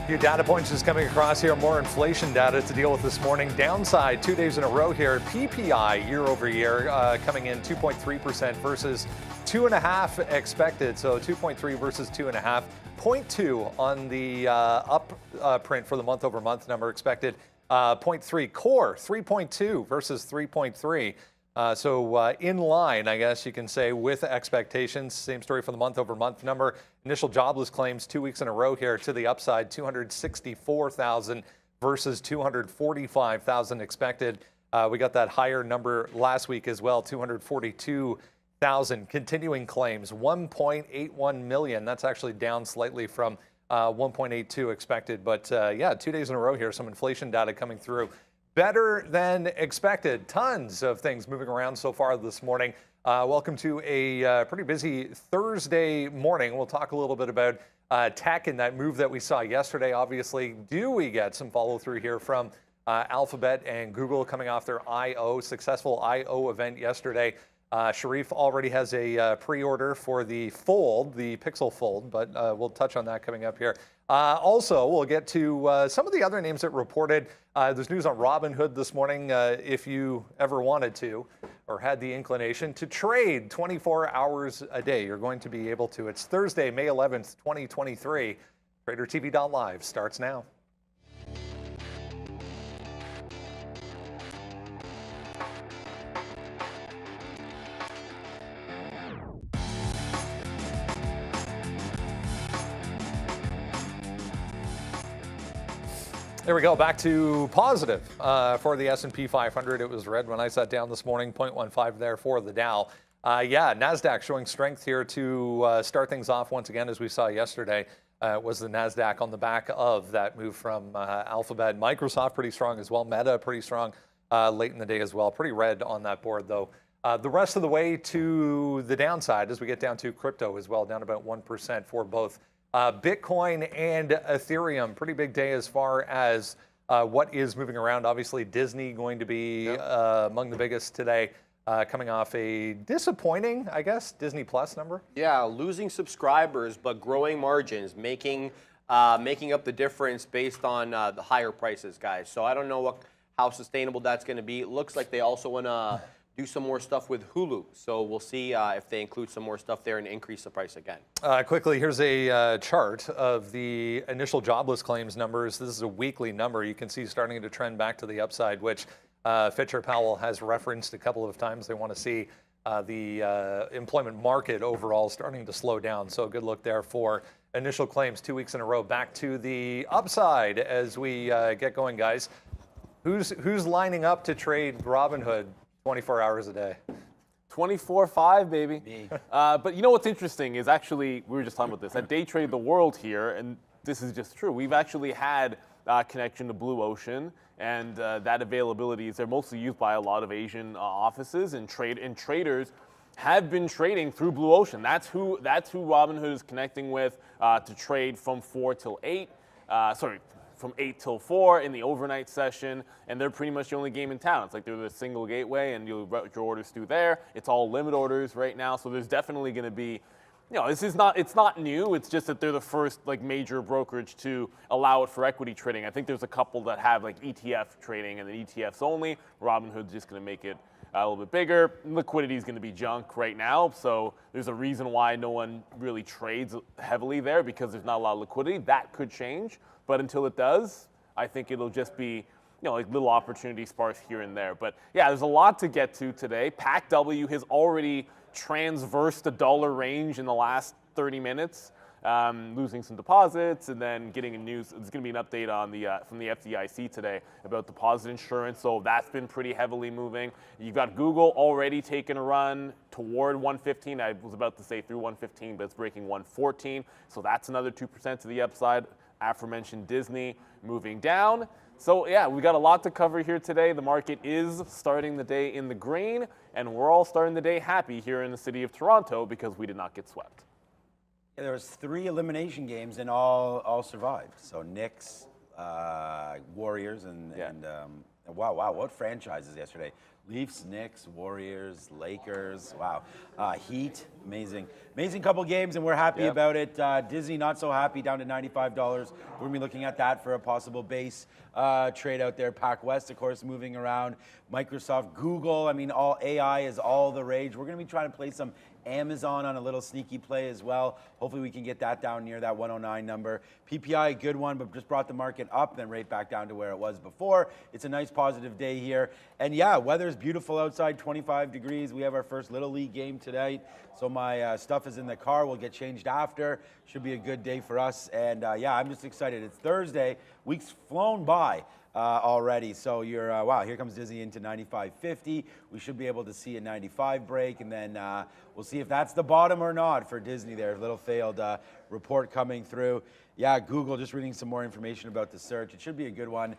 A few data points just coming across here. More inflation data to deal with this morning. Downside 2 days in a row here. PPI year over year coming in 2.3% versus 2.5 expected. So 2.3 versus 2.5. 0.2 on the print for the month over month number expected. 0.3 core 3.2 versus 3.3. So in line, I guess you can say, with expectations. Same story for the month over month number. Initial jobless claims 2 weeks in a row here to the upside, 264,000 versus 245,000 expected. We got that higher number last week as well, 242,000. Continuing claims, 1.81 million. That's actually down slightly from 1.82 expected. But yeah, 2 days in a row here, some inflation data coming through. Better than expected. Tons of things moving around so far this morning. Welcome to a pretty busy Thursday morning. We'll talk a little bit about tech and that move that we saw yesterday. Obviously, do we get some follow through here from Alphabet and Google coming off their successful I/O event yesterday? Sharif already has a pre-order for the Fold, the Pixel Fold, but we'll touch on that coming up here. Also, we'll get to some of the other names that reported. There's news on Robinhood this morning. If you ever wanted to or had the inclination to trade 24 hours a day, you're going to be able to. It's Thursday, May 11th, 2023. TraderTV.live starts now. There we go. Back to positive for the S&P 500. It was red when I sat down this morning, 0.15 there for the Dow. Yeah, NASDAQ showing strength here to start things off once again, as we saw yesterday. Was the NASDAQ on the back of that move from Alphabet. Microsoft pretty strong as well. Meta pretty strong late in the day as well. Pretty red on that board, though. The rest of the way to the downside as we get down to crypto as well, down about 1% for both Bitcoin and Ethereum. Pretty big day as far as what is moving around. Obviously, Disney going to be among the biggest today, coming off a disappointing, I guess, Disney Plus number. Yeah, losing subscribers but growing margins, making up the difference based on the higher prices, guys. So I don't know how sustainable that's going to be. It looks like they also want to do some more stuff with Hulu. So we'll see if they include some more stuff there and increase the price again. Quickly, here's a chart of the initial jobless claims numbers. This is a weekly number. You can see starting to trend back to the upside, which Fitcher Powell has referenced a couple of times. They want to see the employment market overall starting to slow down. So a good look there for initial claims 2 weeks in a row back to the upside as we get going, guys. Who's lining up to trade Robinhood 24 hours a day? 24/5, baby. But you know what's interesting is actually, we were just talking about this, at Day Trade the World here, and this is just true. We've actually had connection to Blue Ocean, and that availability is they're mostly used by a lot of Asian offices, and traders have been trading through Blue Ocean. That's who Robinhood is connecting with to trade from 4 till 8. From 8 till 4 in the overnight session, and they're pretty much the only game in town. It's like they're the single gateway, and you'll route your orders through there. It's all limit orders right now, so there's definitely going to be, it's not new. It's just that they're the first major brokerage to allow it for equity trading. I think there's a couple that have ETF trading and then ETFs only. Robinhood's just going to make it a little bit bigger. Liquidity is going to be junk right now, so there's a reason why no one really trades heavily there, because there's not a lot of liquidity. That could change. But until it does, I think it'll just be, little opportunity sparse here and there. But yeah, there's a lot to get to today. PACW has already transversed the dollar range in the last 30 minutes, losing some deposits, and then getting a news. There's going to be an update on from the FDIC today about deposit insurance. So that's been pretty heavily moving. You've got Google already taking a run toward 115. I was about to say through 115, but it's breaking 114. So that's another 2% to the upside. Aforementioned Disney moving down. So yeah, we got a lot to cover here today. The market is starting the day in the green, and we're all starting the day happy here in the city of Toronto because we did not get swept. Yeah, there was 3 elimination games and all survived. So Knicks, Warriors and wow, what franchises yesterday? Leafs, Knicks, Warriors, Lakers, wow. Heat, amazing couple games, and we're happy about it. Disney, not so happy, down to $95. We're gonna be looking at that for a possible base trade out there. Pac West, of course, moving around. Microsoft, Google, I mean, all AI is all the rage. We're gonna be trying to play some Amazon on a little sneaky play as well. Hopefully we can get that down near that 109 number. PPI, a good one, but just brought the market up, then right back down to where it was before. It's a nice positive day here. And yeah, weather's beautiful outside, 25 degrees. We have our first Little League game tonight. So my stuff is in the car. We'll get changed after. Should be a good day for us. And yeah, I'm just excited. It's Thursday. Week's flown by already. So you're, wow, here comes Disney into 95.50. We should be able to see a 95 break, and then we'll see if that's the bottom or not for Disney there. A little failed report coming through. Yeah, Google, just reading some more information about the search. It should be a good one.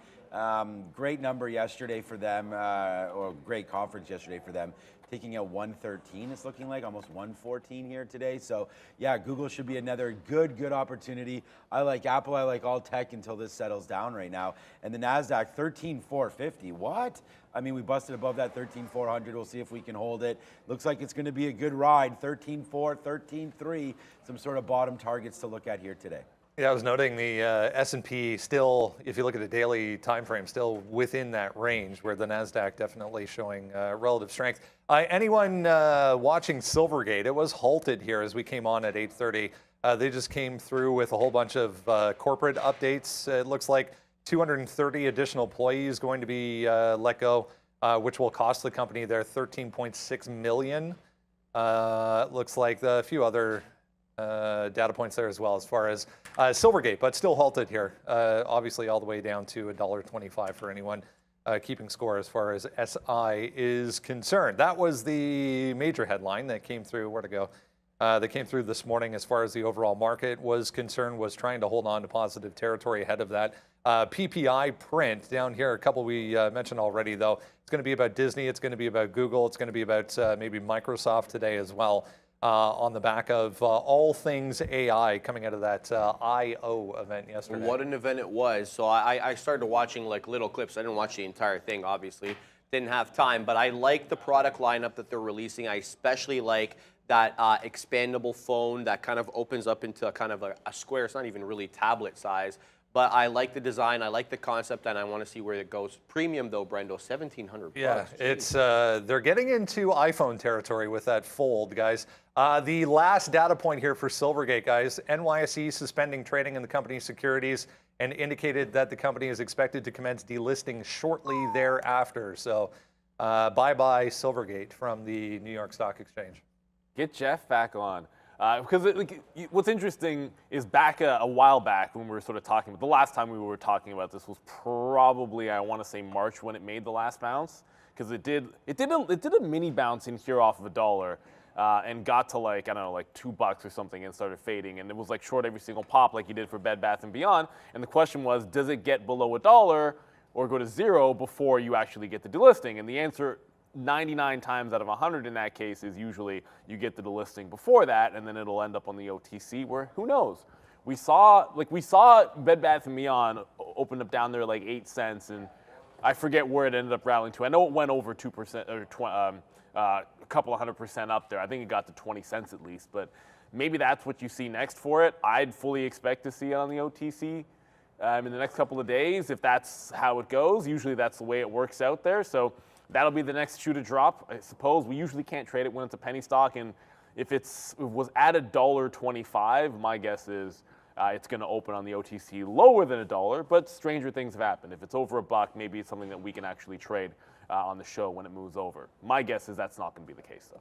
Great number yesterday for them, or great conference yesterday for them. Taking out 113, it's looking like, almost 114 here today. So yeah, Google should be another good opportunity. I like Apple, I like all tech until this settles down right now. And the NASDAQ, 13,450, what? I mean, we busted above that 13,400. We'll see if we can hold it. Looks like it's gonna be a good ride, 13,400, 13,300, some sort of bottom targets to look at here today. Yeah, I was noting the S&P still, if you look at a daily time frame, still within that range, where the NASDAQ definitely showing relative strength. Anyone watching Silvergate, it was halted here as we came on at 8:30. They just came through with a whole bunch of corporate updates. It looks like 230 additional employees going to be let go, which will cost the company their $13.6 million. Looks like a few other data points there as well as far as Silvergate, but still halted here. Obviously all the way down to $1.25 for anyone keeping score as far as SI is concerned. That was the major headline that came through, where to go, that came through this morning as far as the overall market was concerned, was trying to hold on to positive territory ahead of that. PPI print down here, a couple we mentioned already though. It's going to be about Disney, it's going to be about Google, it's going to be about maybe Microsoft today as well. On the back of all things AI coming out of that I.O. event yesterday. What an event it was. So I started watching like little clips. I didn't watch the entire thing, obviously. Didn't have time, but I like the product lineup that they're releasing. I especially like that expandable phone that kind of opens up into kind of a square. It's not even really tablet size. But I like the design, I like the concept, and I want to see where it goes. Premium though, Brendo, $1,700. Yeah, it's they're getting into iPhone territory with that Fold, guys. The last data point here for Silvergate, guys. NYSE suspending trading in the company's securities and indicated that the company is expected to commence delisting shortly thereafter. So bye-bye Silvergate from the New York Stock Exchange. Get Jeff back on. Because what's interesting is back a while back when we were sort of talking about, the last time we were talking about this was probably, I want to say March, when it made the last bounce, because it did a mini bounce in here off of $1 and got to like, I don't know, like $2 or something and started fading, and it was like short every single pop like you did for Bed Bath & Beyond, and the question was, does it get below $1 or go to 0 before you actually get the delisting? And the answer 99 times out of 100 in that case is usually you get the delisting before that, and then it'll end up on the OTC, where who knows? We saw Bed Bath & Beyond open up down there like 8 cents, and I forget where it ended up rallying to. I know it went over 2% or a couple of 100% up there. I think it got to 20 cents at least, but maybe that's what you see next for it. I'd fully expect to see it on the OTC in the next couple of days if that's how it goes. Usually that's the way it works out there. So that'll be the next shoe to drop, I suppose. We usually can't trade it when it's a penny stock, and if it was at $1.25, my guess is it's going to open on the OTC lower than $1, but stranger things have happened. If it's over $1, maybe it's something that we can actually trade on the show when it moves over. My guess is that's not going to be the case, though.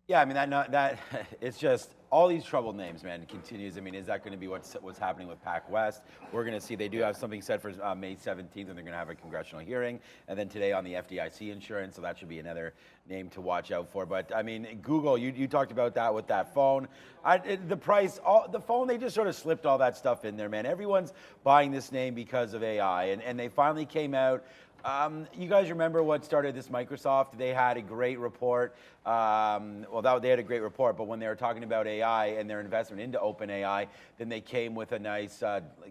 Yeah, I mean, that it's just all these troubled names, man. It continues. I mean, is that going to be what's happening with Pac West? We're going to see. They do have something set for May 17th, and they're going to have a congressional hearing. And then today on the FDIC insurance, so that should be another name to watch out for. But I mean, Google, you talked about that with that phone. The price, the phone, they just sort of slipped all that stuff in there, man. Everyone's buying this name because of AI, and they finally came out. You guys remember what started this Microsoft? They had a great report. They had a great report, but when they were talking about AI and their investment into OpenAI, then they came with a nice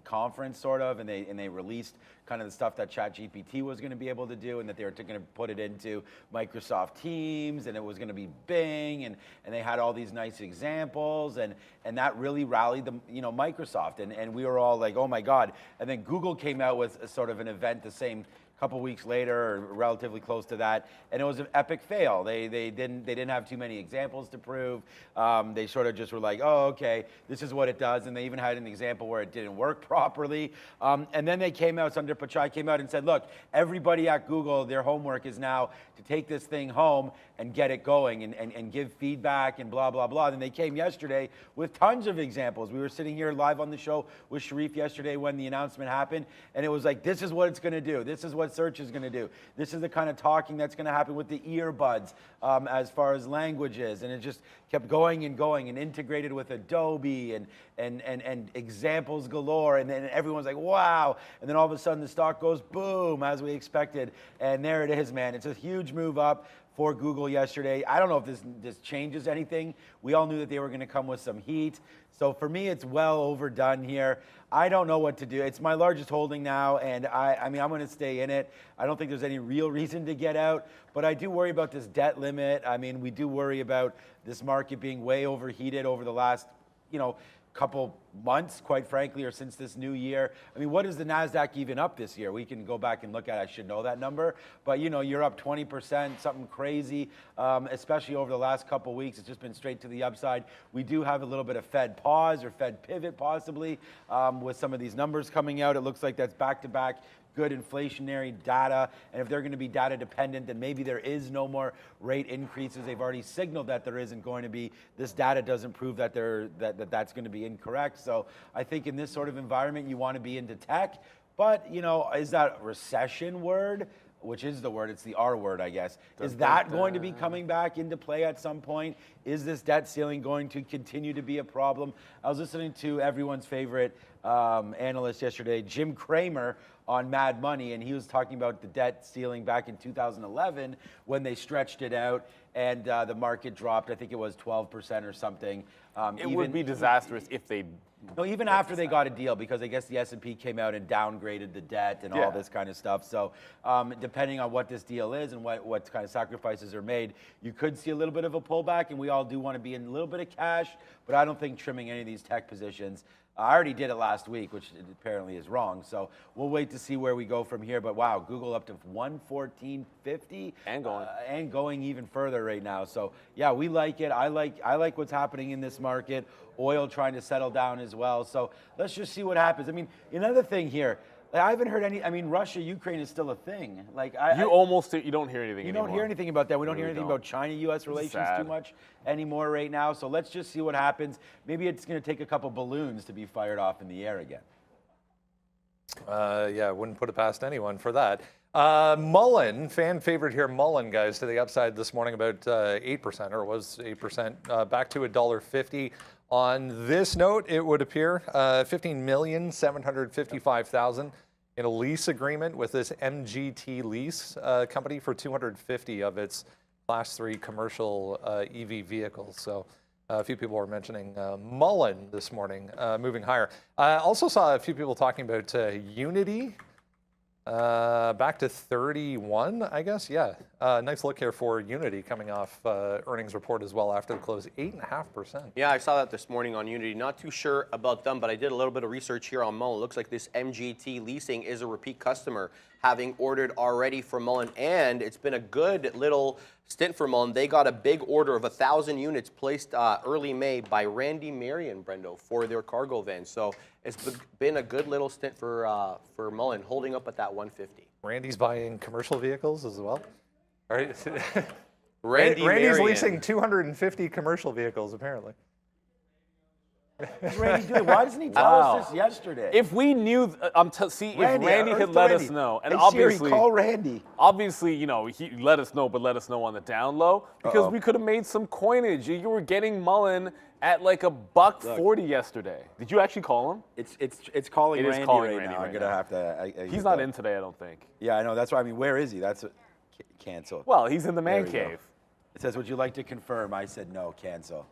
conference, sort of, and they released kind of the stuff that ChatGPT was going to be able to do, and that they were going to put it into Microsoft Teams, and it was going to be Bing, and they had all these nice examples, and that really rallied Microsoft, and we were all like, oh my God. And then Google came out with a sort of an event the same couple weeks later, or relatively close to that, and it was an epic fail. They didn't have too many examples to prove. They sort of just were like, oh, okay, this is what it does, and they even had an example where it didn't work properly. And then they came out, Sundar Pichai came out and said, look, everybody at Google, their homework is now to take this thing home and get it going and give feedback and blah, blah, blah. And they came yesterday with tons of examples. We were sitting here live on the show with Sharif yesterday when the announcement happened, and it was like, this is what it's going to do. This is what search is going to do. This is the kind of talking that's going to happen with the earbuds as far as languages. And it just kept going and going, and integrated with Adobe and examples galore. And then everyone's like, wow. And then all of a sudden the stock goes boom, as we expected. And there it is, man. It's a huge move up for Google yesterday. I don't know if this changes anything. We all knew that they were going to come with some heat. So for me, it's well overdone here. I don't know what to do. It's my largest holding now, and I mean, I'm going to stay in it. I don't think there's any real reason to get out, but I do worry about this debt limit. I mean, we do worry about this market being way overheated over the last, couple months, quite frankly, or since this new year. I mean, what is the NASDAQ even up this year? We can go back and look at it. I should know that number. But, you're up 20%, something crazy, especially over the last couple weeks. It's just been straight to the upside. We do have a little bit of Fed pause or Fed pivot possibly with some of these numbers coming out. It looks like that's back-to-back good inflationary data, and if they're going to be data dependent, then maybe there is no more rate increases. They've already signaled that there isn't going to be. This data doesn't prove that that's going to be incorrect. So I think in this sort of environment, you want to be into tech. But is that recession word? Which is the word, it's the R word, I guess. Is that going to be coming back into play at some point? Is this debt ceiling going to continue to be a problem? I was listening to everyone's favorite analyst yesterday, Jim Cramer, on Mad Money, and he was talking about the debt ceiling back in 2011 when they stretched it out and the market dropped. I think it was 12% or something. It would be disastrous if they... No, even after they got a deal, because I guess the S&P came out and downgraded the debt and all this kind of stuff. So depending on what this deal is and what kind of sacrifices are made, you could see a little bit of a pullback, and we all do want to be in a little bit of cash, but I don't think trimming any of these tech positions. I already did it last week, which apparently is wrong. So we'll wait to see where we go from here. But wow, Google up to 114.50 and going even further right now. So yeah, we like it. I like what's happening in this market. Oil trying to settle down as well. So let's just see what happens. I mean, another thing here. I haven't heard any. I mean, Russia, Ukraine is still a thing. Like you don't hear anything. You anymore. don't hear anything about that. We don't hear anything about China-U.S. relations too much anymore right now. So let's just see what happens. Maybe it's going to take a couple balloons to be fired off in the air again. Yeah, wouldn't put it past anyone for that. Mullen, fan favorite here, Mullen, guys, to the upside this morning, about 8%, or it was 8%, back to $1.50. On this note, it would appear $15,755,000 in a lease agreement with this MGT lease company for 250 of its Class 3 commercial EV vehicles. So a few people were mentioning Mullen this morning, moving higher. I also saw a few people talking about Unity. Back to 31, I guess. Yeah, nice look here for Unity coming off earnings report as well after the close, 8.5%. Yeah, I saw that this morning on Unity. Not too sure about them, but I did a little bit of research here on Mullen. Looks like this MGT Leasing is a repeat customer, having ordered already from Mullen, and it's been a good little stint for Mullen. They got a big order of 1,000 units placed early May by Randy Marion, Brendo, for their cargo van. So it's been a good little stint for Mullen, holding up at that 150. Randy's buying commercial vehicles as well. All right. Randy's leasing 250 commercial vehicles, apparently. What's Randy doing? Why doesn't he tell us this yesterday? If we knew, if Randy had let us know, and hey, obviously, Siri, call Randy. Obviously, you know, he let us know, but let us know on the down low because we could have made some coinage. You were getting Mullen at like $1.40 yesterday. Did you actually call him? It's calling Randy calling right Randy now. right I'm gonna now. have to. He's not in today, I don't think. Yeah, I know. That's why. I mean, where is he? That's cancel. Well, he's in the man There we go. cave. It says, "Would you like to confirm?" I said no. Cancel.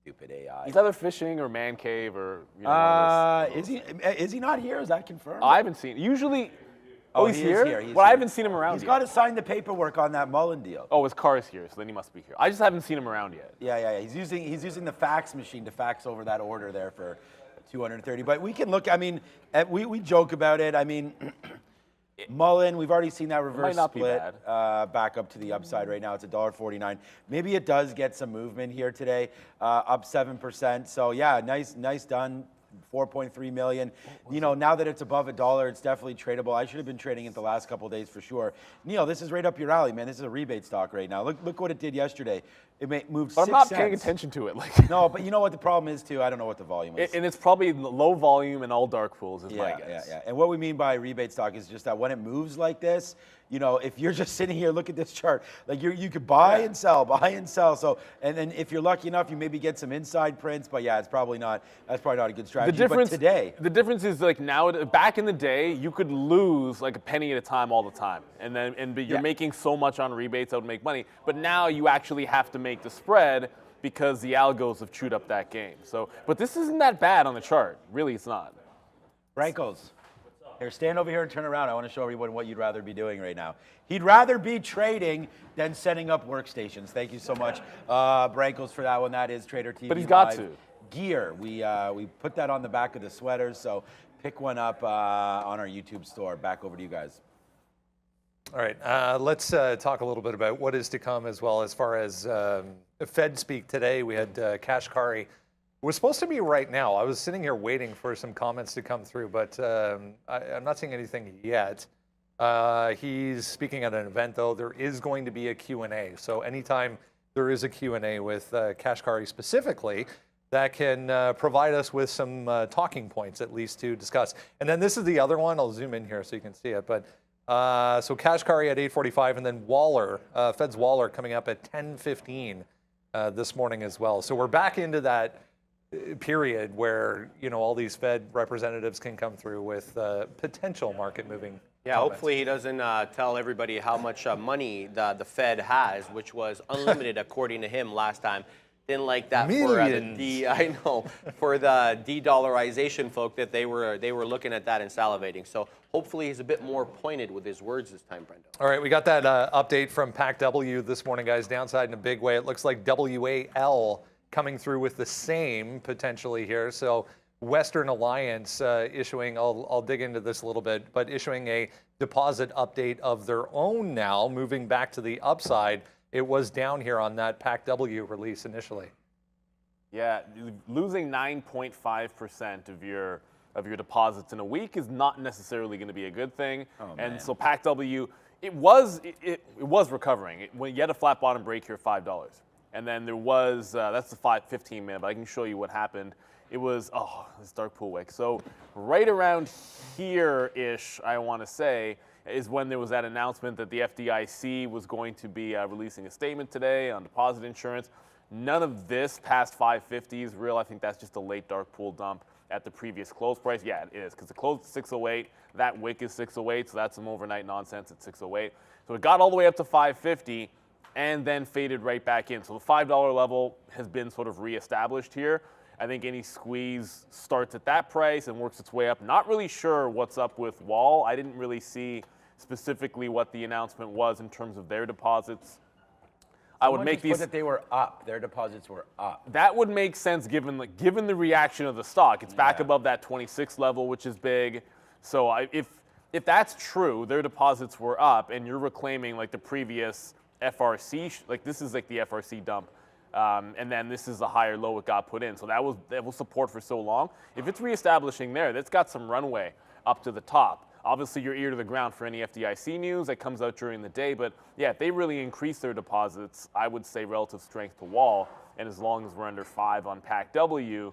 Stupid AI. He's either fishing or man cave or you know. One of those. Is he not here? Is that confirmed? I haven't seen. Usually, he's he here. is here. He's Well, I here. haven't seen him around He's yet. got to sign the paperwork on that Mullen deal. Oh, his car's here, so then he must be here. I just haven't seen him around yet. Yeah. He's using the fax machine to fax over that order there for 230. But we can look. I mean, we joke about it. I mean, Mullen, we've already seen that reverse not be split bad. back up to the upside right now. It's $1.49. Maybe it does get some movement here today, up 7%. So yeah, nice done. 4.3 million. You know, now that it's above $1, it's definitely tradable. I should have been trading it the last couple of days for sure. Neil, this is right up your alley, man. This is a rebate stock right now. Look what it did yesterday. It moved 6 But I'm not cents. paying attention to it. Like No, but you know what the problem is too? I don't know what the volume is. and it's probably low volume and all dark pools is my guess. Yeah. And what we mean by rebate stock is just that when it moves like this, you know, if you're just sitting here, look at this chart. Like you could buy and sell. So, and then if you're lucky enough, you maybe get some inside prints. But yeah, that's probably not a good strategy. But today, the difference is like now, back in the day, you could lose like a penny at a time all the time, but you're making so much on rebates that would make money. But now you actually have to make the spread because the algos have chewed up that game. So, but this isn't that bad on the chart. Really, it's not. Brankles. Here, stand over here and turn around. I want to show everyone what you'd rather be doing right now. He'd rather be trading than setting up workstations. Thank you so much, Brankles, for that one. That is Trader TV. But he's got Live to. Gear. We put that on the back of the sweaters, so pick one up on our YouTube store. Back over to you guys. All right, let's talk a little bit about what is to come as well as far as Fed speak today. We had Kashkari. It was supposed to be right now. I was sitting here waiting for some comments to come through, but I'm not seeing anything yet. He's speaking at an event, though. There is going to be a Q&A. So anytime there is a Q&A with Kashkari specifically, that can provide us with some talking points, at least, to discuss. And then this is the other one. I'll zoom in here so you can see it. But so Kashkari at 8:45, and then Waller, Fed's Waller coming up at 10:15 this morning as well. So we're back into that period where, you know, all these Fed representatives can come through with potential market moving. Yeah, comments. hopefully he doesn't tell everybody how much money the Fed has, which was unlimited according to him last time. Didn't like that for the de-dollarization folk that they were looking at that and salivating. So hopefully he's a bit more pointed with his words this time, Brendo. All right, we got that update from PACW this morning, guys. Downside in a big way. It looks like WAL coming through with the same potentially here. So Western Alliance issuing, I'll dig into this a little bit, but issuing a deposit update of their own now, moving back to the upside. It was down here on that PACW release initially. Yeah, losing 9.5% of your deposits in a week is not necessarily going to be a good thing. And so PACW, it was recovering. You had a flat bottom break here, $5. And then there was, that's the 15 minute, but I can show you what happened. It was, this dark pool wick. So right around here-ish, I want to say, is when there was that announcement that the FDIC was going to be releasing a statement today on deposit insurance. None of this past 550 is real. I think that's just a late dark pool dump at the previous close price. Yeah, it is, because it closed at 608. That wick is 608, so that's some overnight nonsense at 608. So it got all the way up to 550 and then faded right back in. So the $5 level has been sort of reestablished here. I think any squeeze starts at that price and works its way up. Not really sure what's up with Wall. I didn't really see specifically what the announcement was in terms of their deposits. I would make these. That they were up. Their deposits were up. That would make sense given the reaction of the stock. It's back above that 26 level, which is big. So if that's true, their deposits were up, and you're reclaiming like the previous FRC, like this is like the FRC dump. And then this is the higher low it got put in. So that was support for so long. If it's reestablishing there, that's got some runway up to the top. Obviously, your ear to the ground for any FDIC news that comes out during the day. But yeah, if they really increase their deposits, I would say relative strength to Wall. And as long as we're under 5 on PACW,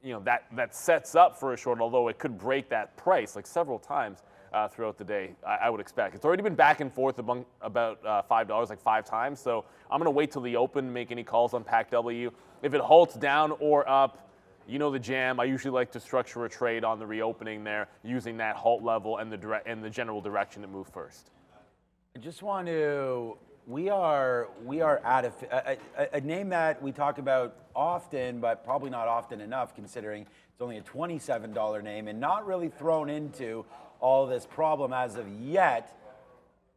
that sets up for a short, although it could break that price like several times throughout the day, I would expect. It's already been back and forth about $5, like 5 times. So I'm going to wait till the open to make any calls on PAC-W. If it halts down or up, the jam. I usually like to structure a trade on the reopening there, using that halt level and the general direction to move first. I just want to. We are at a name that we talk about often, but probably not often enough, considering it's only a $27 name and not really thrown into all this problem as of yet.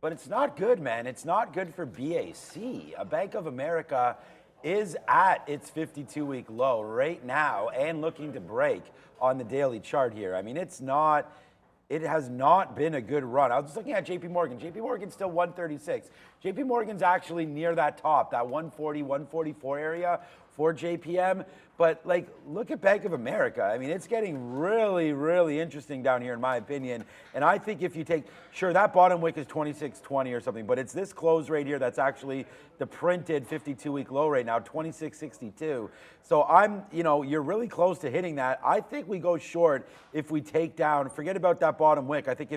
But it's not good, man. It's not good for BAC. A Bank of America is at its 52-week low right now and looking to break on the daily chart here. I mean, it has not been a good run. I was just looking at JP Morgan. JP Morgan's still 136. JP Morgan's actually near that top, that 140, 144 area for JPM. But look at Bank of America. I mean, it's getting really, really interesting down here in my opinion. And I think if you take, sure, that bottom wick is 26.20 or something, but it's this close right here that's actually the printed 52-week low right now, 26.62. So you're really close to hitting that. I think we go short if we take down, forget about that bottom wick. I think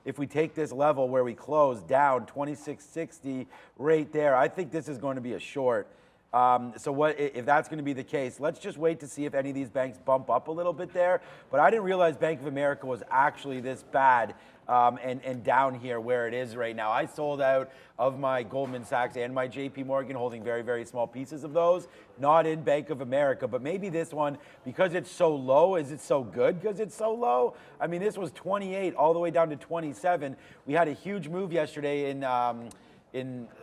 if we take this level where we close down 26.60 right there, I think this is going to be a short. So if that's going to be the case, let's just wait to see if any of these banks bump up a little bit there. But I didn't realize Bank of America was actually this bad and down here where it is right now. I sold out of my Goldman Sachs and my JP Morgan, holding very, very small pieces of those, not in Bank of America. But maybe this one, because it's so low, is it so good because it's so low? I mean, this was 28 all the way down to 27. We had a huge move yesterday in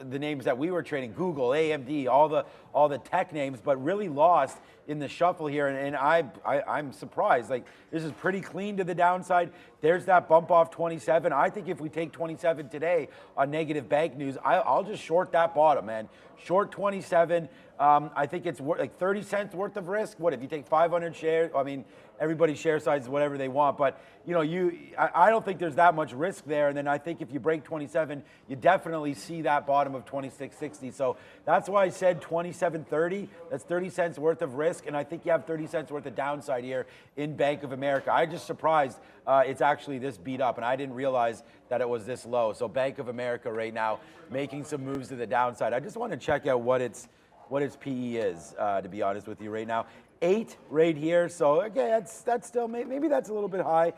the names that we were trading, Google, AMD, all the tech names, but really lost in the shuffle here. And I'm surprised. This is pretty clean to the downside. There's that bump off 27. I think if we take 27 today on negative bank news, I'll just short that bottom, man. Short 27. I think it's like 30 cents worth of risk. What if you take 500 shares? I mean, everybody's share size is whatever they want, but I don't think there's that much risk there. And then I think if you break 27, you definitely see that bottom of 26.60. So that's why I said 27.30. That's 30 cents worth of risk, and I think you have 30 cents worth of downside here in Bank of America. I'm just surprised it's actually this beat up, and I didn't realize that it was this low. So Bank of America right now making some moves to the downside. I just want to check out what its PE is, to be honest with you right now. 8 right here, so again, that's still, maybe that's a little bit high.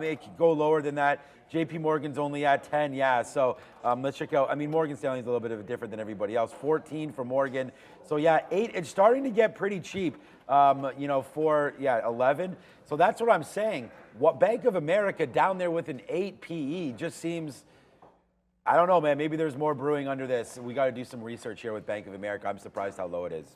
It could go lower than that. JP Morgan's only at 10, yeah, so let's check out, Morgan Stanley's a little bit of different than everybody else. 14 for Morgan, so yeah, 8, it's starting to get pretty cheap, for, 11. So that's what I'm saying. What Bank of America down there with an 8 PE just seems, I don't know, man, maybe there's more brewing under this. We got to do some research here with Bank of America. I'm surprised how low it is.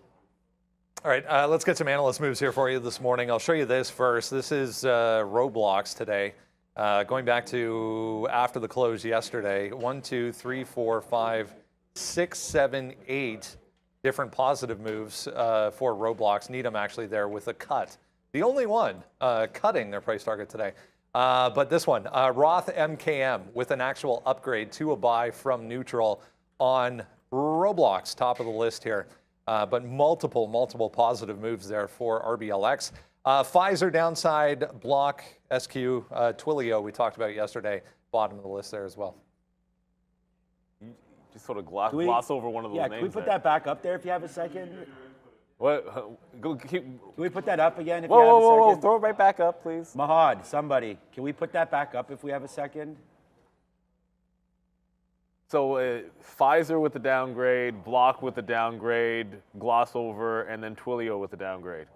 All right, let's get some analyst moves here for you this morning. I'll show you this first. This is Roblox today. Going back to after the close yesterday, 1, 2, 3, 4, 5, 6, 7, 8 different positive moves for Roblox. Needham actually there with a cut. The only one cutting their price target today. But this one, Roth MKM with an actual upgrade to a buy from neutral on Roblox, top of the list here. But multiple positive moves there for RBLX. Pfizer downside, Block, SQ, Twilio we talked about yesterday, bottom of the list there as well. You just sort of gloss over one of those names. Yeah, can we put that back up there if you have a second? What? Can we put that up again if you have a second? Whoa, throw it right back up, please. Mahad, somebody, can we put that back up if we have a second? So Pfizer with the downgrade, Block with the downgrade, gloss over, and then Twilio with the downgrade.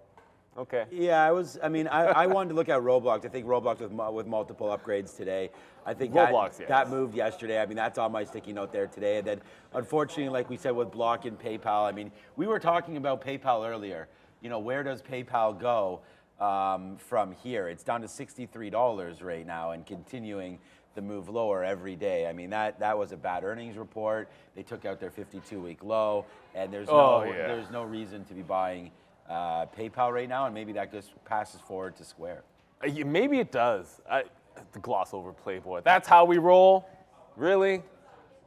Okay. Yeah, I wanted to look at Roblox. I think Roblox with multiple upgrades today. I think Roblox, yes. That moved yesterday. That's on my sticky note there today. And then, unfortunately, like we said with Block and PayPal, we were talking about PayPal earlier. Where does PayPal go from here? It's down to $63 right now and continuing the move lower every day. That was a bad earnings report. They took out their 52-week low, and there's no reason to be buying PayPal right now, and maybe that just passes forward to Square. Maybe it does. The gloss over Playboy. That's how we roll? Really?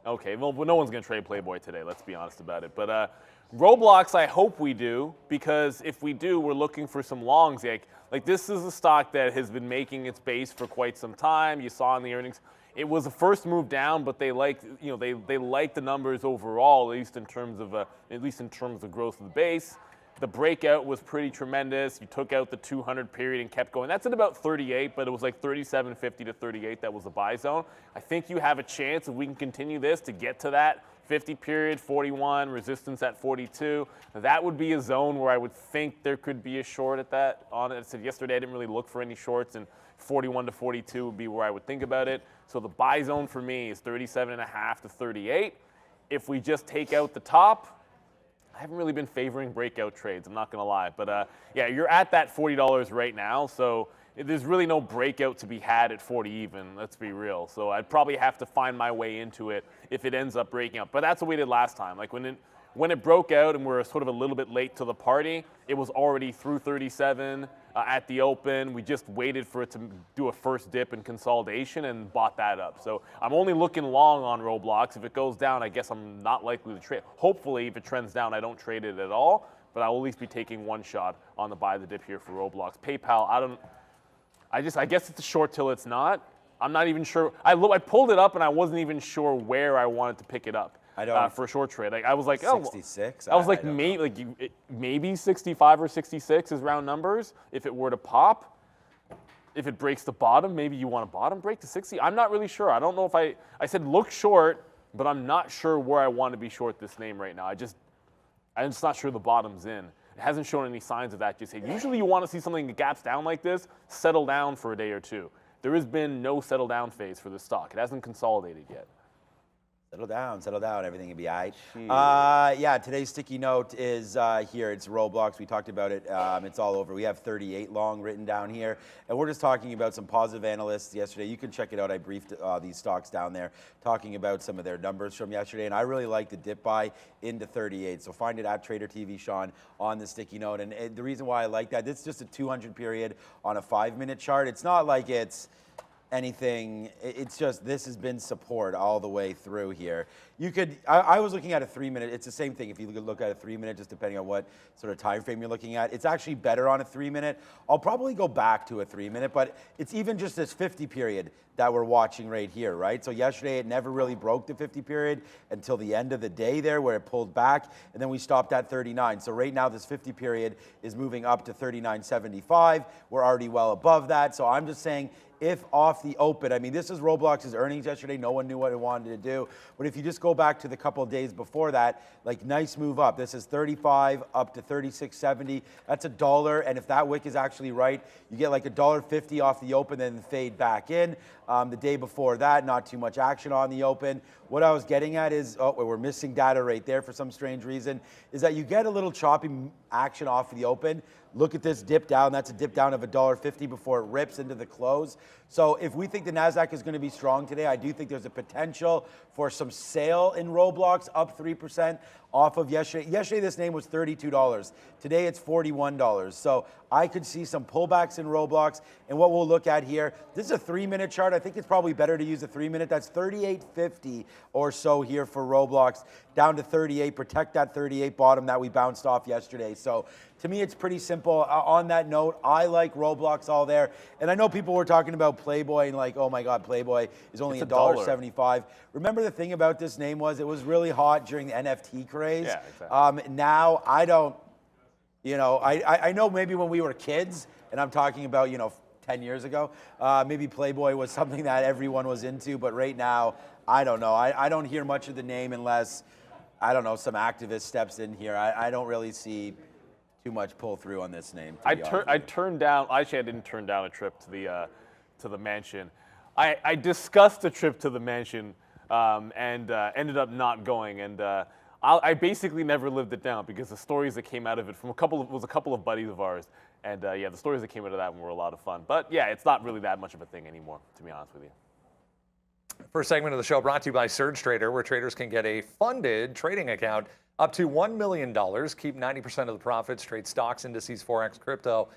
Okay, well, no one's going to trade Playboy today, let's be honest about it. But Roblox, I hope we do, because if we do, we're looking for some longs. Like this is a stock that has been making its base for quite some time. You saw in the earnings, it was a first move down, but they liked, they liked the numbers overall, at least in terms of growth of the base. The breakout was pretty tremendous. You took out the 200 period and kept going. That's at about 38, but it was like 37.50 to 38. That was the buy zone. I think you have a chance, if we can continue this, to get to that 50 period, 41, resistance at 42. That would be a zone where I would think there could be a short at that. On it, I said yesterday I didn't really look for any shorts, and 41 to 42 would be where I would think about it. So the buy zone for me is 37.5 to 38. If we just take out the top, I haven't really been favoring breakout trades, I'm not going to lie. But yeah, you're at that $40 right now, so there's really no breakout to be had at 40 even, let's be real. So I'd probably have to find my way into it if it ends up breaking up. But that's what we did last time. Like when it broke out and we're sort of a little bit late to the party, it was already through 37 at the open. We just waited for it to do a first dip in consolidation and bought that up. So I'm only looking long on Roblox. If it goes down, I guess I'm not likely to trade. Hopefully, if it trends down, I don't trade it at all. But I will at least be taking one shot on the buy the dip here for Roblox. PayPal, I guess it's a short till it's not. I'm not even sure. I pulled it up and I wasn't even sure where I wanted to pick it up. For a short trade. I was like, 66? I was like, maybe 65 or 66 is round numbers. If it were to pop, if it breaks the bottom, maybe you want a bottom break to 60. I'm not really sure. I don't know if I said look short, but I'm not sure where I want to be short this name right now. I'm just not sure the bottom's in. It hasn't shown any signs of that just yet. Usually you want to see something that gaps down like this, settle down for a day or two. There has been no settle down phase for this stock. It hasn't consolidated yet. Settle down, everything will be all right. Yeah, today's sticky note is here. It's Roblox. We talked about it. It's all over. We have 38 long written down here. And we're just talking about some positive analysts yesterday. You can check it out. I briefed these stocks down there, talking about some of their numbers from yesterday. And I really like the dip buy into 38. So find it at Trader TV, Sean, on the sticky note. And the reason why I like that, it's just a 200 period on a 5-minute chart. It's not like it's anything, it's just this has been support all the way through here. You could, I was looking at a 3-minute, it's the same thing if you look at a 3-minute, just depending on what sort of time frame you're looking at. It's actually better on a 3-minute. I'll probably go back to a 3-minute, but it's even just this 50 period that we're watching right here, right? So yesterday it never really broke the 50 period until the end of the day there where it pulled back, and then we stopped at 39. So right now this 50 period is moving up to 39.75. We're already well above that. So I'm just saying, if off the open, I mean, this is Roblox's earnings yesterday. No one knew what it wanted to do. But if you just go back to the couple of days before that, like nice move up. This is 35 up to 36.70. That's $1. And if that wick is actually right, you get like $1.50 off the open, then fade back in. The day before that, not too much action on the open. What I was getting at is, we're missing data right there for some strange reason, is that you get a little choppy action off of the open. Look at this dip down. That's a dip down of $1.50 before it rips into the close. So if we think the NASDAQ is going to be strong today, I do think there's a potential for some sale in Roblox, up 3% off of yesterday. Yesterday, this name was $32. Today, it's $41. So I could see some pullbacks in Roblox. And what we'll look at here, this is a 3-minute chart. I think it's probably better to use a 3-minute. That's 38.50 or so here for Roblox, down to 38. Protect that 38 bottom that we bounced off yesterday. So to me, it's pretty simple. On that note, I like Roblox all there. And I know people were talking about Playboy and like, oh my God, Playboy is only $1.75. Remember the thing about this name was it was really hot during the NFT craze. Yeah, exactly. Now I don't, I know maybe when we were kids, and I'm talking about, 10 years ago, maybe Playboy was something that everyone was into, but right now, I don't know. I don't hear much of the name unless, I don't know, some activist steps in here. I don't really see too much pull through on this name. I turned down, actually I didn't turn down a trip to the mansion. I discussed a trip to the mansion and ended up not going, and I basically never lived it down because the stories that came out of it from a couple of buddies of ours, and yeah, the stories that came out of that one were a lot of fun. But yeah, it's not really that much of a thing anymore, to be honest with you. First segment of the show brought to you by Surge Trader, where traders can get a funded trading account up to $1 million, keep 90% of the profits, trade stocks, indices, Forex, crypto,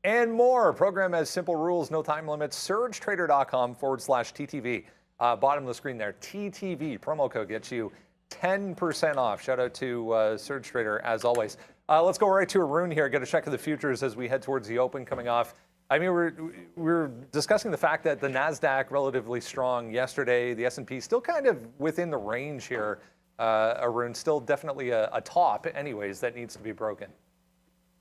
and more. Program has simple rules, no time limits. SurgeTrader.com/TTV Bottom of the screen there, TTV, promo code gets you 10% off. Shout out to Surge Trader as always. Let's go right to Arun here, get a check of the futures as we head towards the open coming off. I mean, we're discussing the fact that the NASDAQ relatively strong yesterday, the S&P still kind of within the range here. Arun, still definitely a top anyways that needs to be broken.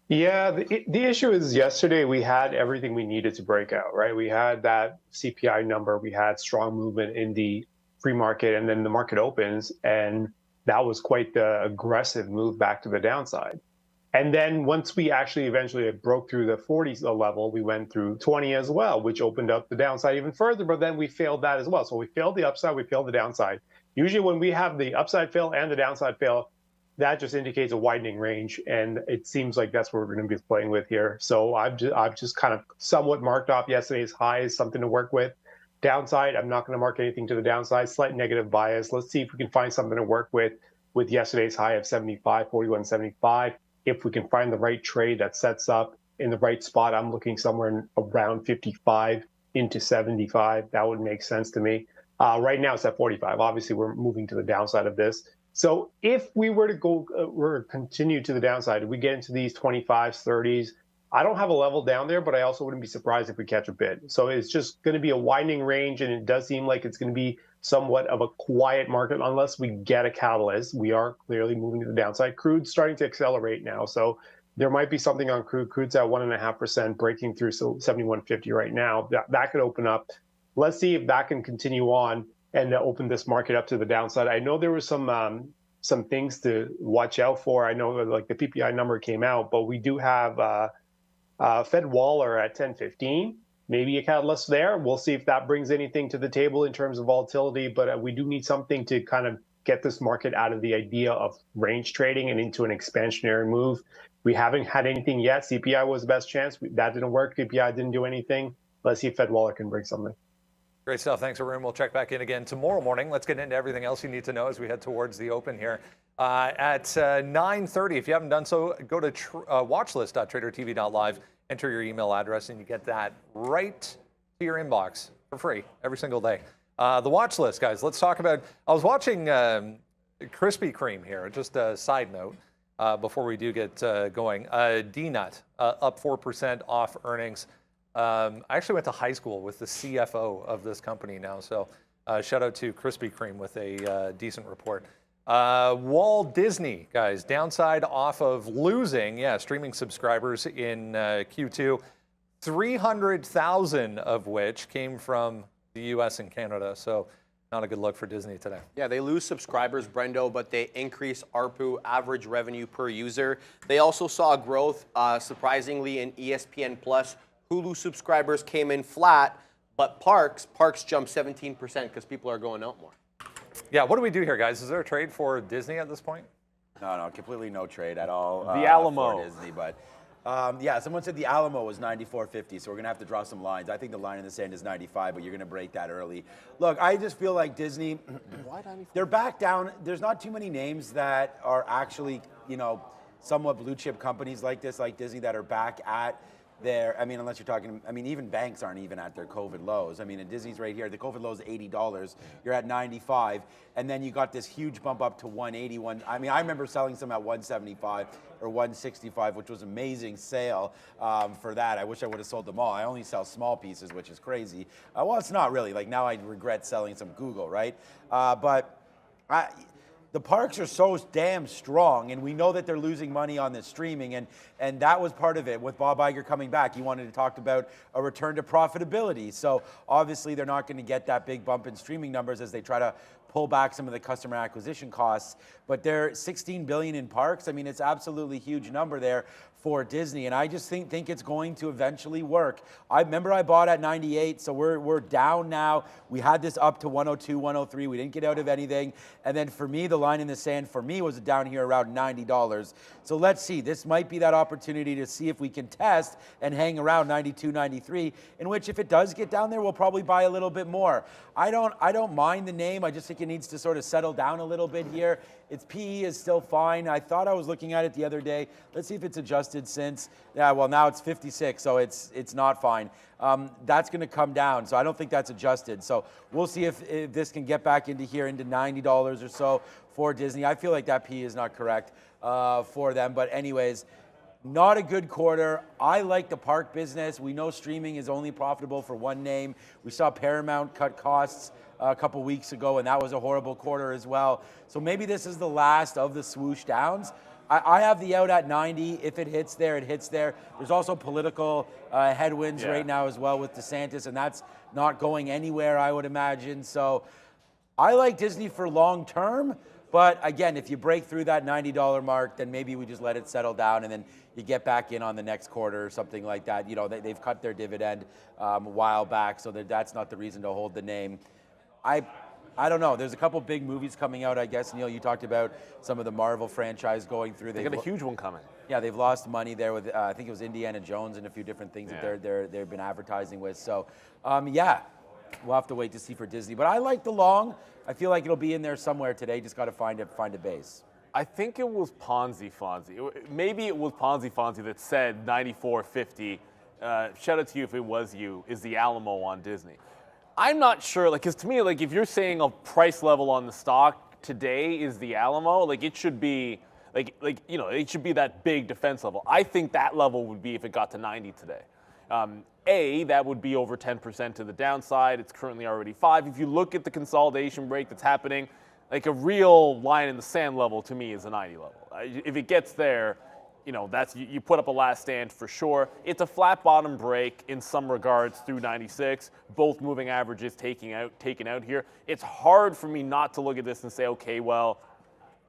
Yeah, the issue is yesterday we had everything we needed to break out, right? We had that CPI number, we had strong movement in the free market, and then the market opens, and that was quite the aggressive move back to the downside. And then once we actually eventually broke through the 40s level, we went through 20 as well, which opened up the downside even further, but then we failed that as well. So we failed the upside, we failed the downside. Usually when we have the upside fail and the downside fail, that just indicates a widening range, and it seems like that's what we're going to be playing with here. So I've just kind of somewhat marked off yesterday's high as something to work with. Downside, I'm not going to mark anything to the downside. Slight negative bias. Let's see if we can find something to work with yesterday's high of 75, 41.75. If we can find the right trade that sets up in the right spot, I'm looking somewhere around 55 into 75. That would make sense to me. Right now it's at 45. Obviously, we're moving to the downside of this. So if we were to go, continue to the downside, if we get into these 25s, 30s, I don't have a level down there, but I also wouldn't be surprised if we catch a bid. So it's just going to be a widening range, and it does seem like it's going to be somewhat of a quiet market unless we get a catalyst. We are clearly moving to the downside. Crude's starting to accelerate now, so there might be something on crude. Crude's at 1.5%, breaking through 71.50 right now. That could open up. Let's see if that can continue on and open this market up to the downside. I know there was some things to watch out for. I know like the PPI number came out, but we do have Fed Waller at 10.15. Maybe a catalyst there. We'll see if that brings anything to the table in terms of volatility, but we do need something to kind of get this market out of the idea of range trading and into an expansionary move. We haven't had anything yet. CPI was the best chance. That didn't work. PPI didn't do anything. Let's see if Fed Waller can bring something. Great stuff. Thanks, Arun. We'll check back in again tomorrow morning. Let's get into everything else you need to know as we head towards the open here. At 9:30, if you haven't done so, go to watchlist.tradertv.live, enter your email address, and you get that right to your inbox for free every single day. The watch list, guys, let's talk about, I was watching Krispy Kreme here, just a side note before we do get going. D-Nut, up 4% off earnings. I actually went to high school with the CFO of this company now, so shout out to Krispy Kreme with a decent report. Walt Disney, guys, downside off of losing, streaming subscribers in Q2, 300,000 of which came from the US and Canada, so not a good look for Disney today. Yeah, they lose subscribers, Brendo, but they increase ARPU, average revenue per user. They also saw growth, surprisingly, in ESPN Plus. Hulu subscribers came in flat, but Parks jumped 17% because people are going out more. Yeah, what do we do here, guys? Is there a trade for Disney at this point? No, completely no trade at all. The Alamo. For Disney, but yeah, someone said the Alamo was 94.50, so we're going to have to draw some lines. I think the line in the sand is 95, but you're going to break that early. Look, I just feel like Disney, they're back down. There's not too many names that are actually, somewhat blue chip companies like this, like Disney, that are back at there. I mean, unless you're talking, even banks aren't even at their COVID lows. And Disney's right here. The COVID low is $80. You're at 95. And then you got this huge bump up to 181. I remember selling some at 175 or 165, which was an amazing sale for that. I wish I would have sold them all. I only sell small pieces, which is crazy. Well, it's not really. Like now I regret selling some Google, right? The parks are so damn strong, and we know that they're losing money on this streaming, and that was part of it. With Bob Iger coming back, he wanted to talk about a return to profitability. So obviously they're not going to get that big bump in streaming numbers as they try to pull back some of the customer acquisition costs. But they're $16 billion in parks. It's absolutely huge number there for Disney, and I just think it's going to eventually work. I remember I bought at 98, so we're down now. We had this up to 102, 103. We didn't get out of anything, and then for me, the line in the sand for me was down here around $90. So let's see. This might be that opportunity to see if we can test and hang around 92, 93. In which, if it does get down there, we'll probably buy a little bit more. I don't mind the name. I just think it needs to sort of settle down a little bit here. Its PE is still fine. I thought I was looking at it the other day. Let's see if it's adjusted adjusted since. Yeah, well, now it's 56, so it's not fine. That's going to come down, so I don't think that's adjusted. So we'll see if this can get back into here, into $90 or so for Disney. I feel like that P is not correct for them, but anyways, not a good quarter. I like the park business. We know streaming is only profitable for one name. We saw Paramount cut costs a couple weeks ago, and that was a horrible quarter as well. So maybe this is the last of the swoosh downs. I have the out at 90. If it hits there, it hits there. There's also political headwinds right now as well with DeSantis, and that's not going anywhere, I would imagine. So I like Disney for long term. But again, if you break through that $90 mark, then maybe we just let it settle down and then you get back in on the next quarter or something like that. You know, they've cut their dividend a while back, so that's not the reason to hold the name. I don't know. There's a couple big movies coming out, I guess. Neil, you talked about some of the Marvel franchise going through. They got a huge one coming. Yeah, they've lost money there with, I think it was Indiana Jones and a few different things that they've been advertising with. So, yeah, we'll have to wait to see for Disney. But I like the long. I feel like it'll be in there somewhere today. Just got to find a base. I think it was Ponzi Fonzie. Maybe it was Ponzi Fonzie that said 94.50. Shout out to you if it was you. Is the Alamo on Disney? I'm not sure. Like, because to me, like, if you're saying a price level on the stock today is the Alamo, like it should be, like you know, it should be that big defense level. I think that level would be if it got to 90 today. That would be over 10% to the downside. It's currently already 5. If you look at the consolidation break that's happening, like a real line in the sand level to me is a 90 level. If it gets there, you know, that's you put up a last stand for sure. It's a flat bottom break in some regards through 96. Both moving averages taken out here. It's hard for me not to look at this and say, okay, well,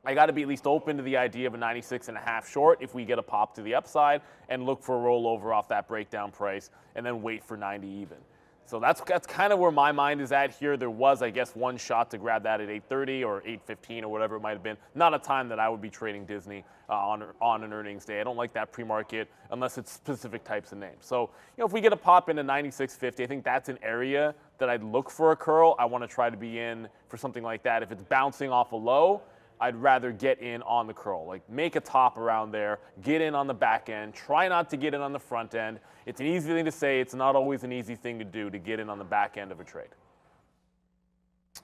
I got to be at least open to the idea of a 96.5 short if we get a pop to the upside and look for a rollover off that breakdown price and then wait for 90 even. So that's kind of where my mind is at here. There was, I guess, one shot to grab that at 8:30 or 8:15 or whatever it might have been. Not a time that I would be trading Disney on an earnings day. I don't like that pre-market unless it's specific types of names. So, you know, if we get a pop into 96.50, I think that's an area that I'd look for a curl. I want to try to be in for something like that. If it's bouncing off a low, I'd rather get in on the curl, like make a top around there, get in on the back end, try not to get in on the front end. It's an easy thing to say. It's not always an easy thing to do to get in on the back end of a trade.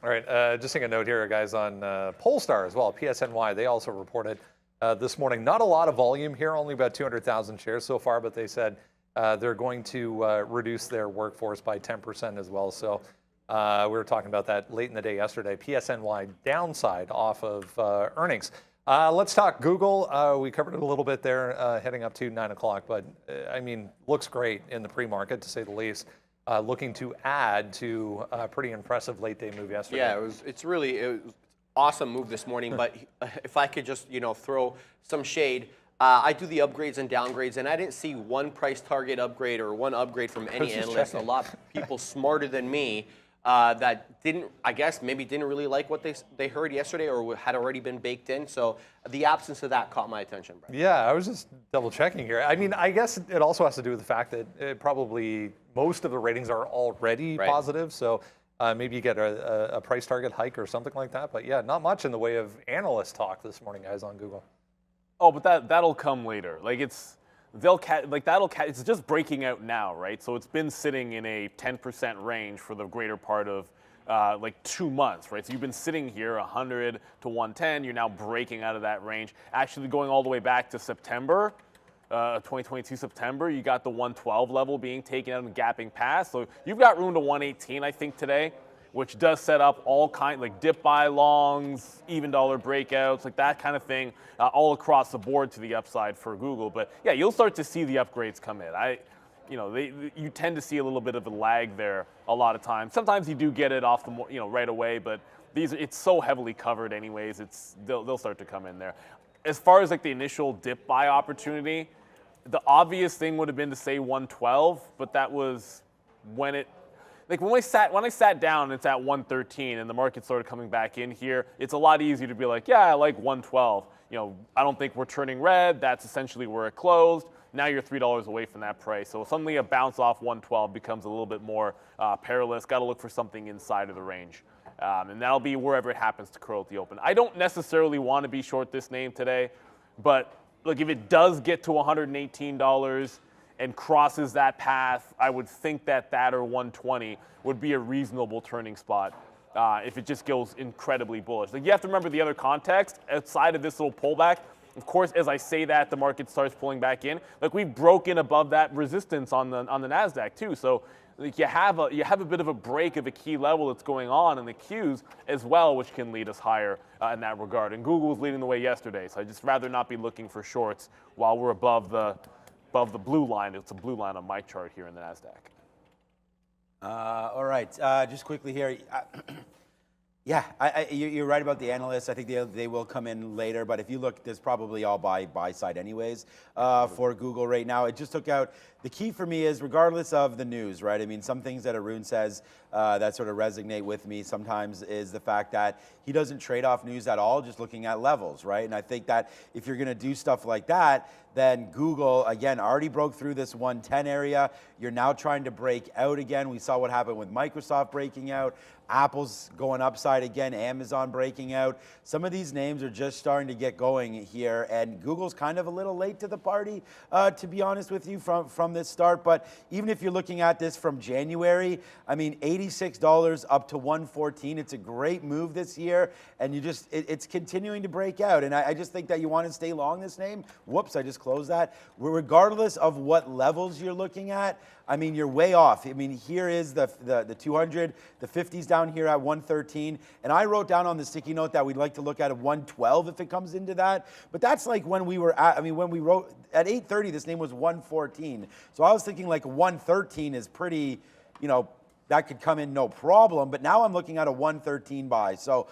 All right, just taking a note here, guys, on Polestar as well, PSNY. They also reported this morning, not a lot of volume here, only about 200,000 shares so far, but they said they're going to reduce their workforce by 10% as well. So we were talking about that late in the day yesterday. PSNY downside off of earnings. Let's talk Google. We covered it a little bit there heading up to 9 o'clock, but I mean, looks great in the pre-market to say the least. Looking to add to a pretty impressive late day move yesterday. Yeah, it was awesome move this morning, but if I could just, you know, throw some shade. I do the upgrades and downgrades, and I didn't see one price target upgrade or one upgrade from any analyst. A lot of people smarter than me that didn't, I guess, maybe didn't really like what they heard yesterday or had already been baked in. So the absence of that caught my attention, Brad. Yeah, I was just double checking here. I mean, I guess it also has to do with the fact that probably most of the ratings are already positive. So maybe you get a price target hike or something like that. But yeah, not much in the way of analyst talk this morning, guys, on Google. Oh, but that'll come later. Like it's just breaking out now, right? So it's been sitting in a 10% range for the greater part of like 2 months, right? So you've been sitting here 100 to 110. You're now breaking out of that range. Actually, going all the way back to September, 2022 September, you got the 112 level being taken out and gapping past. So you've got room to 118, I think, today, which does set up all kind like dip buy longs, even dollar breakouts, like that kind of thing, all across the board to the upside for Google. But yeah, you'll start to see the upgrades come in. You tend to see a little bit of a lag there a lot of times. Sometimes you do get it off the right away, but it's so heavily covered anyways. They'll start to come in there. As far as like the initial dip buy opportunity, the obvious thing would have been to say 112, but that was when it. Like when I sat down, it's at 113, and the market started coming back in here. It's a lot easier to be like, yeah, I like 112. You know, I don't think we're turning red. That's essentially where it closed. Now you're $3 away from that price. So suddenly a bounce off 112 becomes a little bit more perilous. Got to look for something inside of the range, and that'll be wherever it happens to curl at the open. I don't necessarily want to be short this name today, but look, if it does get to $118 and crosses that path, I would think that or 120 would be a reasonable turning spot if it just goes incredibly bullish. Like, you have to remember the other context outside of this little pullback. Of course, as I say that, the market starts pulling back in. Like, we've broken above that resistance on the NASDAQ too. So like, you have a bit of a break of a key level that's going on in the Qs as well, which can lead us higher in that regard. And Google was leading the way yesterday, so I'd just rather not be looking for shorts while we're above the blue line. It's a blue line on my chart here in the NASDAQ. All right, just quickly here. Yeah, you're right about the analysts. I think they will come in later, but if you look, there's probably all buy side anyways for Google right now. It just took out. The key for me is regardless of the news, right? I mean, some things that Arun says that sort of resonate with me sometimes is the fact that he doesn't trade off news at all, just looking at levels, right? And I think that if you're going to do stuff like that, then Google, again, already broke through this 110 area. You're now trying to break out again. We saw what happened with Microsoft breaking out. Apple's going upside again, Amazon breaking out. Some of these names are just starting to get going here, and Google's kind of a little late to the party, to be honest with you, from this start. But even if you're looking at this from January, I mean, $86 up to $114. It's a great move this year, and it's continuing to break out. And I just think that you want to stay long this name. Whoops, I just closed that. Regardless of what levels you're looking at, I mean, you're way off. I mean, here is the 200, the 50s down here at 113. And I wrote down on the sticky note that we'd like to look at a 112 if it comes into that. But that's like when we were at, I mean, when we wrote at 8:30, this name was 114. So I was thinking like 113 is pretty, that could come in no problem. But now I'm looking at a 113 buy. So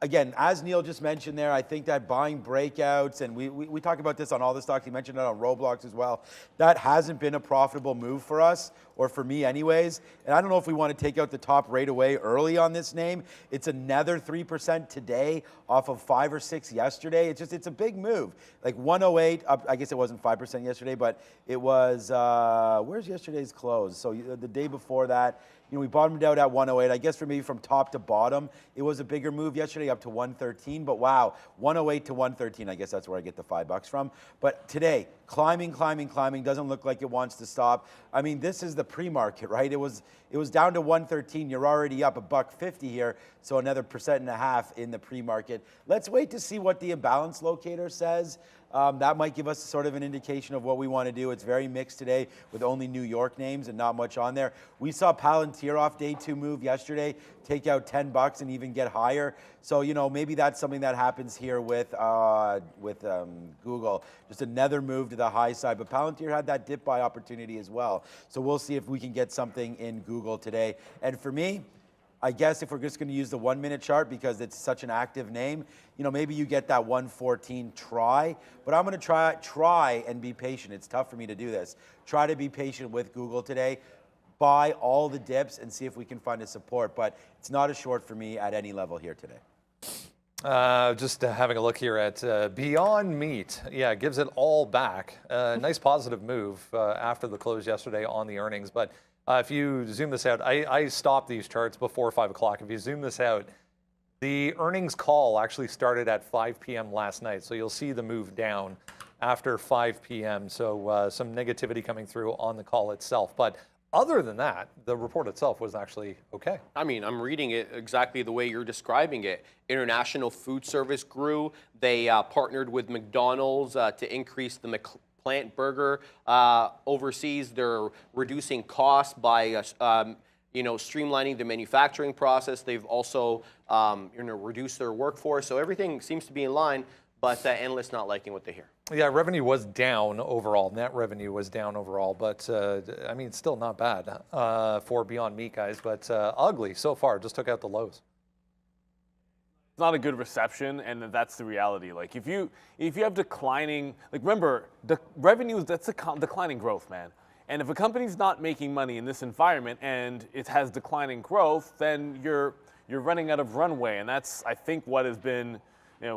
again, as Neil just mentioned there, I think that buying breakouts, and we talk about this on all the stocks, he mentioned it on Roblox as well, that hasn't been a profitable move for us, or for me anyways. And I don't know if we want to take out the top right away early on this name. It's another 3% today off of 5 or 6 yesterday. It's a big move. Like 108 up, I guess it wasn't 5% yesterday, but it was, where's yesterday's close? So the day before that, we bottomed out at 108. I guess for me, from top to bottom, it was a bigger move yesterday up to 113. But wow, 108 to 113, I guess that's where I get the $5 from. But today, climbing, doesn't look like it wants to stop. I mean, this is the pre-market, right? It was down to 113. You're already up $1.50 here, so another 1.5% in the pre-market. Let's wait to see what the imbalance locator says. That might give us sort of an indication of what we want to do. It's very mixed today with only New York names and not much on there. We saw Palantir off day 2 move yesterday, take out $10 and even get higher. So, maybe that's something that happens here with Google. Just another move to the high side. But Palantir had that dip buy opportunity as well. So we'll see if we can get something in Google today. And for me, I guess if we're just going to use the 1-minute chart because it's such an active name, maybe you get that 114 try. But I'm going to try and be patient. It's tough for me to do this. Try to be patient with Google today. Buy all the dips and see if we can find a support. But it's not a short for me at any level here today. Just having a look here at Beyond Meat. Yeah, gives it all back. Nice positive move after the close yesterday on the earnings. But if you zoom this out, I stopped these charts before 5 o'clock. If you zoom this out, the earnings call actually started at 5 p.m. last night. So you'll see the move down after 5 p.m. So some negativity coming through on the call itself. But other than that, the report itself was actually okay. I mean, I'm reading it exactly the way you're describing it. International food service grew. They partnered with McDonald's to increase the plant burger overseas. They're reducing costs by streamlining the manufacturing process. They've also reduced their workforce. So everything seems to be in line, but analysts not liking what they hear. Yeah, revenue was down overall. Net revenue was down overall, but I mean, it's still not bad for Beyond Meat, guys, but ugly so far. Just took out the lows. It's not a good reception, and that's the reality. Like if you have declining, like remember, the revenue, that's a declining growth, man. And if a company's not making money in this environment and it has declining growth, then you're running out of runway, and that's, I think, what has been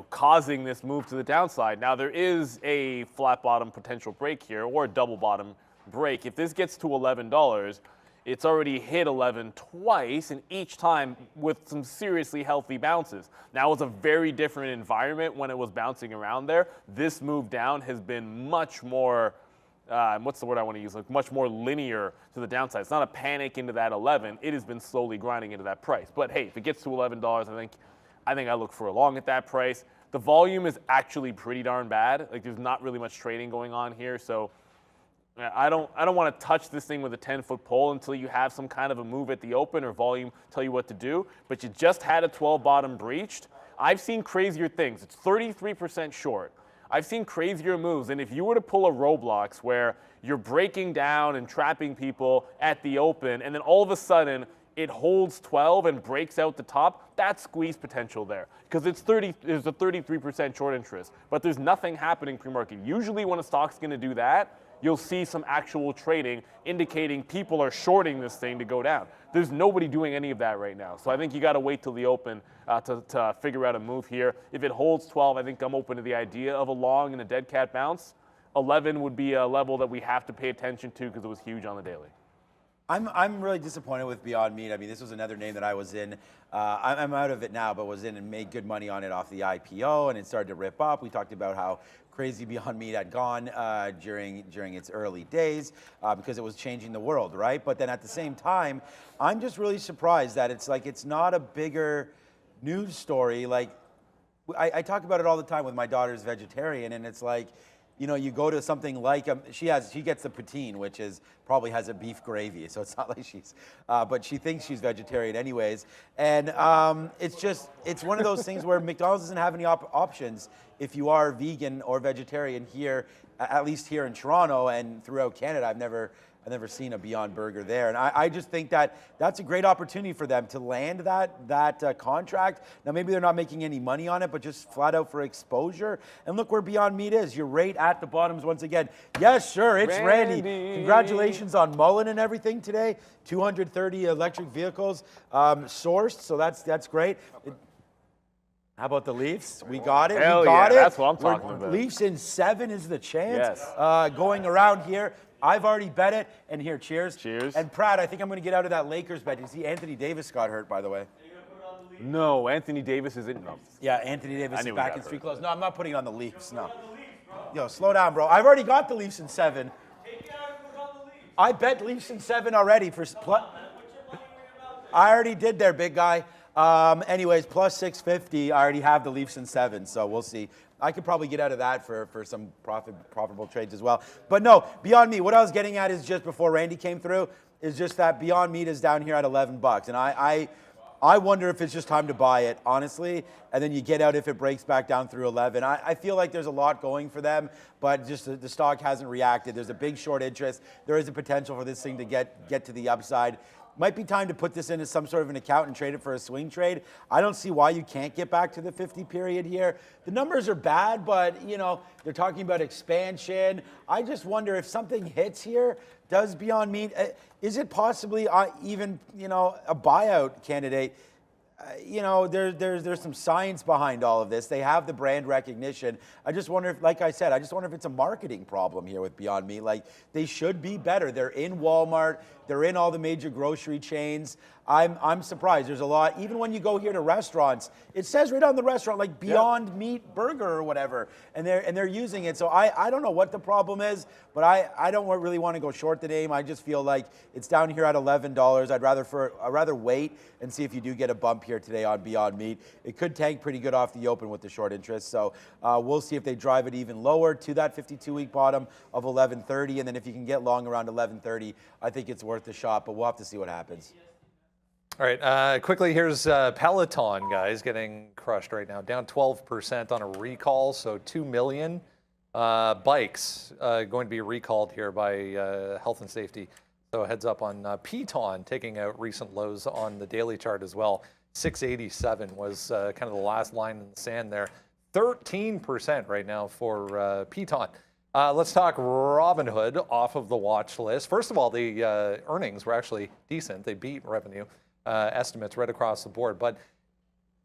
causing this move to the downside. Now there is a flat bottom potential break here, or a double bottom break. If this gets to $11, It's already hit 11 twice, and each time with some seriously healthy bounces. Now, it's a very different environment when it was bouncing around there. This move down has been much more, what's the word I want to use, like much more linear to the downside. It's not a panic into that 11. It has been slowly grinding into that price. But hey, if it gets to $11, I think I look for a long at that price. The volume is actually pretty darn bad. Like, there's not really much trading going on here, so I don't want to touch this thing with a 10-foot pole until you have some kind of a move at the open or volume tell you what to do. But you just had a 12 bottom breached. I've seen crazier things. It's 33% short. I've seen crazier moves. And if you were to pull a Roblox where you're breaking down and trapping people at the open, and then all of a sudden it holds 12 and breaks out the top, that's squeeze potential there. Because there's a 33% short interest. But there's nothing happening pre-market. Usually when a stock's going to do that, you'll see some actual trading indicating people are shorting this thing to go down. There's nobody doing any of that right now. So I think you got to wait till the open to figure out a move here. If it holds 12, I think I'm open to the idea of a long and a dead cat bounce. 11 would be a level that we have to pay attention to because it was huge on the daily. I'm really disappointed with Beyond Meat. I mean, this was another name that I was in. I'm out of it now, but was in and made good money on it off the IPO, and it started to rip up. We talked about how crazy Beyond Meat had gone during its early days because it was changing the world, right? But then at the same time, I'm just really surprised that it's not a bigger news story. Like, I talk about it all the time with my daughter's vegetarian, and it's like, you know, you go to something like she gets the poutine, which probably has a beef gravy, so it's not like but she thinks she's vegetarian anyways, and it's one of those things where McDonald's doesn't have any options if you are vegan or vegetarian here, at least here in Toronto and throughout Canada. I've never seen a Beyond Burger there, and I just think that's a great opportunity for them to land that contract. Now maybe they're not making any money on it, but just flat out for exposure. And look where Beyond Meat is. You're right at the bottoms once again. Yes, sure, it's Randy. Congratulations on Mullen and everything today. 230 electric vehicles sourced, so that's great. How about the Leafs? We got it. Hell we got yeah, it. that's what I'm talking about. Leafs in 7 is the chance. Yes. Going around here. I've already bet it, and here, cheers. Cheers. And Pratt, I think I'm going to get out of that Lakers bet. You see, Anthony Davis got hurt, by the way. No, Anthony Davis isn't. No. Yeah, Anthony Davis is back in street hurt. clothes. No, I'm not putting it on the Leafs, no. Yo, slow down, bro. I've already got the Leafs in 7. I bet Leafs in 7 already. I already did there, big guy. Anyways, plus 650. I already have the Leafs in 7, so we'll see. I could probably get out of that for some profitable trades as well. But no, Beyond Meat, what I was getting at is just before Randy came through, is just that Beyond Meat is down here at $11. And I wonder if it's just time to buy it, honestly, and then you get out if it breaks back down through 11. I feel like there's a lot going for them, but just the stock hasn't reacted. There's a big short interest. There is a potential for this thing to get to the upside. Might be time to put this into some sort of an account and trade it for a swing trade. I don't see why you can't get back to the 50 period here. The numbers are bad, but you know, they're talking about expansion. I just wonder if something hits here, does Beyond Meat, is it possibly even, you know, a buyout candidate? You know, there's some science behind all of this. They have the brand recognition. I just wonder if, like I said, I just wonder if it's a marketing problem here with Beyond Meat. Like, they should be better. They're in Walmart. They're in all the major grocery chains. I'm surprised. There's a lot. Even when you go here to restaurants, it says right on the restaurant, like Beyond Meat Burger or whatever, and they're using it. So I don't know what the problem is, but I don't really want to go short the name. I just feel like it's down here at $11. I'd rather wait and see if you do get a bump here today on Beyond Meat. It could tank pretty good off the open with the short interest. So we'll see if they drive it even lower to that 52-week bottom of 1130, and then if you can get long around 1130, I think it's worth the shot. But we'll have to see what happens. All right, quickly, here's Peloton, guys, getting crushed right now. Down 12% on a recall, so 2 million bikes going to be recalled here by health and safety. So heads up on Peloton taking out recent lows on the daily chart as well. 687 was kind of the last line in the sand there. 13% right now for Peloton. Let's talk Robinhood off of the watch list. First of all, the earnings were actually decent. They beat revenue estimates right across the board. But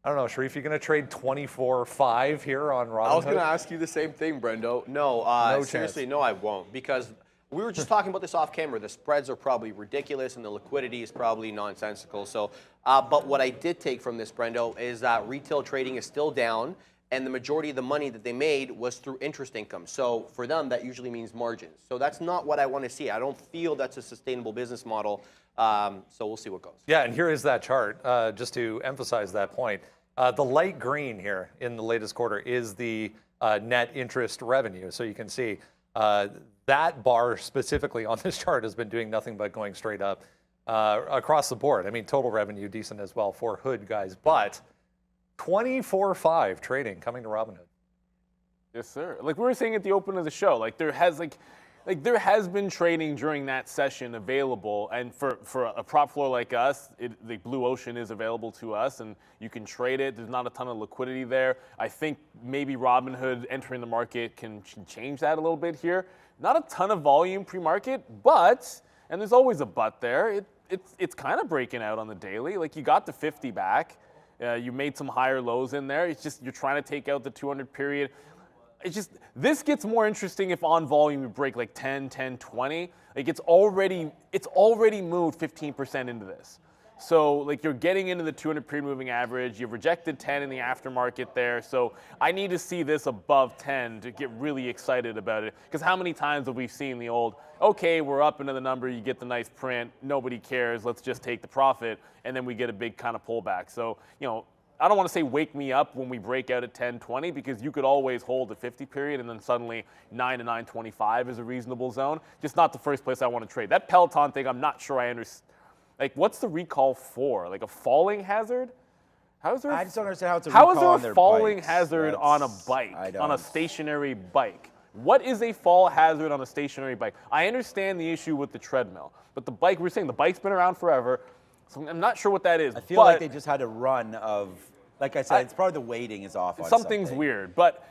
I don't know, Sharif, you going to trade 24.5 here on Robinhood? I was going to ask you the same thing, Brendo. No, seriously, no, I won't. Because We were just talking about this off camera. The spreads are probably ridiculous, and the liquidity is probably nonsensical. So, but what I did take from this, Brendo, is that retail trading is still down, and the majority of the money that they made was through interest income. So for them, that usually means margins. So that's not what I want to see. I don't feel that's a sustainable business model. So we'll see what goes. Yeah, and here is that chart, just to emphasize that point. The light green here in the latest quarter is the net interest revenue. So you can see that bar specifically on this chart has been doing nothing but going straight up across the board. I mean, total revenue decent as well for Hood guys, but 24/5 trading coming to Robinhood. Yes, sir. Like we were saying at the open of the show, like there has been trading during that session available, and for a prop floor like us, the Blue Ocean is available to us, and you can trade it. There's not a ton of liquidity there. I think maybe Robinhood entering the market can change that a little bit here. Not a ton of volume pre-market, but, and there's always a but there, it's kind of breaking out on the daily. Like you got the 50 back. You made some higher lows in there. It's just you're trying to take out the 200 period. It's just, this gets more interesting if on volume you break like 10, 10, 20. Like it's already moved 15% into this. So like you're getting into the 200 period moving average. You've rejected 10 in the aftermarket there. So I need to see this above 10 to get really excited about it. Because how many times have we seen the old, okay, we're up into the number, you get the nice print, nobody cares, let's just take the profit, and then we get a big kind of pullback. So, you know, I don't want to say wake me up when we break out at 10.20 because you could always hold the 50 period and then suddenly 9 to 9.25 is a reasonable zone. Just not the first place I want to trade. That Peloton thing, I'm not sure I understand. Like, what's the recall for? Like a falling hazard? I just don't understand how it's a recall on their How is there a falling bikes? hazard on a bike, I don't. on a stationary bike? What is a fall hazard on a stationary bike? I understand the issue with the treadmill, but the bike, we're saying the bike's been around forever, so I'm not sure what that is. I feel like they just had a run of, like I said, it's probably the weighting is off on something's something. weird, but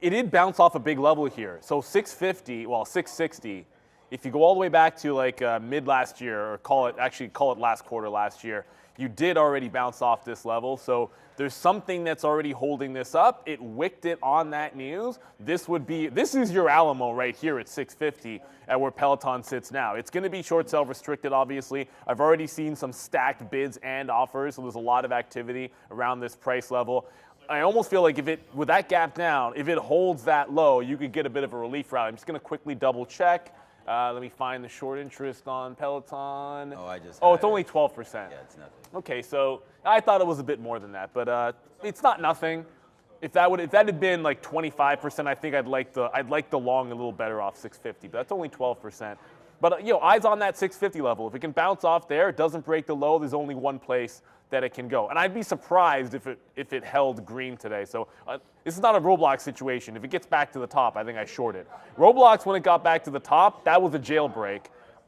it did bounce off a big level here. So 650, well, 660. If you go all the way back to like mid last year, or call it last quarter last year, you did already bounce off this level. So there's something that's already holding this up. It wicked it on that news. This is your Alamo right here at 650 at where Peloton sits now. It's going to be short sell restricted, obviously. I've already seen some stacked bids and offers, so there's a lot of activity around this price level. I almost feel like with that gap down, if it holds that low, you could get a bit of a relief rally. I'm just going to quickly double check. Let me find the short interest on Peloton. Oh, it's only 12%. Yeah, it's nothing. Okay, so I thought it was a bit more than that, but it's not nothing. If that had been like 25%, I think I'd like the long a little better off 650. But that's only 12%. But eyes on that 650 level. If it can bounce off there, it doesn't break the low. There's only one place that it can go, and I'd be surprised if it held green today. So this is not a Roblox situation. If it gets back to the top, I think I short it. Roblox, when it got back to the top, that was a jailbreak.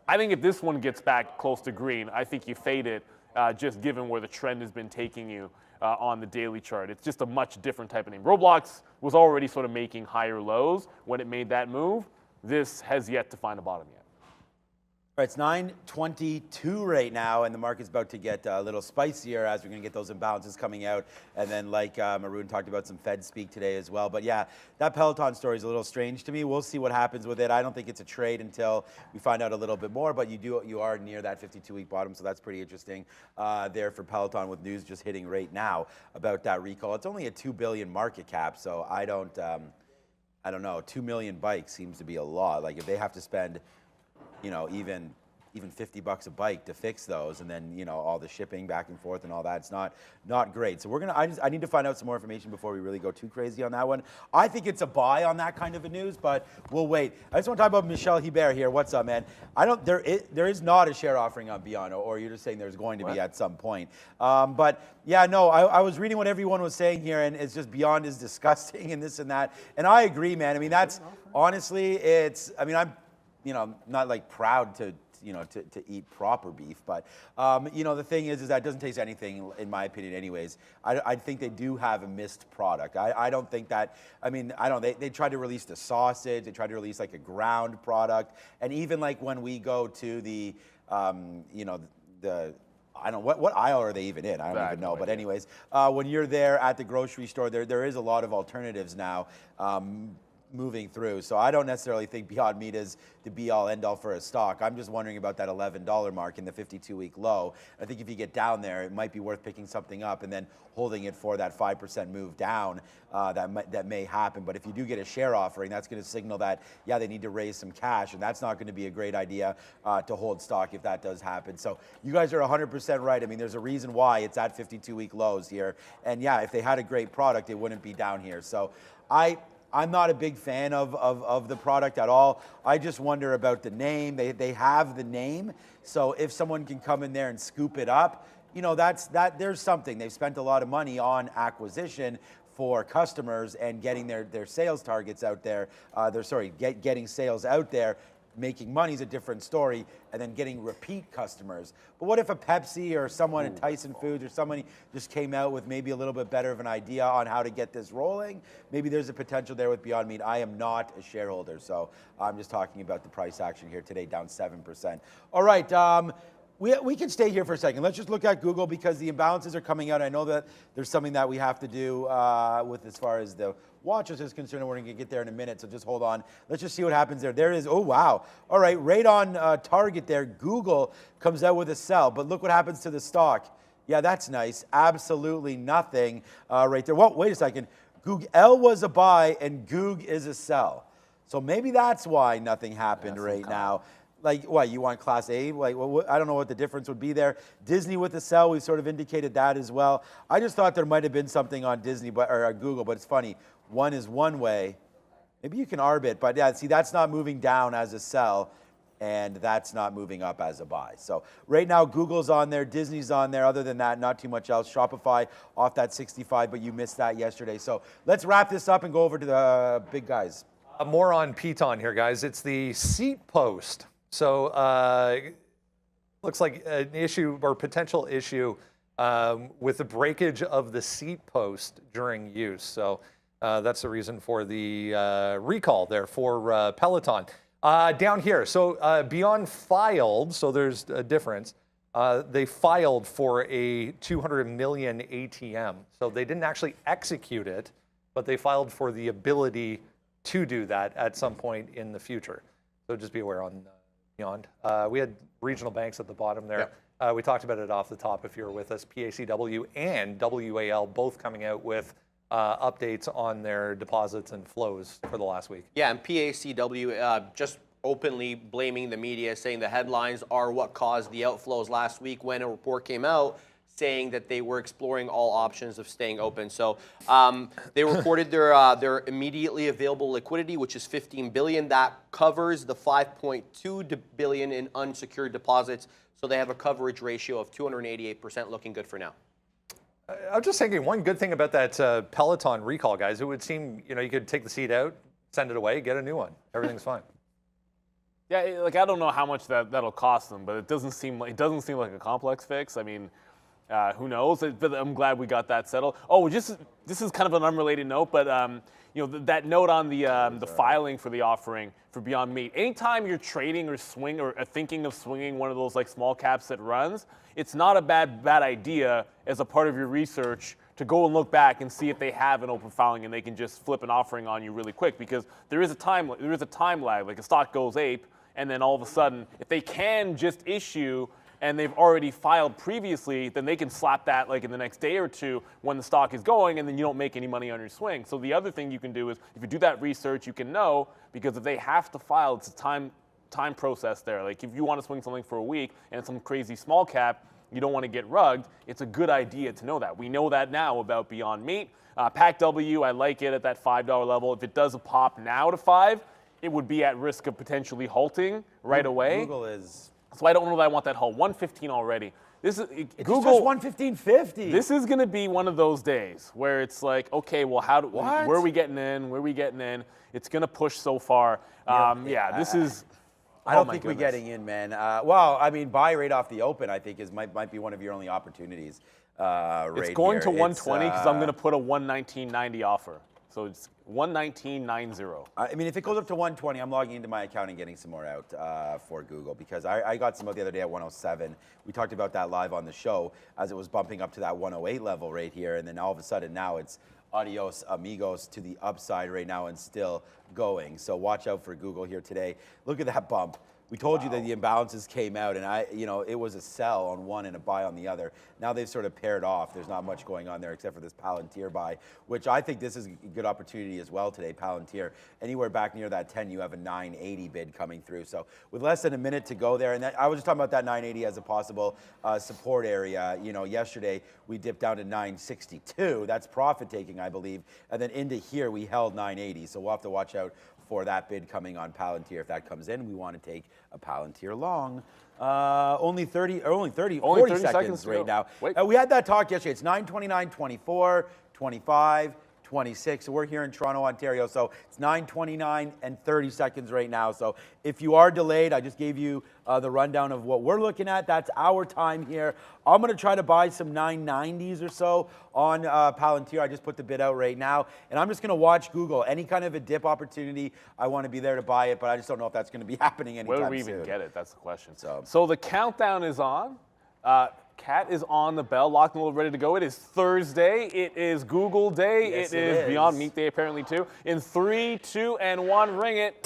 I think if this one gets back close to green, I think you fade it, just given where the trend has been taking you on the daily chart. It's just a much different type of name. Roblox was already sort of making higher lows when it made that move. This has yet to find a bottom yet. All right, it's 9:22 right now, and the market's about to get a little spicier as we're going to get those imbalances coming out. And then, like Maroon talked about, some Fed speak today as well. But yeah, that Peloton story is a little strange to me. We'll see what happens with it. I don't think it's a trade until we find out a little bit more. But you are near that 52-week bottom, so that's pretty interesting there for Peloton, with news just hitting right now about that recall. It's only a $2 billion market cap, so I don't know. 2 million bikes seems to be a lot. Like if they have to spend, even $50 a bike to fix those, and then all the shipping back and forth and all that, it's not great. So I need to find out some more information before we really go too crazy on that one. I think it's a buy on that kind of a news, but we'll wait. I just want to talk about Michel Hebert here. What's up, man? There is not a share offering on Beyond, or you're just saying there's going to be at some point. But yeah, no, I was reading what everyone was saying here, and it's just Beyond is disgusting and this and that, and I agree, man. I mean, that's honestly, I'm not like proud to eat proper beef, but the thing is that it doesn't taste anything, in my opinion, anyways. I think they do have a missed product. I don't think that. They tried to release the sausage. They tried to release like a ground product, and even like when we go to the I don't know, what aisle are they even in? I don't even know. But anyways, when you're there at the grocery store, there is a lot of alternatives now. moving through. So I don't necessarily think Beyond Meat is the be-all, end-all for a stock. I'm just wondering about that $11 mark in the 52-week low. I think if you get down there, it might be worth picking something up and then holding it for that 5% move down that may happen. But if you do get a share offering, that's going to signal that, yeah, they need to raise some cash, and that's not going to be a great idea to hold stock if that does happen. So you guys are 100% right. I mean, there's a reason why it's at 52-week lows here. And yeah, if they had a great product, it wouldn't be down here. So I'm not a big fan of the product at all. I just wonder about the name. They have the name. So if someone can come in there and scoop it up, you know, there's something. They've spent a lot of money on acquisition for customers and getting their sales targets out there. Getting sales out there. Making money is a different story, and then getting repeat customers. But what if a Pepsi or someone in Tyson Foods or somebody just came out with maybe a little bit better of an idea on how to get this rolling? Maybe there's a potential there with Beyond Meat. I am not a shareholder, so I'm just talking about the price action here today, down 7%. All right. We can stay here for a second. Let's just look at Google because the imbalances are coming out. I know that there's something that we have to do with as far as the watches is concerned, and we're going to get there in a minute, so just hold on. Let's just see what happens there. There it is. Oh, wow. All right, right on target there. Google comes out with a sell, but look what happens to the stock. Yeah, that's nice. Absolutely nothing right there. Well, wait a second. L was a buy, and Goog is a sell. So maybe that's why nothing happened right now. Like, what, you want Class A? Like, well, I don't know what the difference would be there. Disney with the sell, we sort of indicated that as well. I just thought there might have been something on Disney or Google, but it's funny. One is one way. Maybe you can arb it, but yeah, see, that's not moving down as a sell, and that's not moving up as a buy. So right now, Google's on there, Disney's on there. Other than that, not too much else. Shopify off that 65, but you missed that yesterday. So let's wrap this up and go over to the big guys. More on Pelaton here, guys. It's the seat post. So looks like an issue or potential issue with the breakage of the seat post during use. So that's the reason for the recall there for Peloton. Down here, so Beyond filed, so there's a difference. They filed for a 200 million ATM. So they didn't actually execute it, but they filed for the ability to do that at some point in the future. So just be aware on Beyond. We had regional banks at the bottom there. Yep. We talked about it off the top if you were with us. PACW and WAL both coming out with updates on their deposits and flows for the last week. Yeah, and PACW just openly blaming the media, saying the headlines are what caused the outflows last week when a report came out saying that they were exploring all options of staying open. So they reported their immediately available liquidity, which is $15 billion. That covers the $5.2 billion in unsecured deposits. So they have a coverage ratio of 288%, looking good for now. I was just thinking one good thing about that Peloton recall, guys. It would seem, you know, you could take the seat out, send it away, get a new one. Everything's fine. Yeah, like I don't know how much that'll cost them, but it doesn't seem like a complex fix. I mean, who knows? But I'm glad we got that settled. Oh, this is kind of an unrelated note, but you know, that note on the filing for the offering for Beyond Meat. Anytime you're trading or thinking of swinging one of those like small caps that runs, it's not a bad idea as a part of your research to go and look back and see if they have an open filing and they can just flip an offering on you really quick, because there is a time lag. Like a stock goes ape, and then all of a sudden, if they can just issue and they've already filed previously, then they can slap that like in the next day or two when the stock is going, and then you don't make any money on your swing. So the other thing you can do is, if you do that research, you can know, because if they have to file, it's a time process there. Like if you want to swing something for a week and it's some crazy small cap, you don't want to get rugged, it's a good idea to know that. We know that now about Beyond Meat. PACW, I like it at that $5 level. If it does a pop now to 5, it would be at risk of potentially halting right away. Google is... So I don't know that I want that halt. 115 already. This is Google. It's just 115.50. This is going to be one of those days where it's like, okay, well, where are we getting in? Where are we getting in? It's going to push so far. This is. I don't think we're getting in, man. Well, I mean, buy right off the open, I think might be one of your only opportunities. It's going to 120 because I'm going to put a 119.90 offer. So it's 119.90. I mean, if it goes up to 120, I'm logging into my account and getting some more out for Google, because I got some out the other day at 107. We talked about that live on the show as it was bumping up to that 108 level right here, and then all of a sudden now it's adios amigos to the upside right now and still going. So watch out for Google here today. Look at that bump. We told you that the imbalances came out, and it was a sell on one and a buy on the other. Now they've sort of paired off. There's not much going on there except for this Palantir buy, which I think this is a good opportunity as well today. Palantir, anywhere back near that 10, you have a 980 bid coming through. So with less than a minute to go there, and I was just talking about that 980 as a possible support area. Yesterday we dipped down to 962. That's profit taking, I believe, and then into here we held 980. So we'll have to watch out for that bid coming on Palantir. If that comes in, we want to take a Palantir long. Only 40 seconds right now. We had that talk yesterday. It's 9:29, 24, 25, 26. So we're here in Toronto, Ontario. So it's 9:29 and 30 seconds right now. So if you are delayed, I just gave you the rundown of what we're looking at. That's our time here. I'm going to try to buy some 990s or so on Palantir. I just put the bid out right now. And I'm just going to watch Google. Any kind of a dip opportunity, I want to be there to buy it. But I just don't know if that's going to be happening anytime soon. Where do we even get it? That's the question. So the countdown is on. Kat is on the bell, locked and loaded, ready to go. It is Thursday. It is Google Day. Yes, it is Beyond Meat Day, apparently, too. In 3, 2, and 1, ring it.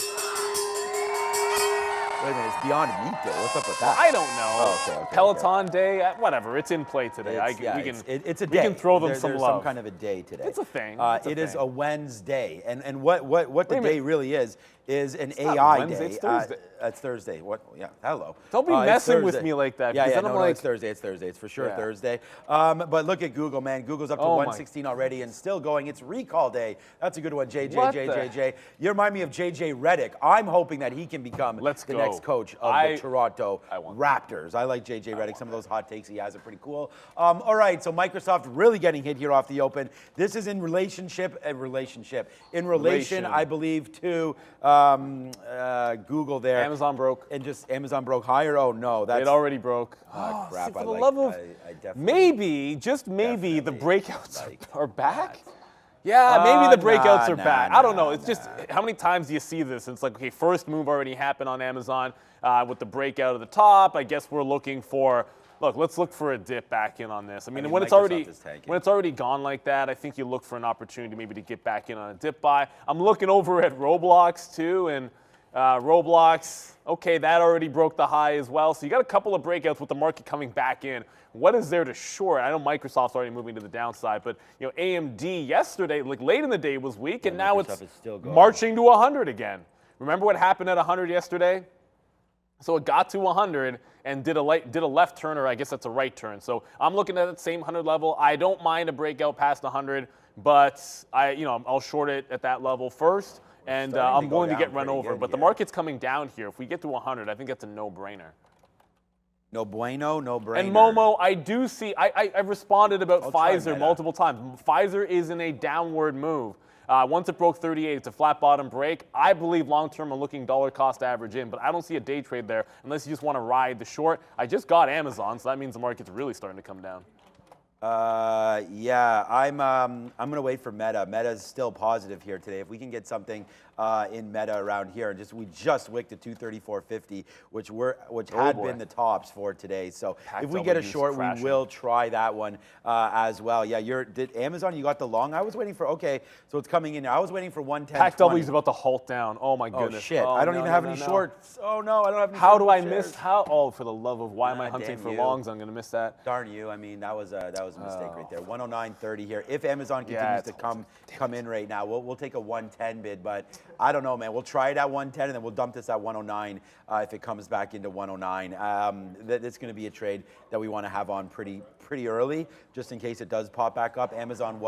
Wait a minute, it's Beyond Meat Day. What's up with that? I don't know. Oh, okay, Peloton Day, whatever. It's in play today. It's a day. We can throw them there's some love. Some kind of a day today. It's a thing. It is a Wednesday, and what the day really is an it's AI not Wednesday, day. It's Thursday. It's Thursday. What? Yeah. Hello. Don't be messing with me like that. Yeah, no, it's Thursday. It's Thursday. It's for sure Thursday. But look at Google, man. Google's up to 116 already and still going. It's recall day. That's a good one, JJ. You remind me of JJ Redick. I'm hoping that he can become the next coach of the Toronto Raptors. I like JJ Redick. Some of those hot takes he has are pretty cool. All right, so Microsoft really getting hit here off the open. This is in relation, I believe, to Google there. Amazon broke. And just Amazon broke higher? Oh, no. It already broke. Oh, crap. See, for the love of, maybe, just maybe, the breakouts are back? Yeah, maybe the breakouts are back. I don't know. It's just, how many times do you see this? It's like, okay, first move already happened on Amazon with the breakout at the top. I guess we're looking for, let's look for a dip back in on this. I mean when it's already gone like that, I think you look for an opportunity maybe to get back in on a dip buy. I'm looking over at Roblox too, and Roblox, okay, that already broke the high as well. So you got a couple of breakouts with the market coming back in. What is there to short? I know Microsoft's already moving to the downside, but AMD yesterday, like late in the day, was weak, and now it's marching to 100 again. Remember what happened at 100 yesterday? So it got to 100 and did a left turn, or I guess that's a right turn. So I'm looking at that same 100 level. I don't mind a breakout past 100, but I'll short it at that level first. And I'm willing to get run over. But the market's coming down here. If we get to 100, I think that's a no-brainer. No bueno, no brainer. And Momo, I do see, I've responded about Pfizer multiple times. Pfizer is in a downward move. Once it broke 38, it's a flat bottom break. I believe long-term I'm looking dollar cost average in, but I don't see a day trade there unless you just want to ride the short. I just got Amazon, so that means the market's really starting to come down. Yeah, I'm going to wait for Meta. Meta's still positive here today. If we can get something in Meta around here, and we just wicked at 234.50, which had been the tops for today. So if we get a short, we will try that one as well. Yeah, did Amazon, you got the long? I was waiting for, okay, so it's coming in. I was waiting for 110. Pack W's about to halt down. Oh my goodness. Oh shit, I don't even have any shorts. Oh no, I don't have any How do I miss, oh, for the love of, why am I hunting for longs? I'm going to miss that. Darn you, I mean, that was a mistake right there. 109.30 here. If Amazon continues to come in right now, we'll take a 110 bid, but I don't know, man. We'll try it at 110, and then we'll dump this at 109 if it comes back into 109. That's going to be a trade that we want to have on pretty early, just in case it does pop back up. Amazon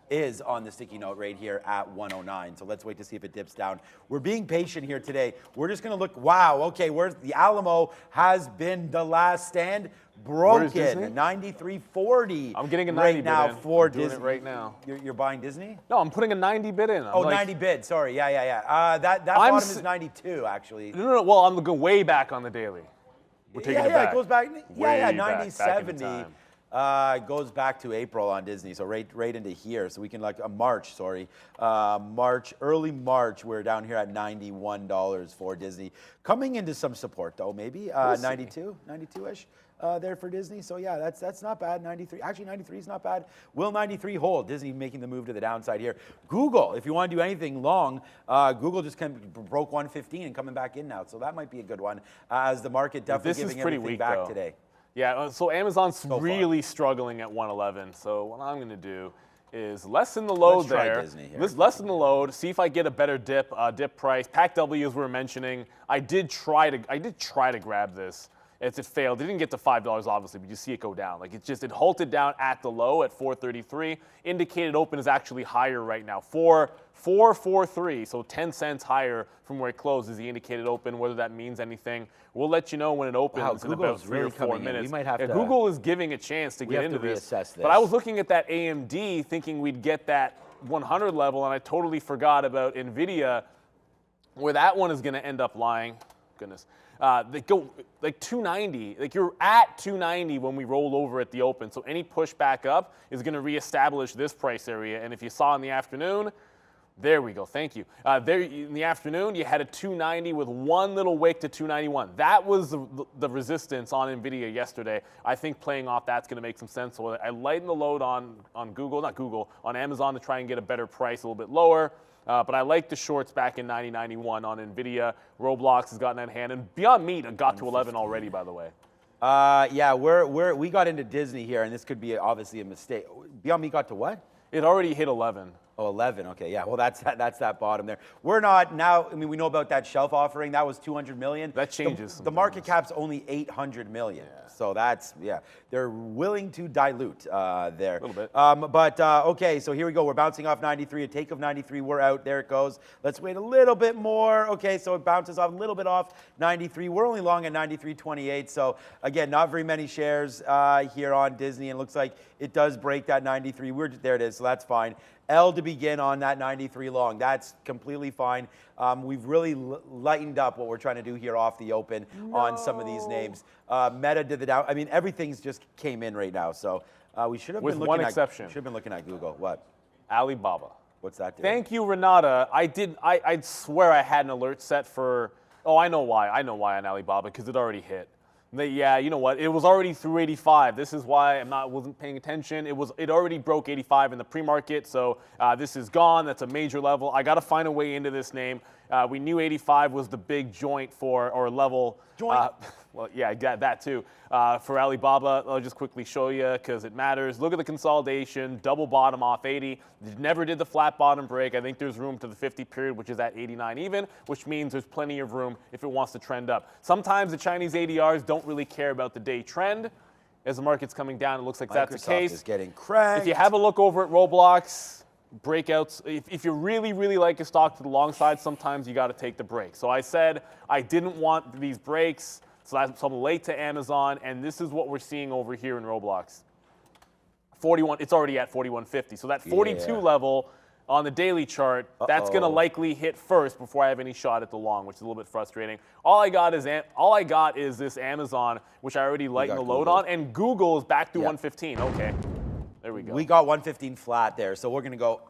is on the sticky note right here at 109. So let's wait to see if it dips down. We're being patient here today. We're just going to look. Wow. Okay, where's the Alamo has been the last stand. Broken 93.40. I'm getting a 90 bid now in. for Disney. Disney. Right now. You're buying Disney? No, I'm putting a 90 bid in. 90 bid. Sorry. Yeah. That bottom is 92 actually. No. Well, I'm going way back on the daily. We're taking it back. It goes back. Way 90, back 70. Goes back to April on Disney, so right into here. So we can March, early March, we're down here at $91 for Disney. Coming into some support though, maybe 92-ish. There for Disney. So yeah, that's not bad. 93. Actually, 93 is not bad. Will 93 hold? Disney making the move to the downside here. Google, if you want to do anything long, Google just broke 115 and coming back in now. So that might be a good one as the market definitely giving everything weak, back though. today. Yeah, so Amazon's really struggling at 111. So what I'm going to do is lessen the load there. Lessen the load. See if I get a better dip price. Pack W, as we were mentioning. I did try to grab this. It failed. It didn't get to $5, obviously, but you see it go down. Like it halted down at the low at 433. Indicated open is actually higher right now. 443, so 10 cents higher from where it closed is the indicated open. Whether that means anything, we'll let you know when it opens in about 3 or 4 minutes. We might have to, Google is giving a chance to get into this. But I was looking at that AMD thinking we'd get that 100 level, and I totally forgot about NVIDIA, where that one is going to end up lying. Goodness. They go like 290. Like you're at 290 when we roll over at the open. So any push back up is going to reestablish this price area. And if you saw in the afternoon, there we go. Thank you. There in the afternoon, you had a 290 with one little wick to 291. That was the resistance on NVIDIA yesterday. I think playing off that's going to make some sense. So I lightened the load on Amazon to try and get a better price, a little bit lower. But I like the shorts back in 90.91 on NVIDIA. Roblox has gotten that hand. And Beyond Meat got to 11 already, by the way. Yeah, we got into Disney here, and this could be obviously a mistake. Beyond Meat got to what? It already hit 11. Oh, 11. Okay, yeah. Well, that's that bottom there. We're not now. I mean, we know about that shelf offering. That was 200 million. That changes. The market cap's only 800 million. Yeah. So that's They're willing to dilute there. A little bit. Okay. So here we go. We're bouncing off 93. A take of 93. We're out. There it goes. Let's wait a little bit more. Okay. So it bounces off a little bit off 93. We're only long at 93.28. So again, not very many shares here on Disney. And it looks like it does break that 93. There it is. So that's fine. L to begin on that 93 long. That's completely fine. We've really lightened up what we're trying to do here off the open on some of these names. Meta did the down. I mean, everything's just came in right now. So we should have been looking with one exception. Should have been looking at Google. What? Alibaba. What's that doing? Thank you, Renata. I swear I had an alert set for. Oh, I know why. I know why on Alibaba because it already hit. Yeah, you know what? It was already through 85. This is why wasn't paying attention. It already broke 85 in the pre-market, so this is gone. That's a major level. I got to find a way into this name. We knew 85 was the big joint or level. Joint. Well, yeah, that too. For Alibaba, I'll just quickly show you because it matters. Look at the consolidation, double bottom off 80. Never did the flat bottom break. I think there's room to the 50 period, which is at 89 even, which means there's plenty of room if it wants to trend up. Sometimes the Chinese ADRs don't really care about the day trend. As the market's coming down, it looks like that's the case. Is getting cracked. If you have a look over at Roblox, breakouts, if you really, really like a stock to the long side, sometimes you got to take the break. So I said I didn't want these breaks. So I'm late to Amazon, and this is what we're seeing over here in Roblox. 41, it's already at 41.50. So that 42 level on the daily chart, that's going to likely hit first before I have any shot at the long, which is a little bit frustrating. All I got is this Amazon, which I already lightened the load on, and Google is back to 115. Okay, there we go. We got 115 flat there, so we're going to go.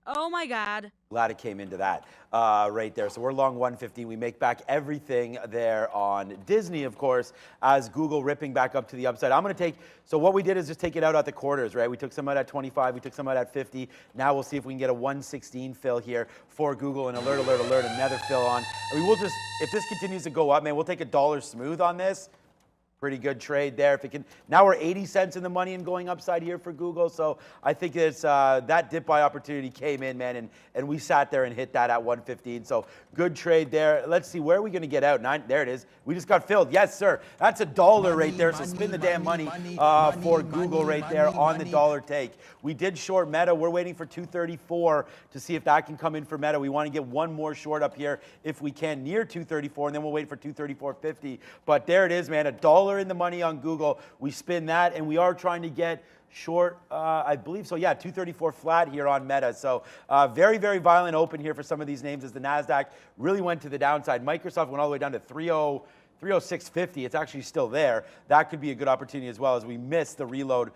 Oh my God. Glad it came into that right there. So we're long 115. We make back everything there on Disney, of course, as Google ripping back up to the upside. I'm going to take, so what we did is just take it out at the quarters, right? We took some out at 25. We took some out at 50. Now we'll see if we can get a 116 fill here for Google. And alert, another fill on. I mean, we'll just, if this continues to go up, man, we'll take $1 smooth on this. Pretty good trade there. If it can, now we're 80 cents in the money and going upside here for Google. So I think it's that dip buy opportunity came in, man, and we sat there and hit that at 115. So good trade there. Let's see, where are we going to get out? There it is. We just got filled. Yes, sir. That's $1 right there. So spin the damn money for Google right there on the dollar take. We did short Meta. We're waiting for 234 to see if that can come in for Meta. We want to get one more short up here if we can near 234, and then we'll wait for 234.50. But there it is, man. $1 in the money on Google. We spin that, and we are trying to get short, I believe so. Yeah, 234 flat here on Meta. So very, very violent open here for some of these names as the NASDAQ really went to the downside. Microsoft went all the way down to 306.50. It's actually still there. That could be a good opportunity as well, as we missed the reload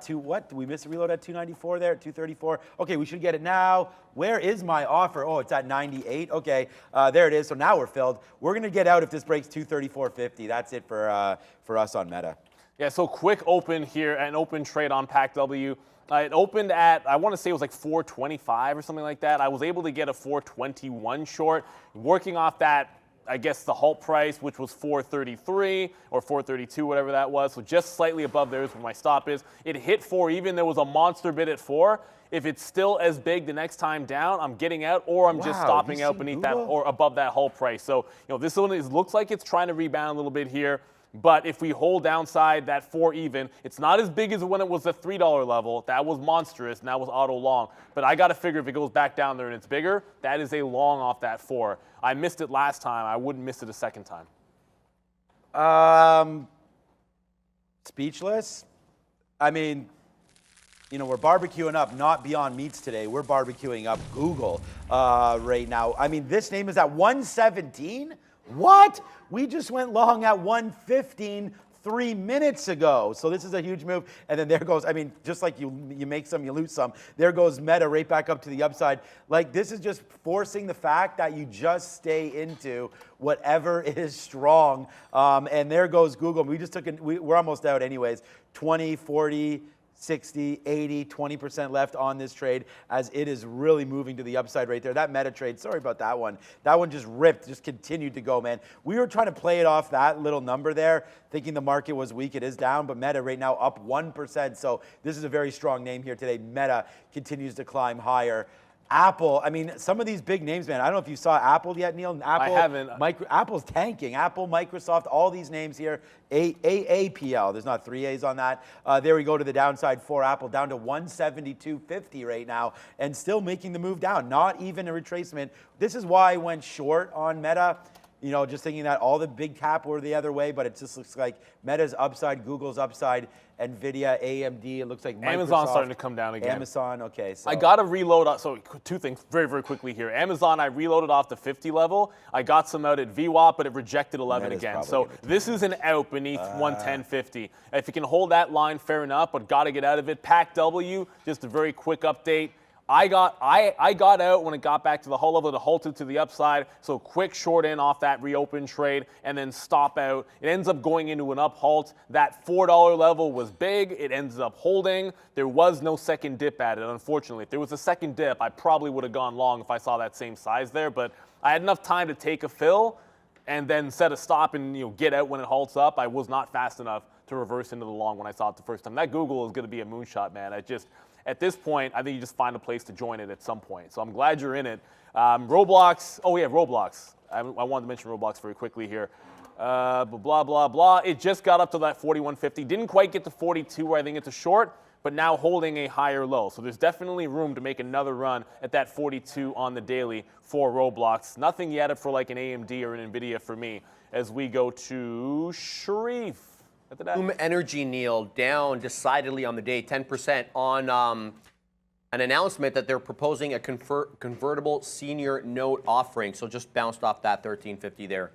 to what? Did we miss the reload at 294 there, at 234? Okay, we should get it now. Where is my offer? Oh, it's at 98. Okay, there it is. So now we're filled. We're going to get out if this breaks 234.50. That's it for us on Meta. Yeah, so quick open here, an open trade on PACW. It opened at, I want to say it was like 425 or something like that. I was able to get a 421 short, working off that, I guess, the halt price, which was 433 or 432, whatever that was. So just slightly above there is where my stop is. It hit 4 even. There was a monster bid at 4. If it's still as big the next time down, I'm getting out, or I'm just stopping out beneath that or above that halt price. So, this one looks like it's trying to rebound a little bit here. But if we hold downside that 4 even, it's not as big as when it was the $3 level. That was monstrous, and that was auto long. But I got to figure if it goes back down there and it's bigger, that is a long off that 4. I missed it last time. I wouldn't miss it a second time. Speechless. I mean, we're barbecuing up not Beyond Meats today. We're barbecuing up Google right now. I mean, this name is at 117. What? We just went long at 115 3 minutes ago. So this is a huge move. And then there goes, I mean, just like you make some, you lose some. There goes Meta right back up to the upside. Like, this is just forcing the fact that you just stay into whatever is strong. And there goes Google. We just took it, we're almost out anyways. 20, 40, 60, 80, 20% left on this trade as it is really moving to the upside right there. That Meta trade, sorry about that one. That one just ripped, just continued to go, man. We were trying to play it off that little number there, thinking the market was weak. It is down, but Meta right now up 1%. So this is a very strong name here today. Meta continues to climb higher. Apple, I mean, some of these big names, man. I don't know if you saw Apple yet, Neil. Apple, I haven't. Apple's tanking. Apple, Microsoft, all these names here. AAPL, there's not 3 A's on that. There we go to the downside for Apple, down to 172.50 right now, and still making the move down. Not even a retracement. This is why I went short on Meta. Just thinking that all the big cap were the other way, but it just looks like Meta's upside, Google's upside, NVIDIA, AMD, it looks like Microsoft. Amazon's starting to come down again. Amazon, okay. So. I got to reload. So 2 things very, very quickly here. Amazon, I reloaded off the 50 level. I got some out at VWAP, but it rejected 11 Meta's again. So this is an out beneath 110.50. If you can hold that line, fair enough, but got to get out of it. PACW, just a very quick update. I got out when it got back to the hull level. It halted to the upside. So quick short in off that reopen trade and then stop out. It ends up going into an up halt. That $4 level was big. It ends up holding. There was no second dip at it, unfortunately. If there was a second dip, I probably would have gone long if I saw that same size there. But I had enough time to take a fill and then set a stop and get out when it halts up. I was not fast enough to reverse into the long when I saw it the first time. That Google is going to be a moonshot, man. At this point, I think you just find a place to join it at some point. So I'm glad you're in it. Roblox. Oh, yeah, Roblox. I wanted to mention Roblox very quickly here. Blah, blah, blah. It just got up to that 41.50. Didn't quite get to 42 where I think it's a short, but now holding a higher low. So there's definitely room to make another run at that 42 on the daily for Roblox. Nothing yet for like an AMD or an NVIDIA for me as we go to Sharif. Bloom Energy, Neil, down decidedly on the day, 10% on an announcement that they're proposing a convertible senior note offering. So just bounced off that 1350 there.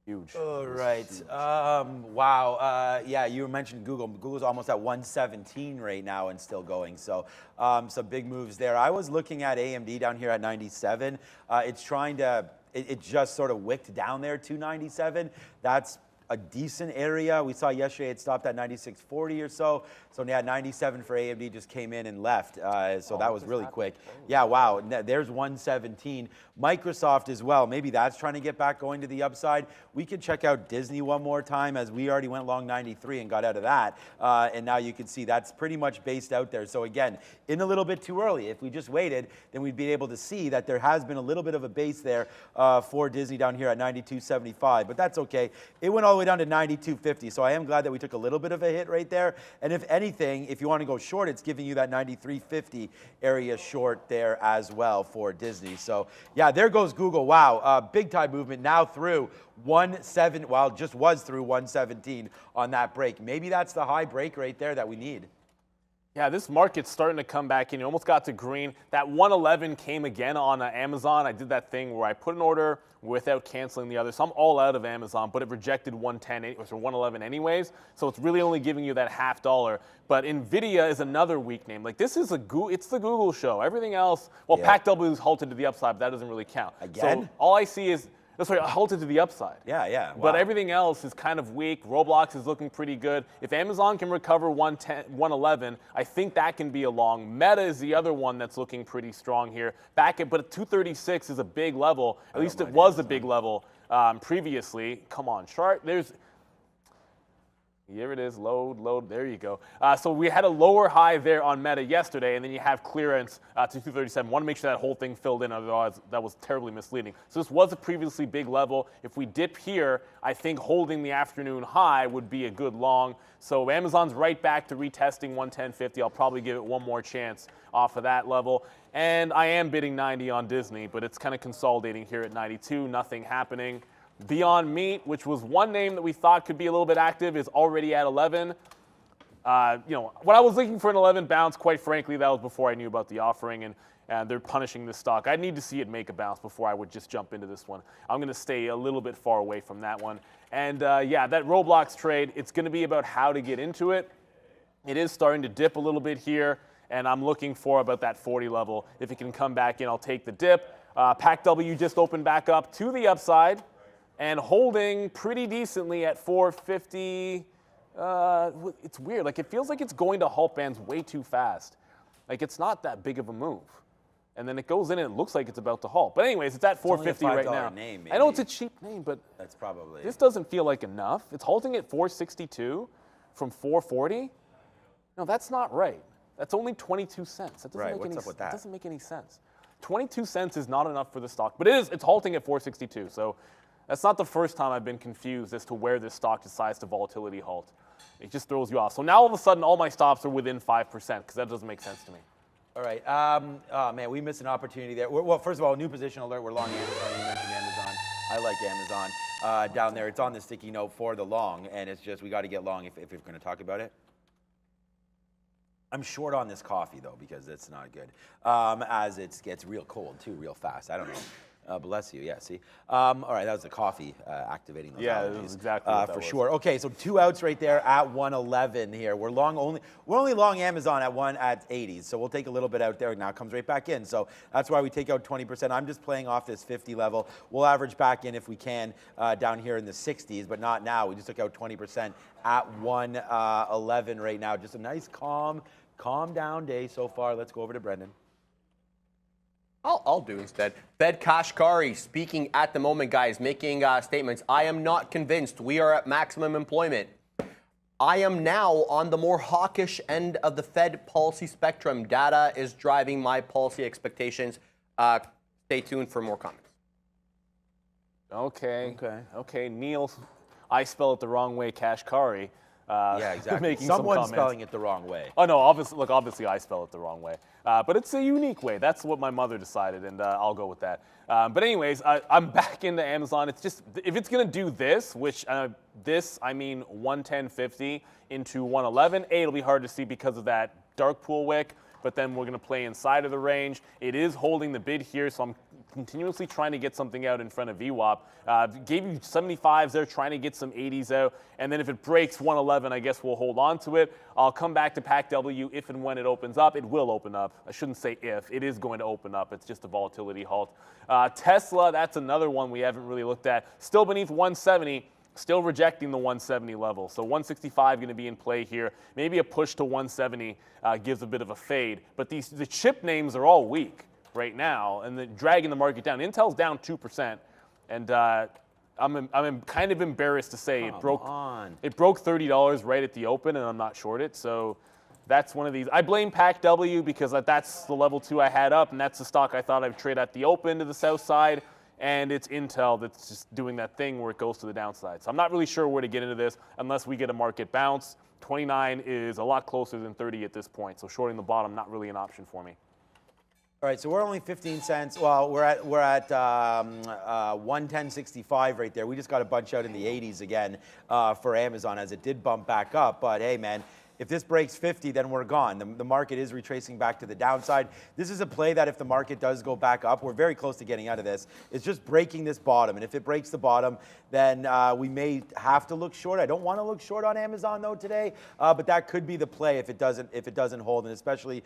Huge. All right. Wow. Yeah, you mentioned Google. Google's almost at 117 right now and still going. So some big moves there. I was looking at AMD down here at 97. It's trying to, it just sort of wicked down there to 97. That's a decent area. We saw yesterday it stopped at 96.40 or so. So yeah, 97 for AMD just came in and left. So that was really quick. Yeah, wow. There's 117. Microsoft as well. Maybe that's trying to get back going to the upside. We could check out Disney one more time as we already went long 93 and got out of that. And now you can see that's pretty much based out there. So again, in a little bit too early. If we just waited, then we'd be able to see that there has been a little bit of a base there for Disney down here at 92.75. But that's okay. It went all the way down to 92.50. So I am glad that we took a little bit of a hit right there. And if anything, if you want to go short, it's giving you that 93.50 area short there as well for Disney. So yeah, there goes Google. Wow, big time movement now through 117. Well, just was through 117 on that break. Maybe that's the high break right there that we need. Yeah, this market's starting to come back in. You almost got to green. That 111 came again on Amazon. I did that thing where I put an order without canceling the other. So I'm all out of Amazon, but it rejected 110 or 111 anyways. So it's really only giving you that $0.50. But Nvidia is another weak name. Like this is it's the Google show. Everything else, well, Yeah. PACW is halted to the upside, but that doesn't really count. Again? So all I see is, halted to the upside. Yeah. But Wow. everything else is kind of weak. Roblox is looking pretty good. If Amazon can recover 111, I think that can be a long. Meta is the other one that's looking pretty strong here. But 236 is a big level. At least it was a big level previously. Come on, chart. Here it is, load, there you go. So we had a lower high there on Meta yesterday, and then you have clearance to 237. Want to make sure that whole thing filled in, otherwise that was terribly misleading. So this was a previously big level. If we dip here, I think holding the afternoon high would be a good long. So Amazon's right back to retesting 110.50. I'll probably give it one more chance off of that level. And I am bidding 90 on Disney, but it's kind of consolidating here at 92, nothing happening. Beyond Meat, which was one name that we thought could be a little bit active, is already at 11. When I was looking for an 11 bounce, quite frankly, that was before I knew about the offering, and they're punishing this stock. I'd need to see it make a bounce before I would just jump into this one. I'm going to stay a little bit far away from that one. And that Roblox trade, it's going to be about how to get into it. It is starting to dip a little bit here, and I'm looking for about that 40 level. If it can come back in, I'll take the dip. PACW just opened back up to the upside, and holding pretty decently at 450. It's weird. Like, it feels like it's going to halt bands way too fast. Like, it's not that big of a move. And then it goes in and it looks like it's about to halt. But anyways, it's at 450 right now. Name, I know it's a cheap name, but that's probably. This doesn't feel like enough. It's halting at 462 from 440. No, that's not right. That's only 22 cents. That doesn't make What's any, up with that? Doesn't make any sense. 22 cents is not enough for the stock, but it's halting at 462. So that's not the first time I've been confused as to where this stock decides to volatility halt. It just throws you off. So now all of a sudden, all my stops are within 5%, because that doesn't make sense to me. All right. Oh, man, we missed an opportunity there. Well, first of all, new position alert. We're long Amazon. You mentioned Amazon. I like Amazon down there. It's on the sticky note for the long, and it's just we got to get long if we're going to talk about it. I'm short on this coffee, though, because it's not good. As it gets real cold, too, real fast. I don't know. Bless you. Yeah, see. All right, that was the coffee activating those allergies. That was exactly what that for was. sure. Okay, so two outs right there at 111 here. We're only long Amazon at 80s, so we'll take a little bit out there. Now it comes right back in. So that's why we take out 20%. I'm just playing off this 50 level. We'll average back in if we can down here in the 60s, but not now. We just took out 20% at 111 right now. Just a nice calm down day so far. Let's go over to Brendan. I'll do instead. Fed Kashkari speaking at the moment, guys, making statements. I am not convinced we are at maximum employment. I am now on the more hawkish end of the Fed policy spectrum. Data is driving my policy expectations. Stay tuned for more comments. Okay. Neil, I spell it the wrong way, Kashkari. Yeah, exactly. Making Someone's some spelling it the wrong way. Oh no, obviously I spell it the wrong way. But it's a unique way. That's what my mother decided, and I'll go with that. But anyways, I'm back into Amazon. It's just, if it's gonna do this, which I mean 110.50 into 111, it'll be hard to see because of that dark pool wick, but then we're gonna play inside of the range. It is holding the bid here, so I'm continuously trying to get something out in front of VWAP. Gave you 75s there, trying to get some 80s out. And then if it breaks 111, I guess we'll hold on to it. I'll come back to PACW if and when it opens up. It will open up. I shouldn't say if. It is going to open up. It's just a volatility halt. Tesla, that's another one we haven't really looked at. Still beneath 170. Still rejecting the 170 level. So 165 going to be in play here. Maybe a push to 170 gives a bit of a fade. But the chip names are all weak right now, and dragging the market down. Intel's down 2%, and I'm kind of embarrassed to say it broke $30 right at the open, and I'm not short it. So that's one of these. I blame PACW because that's the level 2 I had up, and that's the stock I thought I'd trade at the open to the south side, and it's Intel that's just doing that thing where it goes to the downside. So I'm not really sure where to get into this unless we get a market bounce. 29 is a lot closer than 30 at this point, so shorting the bottom, not really an option for me. All right, so we're only 15 cents. Well, we're at 110.65 right there. We just got a bunch out in the 80s again for Amazon as it did bump back up. But hey, man, If this breaks 50, then we're gone. The market is retracing back to the downside. This is a play that if the market does go back up, we're very close to getting out of this. It's just breaking this bottom. And if it breaks the bottom, then we may have to look short. I don't want to look short on Amazon though today, but that could be the play if it doesn't hold, and especially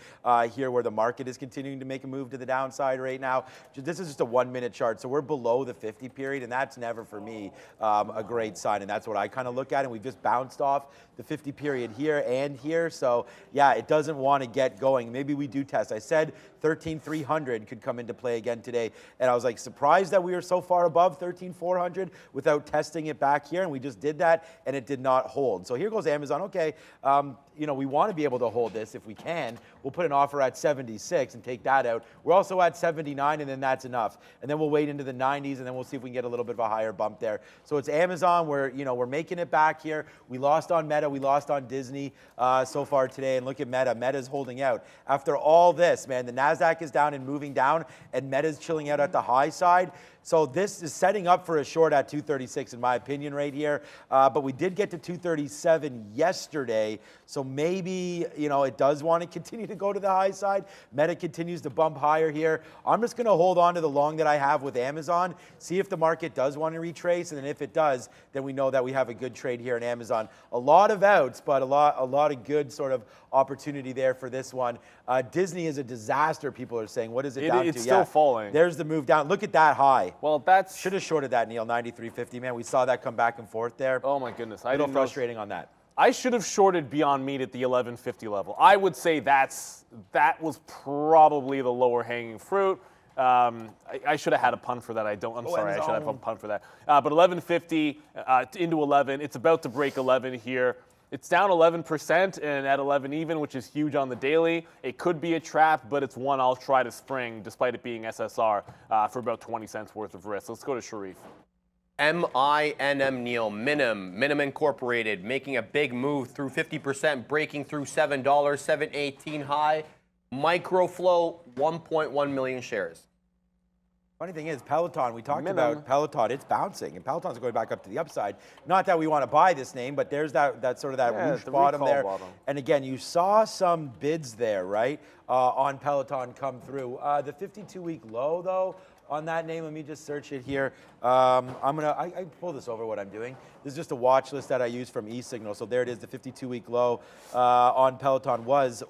here where the market is continuing to make a move to the downside right now. This is just a 1 minute chart, so we're below the 50 period, and that's never for me a great sign, and that's what I kind of look at. And we've just bounced off the 50 period here and here, so yeah, it doesn't want to get going. Maybe we do test. I said 13,300 could come into play again today, and I was like surprised that we were so far above 13,400 without testing it back here, and we just did that, and it did not hold. So here goes Amazon. Okay, we want to be able to hold this if we can. We'll put an offer at 76 and take that out. We're also at 79, and then that's enough. And then we'll wait into the 90s, and then we'll see if we can get a little bit of a higher bump there. So it's Amazon. We're making it back here. We lost on Meta. We lost on Disney so far today. And look at Meta. Meta's holding out. After all this, man, the NASDAQ is down and moving down, and Meta's chilling out at the high side. So this is setting up for a short at 236 in my opinion right here. But we did get to 237 yesterday. So maybe, it does want to continue to go to the high side. Meta continues to bump higher here. I'm just going to hold on to the long that I have with Amazon, see if the market does want to retrace. And then if it does, then we know that we have a good trade here in Amazon. A lot of outs, but a lot of good sort of opportunity there for this one. Disney is a disaster, people are saying. What is it down to? It's still falling. There's the move down. Look at that high. Well, that's... Should have shorted that, Neil, 93.50. Man, we saw that come back and forth there. Oh, my goodness. A little frustrating on that. I should have shorted Beyond Meat at the 1150 level. I would say that was probably the lower hanging fruit. I should have had a pun for that. I don't. I'm sorry. I should have a pun for that. But 1150 into 11. It's about to break 11 here. It's down 11% and at 11 even, which is huge on the daily. It could be a trap, but it's one I'll try to spring, despite it being SSR, for about 20 cents worth of risk. Let's go to Sharif. MINM, Neil, Minim Incorporated, making a big move through 50%, breaking through $7, 718 high. Microflow, 1.1 million shares. Funny thing is, Peloton, we talked about Peloton, it's bouncing, and Peloton's going back up to the upside. Not that we want to buy this name, but there's that sort of whoosh bottom there. And again, you saw some bids there, right, on Peloton come through. The 52-week low, though, on that name, let me just search it here. I pull this over what I'm doing. This is just a watch list that I use from eSignal. So there it is, the 52-week low on Peloton was,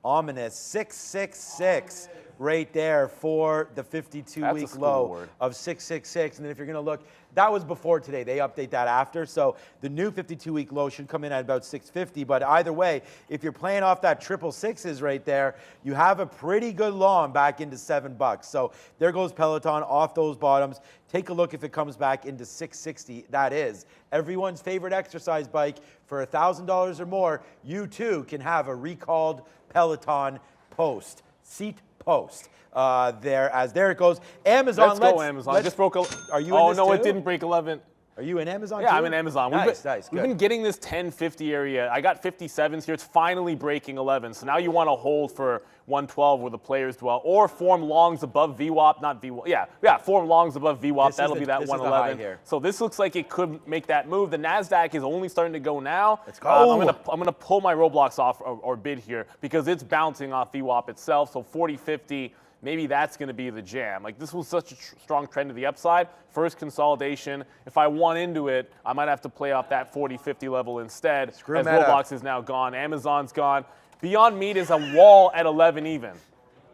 ominous, 666. Right there for the 52-week low of 666. And then if you're going to look, that was before today. They update that after. So the new 52-week low should come in at about 650. But either way, if you're playing off that 666s right there, you have a pretty good long back into $7. So there goes Peloton off those bottoms. Take a look if it comes back into 660. That is everyone's favorite exercise bike. For $1,000 or more, you too can have a recalled Peloton Post. Seat Post. There it goes. Amazon. Let's go Amazon. Just broke. Are you in this no, too? It didn't break 11. Are you in Amazon? Yeah, too? I'm in Amazon. Nice, We've been getting this 1050 area. I got 57s here. It's finally breaking 11. So now you want to hold for 112 where the players dwell, or form longs above VWAP, not VWAP. Yeah, form longs above VWAP. That'll be that 111. So this looks like it could make that move. The NASDAQ is only starting to go now. Let's go. I'm gonna pull my Roblox off or bid here because it's bouncing off VWAP itself. So 40.50. Maybe that's going to be the jam. Like, this was such a strong trend to the upside. First consolidation. If I want into it, I might have to play off that 40-50 level instead. As Roblox is now gone. Amazon's gone. Beyond Meat is a wall at 11 even.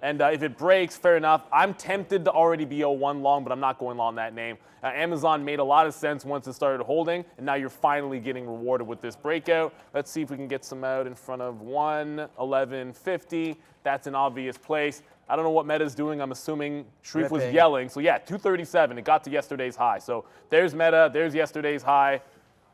And if it breaks, fair enough. I'm tempted to already be 01 long, but I'm not going long that name. Amazon made a lot of sense once it started holding, and now you're finally getting rewarded with this breakout. Let's see if we can get some out in front of 111.50. That's an obvious place. I don't know what Meta's doing. I'm assuming Sharif was yelling. So yeah, 237. It got to yesterday's high. So there's Meta. There's yesterday's high.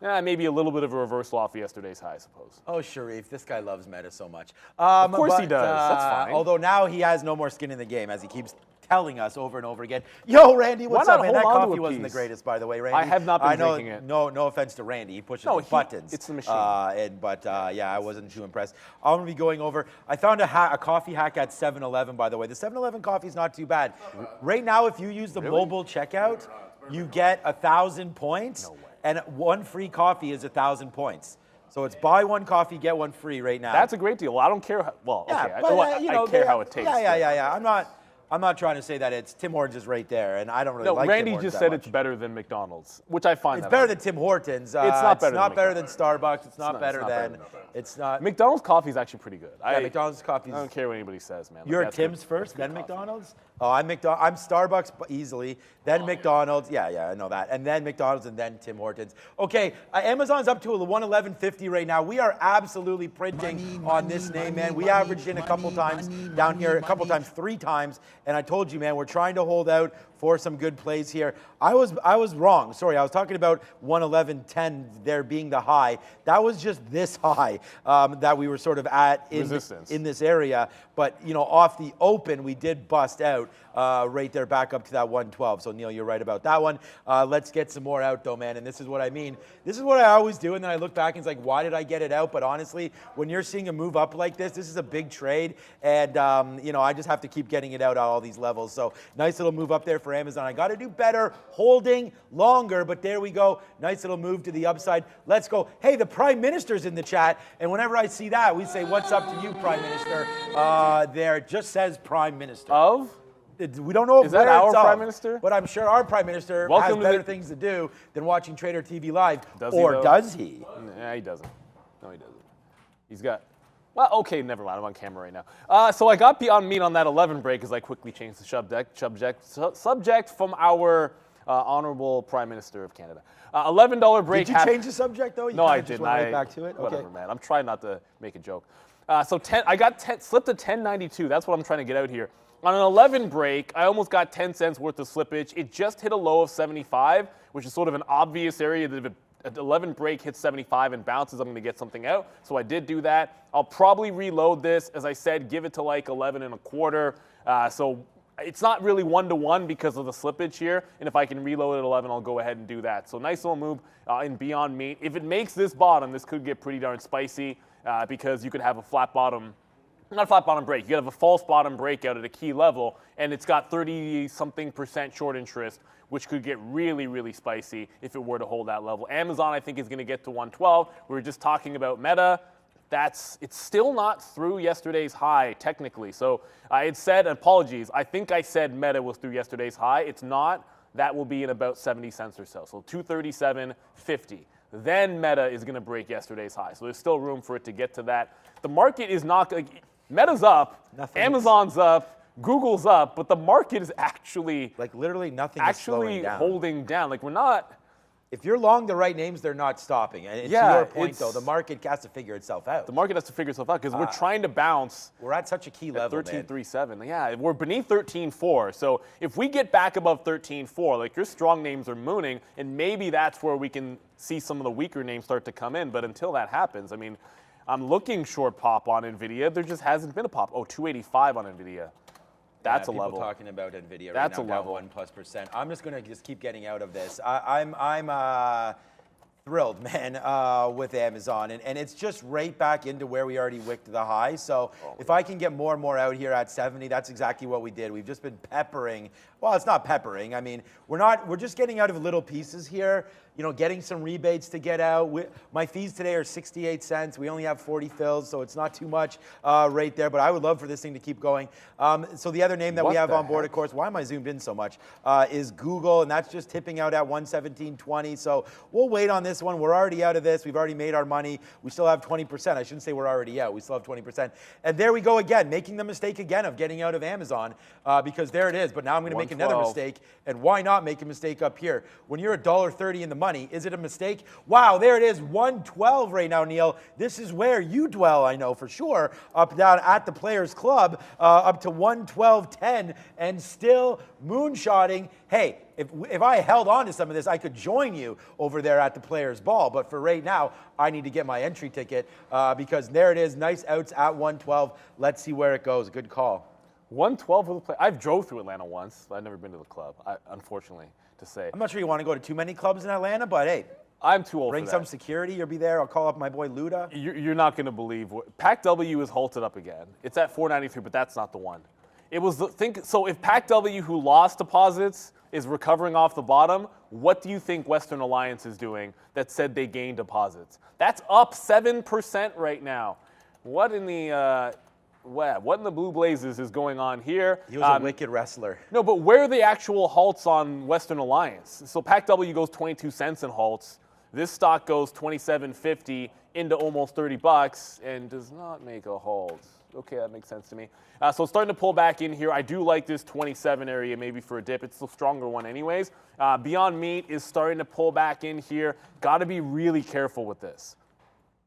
Maybe a little bit of a reversal off yesterday's high, I suppose. Oh, Sharif, this guy loves Meta so much. Of course he does. That's fine. Although now he has no more skin in the game, as he keeps telling us over and over again. Yo, Randy, what's up, man? That coffee wasn't the greatest, by the way, Randy. I have not been drinking it. No offense to Randy. He pushes the buttons. It's the machine. Yeah, I wasn't too impressed. I'm going to be going over. I found a coffee hack at 7-Eleven, by the way. The 7-Eleven coffee is not too bad. Right now, if you use the mobile checkout, you get 1,000 points, and one free coffee is 1,000 points. So it's buy one coffee, get one free right now. That's a great deal. Well, I don't care. Well, yeah, okay. but, I care how it tastes. Yeah. I'm not trying to say that it's Tim Hortons is right there, and I don't really like Randy Tim Hortons just that said much. it's better than McDonald's, which I find It's better than Tim Hortons. It's not better not than better than Starbucks. It's not better than. McDonald's. It's not. McDonald's coffee is actually pretty good. Yeah, McDonald's coffee. I don't care what anybody says, man. Like, You're that's Tim's good. first, That's then good coffee. McDonald's. Oh, I'm Starbucks easily, then McDonald's. Yeah, I know that, and then McDonald's, and then Tim Hortons. Okay, Amazon's up to 111.50 right now. We are absolutely printing on this name, man. We averaged in a couple times down here, a couple times, 3 times, and I told you, man, we're trying to hold out for some good plays here. I was wrong. Sorry, I was talking about 111.10 there being the high. That was just this high that we were sort of at in this area. But off the open, we did bust out right there back up to that 112. So Neil, you're right about that one. Let's get some more out though, man. And this is what I mean. This is what I always do. And then I look back and it's like, why did I get it out? But honestly, when you're seeing a move up like this is a big trade. And I just have to keep getting it out at all these levels. So nice little move up there for Amazon. I got to do better holding longer, but there we go. Nice little move to the upside. Let's go. Hey, the Prime Minister's in the chat, and whenever I see that, we say, "What's up to you, Prime Minister?" There it just says Prime Minister. Of? We don't know if Is that our Prime Minister? But I'm sure our Prime Minister has better things to do than watching Trader TV Live. Does he? Nah, he doesn't. No, he doesn't. He's got. Well, okay, never mind. I'm on camera right now. So I got beyond meat on that 11 break as I quickly changed the subject from our honorable Prime Minister of Canada. $11 break. Did you change the subject though? No, I didn't. Just went right back to it. Whatever, okay. man. I'm trying not to make a joke. So I got slipped to 10.92. That's what I'm trying to get out here. On an 11 break, I almost got 10 cents worth of slippage. It just hit a low of 75, which is sort of an obvious area that if an 11 break hits 75 and bounces, I'm going to get something out. So I did do that. I'll probably reload this. As I said, give it to like 11 and a quarter. So it's not really 1-to-1 because of the slippage here. And if I can reload at 11, I'll go ahead and do that. So nice little move in Beyond Meat. If it makes this bottom, this could get pretty darn spicy because you could have a flat bottom. Not a flat bottom break. You could have a false bottom breakout at a key level, and it's got 30-something% short interest, which could get really, really spicy if it were to hold that level. Amazon, I think, is going to get to 112. We were just talking about Meta. It's still not through yesterday's high, technically. So I had said, apologies, I think I said Meta was through yesterday's high. It's not. That will be in about 70 cents or so. So 237.50. Then Meta is going to break yesterday's high. So there's still room for it to get to that. The market is not going to... Meta's up, Amazon's up, Google's up, but the market is actually like literally nothing is slowing down. Holding down. Like we're not. If you're long the right names, they're not stopping. And to your point, though, the market has to figure itself out. The market has to figure itself out because we're trying to bounce. We're at such a key level, 13.37. Yeah, we're beneath 13.4. So if we get back above 13.4, like your strong names are mooning, and maybe that's where we can see some of the weaker names start to come in. But until that happens, I mean, I'm looking short pop on NVIDIA. There just hasn't been a pop. Oh, 285 on NVIDIA. That's a level. People talking about NVIDIA That's right now, a level. 1+%. I'm just going to keep getting out of this. I'm thrilled, man, with Amazon. And it's just right back into where we already wicked the high. So if I can get more and more out here at 70, that's exactly what we did. We've just been peppering. Well, it's not peppering. I mean, we're just getting out of little pieces here. Getting some rebates to get out. My fees today are 68 cents. We only have 40 fills, so it's not too much right there. But I would love for this thing to keep going. So the other name that we have on board, of course, why am I zoomed in so much, is Google, and that's just tipping out at 117.20. So we'll wait on this one. We're already out of this. We've already made our money. We still have 20%. I shouldn't say we're already out. We still have 20%. And there we go again, making the mistake again of getting out of Amazon because there it is. But now I'm going to make another mistake. And why not make a mistake up here? When you're $1.30 in the money, is it a mistake? Wow, there it is, 112 right now, Neil. This is where you dwell, I know for sure, up down at the Players Club, up to 112.10 and still moonshotting. Hey, if I held on to some of this, I could join you over there at the Players Ball. But for right now, I need to get my entry ticket because there it is, nice outs at 112. Let's see where it goes. Good call. 112 for the play. I've drove through Atlanta once. I've never been to the club, unfortunately, to say. I'm not sure you want to go to too many clubs in Atlanta, but hey. I'm too old for that. Bring some security. You'll be there. I'll call up my boy Luda. You're not going to believe. Pac W is halted up again. It's at 493, but that's not the one. It was so if PACW, who lost deposits, is recovering off the bottom, what do you think Western Alliance is doing that said they gained deposits? That's up 7% right now. What in the blue blazes is going on here? He was a wicked wrestler. No, but where are the actual halts on Western Alliance? So PACW goes 22 cents in halts. This stock goes 27.50 into almost $30 and does not make a halt. Okay, that makes sense to me. So it's starting to pull back in here. I do like this 27 area maybe for a dip. It's the stronger one anyways. Beyond Meat is starting to pull back in here. Got to be really careful with this.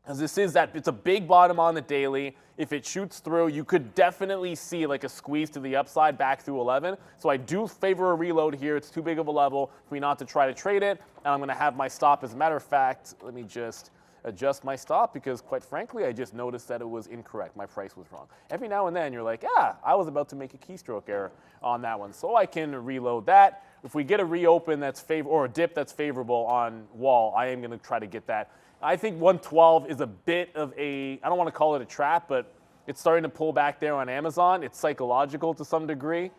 As it's a big bottom on the daily. If it shoots through, you could definitely see like a squeeze to the upside back through 11. So I do favor a reload here. It's too big of a level for me not to try to trade it. And I'm going to have my stop. As a matter of fact, let me just adjust my stop because quite frankly, I just noticed that it was incorrect. My price was wrong. Every now and then you're like, I was about to make a keystroke error on that one. So I can reload that. If we get a reopen that's or a dip that's favorable on wall, I am going to try to get that. I think 112 is a bit of I don't want to call it a trap, but it's starting to pull back there on Amazon. It's psychological to some degree.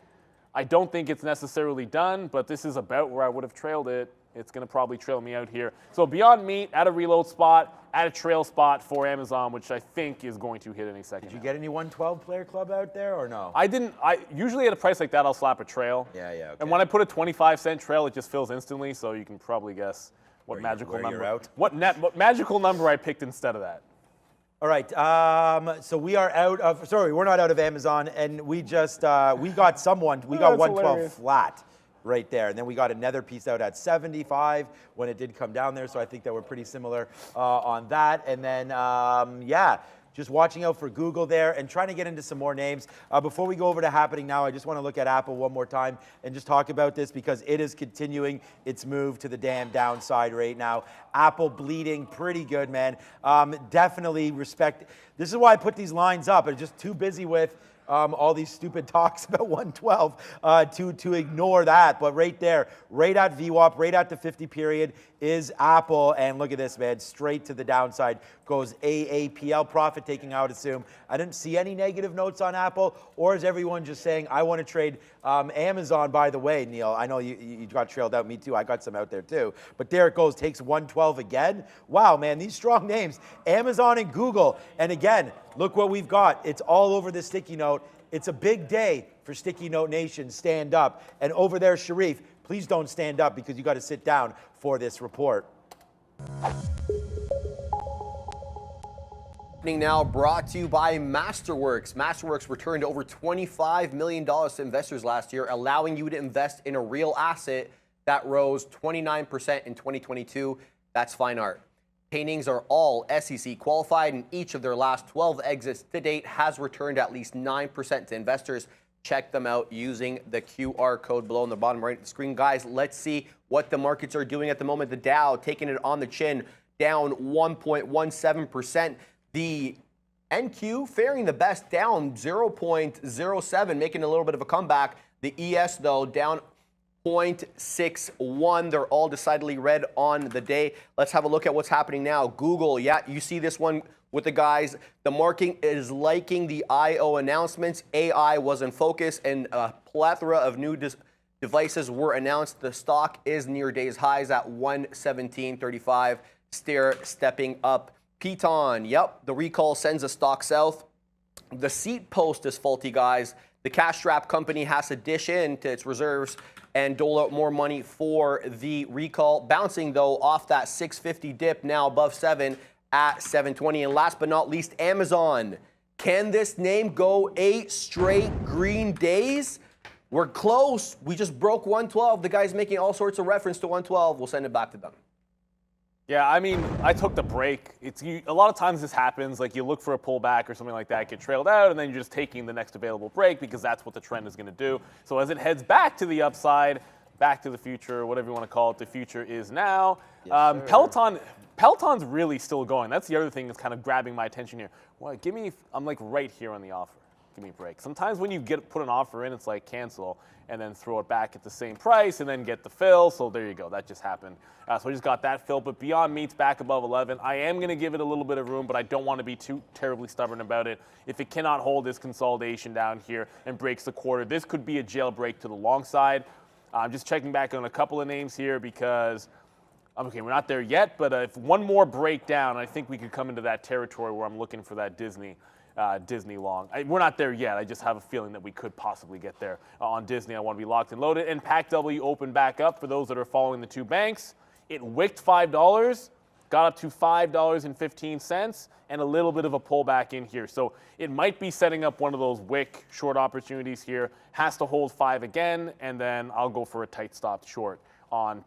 I don't think it's necessarily done, but this is about where I would have trailed it. It's going to probably trail me out here. So Beyond Meat at a reload spot, at a trail spot for Amazon, which I think is going to hit any second. Did you get any 112 player club out there or no? I didn't. Usually at a price like that, I'll slap a trail. Yeah, okay. And when I put a 25-cent trail, it just fills instantly, so you can probably guess what magical number. You're out? What magical number I picked instead of that. All right, so we are out of, sorry, we're not out of Amazon, and we just, we got 112 hilarious. flat right there, and then we got another piece out at 75 when it did come down there, so I think that we're pretty similar on that, and then, just watching out for Google there and trying to get into some more names. Before we go over to happening now, I just want to look at Apple one more time and just talk about this because it is continuing its move to the damn downside right now. Apple bleeding pretty good, man. Definitely respect. This is why I put these lines up. I'm just too busy with all these stupid talks about 112 to ignore that. But right there, right at VWAP, right at the 50 period is Apple. And look at this, man, straight to the downside goes AAPL profit taking out, assume. I didn't see any negative notes on Apple, or is everyone just saying, I want to trade Amazon, by the way, Neil. I know you got trailed out, me too. I got some out there too. But there it goes, takes 112 again. Wow, man, these strong names, Amazon and Google. And again, look what we've got. It's all over the sticky note. It's a big day for Sticky Note Nation. Stand up. And over there, Sharif, please don't stand up because you got to sit down for this report. Now brought to you by Masterworks. Masterworks returned over $25 million to investors last year, allowing you to invest in a real asset that rose 29% in 2022. That's fine art. Paintings are all SEC qualified, and each of their last 12 exits to date has returned at least 9% to investors. Check them out using the QR code below on the bottom right of the screen. Guys, let's see what the markets are doing at the moment. The Dow taking it on the chin, down 1.17%. The NQ faring the best, down 0.07, making a little bit of a comeback. The ES, though, down 0.61. They're all decidedly red on the day. Let's have a look at what's happening now. Google, yeah, you see this one with the guys. The market is liking the I.O. announcements. AI was in focus, and a plethora of new devices were announced. The stock is near days highs at 117.35. Stepping up. Pelaton, yep, the recall sends a stock south. The seat post is faulty, guys. The cash strap company has to dish into its reserves and dole out more money for the recall. Bouncing, though, off that 650 dip, now above 7 at 720. And last but not least, Amazon. Can this name go 8 straight green days? We're close. We just broke 112. The guy's making all sorts of reference to 112. We'll send it back to them. Yeah, I mean, I took the break. A lot of times this happens, like you look for a pullback or something like that, get trailed out, and then you're just taking the next available break because that's what the trend is going to do. So as it heads back to the upside, back to the future, whatever you want to call it, the future is now. Yes, Peloton's really still going. That's the other thing that's kind of grabbing my attention here. Well, I'm like right here on the offer. give me a break. Sometimes when you put an offer in, it's like cancel and then throw it back at the same price and then get the fill. So there you go. That just happened. So I just got that fill. But Beyond Meat's back above 11. I am going to give it a little bit of room, but I don't want to be too terribly stubborn about it. If it cannot hold this consolidation down here and breaks the quarter, this could be a jailbreak to the long side. I'm just checking back on a couple of names here because, okay, we're not there yet, but if one more breakdown, I think we could come into that territory where I'm looking for that Disney long. We're not there yet. I just have a feeling that we could possibly get there on Disney. I want to be locked and loaded. And PAC-W opened back up for those that are following the two banks. It wicked $5, got up to $5.15, and a little bit of a pullback in here. So it might be setting up one of those wick short opportunities here. Has to hold 5 again, and then I'll go for a tight stop short on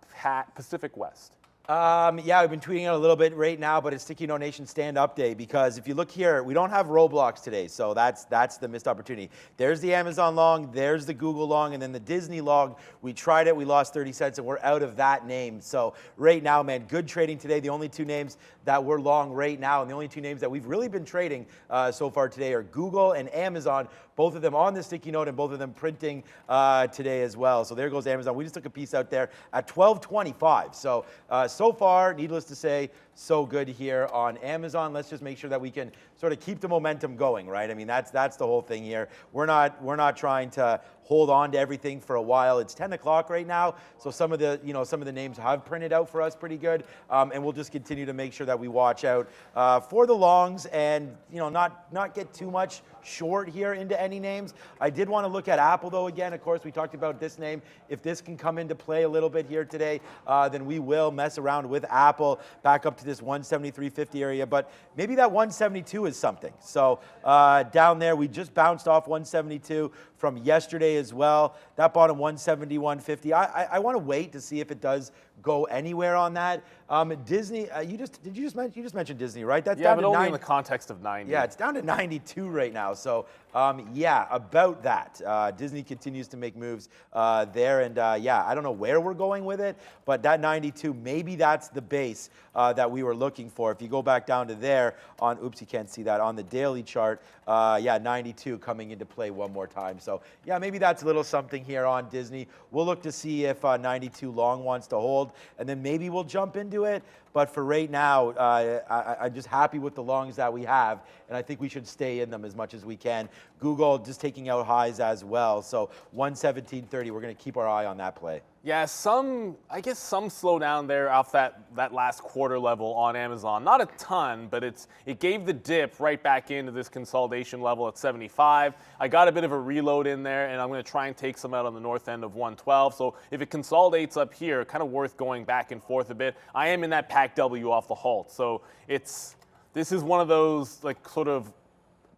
Pacific West. Yeah, I've been tweeting out a little bit right now, but it's Sticky No Nation Stand Up Day because if you look here, we don't have Roblox today, so that's the missed opportunity. There's the Amazon long, there's the Google long, and then the Disney long. We tried it, we lost 30 cents, and we're out of that name. So right now, man, good trading today. The only two names that we're long right now, and the only two names that we've really been trading so far today are Google and Amazon. Both of them on the sticky note and both of them printing today as well. So there goes Amazon. We just took a piece out there at 12.25. So far, needless to say, so good here on Amazon. Let's just make sure that we can sort of keep the momentum going, right? I mean, that's the whole thing here. We're not trying to hold on to everything for a while. It's 10 o'clock right now, so some of the names have printed out for us pretty good, and we'll just continue to make sure that we watch out for the longs and not get too much short here into any names. I did want to look at Apple though. Again, of course, we talked about this name. If this can come into play a little bit here today, then we will mess around with Apple back up to this 173.50 area. But maybe that 172 is something. So down there, we just bounced off 172 from yesterday as well. That bottom 171.50. I want to wait to see if it does go anywhere on that. Disney, you just mentioned Disney, right? That's down but to only 9. in the context of 90. Yeah, it's down to 92 right now. So yeah, about that. Disney continues to make moves there, and yeah, I don't know where we're going with it, but that 92, maybe that's the base that we were looking for. If you go back down to there on, oops, you can't see that on the daily chart. Yeah, 92 coming into play one more time. So yeah, maybe that's a little something here on Disney. We'll look to see if 92 long wants to hold, and then maybe we'll jump into it. But for right now, I'm just happy with the longs that we have, and I think we should stay in them as much as we can. Google just taking out highs as well. So 117.30, we're going to keep our eye on that play. Yeah, I guess some slowdown there off that last quarter level on Amazon. Not a ton, but it gave the dip right back into this consolidation level at 75. I got a bit of a reload in there, and I'm going to try and take some out on the north end of 112. So if it consolidates up here, kind of worth going back and forth a bit. I am in that PAC-W off the halt. So this is one of those like sort of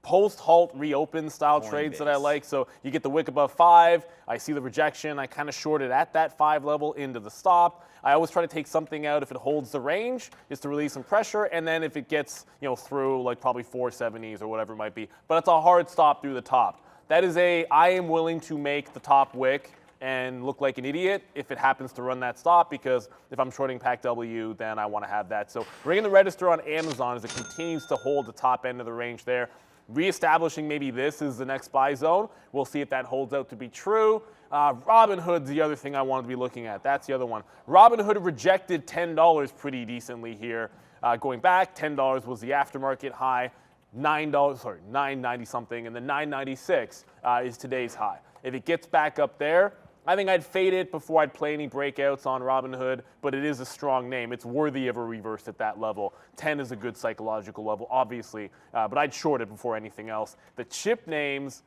post-halt reopen style trades that I like. So you get the wick above 5. I see the rejection. I kind of shorted at that 5 level into the stop. I always try to take something out if it holds the range, just to release some pressure. And then if it gets through like probably 470s or whatever it might be. But it's a hard stop through the top. That is I am willing to make the top wick and look like an idiot if it happens to run that stop, because if I'm shorting PAC-W, then I want to have that. So ringing the register on Amazon as it continues to hold the top end of the range there. Reestablishing maybe this is the next buy zone. We'll see if that holds out to be true. Robinhood's the other thing I wanted to be looking at. That's the other one. Robinhood rejected $10 pretty decently here. Going back, $10 was the aftermarket high. $9.90 something, and the $9.96 is today's high. If it gets back up there, I think I'd fade it before I'd play any breakouts on Robinhood, but it is a strong name. It's worthy of a reverse at that level. 10 is a good psychological level, obviously, but I'd short it before anything else. The chip names,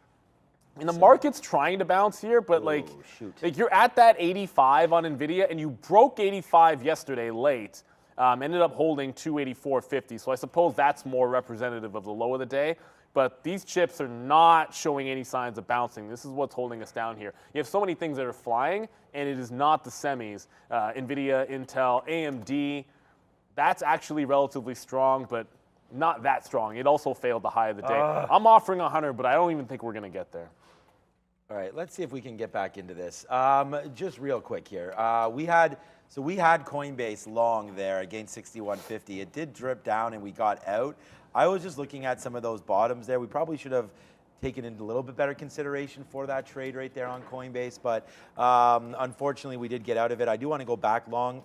and the market's trying to bounce here, but like you're at that 85 on NVIDIA, and you broke 85 yesterday late, ended up holding 284.50, so I suppose that's more representative of the low of the day. But these chips are not showing any signs of bouncing. This is what's holding us down here. You have so many things that are flying, and it is not the semis. NVIDIA, Intel, AMD, that's actually relatively strong, but not that strong. It also failed the high of the day. I'm offering 100, but I don't even think we're going to get there. All right, let's see if we can get back into this. Just real quick here. We had Coinbase long there against 61.50. It did drip down, and we got out. I was just looking at some of those bottoms there. We probably should have taken into a little bit better consideration for that trade right there on Coinbase. But unfortunately, we did get out of it. I do want to go back long.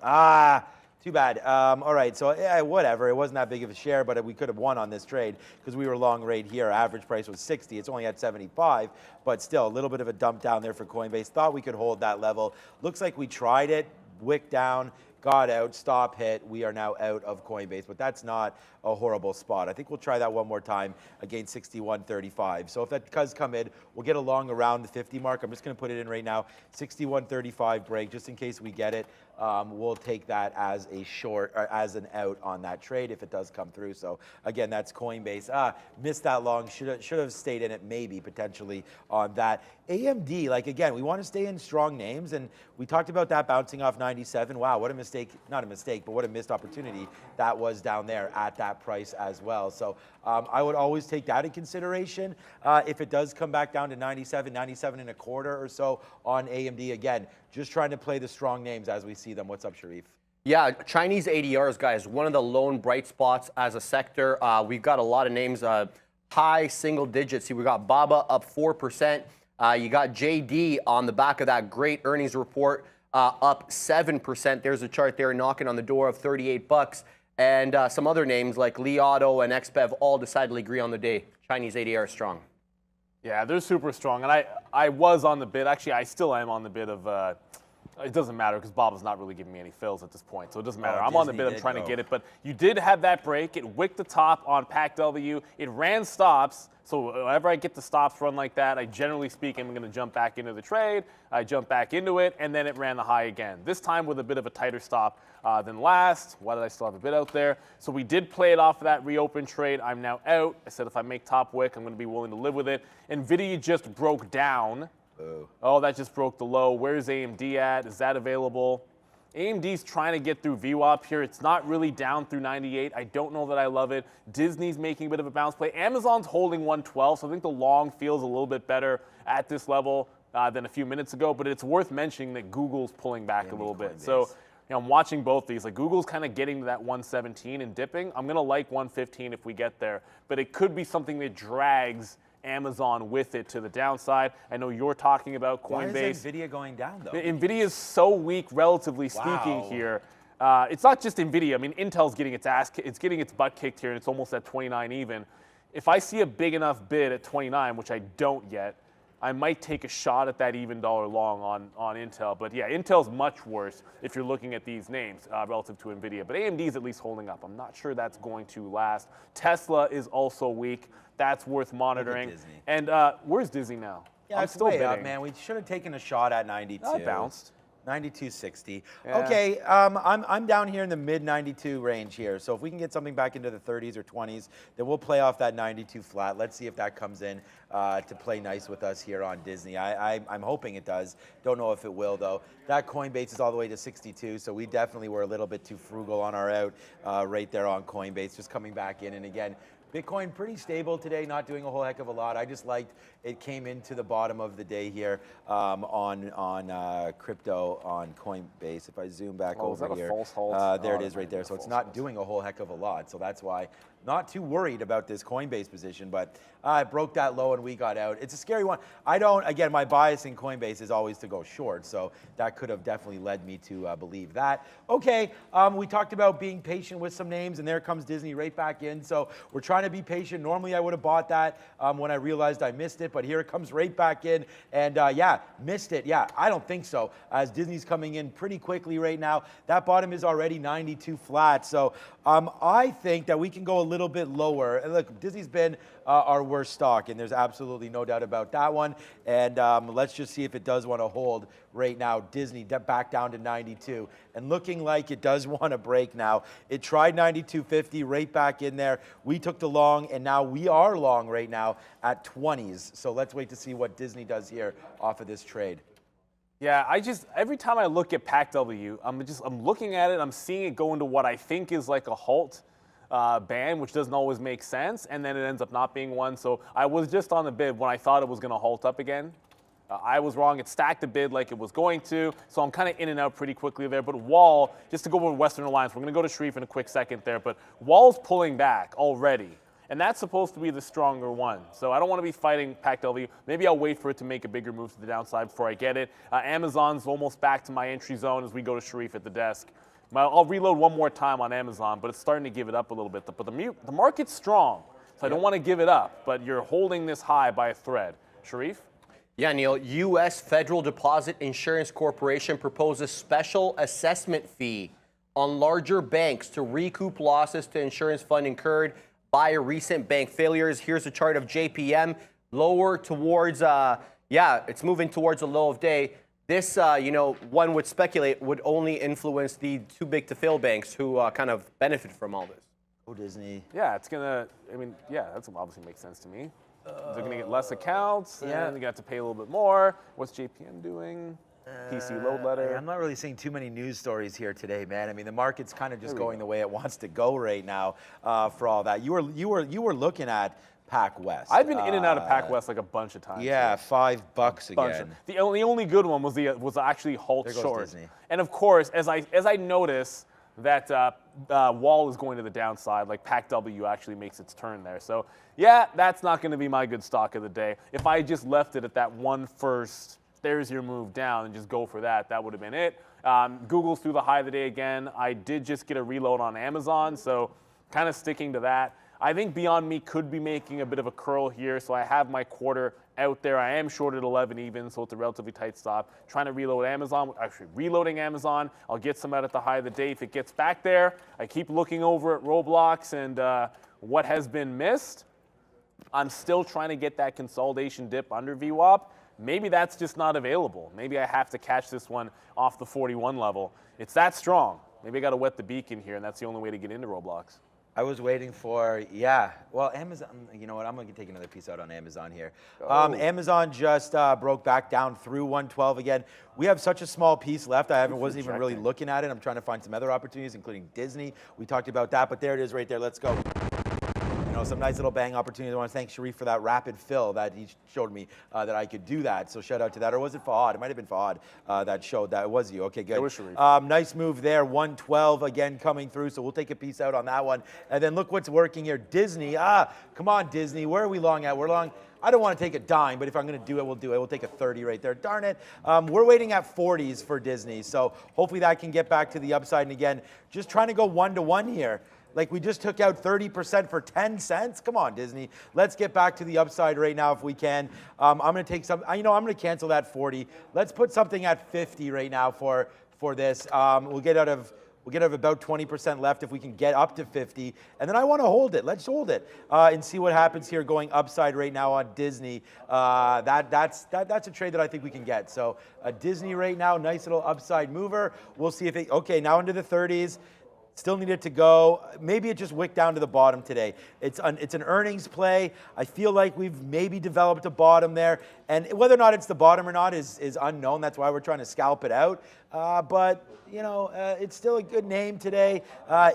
Too bad. All right, so yeah, whatever. It wasn't that big of a share, but we could have won on this trade because we were long right here. Average price was 60. It's only at 75, but still a little bit of a dump down there for Coinbase. Thought we could hold that level. Looks like we tried it. Wick down. Got out, stop hit. We are now out of Coinbase, but that's not a horrible spot. I think we'll try that one more time against 61.35. So if that does come in, we'll get along around the 50 mark. I'm just going to put it in right now, 61.35 break, just in case we get it. We'll take that as a short or as an out on that trade if it does come through. So again, that's Coinbase. Missed that long. Should have stayed in it maybe potentially on that. AMD, like again, we want to stay in strong names, and we talked about that bouncing off 97. Wow, what a mistake! Not a mistake, but what a missed opportunity that was down there at that price as well. So I would always take that in consideration. If it does come back down to 97, 97 and a quarter or so on AMD, again, just trying to play the strong names as we see them. What's up, Sharif? Yeah, Chinese ADRs, guys, one of the lone bright spots as a sector. We've got a lot of names, high single digits. See, we got Baba up 4%. You got JD on the back of that great earnings report, up 7%. There's a chart there knocking on the door of 38 bucks. And some other names like Li Auto and XBEV all decidedly agree on the day. Chinese ADR is strong. Yeah, they're super strong. And I was on the bid. Actually, I still am on the bid of it doesn't matter because Bob is not really giving me any fills at this point, so it doesn't matter. I'm on the bid. I'm trying to get it. But you did have that break. It wicked the top on PACW. It ran stops. So whenever I get the stops run like that, I generally speak, I'm going to jump back into the trade. I jump back into it, and then it ran the high again. This time with a bit of a tighter stop than last. Why did I still have a bid out there? So we did play it off of that reopen trade. I'm now out. I said if I make top wick, I'm going to be willing to live with it. NVIDIA just broke down. Oh, that just broke the low. Where's AMD at? Is that available? AMD's trying to get through VWAP here. It's not really down through 98. I don't know that I love it. Disney's making a bit of a bounce play. Amazon's holding 112, so I think the long feels a little bit better at this level than a few minutes ago. But it's worth mentioning that Google's pulling back a little bit. So I'm watching both these. Like Google's kind of getting to that 117 and dipping. I'm going to like 115 if we get there. But it could be something that drags Amazon with it to the downside. I know you're talking about Coinbase. Why is NVIDIA going down, though? NVIDIA is so weak, relatively speaking, here. It's not just NVIDIA. I mean, Intel's getting its butt kicked here, and it's almost at 29 even. If I see a big enough bid at 29, which I don't yet, I might take a shot at that even dollar long on Intel. But yeah, Intel's much worse if you're looking at these names relative to NVIDIA. But AMD is at least holding up. I'm not sure that's going to last. Tesla is also weak. That's worth monitoring. And where's Disney now? Yeah, I'm still way up, man. We should have taken a shot at 92. I bounced. 92.60. Yeah. Okay, I'm down here in the mid 92 range here. So if we can get something back into the 30s or 20s, then we'll play off that 92 flat. Let's see if that comes in to play nice with us here on Disney. I'm hoping it does. Don't know if it will, though. That Coinbase is all the way to 62, so we definitely were a little bit too frugal on our out right there on Coinbase, just coming back in. And again, Bitcoin pretty stable today, not doing a whole heck of a lot. I just liked it came into the bottom of the day here on crypto on Coinbase. If I zoom back over is that here, a false halt? there it is right there. So it's not doing a whole heck of a lot. So that's why not too worried about this Coinbase position, but it broke that low and we got out. It's a scary one. Again, my bias in Coinbase is always to go short, so that could have definitely led me to believe that. Okay, we talked about being patient with some names, and there comes Disney right back in. So we're trying to be patient. Normally I would have bought that when I realized I missed it, but here it comes right back in, and yeah, missed it. Yeah, I don't think so, as Disney's coming in pretty quickly right now. That bottom is already 92 flat, so I think that we can go a little bit lower. And look, Disney's been our worst stock, and there's absolutely no doubt about that one. And let's just see if it does want to hold right now. Disney back down to 92, and looking like it does want to break now. It tried 92.50 right back in there. We took the long, and now we are long right now at 20s. So let's wait to see what Disney does here off of this trade. Yeah, every time I look at PACW, I'm looking at it, I'm seeing it go into what I think is like a halt band, which doesn't always make sense, and then it ends up not being one. So I was just on the bid when I thought it was going to halt up again. I was wrong. It stacked the bid like it was going to, so I'm kind of in and out pretty quickly there. But Wall, just to go over Western Alliance, we're going to go to Sharif in a quick second there, but Wall's pulling back already. and that's supposed to be the stronger one. So I don't want to be fighting PACW. Maybe I'll wait for it to make a bigger move to the downside before I get it. Amazon's almost back to my entry zone as we go to Sharif at the desk. I'll reload one more time on Amazon, but it's starting to give it up a little bit. But the market's strong, so I don't want to give it up, but you're holding this high by a thread. Sharif? Yeah, Neil, U.S. Federal Deposit Insurance Corporation proposes special assessment fee on larger banks to recoup losses to insurance fund incurred by recent bank failures. Here's a chart of JPM, lower towards, it's moving towards the low of day. This, one would speculate would only influence the too big to fail banks who kind of benefit from all this. Oh, Disney. Yeah, that's obviously makes sense to me. They're going to get less accounts, and they got to pay a little bit more. What's JPM doing? PC load letter. I'm not really seeing too many news stories here today, man. I mean, the market's kind of just going the way it wants to go right now for all that. You were looking at Pac West. I've been in and out of Pac West like a bunch of times. Yeah, $5 again. The only good one was actually Hulk There goes short. Disney. And of course, as I notice that wall is going to the downside, like PACW actually makes its turn there. So yeah, that's not going to be my good stock of the day. If I just left it at that one first, there's your move down, and just go for that, that would have been it. Google's through the high of the day again. I did just get a reload on Amazon, so kind of sticking to that. I think Beyond Meat could be making a bit of a curl here, so I have my quarter out there. I am short at 11 even, so it's a relatively tight stop. Trying to reload Amazon, actually reloading Amazon. I'll get some out at the high of the day. If it gets back there, I keep looking over at Roblox and what has been missed. I'm still trying to get that consolidation dip under VWAP. Maybe that's just not available. Maybe I have to catch this one off the 41 level. It's that strong. Maybe I got to wet the beacon here, and that's the only way to get into Roblox. I was waiting for, well, Amazon, you know what, I'm going to take another piece out on Amazon here. Amazon just broke back down through 112 again. We have such a small piece left. Wasn't even really looking at it. I'm trying to find some other opportunities, including Disney. We talked about that, but there it is right there. Let's go. Some nice little bang opportunities. I want to thank Sharif for that rapid fill that he showed me that I could do that. So shout out to that. Or was it Fahad? It might have been Fahad that showed that. It was you. Okay, good. It was Sharif. Nice move there. 112 again coming through. So we'll take a piece out on that one. And then look what's working here. Disney. Come on, Disney. Where are we long at? We're long. I don't want to take a dime, but if I'm going to do it, we'll do it. We'll take a 30 right there. Darn it. We're waiting at 40s for Disney. So hopefully that can get back to the upside. And again, just trying to go 1-to-1 here. Like we just took out 30% for 10 cents. Come on, Disney. Let's get back to the upside right now if we can. I'm going to take some, I'm going to cancel that 40. Let's put something at 50 right now for this. We'll get out of about 20% left if we can get up to 50. And then I want to hold it. Let's hold it and see what happens here going upside right now on Disney. That's a trade that I think we can get. So Disney right now, nice little upside mover. We'll see if it, okay, now into the 30s. Still need it to go. Maybe it just wicked down to the bottom today. It's an earnings play. I feel like we've maybe developed a bottom there. And whether or not it's the bottom or not is unknown. That's why we're trying to scalp it out. But, it's still a good name today.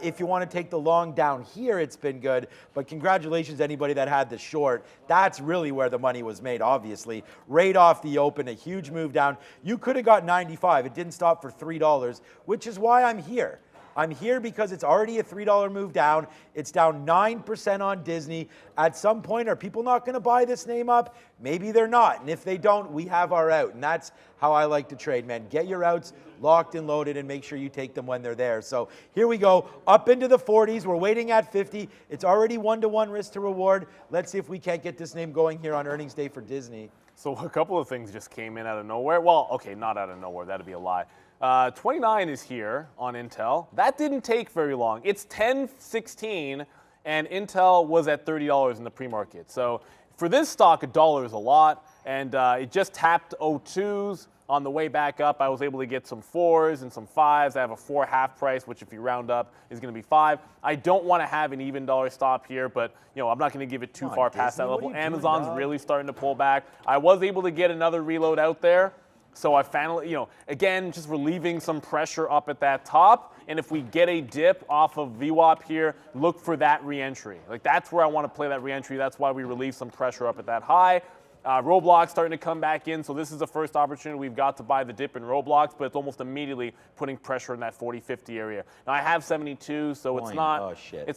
If you want to take the long down here, it's been good. But congratulations to anybody that had the short. That's really where the money was made, obviously. Right off the open, a huge move down. You could have got 95. It didn't stop for $3, which is why I'm here. I'm here because it's already a $3 move down. It's down 9% on Disney. At some point, are people not going to buy this name up? Maybe they're not. And if they don't, we have our out. And that's how I like to trade, man. Get your outs locked and loaded and make sure you take them when they're there. So here we go, up into the 40s. We're waiting at 50. It's already 1-to-1 risk to reward. Let's see if we can't get this name going here on earnings day for Disney. So a couple of things just came in out of nowhere. Well, okay, not out of nowhere. That'd be a lie. 29 is here on Intel. That didn't take very long. It's 10:16, and Intel was at $30 in the pre-market. So for this stock, $1 is a lot, and it just tapped 02s on the way back up. I was able to get some 4s and some 5s. I have a 4 half price, which if you round up is going to be 5. I don't want to have an even dollar stop here, but I'm not going to give it too far past that level. Amazon's really starting to pull back. I was able to get another reload out there. So I finally, again, just relieving some pressure up at that top. And if we get a dip off of VWAP here, look for that reentry. Like that's where I want to play that reentry. That's why we relieve some pressure up at that high. Roblox starting to come back in, so this is the first opportunity we've got to buy the dip in Roblox, but it's almost immediately putting pressure in that 40-50 area. Now I have 72, so it's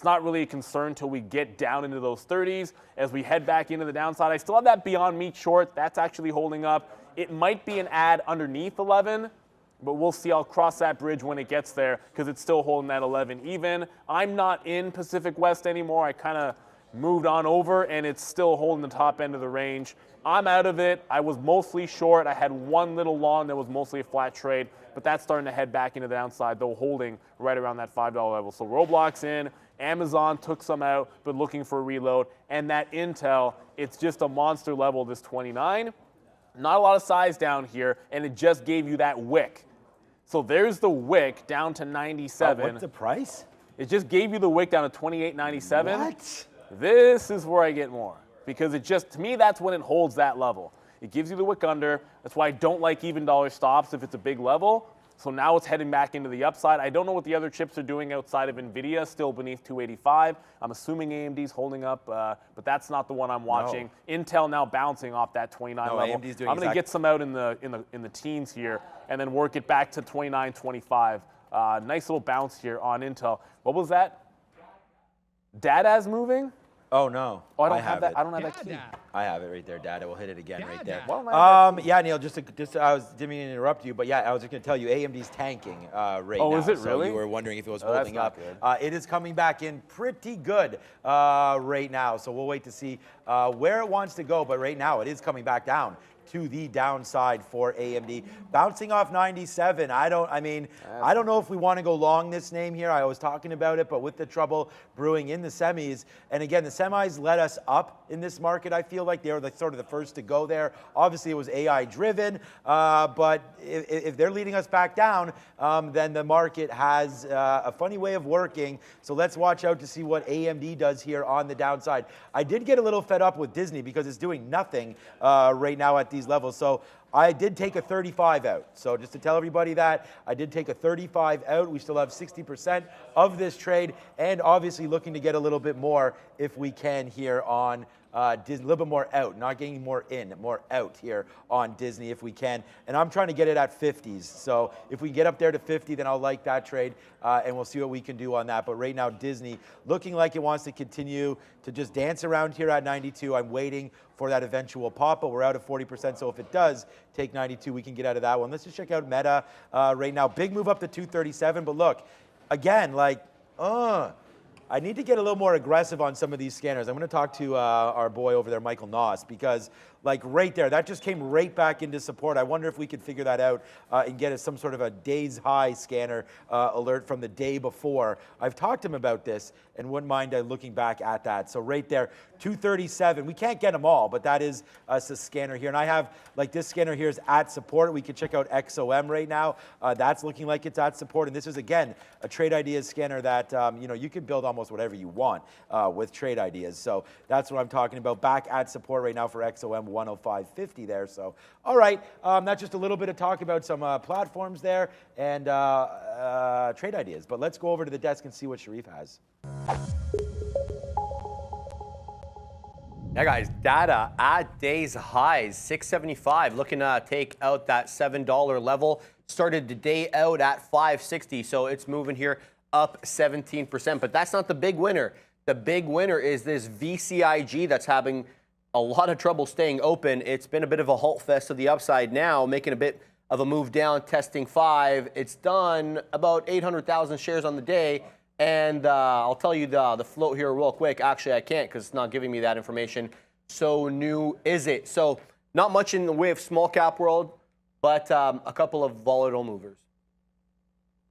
not really a concern until we get down into those 30s. As we head back into the downside, I still have that Beyond Meat short. That's actually holding up. It might be an ad underneath 11, but we'll see. I'll cross that bridge when it gets there because it's still holding that 11 even. I'm not in Pacific West anymore. I kind of moved on over, and it's still holding the top end of the range. I'm out of it. I was mostly short. I had one little long that was mostly a flat trade, but that's starting to head back into the downside, though holding right around that $5 level. So Roblox in, Amazon took some out, but looking for a reload. And that Intel, it's just a monster level, this 29. Not a lot of size down here, and it just gave you that wick. So there's the wick down to 97. What's the price? It just gave you the wick down to 28.97. What? This is where I get more. Because it just, to me, that's when it holds that level. It gives you the wick under. That's why I don't like even dollar stops if it's a big level. So now it's heading back into the upside. I don't know what the other chips are doing outside of NVIDIA, still beneath 285. I'm assuming AMD's holding up, but that's not the one I'm watching. No. Intel now bouncing off that 29 level. AMD's doing I'm going to get some out in the teens here and then work it back to 29, 25. Nice little bounce here on Intel. What was that? Data's moving? Oh no! Oh, I don't have that. I don't have that key. I have it right there, Dada. We'll hit it again right there. Yeah, Neil. Just I didn't mean to interrupt you, but yeah, I was just going to tell you, AMD's tanking right now. Oh, is it so really? You were wondering if it was holding up. Good. It is coming back in pretty good right now. So we'll wait to see where it wants to go. But right now, it is coming back down to the downside for AMD, bouncing off 97. I don't know if we want to go long this name here. I was talking about it, but with the trouble brewing in the semis, and again, the semis led us up in this market. I feel like they were sort of the first to go there. Obviously, it was AI driven, but if they're leading us back down, then the market has a funny way of working. So let's watch out to see what AMD does here on the downside. I did get a little fed up with Disney because it's doing nothing right now at these levels. So I did take a 35 out. So just to tell everybody that, I did take a 35 out. We still have 60% of this trade, and obviously looking to get a little bit more if we can here on Disney, a little bit more out, not getting more in, more out here on Disney if we can. And I'm trying to get it at 50s. So if we get up there to 50, then I'll like that trade, and we'll see what we can do on that. But right now, Disney looking like it wants to continue to just dance around here at 92. I'm waiting for that eventual pop, but we're out of 40%. So if it does take 92, we can get out of that one. Let's just check out Meta right now. Big move up to 237, but look, again, like, I need to get a little more aggressive on some of these scanners. I'm going to talk to our boy over there, Michael Noss, because like right there, that just came right back into support. I wonder if we could figure that out and get some sort of a day's high scanner alert from the day before. I've talked to him about this and wouldn't mind looking back at that. So right there, 237. We can't get them all, but that is a scanner here. And I have, like this scanner here is at support. We can check out XOM right now. That's looking like it's at support. And this is, again, a Trade Ideas scanner that, you can build almost whatever you want with Trade Ideas. So that's what I'm talking about. Back at support right now for XOM, 105.50 there. So, all right, that's just a little bit of talk about some platforms there and Trade Ideas. But let's go over to the desk and see what Sharif has. Yeah, guys, data at day's highs, 675, looking to take out that $7 level. Started the day out at 560, so it's moving here up 17%. But that's not the big winner. The big winner is this VCIG that's having a lot of trouble staying open. It's been a bit of a halt fest to the upside now, making a bit of a move down, testing 5. It's done about 800,000 shares on the day. And I'll tell you the float here real quick. Actually, I can't because it's not giving me that information. So new is it? So not much in the way of small cap world, but a couple of volatile movers.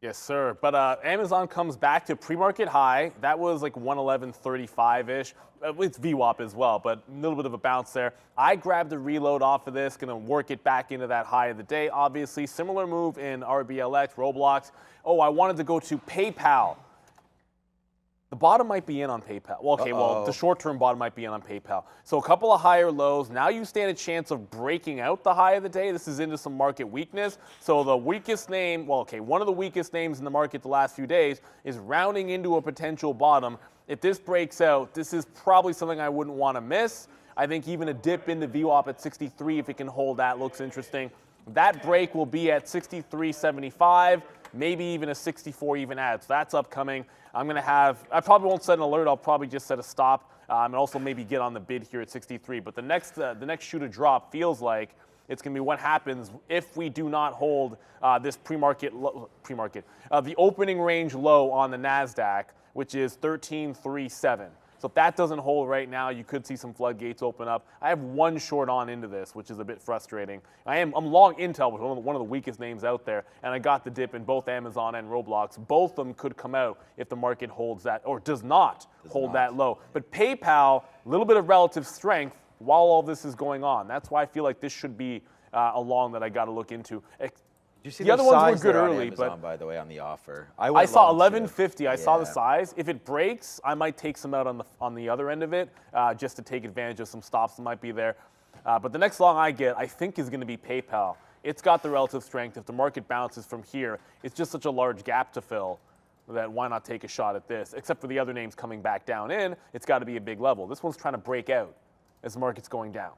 Yes, sir. But Amazon comes back to pre-market high. That was like 111.35-ish. It's VWAP as well, but a little bit of a bounce there. I grabbed a reload off of this, going to work it back into that high of the day, obviously. Similar move in RBLX, Roblox. Oh, I wanted to go to PayPal. The bottom might be in on PayPal. Well, okay, well, the short-term bottom might be in on PayPal. So a couple of higher lows. Now you stand a chance of breaking out the high of the day. This is into some market weakness. So the weakest name, well, okay, one of the weakest names in the market the last few days is rounding into a potential bottom. If this breaks out, this is probably something I wouldn't want to miss. I think even a dip into VWAP at 63, if it can hold that, looks interesting. That break will be at 63.75, maybe even a 64 even ad. So that's upcoming. I probably won't set an alert. I'll probably just set a stop and also maybe get on the bid here at 63. But the next shoe to drop feels like it's going to be what happens if we do not hold this the opening range low on the NASDAQ, which is 13.37. So if that doesn't hold right now, you could see some floodgates open up. I have one short on into this, which is a bit frustrating. I'm long Intel, which is one of the weakest names out there, and I got the dip in both Amazon and Roblox. Both of them could come out if the market holds that, or does not hold that low. But PayPal, a little bit of relative strength while all this is going on. That's why I feel like this should be a long that I got to look into. You see the other ones were good early, Amazon, but by the way, on the offer. I saw 1150. I saw the size. If it breaks, I might take some out on the other end of it, just to take advantage of some stops that might be there. But the next long I get, I think, is going to be PayPal. It's got the relative strength. If the market bounces from here, it's just such a large gap to fill that why not take a shot at this? Except for the other names coming back down in, it's got to be a big level. This one's trying to break out as the market's going down.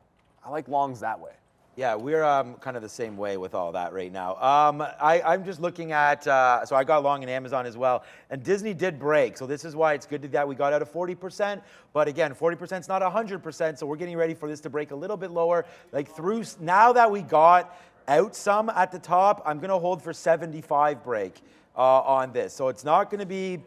I like longs that way. Yeah, we're kind of the same way with all that right now. I'm just looking at, so I got long in Amazon as well, and Disney did break, so this is why it's good that we got out of 40%, but again, 40% is not 100%, so we're getting ready for this to break a little bit lower. Like now that we got out some at the top, I'm gonna hold for 75 break on this. So it's not gonna be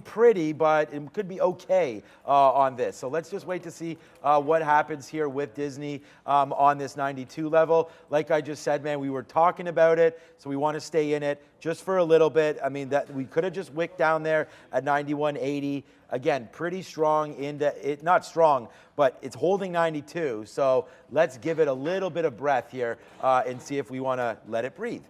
pretty, but it could be okay on this. So let's just wait to see what happens here with Disney on this 92 level. Like I just said, man, we were talking about it, so we want to stay in it just for a little bit. I mean, that we could have just wicked down there at 91.80. Again, pretty strong into it, not strong, but it's holding 92. So let's give it a little bit of breath here and see if we want to let it breathe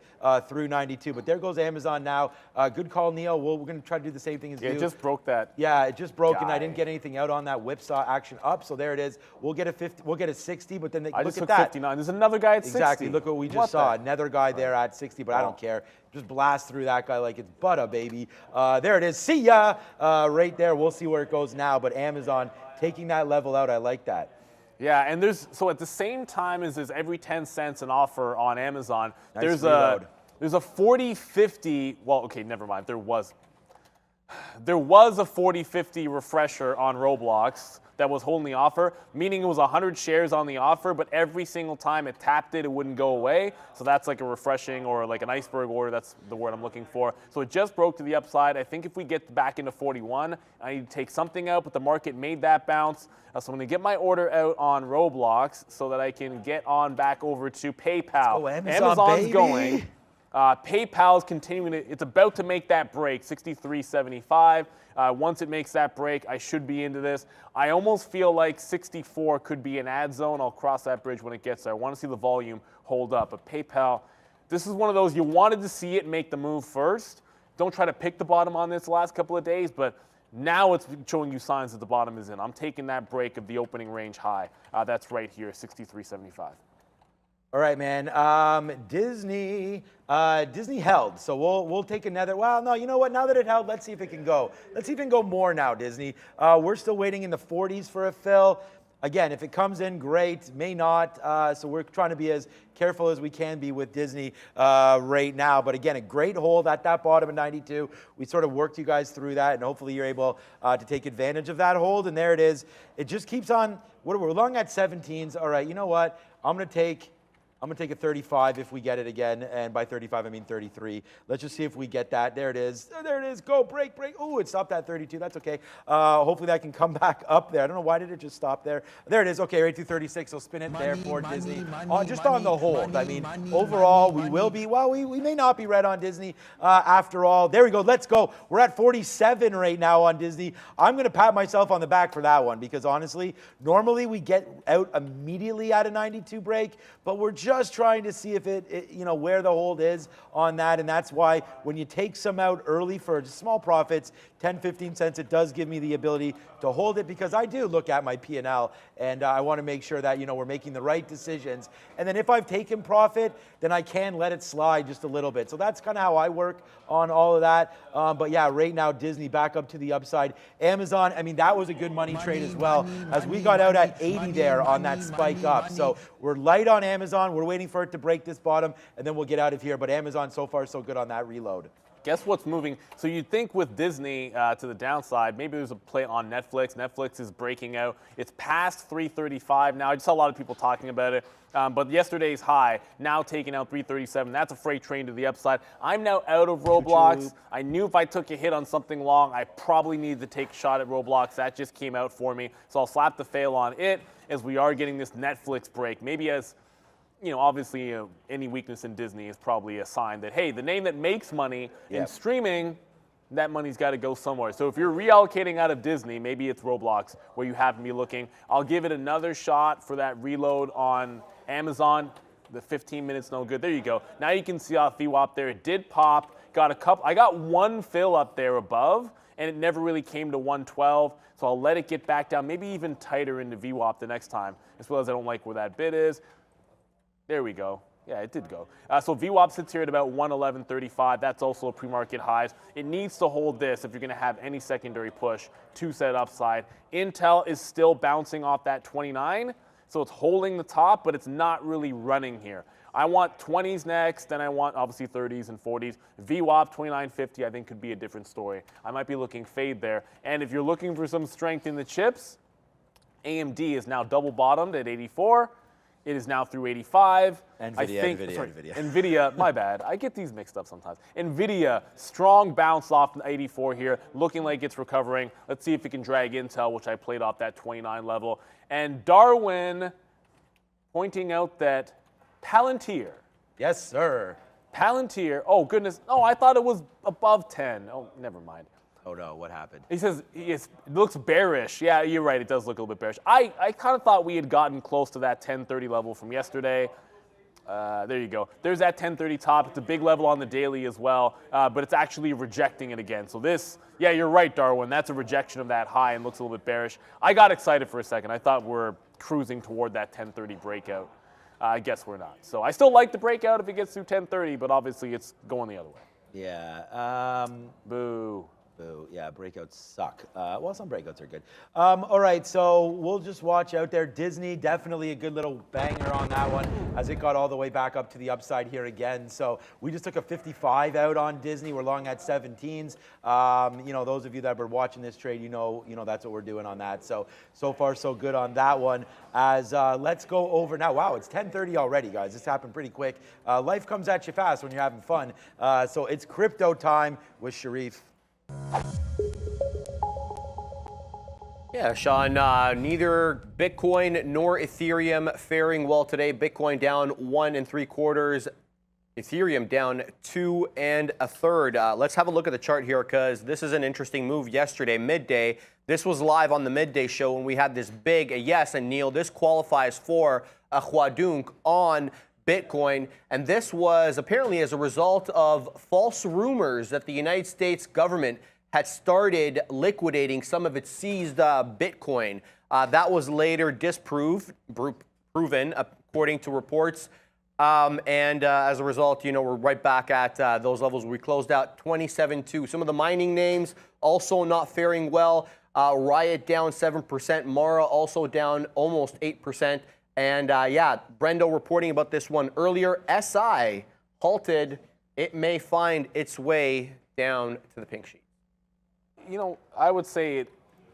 through 92. But there goes Amazon now. Good call, Neil. We're going to try to do the same thing as you. It just broke that. Yeah, it just broke, and I didn't get anything out on that whipsaw action up. So there it is. We'll get a 50. We'll get a 60. But then I look just at took that. 59. There's another guy at 60. Exactly. Look what we just saw. Another guy there at 60. But I don't care. Just blast through that guy like it's butter, baby. There it is. See ya. Right there. We'll see where it goes now. But Amazon taking that level out. I like that. Yeah, and so at the same time as there's every 10 cents an offer on Amazon, Nice there's reload. a 40-50. Well, okay, never mind. There was a 40-50 refresher on Roblox that was holding the offer, meaning it was 100 shares on the offer, but every single time it tapped it wouldn't go away. So that's like a refreshing or like an iceberg order. That's the word I'm looking for. So it just broke to the upside. I think if we get back into 41, I need to take something out, but the market made that bounce. So I'm going to get my order out on Roblox so that I can get on back over to PayPal. Oh, Amazon's baby. going. PayPal's continuing it's about to make that break, 63.75. Once it makes that break, I should be into this. I almost feel like 64 could be an ad zone. I'll cross that bridge when it gets there. I want to see the volume hold up. But PayPal, this is one of those you wanted to see it make the move first. Don't try to pick the bottom on this the last couple of days, but now it's showing you signs that the bottom is in. I'm taking that break of the opening range high. That's right here, 63.75. All right, man. Disney held, so we'll take another. Well, no, you know what? Now that it held, let's see if it can go. Let's see if it can go more now, Disney. We're still waiting in the 40s for a fill. Again, if it comes in, great. May not. So we're trying to be as careful as we can be with Disney right now. But again, a great hold at that bottom of 92. We sort of worked you guys through that, and hopefully you're able to take advantage of that hold. And there it is. It just keeps on. We're long at 17s. All right, you know what? I'm going to take a 35 if we get it again, and by 35 I mean 33. Let's just see if we get that. There it is. There it is. Go, break. Oh, it stopped at 32. That's okay. Hopefully that can come back up there. I don't know why did it just stop there. There it is. Okay, right through 36. So spin it there for Disney. Just on the hold. I mean, overall we will be. Well, we may not be red on Disney after all. There we go. Let's go. We're at 47 right now on Disney. I'm going to pat myself on the back for that one because honestly, normally we get out immediately at a 92 break, but we're just just trying to see if where the hold is on that. And that's why when you take some out early for small profits, 10, 15 cents, it does give me the ability to hold it, because I do look at my P&L and I want to make sure that, we're making the right decisions. And then if I've taken profit, then I can let it slide just a little bit. So that's kind of how I work on all of that. But yeah, right now, Disney back up to the upside. Amazon, I mean, that was a good money trade as well, as we got out at 80 there on that spike up. So we're light on Amazon. We're waiting for it to break this bottom, and then we'll get out of here. But Amazon, so far, so good on that reload. Guess what's moving? So you'd think with Disney to the downside, maybe there's a play on Netflix. Netflix is breaking out. It's past 335 now. I just saw a lot of people talking about it. But yesterday's high, now taking out 337. That's a freight train to the upside. I'm now out of Roblox. I knew if I took a hit on something long, I probably needed to take a shot at Roblox. That just came out for me. So I'll slap the fail on it, as we are getting this Netflix break. Maybe as, obviously any weakness in Disney is probably a sign that, hey, the name that makes money in streaming, that money's got to go somewhere. So if you're reallocating out of Disney, maybe it's Roblox where you happen to be looking. I'll give it another shot for that reload on Amazon. The 15 minutes no good. There you go. Now you can see off VWAP there. It did pop. I got one fill up there above, and it never really came to 112. So I'll let it get back down, maybe even tighter into VWAP the next time, as well as I don't like where that bid is. There we go. Yeah, it did go. So VWAP sits here at about 111.35. That's also a pre-market highs. It needs to hold this if you're going to have any secondary push to set upside. Intel is still bouncing off that 29, so it's holding the top, but it's not really running here. I want 20s next, then I want obviously 30s and 40s. VWAP 29.50 I think could be a different story. I might be looking fade there. And if you're looking for some strength in the chips, AMD is now double bottomed at 84. It is now through 85. NVIDIA, my bad. I get these mixed up sometimes. NVIDIA, strong bounce off 84 here, looking like it's recovering. Let's see if it can drag Intel, which I played off that 29 level. And Darwin pointing out that Palantir. Yes, sir. Palantir, oh goodness. Oh, I thought it was above 10. Oh, never mind. Oh no, what happened? He says it looks bearish. Yeah, you're right. It does look a little bit bearish. I kind of thought we had gotten close to that 1030 level from yesterday. There you go. There's that 1030 top. It's a big level on the daily as well, but it's actually rejecting it again. So this, yeah, you're right, Darwin. That's a rejection of that high and looks a little bit bearish. I got excited for a second. I thought we're cruising toward that 1030 breakout. I guess we're not. So I still like the breakout if it gets through 1030, but obviously it's going the other way. Yeah. Boo. Boo. Yeah, breakouts suck. Well, some breakouts are good. All right, so we'll just watch out there. Disney, definitely a good little banger on that one as it got all the way back up to the upside here again. So we just took a 55 out on Disney. We're long at 17s. Those of you that were watching this trade, you know that's what we're doing on that. So far, so good on that one. As let's go over now. Wow, it's 10:30 already, guys. This happened pretty quick. Life comes at you fast when you're having fun. So it's crypto time with Sharif. Yeah, Sean, neither Bitcoin nor Ethereum faring well today. Bitcoin down 1 3/4, Ethereum down 2 1/3. Let's have a look at the chart here because this is an interesting move yesterday, midday. This was live on the Midday show when we had this big, yes, and Neil, this qualifies for a Huadunk on Bitcoin, and this was apparently as a result of false rumors that the United States government had started liquidating some of its seized Bitcoin. That was later proven according to reports, and as a result, we're right back at those levels. We closed out 27.2. Some of the mining names also not faring well. Riot down 7%, Mara also down almost 8%. And Brendo reporting about this one earlier. SI halted. It may find its way down to the pink sheet. I would say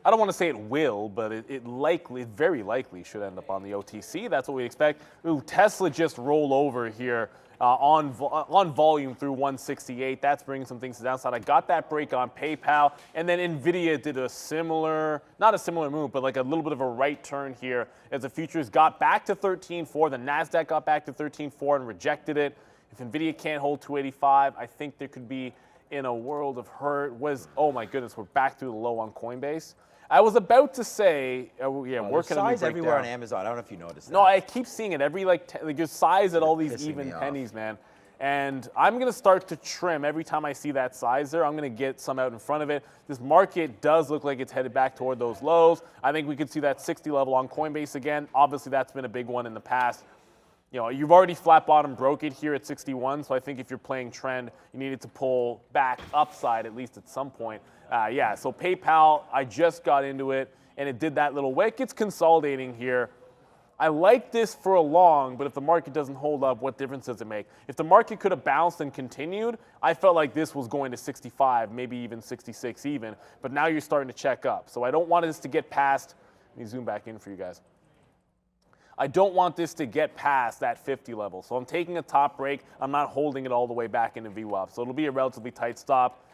I don't want to say it will, but it very likely should end up on the OTC. That's what we expect. Ooh, Tesla just rolled over here on volume through 168. That's bringing some things to the downside. I got that break on PayPal, and then NVIDIA did a similar, not a similar move, but like a little bit of a right turn here as the futures got back to 13.4. The NASDAQ got back to 13.4 and rejected it. If NVIDIA can't hold 285, I think there could be, in a world of hurt, oh my goodness, we're back through the low on Coinbase. I was about to say, yeah, There's where can we size break everywhere down? on Amazon. I don't know if you noticed No, that. I keep seeing it every like there's size at all these pissing even me off. pennies, man. And I'm gonna start to trim every time I see that size there. I'm gonna get some out in front of it. This market does look like it's headed back toward those lows. I think we could see that 60 level on Coinbase again. Obviously, that's been a big one in the past. You know, you've already flat bottom broke it here at 61, so I think if you're playing trend, you needed to pull back upside at least at some point. Yeah, so PayPal, I just got into it, and it did that little wick. It's consolidating here. I like this for a long, but if the market doesn't hold up, what difference does it make? If the market could have bounced and continued, I felt like this was going to 65, maybe even 66 even, but now you're starting to check up. So I don't want this to get past, let me zoom back in for you guys. I don't want this to get past that 50 level. So I'm taking a top break. I'm not holding it all the way back into VWAP. So it'll be a relatively tight stop.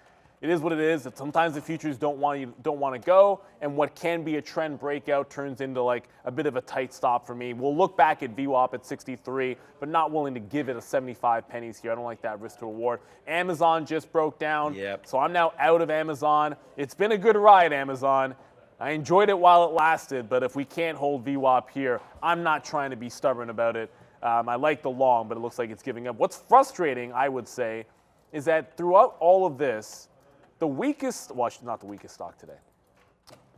It is what it is. Sometimes the futures don't want to go, and what can be a trend breakout turns into like a bit of a tight stop for me. We'll look back at VWAP at 63, but not willing to give it a 75 pennies here. I don't like that risk to reward. Amazon just broke down, so I'm now out of Amazon. It's been a good ride, Amazon. I enjoyed it while it lasted, but if we can't hold VWAP here, I'm not trying to be stubborn about it. I like the long, but it looks like it's giving up. What's frustrating, I would say, is that throughout all of this, the weakest, well, not the weakest stock today.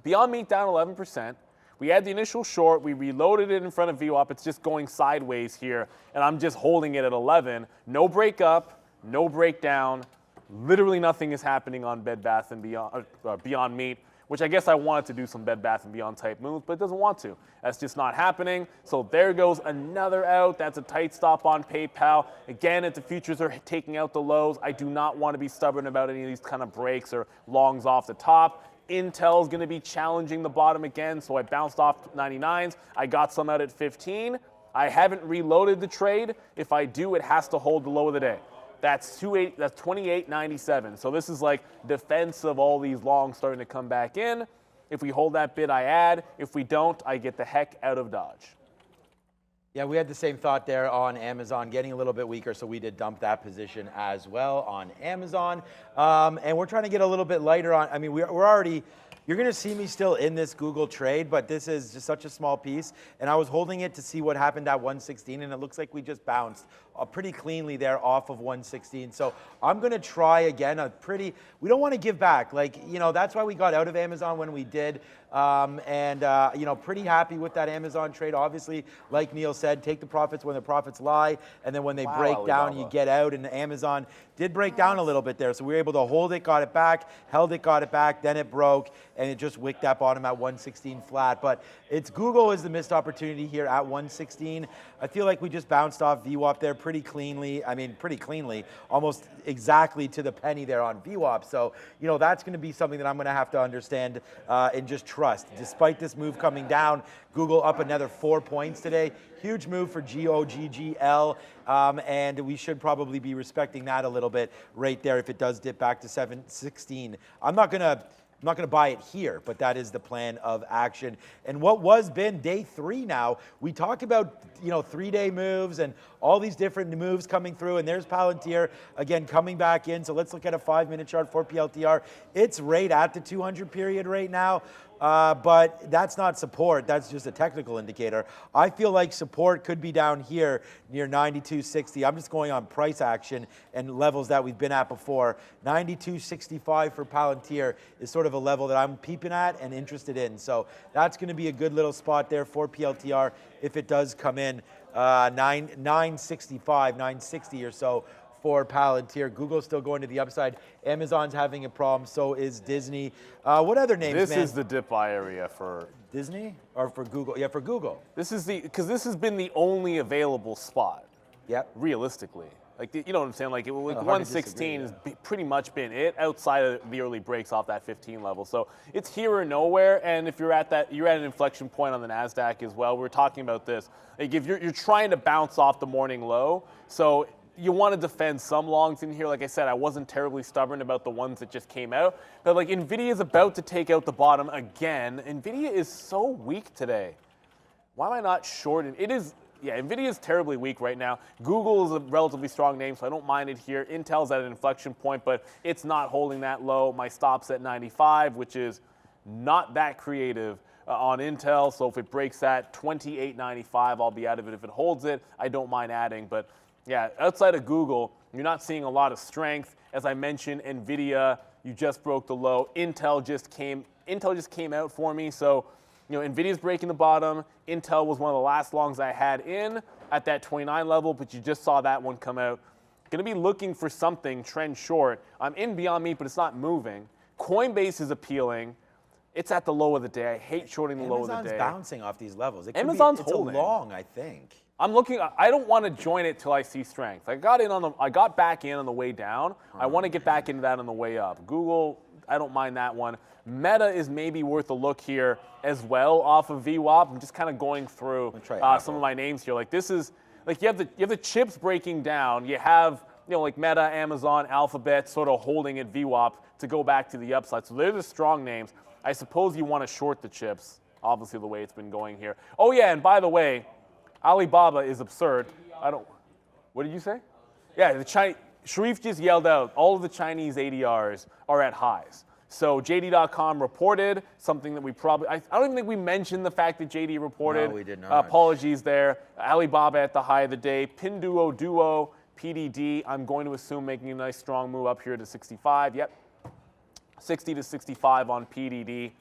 Beyond Meat down 11%. We had the initial short. We reloaded it in front of VWAP. It's just going sideways here, and I'm just holding it at 11. No break up, no breakdown. Literally nothing is happening on Bed Bath and Beyond Meat, which I guess I wanted to do some Bed Bath & Beyond type moves, but it doesn't want to. That's just not happening. So there goes another out. That's a tight stop on PayPal. Again, if the futures are taking out the lows, I do not want to be stubborn about any of these kind of breaks or longs off the top. Intel's going to be challenging the bottom again, so I bounced off 99s. I got some out at 15. I haven't reloaded the trade. If I do, it has to hold the low of the day. That's 28.97. So this is like defense of all these longs starting to come back in. If we hold that bid, I add. If we don't, I get the heck out of Dodge. Yeah, we had the same thought there on Amazon, getting a little bit weaker, so we did dump that position as well on Amazon. And we're trying to get a little bit lighter on, I mean, we're already, you're going to see me still in this Google trade, but this is just such a small piece. And I was holding it to see what happened at 116, and it looks like we just bounced pretty cleanly there off of 116. So I'm going to try again we don't want to give back. Like, you know, that's why we got out of Amazon when we did. You know, pretty happy with that Amazon trade. Obviously, like Neil said, take the profits when the profits lie, and then when they break down, you get out. And Amazon did break down a little bit there, so we were able to hold it, got it back, held it, got it back, then it broke, and it just wicked that bottom at 116 flat. But it's Google is the missed opportunity here at 116. I feel like we just bounced off VWAP there pretty cleanly. I mean, pretty cleanly, almost exactly to the penny there on VWAP. So, you know, that's going to be something that I'm going to have to understand and just trust. Despite this move coming down, Google up another 4 points today. Huge move for GOGGL, and we should probably be respecting that a little bit right there if it does dip back to 716. I'm not gonna buy it here, but that is the plan of action. And what was been day 3 now, we talk about, you know, 3-day moves and all these different moves coming through, and there's Palantir again coming back in. So let's look at a 5-minute chart for PLTR. It's right at the 200 period right now. But that's not support, that's just a technical indicator. I feel like support could be down here near 92.60. I'm just going on price action and levels that we've been at before. 92.65 for Palantir is sort of a level that I'm peeping at and interested in. So that's going to be a good little spot there for PLTR if it does come in. 965, 960 or so for Palantir. Google's still going to the upside. Amazon's having a problem. So is Disney. What other names, This man? is the dip buy area for Disney or for Google? Yeah, for Google. This is because this has been the only available spot. Yep. Realistically, like you know what I'm saying. Like, hard to 116 has disagree, pretty much been it outside of the early breaks off that 15 level. So it's here or nowhere. And if you're at that, you're at an inflection point on the Nasdaq as well. We're talking about this. Like if you're trying to bounce off the morning low, so you want to defend some longs in here. Like I said, I wasn't terribly stubborn about the ones that just came out. But like Nvidia is about to take out the bottom again. Nvidia is so weak today. Why am I not short? It is, yeah, Nvidia is terribly weak right now. Google is a relatively strong name, so I don't mind it here. Intel's at an inflection point, but it's not holding that low. My stop's at 95, which is not that creative on Intel. So if it breaks that 28.95, I'll be out of it. If it holds it, I don't mind adding. But yeah, outside of Google, you're not seeing a lot of strength. As I mentioned, NVIDIA, you just broke the low. Intel just came out for me. So, NVIDIA's breaking the bottom. Intel was one of the last longs I had in at that 29 level, but you just saw that one come out. Going to be looking for something trend short. I'm in Beyond Meat, but it's not moving. Coinbase is appealing. It's at the low of the day. I hate shorting the low of the day. Amazon's bouncing off these levels. Amazon's it's holding. a long, I think. I'm looking. I don't want to join it till I see strength. I got back in on the way down. I want to get back into that on the way up. Google, I don't mind that one. Meta is maybe worth a look here as well off of VWAP. I'm just kind of going through some of my names here. Like this is like you have the chips breaking down. You have like Meta, Amazon, Alphabet sort of holding at VWAP to go back to the upside. So they're the strong names. I suppose you want to short the chips. Obviously the way it's been going here. Oh yeah, and by the way, Alibaba is absurd. What did you say? Yeah, Sharif just yelled out, all of the Chinese ADRs are at highs. So JD.com reported something that we probably, I don't even think we mentioned the fact that JD reported. No, we did not. Apologies there. Alibaba at the high of the day. Pinduoduo, PDD, I'm going to assume making a nice strong move up here to 65. Yep, 60 to 65 on PDD.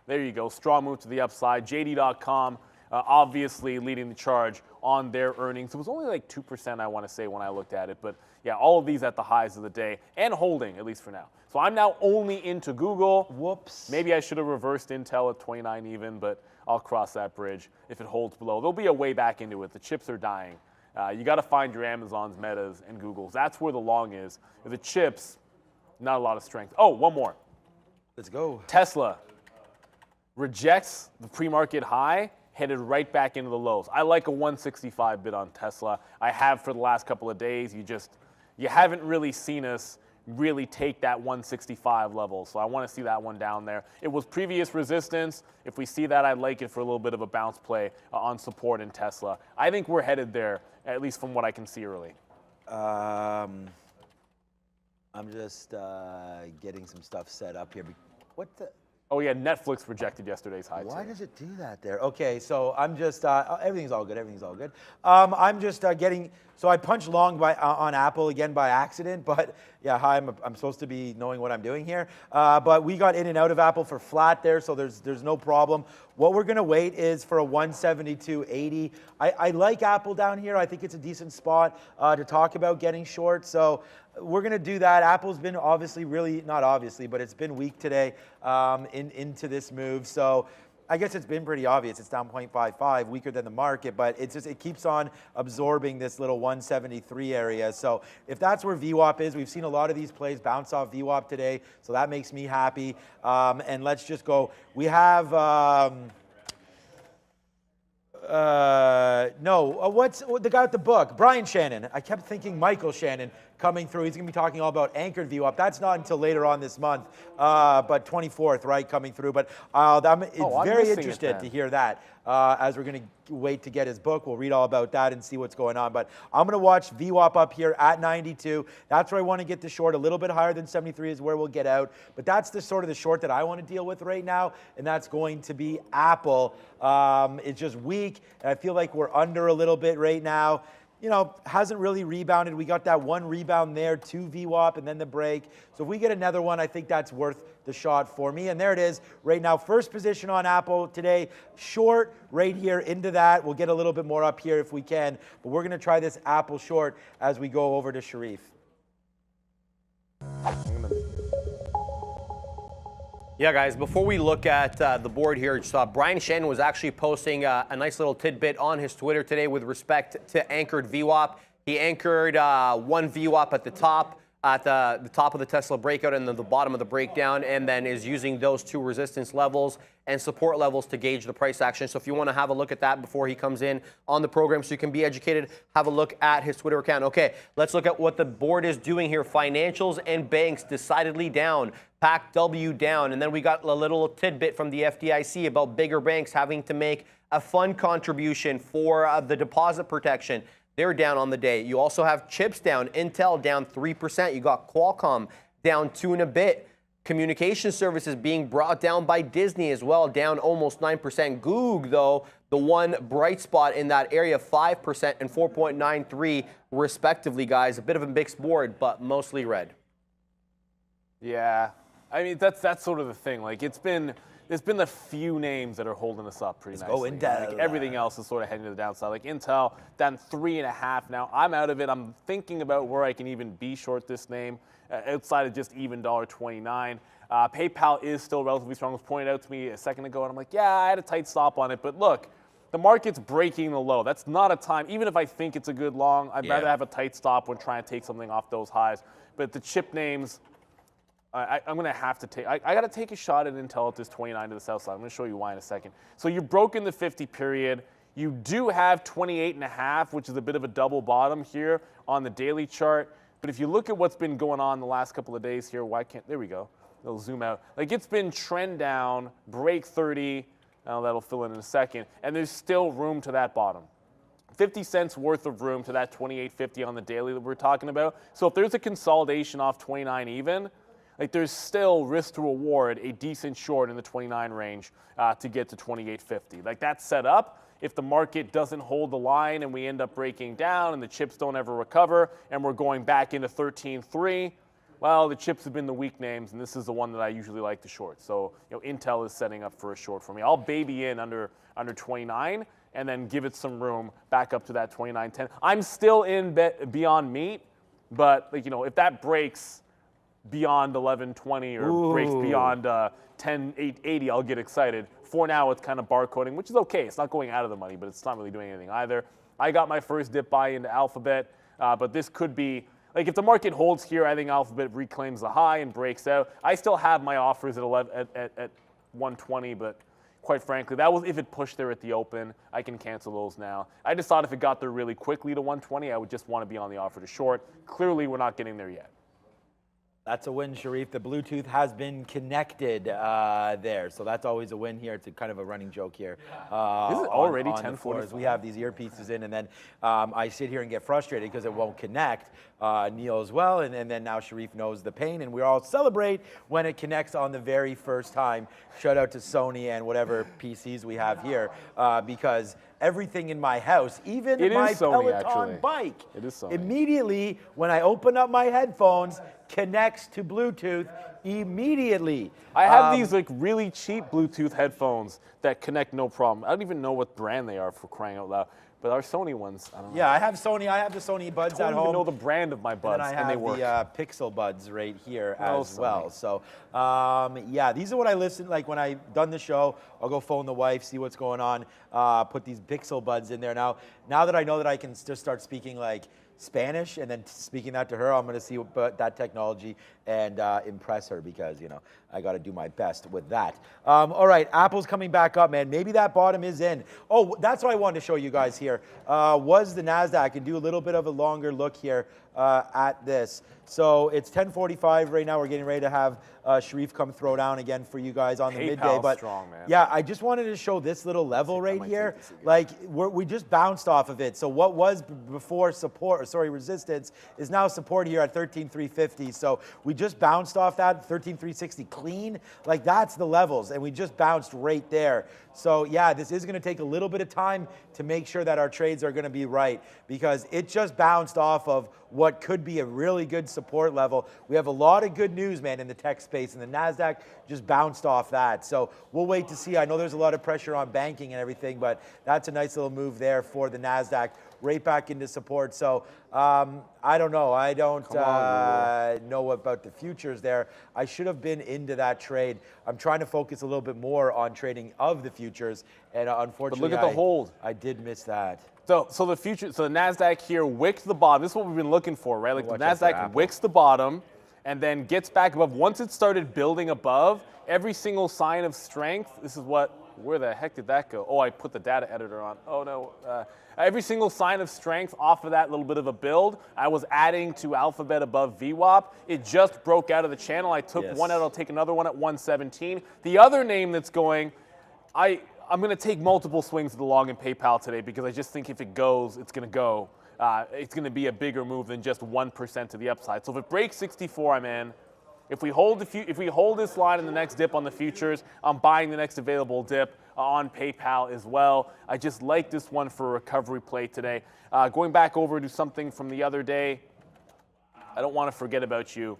There you go, strong move to the upside. JD.com. Obviously leading the charge on their earnings. It was only like 2%, I want to say, when I looked at it. But yeah, all of these at the highs of the day and holding, at least for now. So I'm now only into Google. Whoops. Maybe I should have reversed Intel at 29 even, but I'll cross that bridge if it holds below. There'll be a way back into it. The chips are dying. You got to find your Amazons, Metas, and Googles. That's where the long is. The chips, not a lot of strength. Oh, one more. Let's go. Tesla rejects the pre-market high, headed right back into the lows. I like a 165 bid on Tesla. I have for the last couple of days. You haven't really seen us really take that 165 level. So I want to see that one down there. It was previous resistance. If we see that, I'd like it for a little bit of a bounce play on support in Tesla. I think we're headed there, at least from what I can see early. I'm just getting some stuff set up here. What the? Oh yeah, Netflix rejected yesterday's high. Why does it do that there? Okay, so I'm just everything's all good. Everything's all good. I'm just getting. So I punched long on Apple again by accident, but yeah, I'm supposed to be knowing what I'm doing here. But we got in and out of Apple for flat there, so there's no problem. What we're gonna wait is for a 172.80. I like Apple down here. I think it's a decent spot to talk about getting short. So we're going to do that. Apple's been obviously not obviously, but it's been weak today into this move. So I guess it's been pretty obvious. It's down 0.55, weaker than the market, but it keeps on absorbing this little 173 area. So if that's where VWAP is, we've seen a lot of these plays bounce off VWAP today, so that makes me happy. And let's just go. We have... what's the guy with the book? Brian Shannon. I kept thinking Michael Shannon coming through. He's going to be talking all about anchored VWAP. That's not until later on this month, but 24th, right, coming through. But I'm very interested to hear that as we're going to wait to get his book. We'll read all about that and see what's going on. But I'm going to watch VWAP up here at 92. That's where I want to get the short. A little bit higher than 73 is where we'll get out. But that's the sort of the short that I want to deal with right now, and that's going to be Apple. It's just weak, and I feel like we're under a little bit right now. Hasn't really rebounded. We got that one rebound there, 2 VWAP, and then the break. So if we get another one, I think that's worth the shot for me. And there it is right now. First position on Apple today. Short right here into that. We'll get a little bit more up here if we can. But we're going to try this Apple short as we go over to Sharif. Yeah, guys, before we look at the board here, Brian Shannon was actually posting a nice little tidbit on his Twitter today with respect to anchored VWAP. He anchored one VWAP at the top of the Tesla breakout and then the bottom of the breakdown, and then is using those two resistance levels and support levels to gauge the price action. So if you want to have a look at that before he comes in on the program so you can be educated, have a look at his Twitter account. Okay, let's look at what the board is doing here. Financials and banks decidedly down. PAC W down. And then we got a little tidbit from the FDIC about bigger banks having to make a fund contribution for the deposit protection. They're down on the day. You also have chips down. Intel down 3%. You got Qualcomm down 2 and a bit. Communication services being brought down by Disney as well, down almost 9%. Goog, though, the one bright spot in that area, 5% and 4.93 respectively, guys. A bit of a mixed board, but mostly red. Yeah, I mean that's sort of the thing. Like there's been a few names that are holding us up pretty nicely. Go Intel. Like everything else is sort of heading to the downside. Like Intel down 3.5 now. I'm out of it. I'm thinking about where I can even be short this name outside of just even $1.29. PayPal is still relatively strong. It was pointed out to me a second ago, and I'm like, yeah, I had a tight stop on it, but look. The market's breaking the low. That's not a time, even if I think it's a good long, I'd rather have a tight stop when trying to take something off those highs. But the chip names, I'm going to have to take, I got to take a shot at Intel at this 29 to the south side. I'm going to show you why in a second. So you're broken the 50 period. You do have 28.5, which is a bit of a double bottom here on the daily chart. But if you look at what's been going on the last couple of days here, there we go. It'll zoom out. Like it's been trend down, break 30. Now that'll fill in a second. And there's still room to that bottom. 50 cents worth of room to that 28.50 on the daily that we're talking about. So if there's a consolidation off 29 even, like there's still risk to reward a decent short in the 29 range to get to 28.50. Like that's set up. If the market doesn't hold the line and we end up breaking down and the chips don't ever recover and we're going back into 13.3, well, the chips have been the weak names, and this is the one that I usually like to short. So, Intel is setting up for a short for me. I'll baby in under 29 and then give it some room back up to that 29.10. I'm still in beyond meat, but if that breaks beyond 11.20 or breaks beyond 10.880, I'll get excited. For now, it's kind of barcoding, which is okay. It's not going out of the money, but it's not really doing anything either. I got my first dip buy into Alphabet, but this could be. Like if the market holds here, I think Alphabet reclaims the high and breaks out. I still have my offers at 120, but quite frankly, that was if it pushed there at the open. I can cancel those now. I just thought if it got there really quickly to 120, I would just want to be on the offer to short. Clearly, we're not getting there yet. That's a win, Sharif. The Bluetooth has been connected there. So that's always a win here. It's a kind of a running joke here. This is already 10:40. We have these earpieces in, and then I sit here and get frustrated because it won't connect. Neil as well, and then now Sharif knows the pain, and we all celebrate when it connects on the very first time. Shout out to Sony and whatever PCs we have here, because everything in my house, even my Peloton bike, immediately when I open up my headphones, connects to Bluetooth immediately. I have these like really cheap Bluetooth headphones that connect no problem. I don't even know what brand they are, for crying out loud. But our Sony ones, I don't know. Yeah, I have Sony. I have the Sony Buds at home. I don't even know the brand of my buds, and they work. I have the Pixel Buds right here as well. So, yeah, these are what I listen, like when I've done the show, I'll go phone the wife, see what's going on, put these Pixel Buds in there. Now that I know that I can just start speaking like Spanish and then speaking that to her, I'm going to see about that technology and impress her because, I got to do my best with that. All right, Apple's coming back up, man. Maybe that bottom is in. Oh, that's what I wanted to show you guys here, was the NASDAQ, and do a little bit of a longer look here at this. So it's 10:45 right now. We're getting ready to have Sharif come throw down again for you guys on the midday. But strong, man. Yeah, I just wanted to show this little level right here. Like we just bounced off of it. So what was before resistance is now support here at 13,350. So we just bounced off that 13,360 clean. Like that's the levels, and we just bounced right there. So yeah, this is going to take a little bit of time to make sure that our trades are going to be right, because it just bounced off of what could be a really good support level. We have a lot of good news, man, in the tech space, and the NASDAQ just bounced off that. So we'll wait to see. I know there's a lot of pressure on banking and everything, but that's a nice little move there for the NASDAQ, right back into support. So I don't know. I don't know about the futures there. I should have been into that trade. I'm trying to focus a little bit more on trading of the futures, and unfortunately, but look at the hold. I did miss that. So the NASDAQ here wicked the bottom. This is what we've been looking for, right? Like the NASDAQ wicks the bottom and then gets back above. Once it started building above, every single sign of strength, where the heck did that go? Oh, I put the data editor on. Oh no. Every single sign of strength off of that little bit of a build, I was adding to Alphabet above VWAP. It just broke out of the channel. I took one out. I'll take another one at 117. The other name that's going, I'm going to take multiple swings of the long in PayPal today, because I just think if it goes, it's going to go. It's going to be a bigger move than just 1% to the upside. So if it breaks 64, I'm in. If we hold this line in the next dip on the futures, I'm buying the next available dip on PayPal as well. I just like this one for a recovery play today. Going back over to something from the other day, I don't want to forget about you.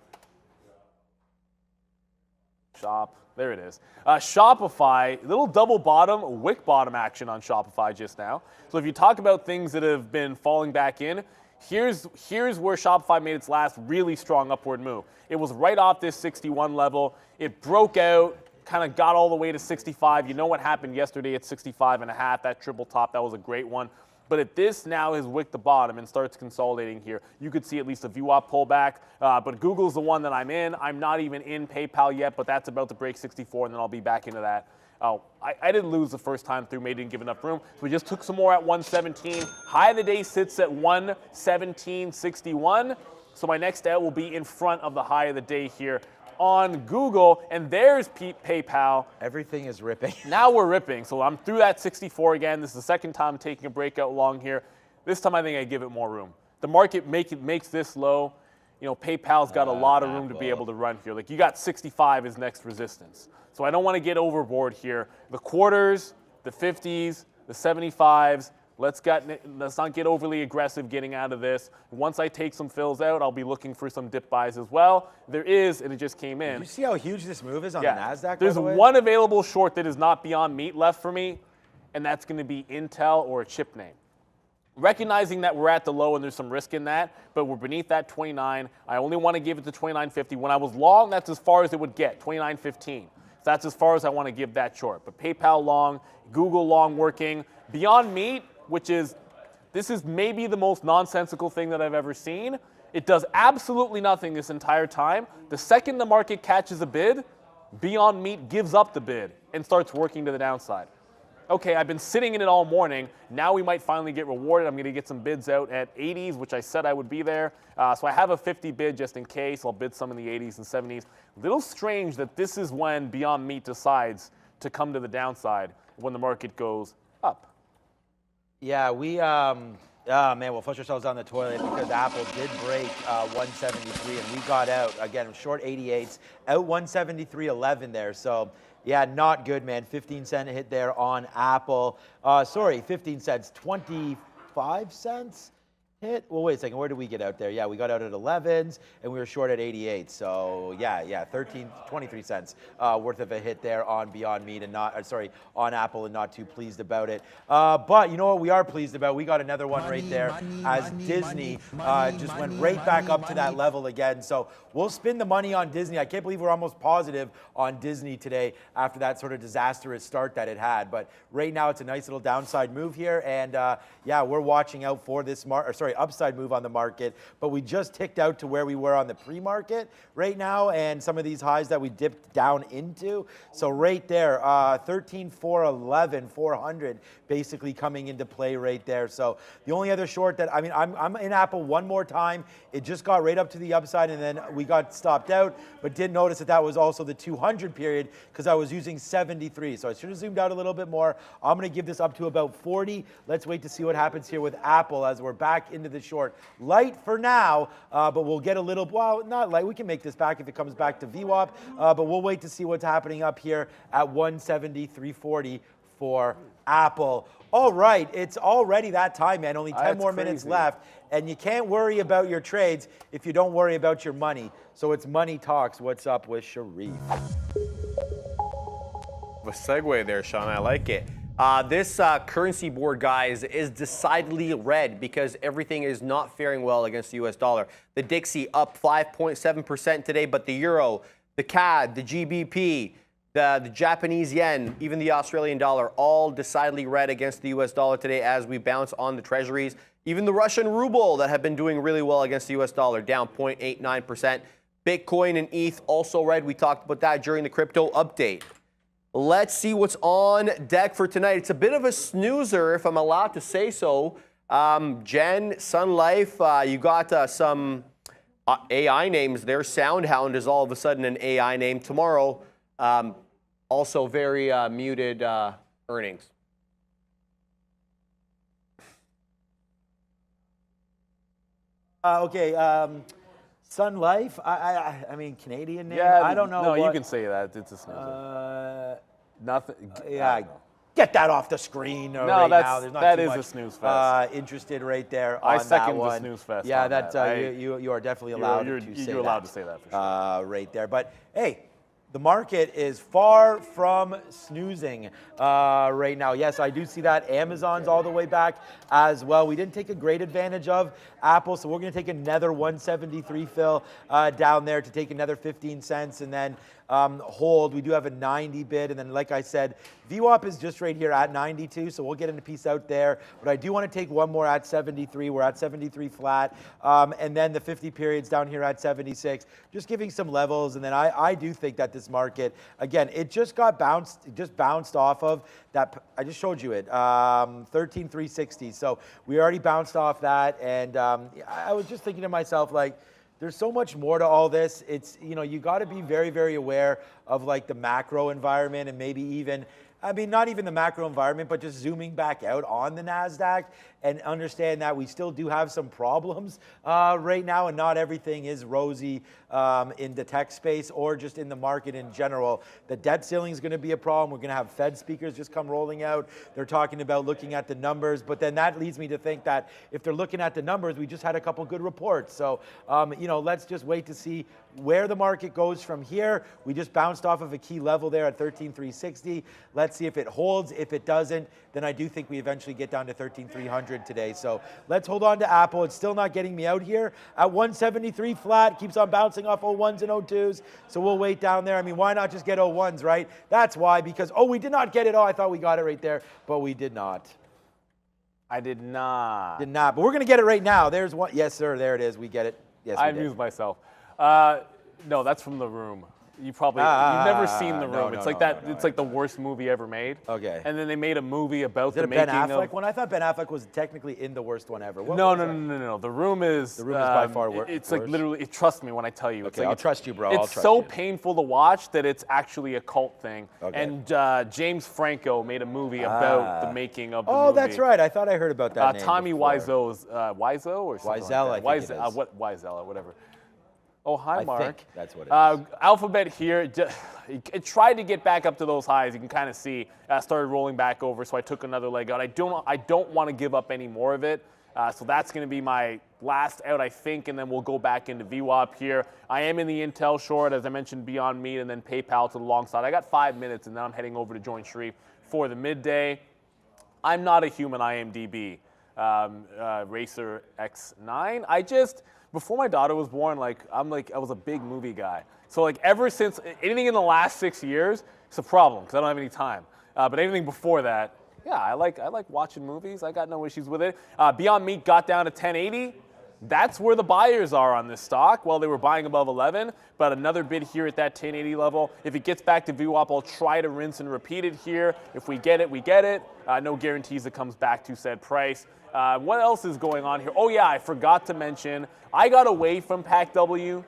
There it is. Shopify, little double bottom, wick bottom action on Shopify just now. So if you talk about things that have been falling back in, here's where Shopify made its last really strong upward move. It was right off this 61 level. It broke out, kind of got all the way to 65. You know what happened yesterday at 65.5, that triple top, that was a great one. But at this now has wicked the bottom and starts consolidating here. You could see at least a VWAP pullback, but Google's the one that I'm in. I'm not even in PayPal yet, but that's about to break 64, and then I'll be back into that. Oh, I didn't lose the first time through, maybe didn't give enough room. So we just took some more at 117. High of the day sits at 117.61. So my next out will be in front of the high of the day here on Google, and there's PayPal. Everything is ripping. Now we're ripping, so I'm through that 64 again. This is the second time I'm taking a breakout long here. This time I think I give it more room. The market makes this low. You know, PayPal's got a lot of room to be able to run here. Like, you got 65 as next resistance. So I don't want to get overboard here. The quarters, the 50s, the 75s, let's not get overly aggressive getting out of this. Once I take some fills out, I'll be looking for some dip buys as well. There is, and it just came in. You see how huge this move is on the NASDAQ? There's one available short that is not beyond meat left for me, and that's going to be Intel or a chip name. Recognizing that we're at the low and there's some risk in that, but we're beneath that 29. I only want to give it to 29.50. When I was long, that's as far as it would get, 29.15. So that's as far as I want to give that short. But PayPal long, Google long working. Beyond Meat, this is maybe the most nonsensical thing that I've ever seen. It does absolutely nothing this entire time. The second the market catches a bid, Beyond Meat gives up the bid and starts working to the downside. Okay, I've been sitting in it all morning. Now we might finally get rewarded. I'm going to get some bids out at 80s, which I said I would be there. So I have a 50 bid just in case. I'll bid some in the 80s and 70s. A little strange that this is when Beyond Meat decides to come to the downside when the market goes up. Yeah, we'll flush ourselves down the toilet because Apple did break 173, and we got out, again, short 88s, out 173.11 there. So, yeah, not good, man. 15-cent hit there on Apple. 15 cents, 25 cents hit. Well, wait a second. Where did we get out there? Yeah, we got out at 11s, and we were short at 88. So, yeah, 23 cents worth of a hit there on Beyond Meat and on Apple, and not too pleased about it. But you know what we are pleased about? We got another one right there as Disney just went right back up to that level again. So we'll spin the money on Disney. I can't believe we're almost positive on Disney today after that sort of disastrous start that it had. But right now it's a nice little downside move here, and yeah, we're watching out for this upside move on the market, but we just ticked out to where we were on the pre-market right now, and some of these highs that we dipped down into. So right there, 13,411, 400 basically coming into play right there. So the only other short that, I'm in Apple one more time. It just got right up to the upside, and then we got stopped out, but did notice that was also the 200 period because I was using 73. So I should have zoomed out a little bit more. I'm going to give this up to about 40. Let's wait to see what happens here with Apple as we're back into the short. Light for now, but we'll get a little, well, not light. We can make this back if it comes back to VWAP, but we'll wait to see what's happening up here at 173.40 for Apple. All right, it's already that time, man. Only 10 more minutes left, and you can't worry about your trades if you don't worry about your money. So it's Money Talks. What's up with Sharif? A segue there, Sean. I like it. This currency board, guys, is decidedly red because everything is not faring well against the U.S. dollar. The Dixie up 5.7% today, but the euro, the CAD, the GBP, the Japanese yen, even the Australian dollar, all decidedly red against the U.S. dollar today as we bounce on the treasuries. Even the Russian ruble that have been doing really well against the U.S. dollar, down 0.89%. Bitcoin and ETH also red. We talked about that during the crypto update. Let's see what's on deck for tonight. It's a bit of a snoozer, if I'm allowed to say so. Gen, Sun Life, you got some AI names there. SoundHound is all of a sudden an AI name. Tomorrow, also very muted earnings. Sun Life. I mean, Canadian name. Yeah, I don't know. No, you what- can say that. It's a snoozer. Nothing. Yeah. Get that off the screen No, right that's- now. There's not that too is a much, snooze fest. Interested right there I on second that the one. snooze fest Yeah, on that, that. you are definitely allowed You're to say allowed that. to say that for sure. Right there. But hey, the market is far from snoozing right now. Yes, I do see that. Amazon's all the way back as well. We didn't take a great advantage of Apple, so we're going to take another 173 fill down there to take another 15 cents and then hold. We do have a 90 bid, and then like I said, VWAP is just right here at 92, so we'll get into piece out there. But I do want to take one more at 73. We're at 73 flat, and then the 50 periods down here at 76, just giving some levels. And then I do think that this market, again, it just bounced off of that. I just showed you it, 13,360. So we already bounced off that, and I was just thinking to myself, like, there's so much more to all this. It's, you got to be very, very aware of like the macro environment and maybe even, I mean, not even the macro environment, but just zooming back out on the NASDAQ and understand that we still do have some problems right now, and not everything is rosy in the tech space or just in the market in general. The debt ceiling is going to be a problem. We're going to have Fed speakers just come rolling out. They're talking about looking at the numbers, but then that leads me to think that if they're looking at the numbers, we just had a couple good reports. So, let's just wait to see where the market goes from here. We just bounced off of a key level there at 13,360. Let's see if it holds. If it doesn't, then I do think we eventually get down to 13,300 today. So let's hold on to Apple. It's still not getting me out here at 173 flat. Keeps on bouncing off 01s and 02s. So we'll wait down there. I mean, why not just get 01s, right? That's why, because, we did not get it. I thought we got it right there, but we did not. I did not. Did not, but we're going to get it right now. There's one. Yes, sir. There it is. We get it. Yes, I we did. amused myself. No, that's from The Room. You've never seen The Room. It's like the worst movie ever made. Okay. And then they made a movie about Is it the a Ben making Affleck of. one? I thought Ben Affleck was technically in the worst one ever. No. The Room is. The Room is by far It's worse. like literally. Trust me when I tell you. It's Okay, like I'll trust you, bro. It's I'll trust so you. painful to watch that it's actually a cult thing. Okay. And James Franco made a movie about the making of the movie. Oh, that's right. I thought I heard about that name Tommy before. Wiseau's Wiseau or something Wiesel, like that. I think it is. Wiesel or whatever. Oh, hi, I Mark. think that's what it is. Alphabet here, it tried to get back up to those highs. You can kind of see started rolling back over, so I took another leg out. I don't want to give up any more of it, so that's going to be my last out, I think, and then we'll go back into VWAP here. I am in the Intel short, as I mentioned, Beyond Meat, and then PayPal to the long side. I got 5 minutes, and then I'm heading over to Joint Street for the midday. I'm not a human IMDb Racer X9. Before my daughter was born, I was a big movie guy. So ever since, anything in the last 6 years, it's a problem because I don't have any time. But anything before that, yeah, I like watching movies. I got no issues with it. Beyond Meat got down to 1080. That's where the buyers are on this stock. Well, they were buying above 11, but another bid here at that 1080 level. If it gets back to VWAP, I'll try to rinse and repeat it here. If we get it, we get it. No guarantees it comes back to said price. What else is going on here? Oh, yeah, I forgot to mention, I got away from PACW.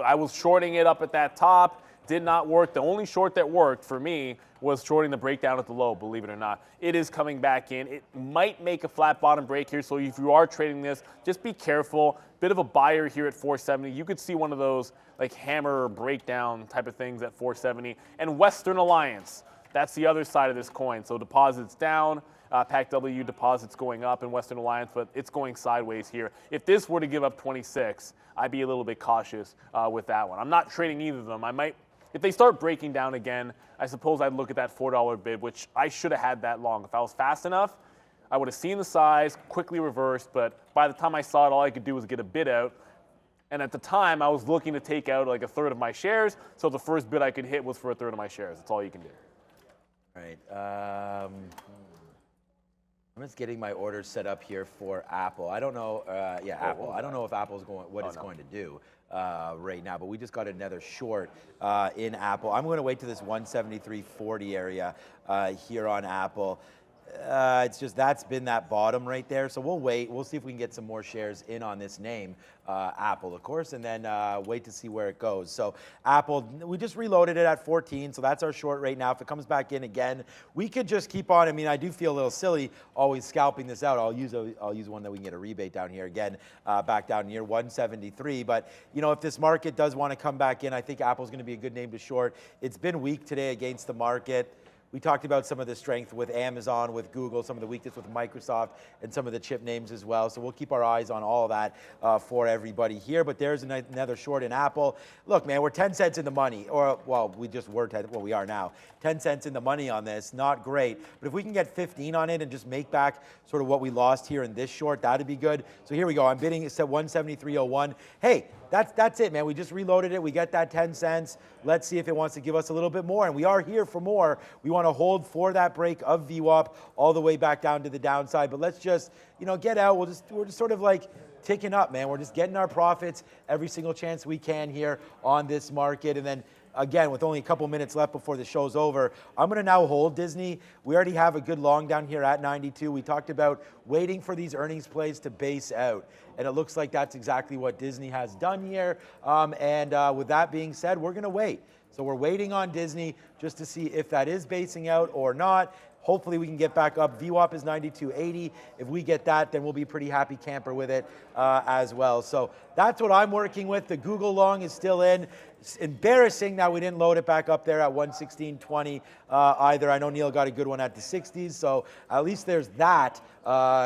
I was shorting it up at that top. Did not work. The only short that worked for me was shorting the breakdown at the low, believe it or not. It is coming back in. It might make a flat bottom break here, so if you are trading this, just be careful. Bit of a buyer here at 470. You could see one of those hammer or breakdown type of things at 470. And Western Alliance, that's the other side of this coin. So deposits down. PACW deposits going up in Western Alliance, but it's going sideways here. If this were to give up 26, I'd be a little bit cautious with that one. I'm not trading either of them. I might, if they start breaking down again, I suppose I'd look at that $4 bid, which I should have had that long. If I was fast enough, I would have seen the size, quickly reversed, but by the time I saw it, all I could do was get a bid out. And at the time, I was looking to take out a third of my shares, so the first bid I could hit was for a third of my shares. That's all you can do. All right. I'm just getting my orders set up here for Apple. I don't know. Apple. I don't know if Apple's going going to do right now, but we just got another short in Apple. I'm going to wait to this 173.40 area here on Apple. it's just that's been that bottom right there. So we'll wait. We'll see if we can get some more shares in on this name, Apple, of course, and then wait to see where it goes. So Apple, we just reloaded it at 14, so that's our short right now. If it comes back in again, we could just keep on. I mean, I do feel a little silly always scalping this out. I'll use one that we can get a rebate down here again, back down near 173. But you know, if this market does want to come back in, I think Apple's going to be a good name to short. It's been weak today against the market. We talked about some of the strength with Amazon, with Google, some of the weakness with Microsoft, and some of the chip names as well. So we'll keep our eyes on all of that for everybody here. But there's another short in Apple. Look, man, we're 10 cents in the money. Or, well, we just were 10, well, we are now. 10 cents in the money on this, not great. But if we can get 15 on it and just make back sort of what we lost here in this short, that'd be good. So here we go. I'm bidding it's at 173.01. Hey, that's it, man. We just reloaded it. We get that 10 cents. Let's see if it wants to give us a little bit more. And we are here for more. We want to hold for that break of VWAP all the way back down to the downside. But let's just, you know, get out. We're just sort of like ticking up, man. We're just getting our profits every single chance we can here on this market. And then again, with only a couple minutes left before the show's over, I'm going to now hold Disney. We already have a good long down here at 92. We talked about waiting for these earnings plays to base out. And it looks like that's exactly what Disney has done here. With that being said, we're going to wait. So we're waiting on Disney just to see if that is basing out or not. Hopefully we can get back up. VWAP is 92.80. If we get that, then we'll be pretty happy camper with it as well. So that's what I'm working with. The Google long is still in. It's embarrassing that we didn't load it back up there at 116.20 either. I know Neil got a good one at the 60s, so at least there's that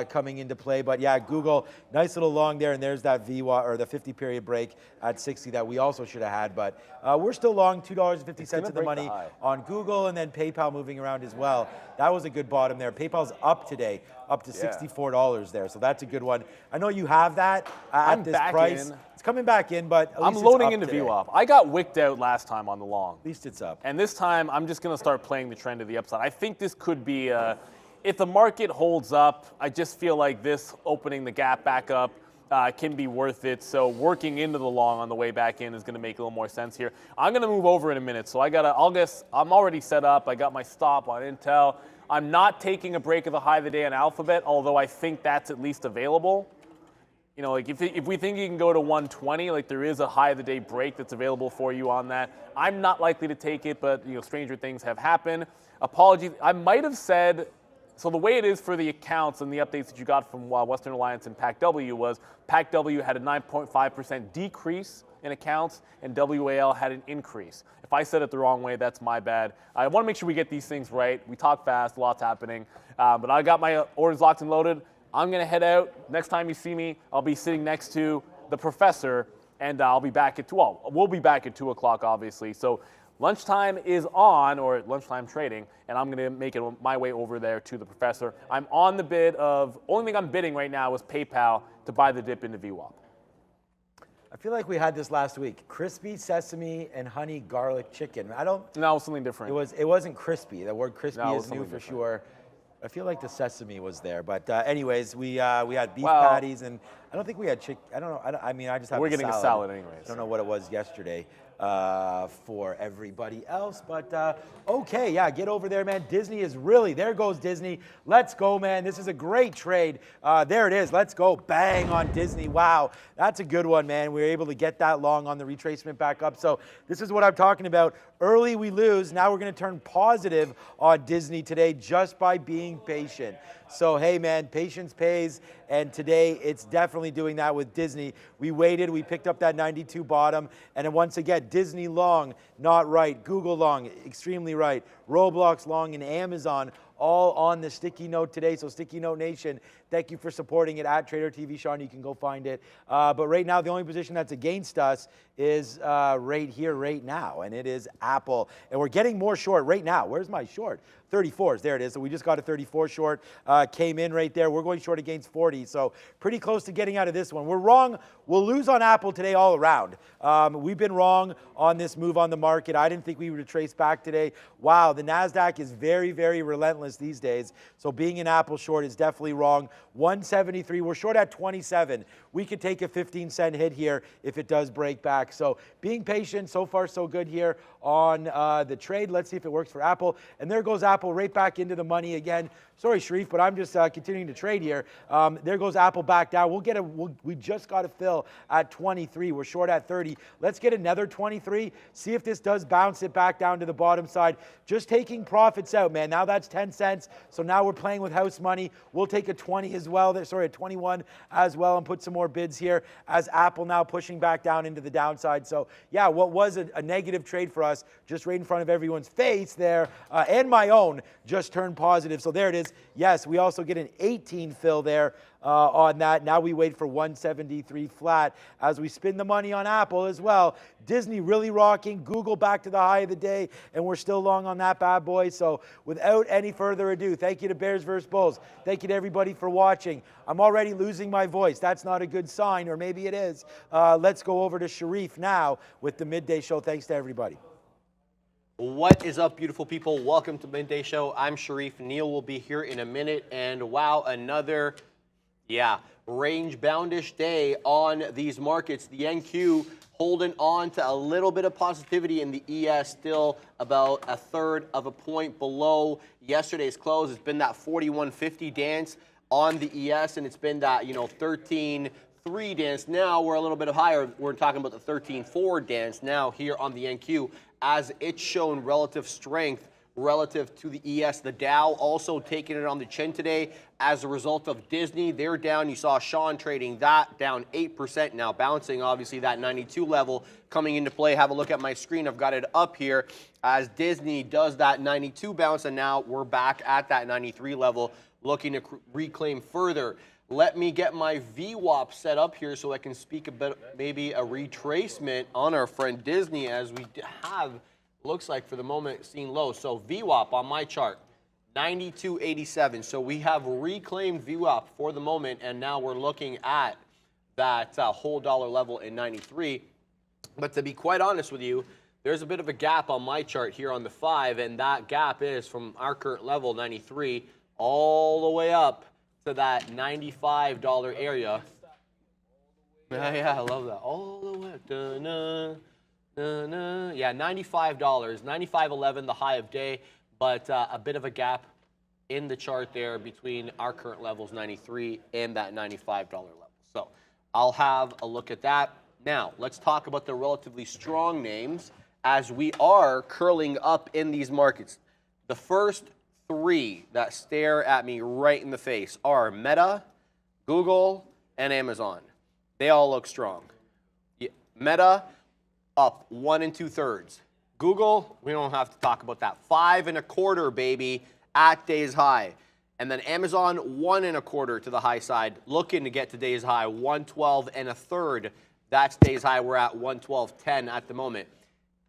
coming into play. But yeah, Google, nice little long there, and there's that VWAP or the 50-period break at 60 that we also should have had. But we're still long, $2.50 in the money on Google, and then PayPal moving around as well. That was a good bottom there. PayPal's up today, up to $64 there, so that's a good one. I know you have that at this price. It's coming back in, but at least I'm loading into VWAP. I got wicked out last time on the long. At least it's up. And this time, I'm just going to start playing the trend to the upside. I think this could be, if the market holds up, I just feel like this opening the gap back up can be worth it. So working into the long on the way back in is going to make a little more sense here. I'm going to move over in a minute. So I'm already set up. I got my stop on Intel. I'm not taking a break of the high of the day on Alphabet, although I think that's at least available. You know, like if we think you can go to 120, like there is a high of the day break that's available for you on that. I'm not likely to take it, but you know, stranger things have happened. Apologies, I might have said, so the way it is for the accounts and the updates that you got from Western Alliance and PACW was PACW had a 9.5% decrease in accounts and WAL had an increase. If I said it the wrong way, that's my bad. I want to make sure we get these things right. We talk fast, lots happening, but I got my orders locked and loaded. I'm going to head out. Next time you see me, I'll be sitting next to the professor, and I'll be back at 12. We'll be back at 2 o'clock, obviously. So lunchtime is on, or lunchtime trading, and I'm going to make it my way over there to the professor. I'm on the bid of, only thing I'm bidding right now is PayPal to buy the dip into VWAP. I feel like we had this last week. Crispy sesame and honey garlic chicken. No, it was something different. It wasn't crispy. The word crispy is new for sure. I feel like the sesame was there, but anyways, we had beef patties, and I don't think we had chicken. I don't know. I mean, I just had. We're getting a salad anyways. I don't know what it was yesterday for everybody else, but okay, yeah, get over there, man. Disney is really there. Goes Disney. Let's go, man. This is a great trade. There it is. Let's go. Bang on Disney. Wow, that's a good one, man. We were able to get that long on the retracement back up. So this is what I'm talking about. Early we lose. Now we're going to turn positive on Disney today just by being patient. So, hey, man, patience pays, and today it's definitely doing that with Disney. We waited, we picked up that 92 bottom, and then once again, Disney long, not right. Google long, extremely right. Roblox long, and Amazon all on the Sticky Note today. So Sticky Note Nation, thank you for supporting it at Trader TV. Sean, you can go find it. But right now, the only position that's against us is right here, right now, and it is Apple. And we're getting more short right now. Where's my short? 34s, there it is. So we just got a 34 short, came in right there. We're going short against 40, so pretty close to getting out of this one. We're wrong. We'll lose on Apple today all around. We've been wrong on this move on the market. I didn't think we would trace back today. Wow, the NASDAQ is very, very relentless these days, so being an Apple short is definitely wrong. 173, we're short at 27. We could take a 15-cent hit here if it does break back. So being patient, so far so good here on the trade. Let's see if it works for Apple. And there goes Apple right back into the money again. Sorry, Sharif, but I'm just continuing to trade here. There goes Apple back down. We just got a fill at 23. We're short at 30. Let's get another 23. See if this does bounce it back down to the bottom side. Just taking profits out, man. Now that's 10 cents. So now we're playing with house money. We'll take a 20 as well. Sorry, a 21 as well, and put some more bids here as Apple now pushing back down into the downside. So yeah, what was a negative trade for us just right in front of everyone's face there, and my own, just turned positive. So there it is. Yes, we also get an 18 fill there on that. Now we wait for 173 flat as we spin the money on Apple as well. Disney really rocking. Google back to the high of the day, and we're still long on that bad boy. So without any further ado, thank you to Bears vs. Bulls. Thank you to everybody for watching. I'm already losing my voice. That's not a good sign, or maybe it is. Let's go over to Sharif now with the Midday Show. Thanks to everybody. What is up, beautiful people? Welcome to Midday Show. I'm Sharif. Neil will be here in a minute. And wow, another, range-boundish day on these markets. The NQ holding on to a little bit of positivity in the ES, still about a third of a point below yesterday's close. It's been that 41.50 dance on the ES, and it's been that, 13.3 dance. Now we're a little bit higher. We're talking about the 13.4 dance now here on the NQ, as it's shown relative strength relative to the ES. The Dow also taking it on the chin today as a result of Disney. They're down. You saw Sean trading that down 8% now, bouncing obviously that 92 level coming into play. Have a look at my screen. I've got it up here as Disney does that 92 bounce, and now we're back at that 93 level looking to reclaim further. Let me get my VWAP set up here so I can speak about maybe a retracement on our friend Disney, as we have, looks like for the moment, seen low. So VWAP on my chart, 92.87. So we have reclaimed VWAP for the moment, and now we're looking at that whole dollar level in 93. But to be quite honest with you, there's a bit of a gap on my chart here on the 5, and that gap is from our current level, 93, all the way up to that $95 area. Yeah, I love that. All the way. Yeah, $95, $95.11, the high of day, but a bit of a gap in the chart there between our current levels, 93, and that $95 level. So I'll have a look at that. Now, let's talk about the relatively strong names as we are curling up in these markets. The first three that stare at me right in the face are Meta, Google, and Amazon. They all look strong. Meta up 1 2/3. Google, we don't have to talk about that. 5 1/4, baby, at day's high. And then Amazon 1 1/4 to the high side, looking to get to day's high, 112 1/3. That's day's high. We're at 112.10 at the moment.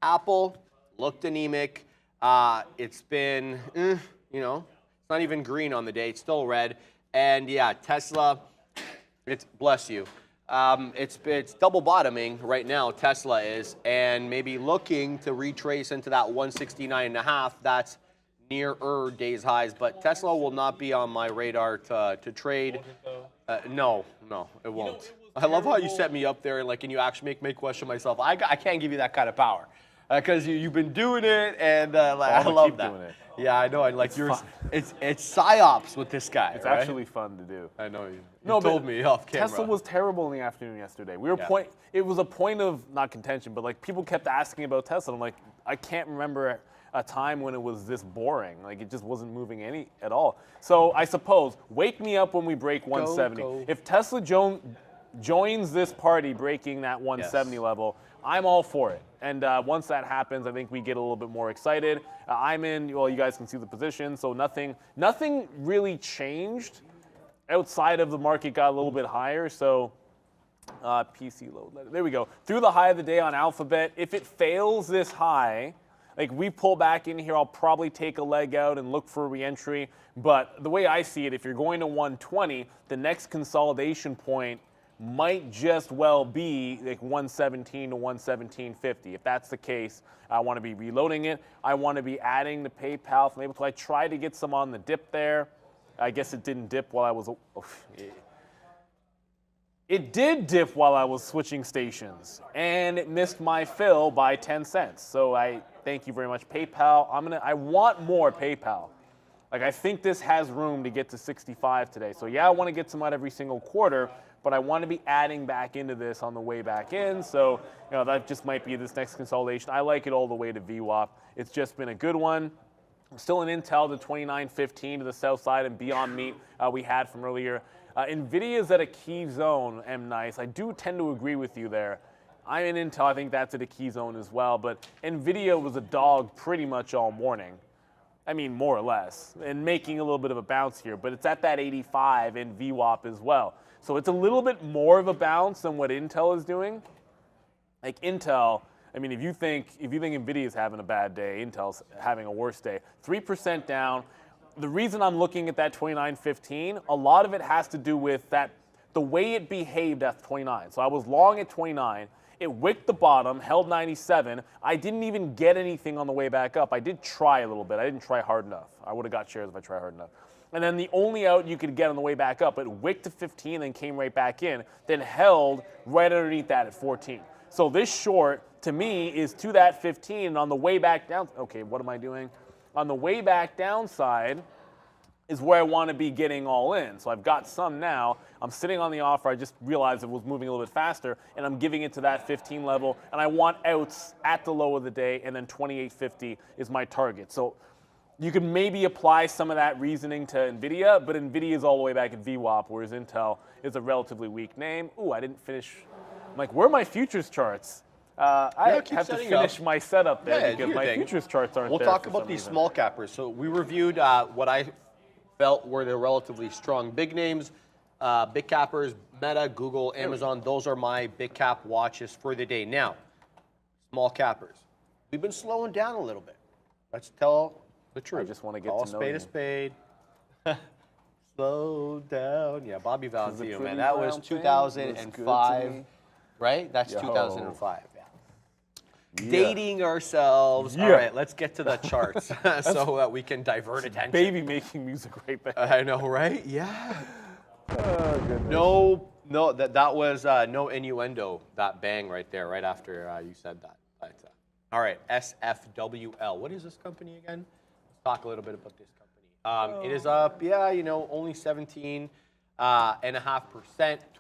Apple looked anemic. It's been, it's not even green on the day. It's still red. And yeah, Tesla, bless you. It's double bottoming right now, Tesla is, and maybe looking to retrace into that 169.5. That's nearer day's highs, but Tesla will not be on my radar to trade. No, it won't. I love how you set me up there and you actually make me question myself. I can't give you that kind of power because you've been doing it, and I love that. Doing it. Yeah, I know. It's psyops with this guy. It's actually fun to do. I know you. You told me off camera. Tesla was terrible in the afternoon yesterday. It was a point of not contention, but people kept asking about Tesla. I'm like, I can't remember a time when it was this boring. It just wasn't moving any at all. So I suppose wake me up when we break 170. Go. If Tesla joins this party breaking that 170 level, I'm all for it. And once that happens, I think we get a little bit more excited. I'm in, you guys can see the position, so nothing really changed outside of the market got a little bit higher. So PC load letter, there we go. Through the high of the day on Alphabet, if it fails this high, we pull back in here, I'll probably take a leg out and look for a re-entry. But the way I see it, if you're going to 120, the next consolidation point might just well be 117 to 117.50. If that's the case, I want to be reloading it. I want to be adding the PayPal from able to. I tried to get some on the dip there. I guess it didn't dip while I was. It did dip while I was switching stations, and it missed my fill by 10 cents. So I thank you very much, PayPal. I want more PayPal. Like, I think this has room to get to 65 today. So yeah, I want to get some out every single quarter, but I want to be adding back into this on the way back in. So, that just might be this next consolidation. I like it all the way to VWAP. It's just been a good one. Still an Intel to 29.15 to the south side and beyond meat we had from earlier. NVIDIA's at a key zone, nice. I do tend to agree with you there. I'm in Intel, I think that's at a key zone as well, but NVIDIA was a dog pretty much all morning. I mean, more or less, and making a little bit of a bounce here, but it's at that 85 in VWAP as well. So it's a little bit more of a bounce than what Intel is doing. Like Intel, I mean, if you think NVIDIA's having a bad day, Intel's having a worse day. 3% down. The reason I'm looking at that 29.15, a lot of it has to do with the way it behaved at 29. So I was long at 29. It wicked the bottom, held 97. I didn't even get anything on the way back up. I did try a little bit. I didn't try hard enough. I would have got shares if I tried hard enough. And then the only out you could get on the way back up, it wicked to 15, then came right back in, then held right underneath that at 14. So this short, to me, is to that 15, and on the way back down, okay, what am I doing? On the way back downside is where I want to be getting all in. So I've got some now. I'm sitting on the offer. I just realized it was moving a little bit faster, and I'm giving it to that 15 level, and I want outs at the low of the day, and then 28.50 is my target. So you could maybe apply some of that reasoning to NVIDIA, but NVIDIA is all the way back at VWAP, whereas Intel is a relatively weak name. Ooh, I didn't finish. I'm like, where are my futures charts? I have to finish my setup there because my futures charts aren't there. We'll talk about these small cappers. So we reviewed what I felt were the relatively strong big names, big cappers, Meta, Google, Amazon. Those are my big cap watches for the day. Now, small cappers. We've been slowing down a little bit. Let's tell the truth. I just want to get Call to know spade a spade. Slow down. Yeah, Bobby Valentino, man. That was 2005, right? That's 2005. Yeah. Dating ourselves. Yeah. All right, let's get to the charts so that we can divert attention. Baby making music right there. I know, right? Yeah. Oh, goodness. No, that was no innuendo, that bang right there, right after you said that. But, all right, SFWL. What is this company again? Let's talk a little bit about this company. It is up, only 17.5%,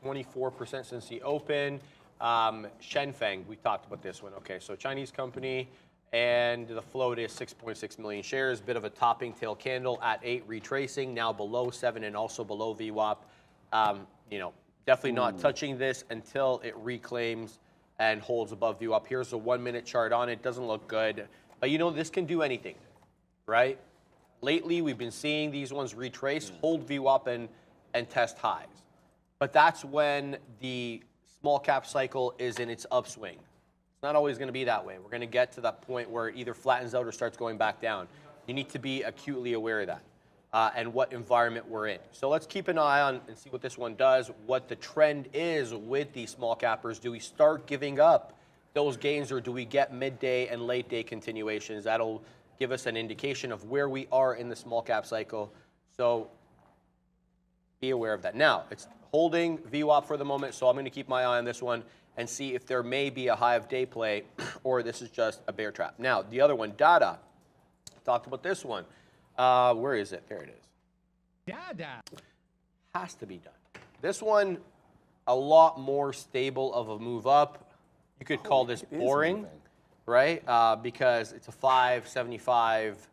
24% since the open. Shenfeng, we talked about this one. Okay, so Chinese company, and the float is 6.6 million shares. Bit of a topping tail candle at 8, retracing, now below 7 and also below VWAP. Definitely not touching this until it reclaims and holds above VWAP. Here's a 1-minute chart on it. Doesn't look good, but this can do anything, right? Lately, we've been seeing these ones retrace, hold VWAP and test highs. But that's when the small cap cycle is in its upswing. It's not always going to be that way. We're going to get to that point where it either flattens out or starts going back down. You need to be acutely aware of that and what environment we're in. So let's keep an eye on and see what this one does, what the trend is with these small cappers. Do we start giving up those gains, or do we get midday and late day continuations? That'll give us an indication of where we are in the small cap cycle. So be aware of that. Now, it's holding VWAP for the moment, so I'm going to keep my eye on this one and see if there may be a high of day play or this is just a bear trap. Now, the other one, Dada. Talked about this one. Where is it? There it is. Dada. Has to be done. This one, a lot more stable of a move up. You could call this boring, right? Because it's a 575,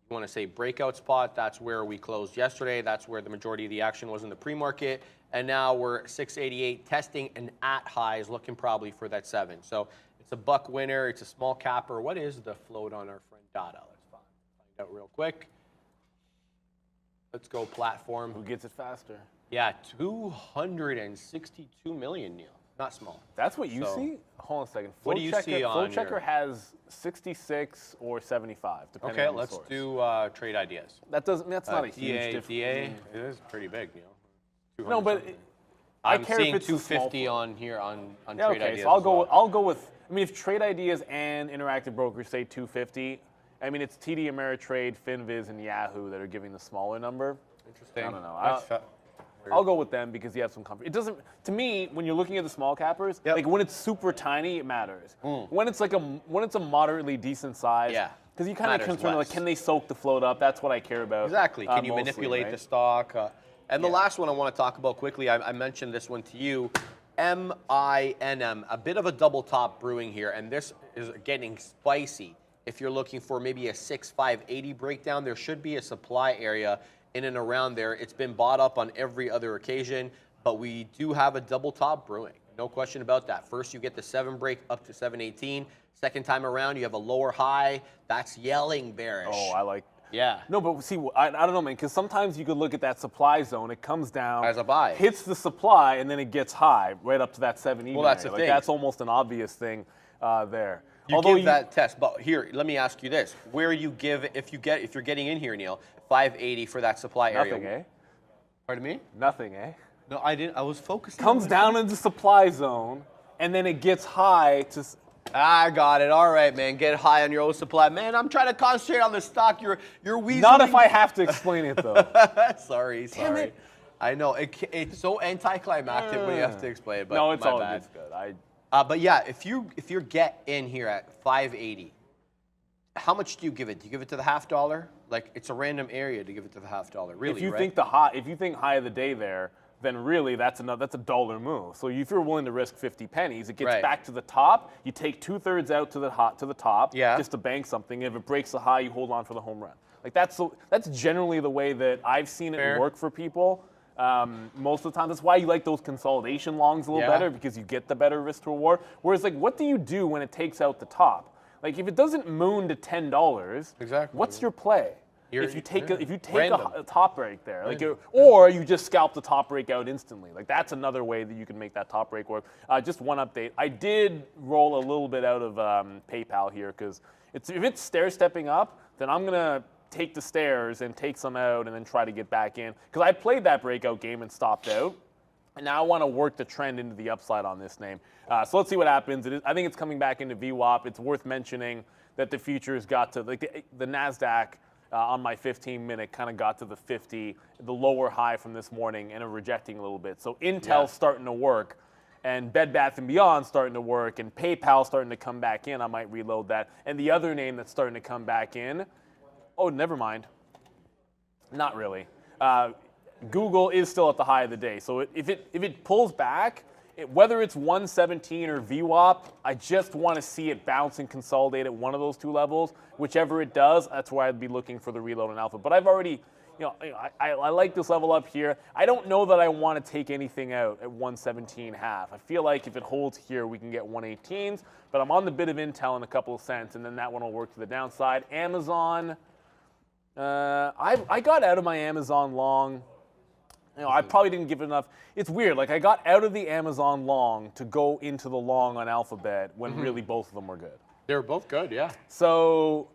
you want to say breakout spot. That's where we closed yesterday. That's where the majority of the action was in the pre-market. And now we're 688 testing and at highs, looking probably for that 7. So it's a buck winner. It's a small capper. What is the float on our friend Dada? Let's find out real quick. Let's go platform. Who gets it faster? Yeah, 262 million, Neil. Not small. That's what you see? Hold on a second. What do you see on Flow Checker has 66 or 75, depending on the source. Let's do trade ideas. That's not a huge difference. DA, it is pretty big, No, but I'm seeing 250 on here on trade ideas. So I'll go with. I mean, if trade ideas and Interactive Brokers say 250, I mean it's TD Ameritrade, FinViz, and Yahoo that are giving the smaller number. Interesting. I don't know. I'll go with them because you have some comfort. It doesn't, to me, when you're looking at the small cappers, like when it's super tiny, it matters. When it's like when it's a moderately decent size, Because you kind of matters concerned, like, less. can they soak the float up? That's what I care about. Exactly. Can you mostly, manipulate right? the stock? And the last one I want to talk about quickly, I mentioned this one to you, MINM, a bit of a double top brewing here, and this is getting spicy. If you're looking for maybe a 6,580 breakdown, there should be a supply area in and around there. It's been bought up on every other occasion, but we do have a double top brewing. No question about that. First, you get the 7 break up to 718. Second time around, you have a lower high. That's yelling bearish. Oh, I like. Yeah. No, but see, I don't know, man, because sometimes you could look at that supply zone. It comes down. As a buy. Hits the supply, and then it gets high right up to that 7 Well, that's the like, thing. That's almost an obvious thing there. You give that test, but here, let me ask you this: where you give if you're getting in here, Neil, 580 for that supply area? Nothing, eh? Pardon me? Nothing, eh? No, I didn't. I was focusing. Comes down into supply zone, and then it gets high to. I got it. All right, man. Get high on your own supply, man. I'm trying to concentrate on the stock. You're weaseling. Not if I have to explain it though. sorry. Damn it. I know it's so anticlimactic when you have to explain it. But No, it's my all bad. it's good. But yeah, if you get in here at 580, how much do you give it? Do you give it to the $0.50? Like it's a random area to give it to the $0.50. Really, if you right? think if you think high of the day there, then really that's a dollar move. So if you're willing to risk 50 pennies, it gets Right. back to the top. You take 2/3 out to the top, Yeah. just to bank something. If it breaks the high, you hold on for the home run. Like that's generally the way that I've seen it Fair. work for people. Most of the time, that's why you like those consolidation longs a little Yeah. better, because you get the better risk to reward. Whereas, like, what do you do when it takes out the top? Like, if it doesn't moon to $10, Exactly. what's your play? You're- If you take Random. a top break there, like, or you just scalp the top break out instantly. Like that's another way that you can make that top break work. Just one update: I did roll a little bit out of PayPal here because if it's stair stepping up, then I'm gonna take the stairs and take some out and then try to get back in because I played that breakout game and stopped out. And now I want to work the trend into the upside on this name. So let's see what happens. I think it's coming back into VWAP. It's worth mentioning that the futures got to the NASDAQ. On my 15-minute, kind of got to the 50, the lower high from this morning, and are rejecting a little bit. So Intel's starting to work, and Bed Bath & Beyond starting to work, and PayPal starting to come back in. I might reload that. And the other name that's starting to come back in, oh, never mind. Not really. Google is still at the high of the day. So if it pulls back, whether it's 117 or VWAP, I just want to see it bounce and consolidate at one of those two levels. Whichever it does, that's where I'd be looking for the reload on alpha. But I've already, I like this level up here. I don't know that I want to take anything out at 117.5. I feel like if it holds here, we can get 118s. But I'm on the bit of Intel in a couple of cents, and then that one will work to the downside. Amazon, I got out of my Amazon long. I probably didn't give it enough. It's weird. Like, I got out of the Amazon long to go into the long on Alphabet when really both of them were good. They were both good, yeah. So,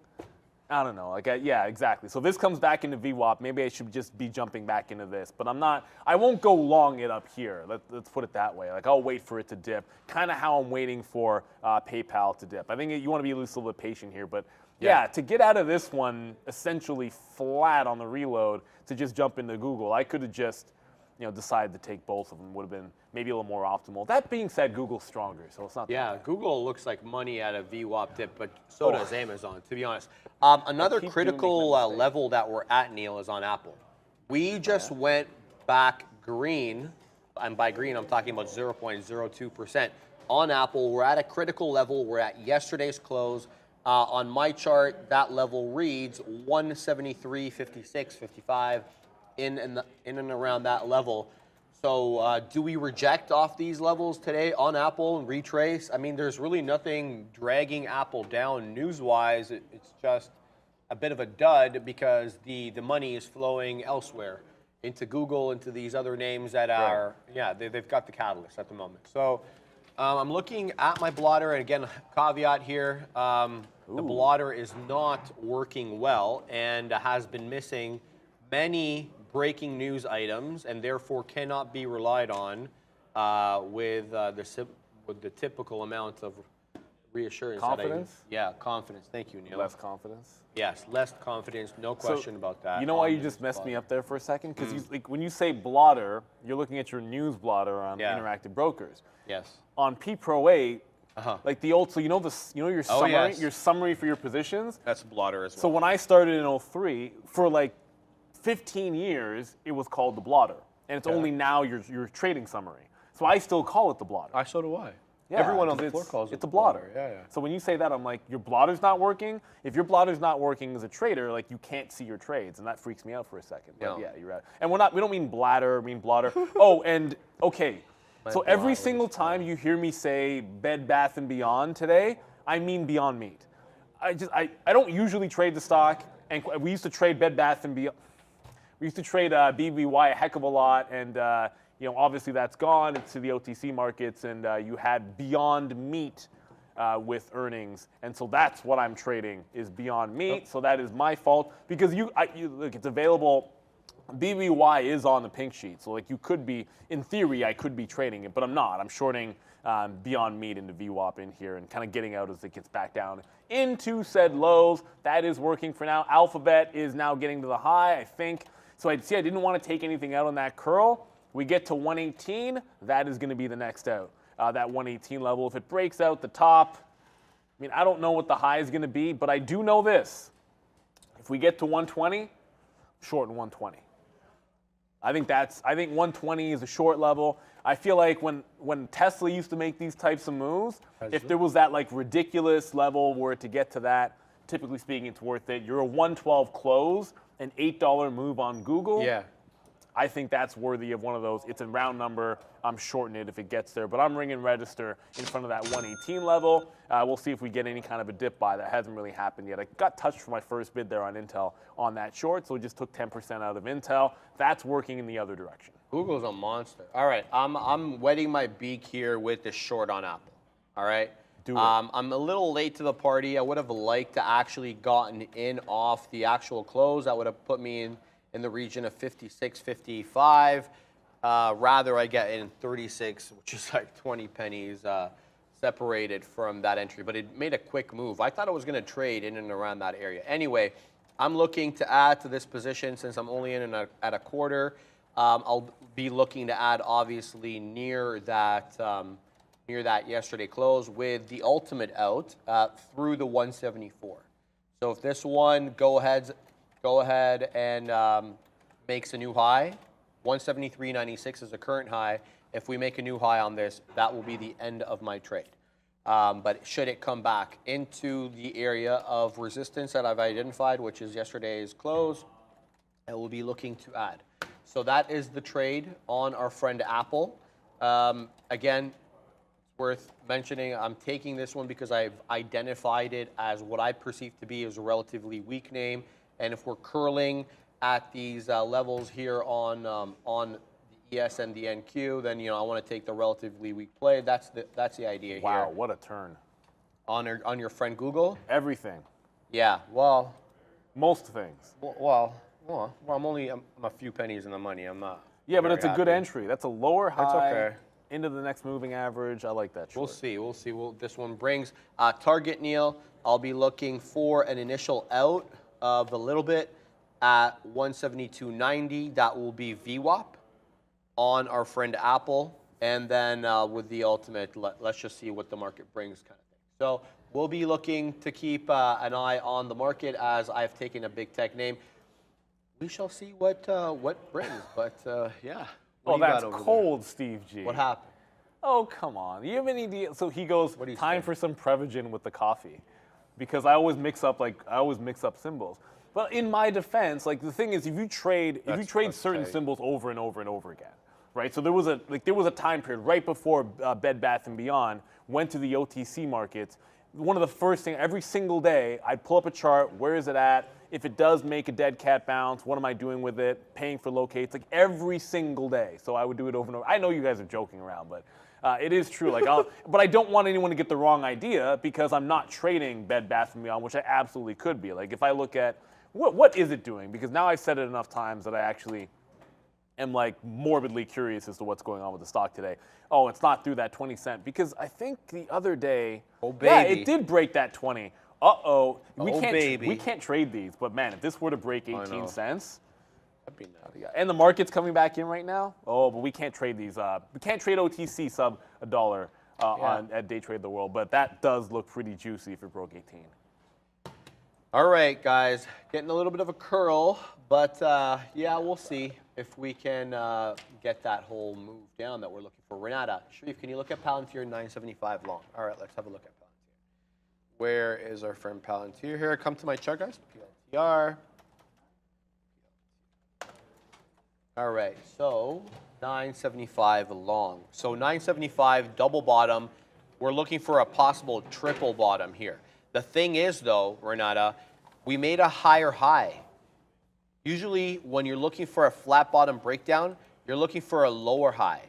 I don't know. Yeah, exactly. So this comes back into VWAP. Maybe I should just be jumping back into this. But I won't go long it up here. Let's put it that way. Like, I'll wait for it to dip. Kind of how I'm waiting for PayPal to dip. I think you want to be a little bit patient here. But yeah, to get out of this one essentially flat on the reload to just jump into Google, I could have just decided to take both of them. Would have been maybe a little more optimal. That being said, Google's stronger, so it's not. Yeah, Google looks like money at a VWAP dip, but so does Amazon, to be honest. Another critical level that we're at, Neil, is on Apple. We just went back green, and by green I'm talking about 0.02%. On Apple, we're at a critical level. We're at yesterday's close. On my chart, that level reads 173.56, 55, in and around that level. So do we reject off these levels today on Apple and retrace? I mean, there's really nothing dragging Apple down news-wise. It's just a bit of a dud because the money is flowing elsewhere into Google, into these other names that are, they've got the catalyst at the moment. So I'm looking at my blotter, and again, caveat here, the blotter is not working well and has been missing many breaking news items and therefore cannot be relied on with the typical amount of reassurance. Confidence? Confidence. Thank you, Neil. Less confidence. Yes, less confidence, no question about that. You know why you just messed me up there for a second? Because when you say blotter, you're looking at your news blotter on Interactive Brokers. Yes. On P Pro 8, Like the old, so you know your summary, yes. your summary for your positions. That's blotter as well. So when I started in 03, for like 15 years, it was called the blotter, and it's only now your trading summary. So I still call it the blotter. So do I. Yeah, Everyone on the it's- floor calls it it's a the blotter. Yeah, yeah. So when you say that, I'm like, your blotter's not working. If your blotter's not working as a trader, like you can't see your trades, and that freaks me out for a second. But No. yeah, you're right. And we don't mean bladder, we mean blotter. Oh, and okay. So every bladder single time you hear me say Bed Bath and Beyond today, I mean Beyond Meat. I don't usually trade the stock, and we used to trade Bed Bath and Beyond. We used to trade BBY a heck of a lot, and obviously that's gone. It's to the OTC markets, and you had Beyond Meat with earnings, and so that's what I'm trading is Beyond Meat. So that is my fault because look, it's available. BBY is on the pink sheet, so like you could be, in theory, I could be trading it, but I'm not. I'm shorting Beyond Meat into VWAP in here and kind of getting out as it gets back down into said lows. That is working for now. Alphabet is now getting to the high, I think. So I didn't want to take anything out on that curl. We get to 118, that is going to be the next out. That 118 level, if it breaks out the top, I mean, I don't know what the high is going to be, but I do know this. If we get to 120, short in 120. I think 120 is a short level. I feel like when Tesla used to make these types of moves, if there was that like ridiculous level where to get to that, typically speaking, it's worth it. You're a 112 close, an $8 move on Google. Yeah. I think that's worthy of one of those. It's a round number. I'm shorting it if it gets there, but I'm ringing register in front of that 118 level. We'll see if we get any kind of a dip buy. That hasn't really happened yet. I got touched for my first bid there on Intel on that short, so we just took 10% out of Intel. That's working in the other direction. Google's a monster. All right, I'm wetting my beak here with the short on Apple. All right. Do it. I'm a little late to the party. I would have liked to actually gotten in off the actual close. That would have put me in the region of 56, 55. Rather, I get in 36, which is like 20 pennies separated from that entry. But it made a quick move. I thought it was going to trade in and around that area. Anyway, I'm looking to add to this position since I'm only in at a quarter. I'll be looking to add, obviously, near that yesterday close with the ultimate out through the 174. So if this one go ahead and makes a new high, 173.96 is the current high. If we make a new high on this, that will be the end of my trade. But should it come back into the area of resistance that I've identified, which is yesterday's close, I will be looking to add. So that is the trade on our friend Apple. Again, it's worth mentioning, I'm taking this one because I've identified it as what I perceive to be as a relatively weak name. And if we're curling at these levels here on the ES and the NQ, then I want to take the relatively weak play. That's the idea here. Wow, what a turn. On your friend Google? Everything. Yeah. Well. Most things. Well, I'm a few pennies in the money. I'm not. Yeah, but it's a good happy. entry. That's a lower high. That's okay. Into the next moving average. I like that. We'll see. We'll see what this one brings. Target, Neil, I'll be looking for an initial out of a little bit at 172.90. That will be VWAP on our friend Apple. And then with the ultimate, let's just see what the market brings kind of thing. So we'll be looking to keep an eye on the market as I've taken a big tech name. We shall see what brings. But, yeah. What Oh, do you that's got over cold, Steve G. there? What happened? Oh, come on. You have any idea? So he goes, What do you time say? for some Prevagen with the coffee. Because I always mix up symbols. But in my defense, like the thing is, if you trade certain tight. symbols over and over and over again, right? So there was a time period right before Bed Bath and Beyond went to the OTC markets. One of the first things, every single day, I'd pull up a chart. Where is it at? If it does make a dead cat bounce, what am I doing with it? Paying for locates, like every single day. So I would do it over and over. I know you guys are joking around, but it is true. But I don't want anyone to get the wrong idea because I'm not trading Bed Bath & Beyond, which I absolutely could be. Like if I look at what is it doing? Because now I've said it enough times that I actually am like morbidly curious as to what's going on with the stock today. Oh, it's not through that 20 cent because I think the other day, yeah, it did break that 20. Uh-oh. We can't trade these, but man, if this were to break 18 cents, That'd be nice. and the market's coming back in right now. Oh, but we can't trade these. We can't trade OTC sub $1 at Day Trade the World. But that does look pretty juicy if it broke 18. All right, guys, getting a little bit of a curl, but yeah, we'll see if we can get that whole move down that we're looking for. Renata, Sharif, can you look at Palantir 975 long? All right, let's have a look at Palantir. Where is our friend Palantir here? Come to my chart, guys. PLTR. All right, so 975 long. So 975 double bottom. We're looking for a possible triple bottom here. The thing is, though, Renata, we made a higher high. Usually, when you're looking for a flat bottom breakdown, you're looking for a lower high.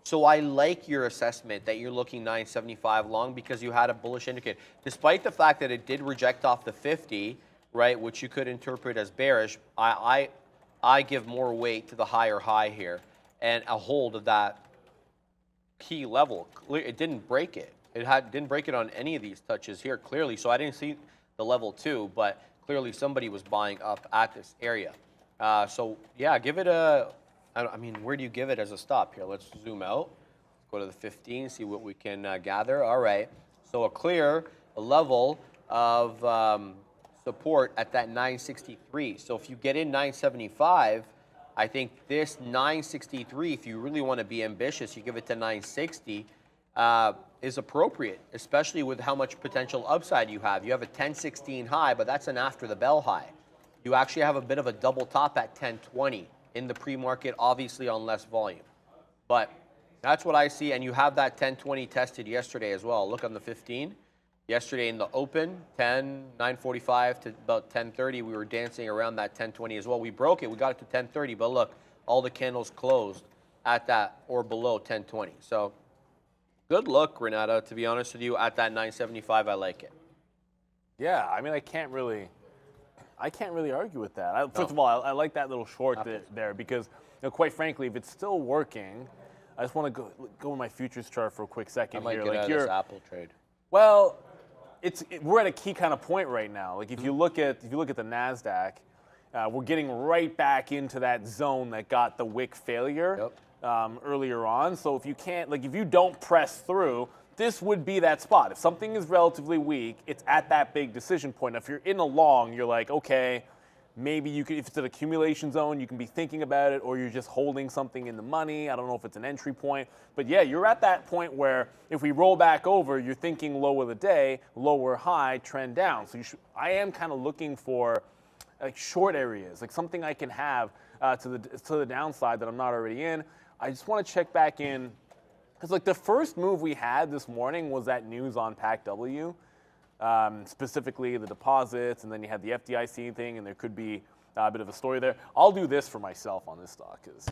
So I like your assessment that you're looking 975 long because you had a bullish indicator. Despite the fact that it did reject off the 50, right, which you could interpret as bearish, I give more weight to the higher high here and a hold of that key level. It didn't break it. It didn't break it on any of these touches here, clearly. So I didn't see the level 2, but clearly somebody was buying up at this area. So, yeah, give it a, I mean, where do you give it as a stop here? Let's zoom out. Go to the 15, see what we can gather. All right. So a level of support at that 963. So if you get in 975, I think this 963, if you really want to be ambitious, you give it to 960. Is appropriate, especially with how much potential upside you have. You have a 1016 high, but that's an after the bell high. You actually have a bit of a double top at 1020 in the pre-market, obviously on less volume. But that's what I see, and you have that 1020 tested yesterday as well. Look on the 15. Yesterday in the open, 9:45 to about 10:30, we were dancing around that 1020 as well. We broke it. We got it to 10:30, but look, all the candles closed at that or below 1020. So good look, Renata, to be honest with you, at that 975. I like it. Yeah, I mean, I can't really argue with that. First of all, I like that little short there because, quite frankly, if it's still working, I just want to go in my futures chart for a quick second I might here. get out of this Apple trade. Well, we're at a key kind of point right now. Like if you look at the NASDAQ, we're getting right back into that zone that got the wick failure. Earlier on. So if you don't press through, this would be that spot. If something is relatively weak, it's at that big decision point. Now, if you're in a long, you're like, okay, maybe you could, if it's an accumulation zone, you can be thinking about it, or you're just holding something in the money. I don't know if it's an entry point, but yeah, you're at that point where if we roll back over, you're thinking low of the day, lower high, trend down. So I am kind of looking for like short areas, like something I can have to the downside that I'm not already in. I just want to check back in because like the first move we had this morning was that news on PACW, specifically the deposits, and then you had the FDIC thing, and there could be a bit of a story there. I'll do this for myself on this stock because,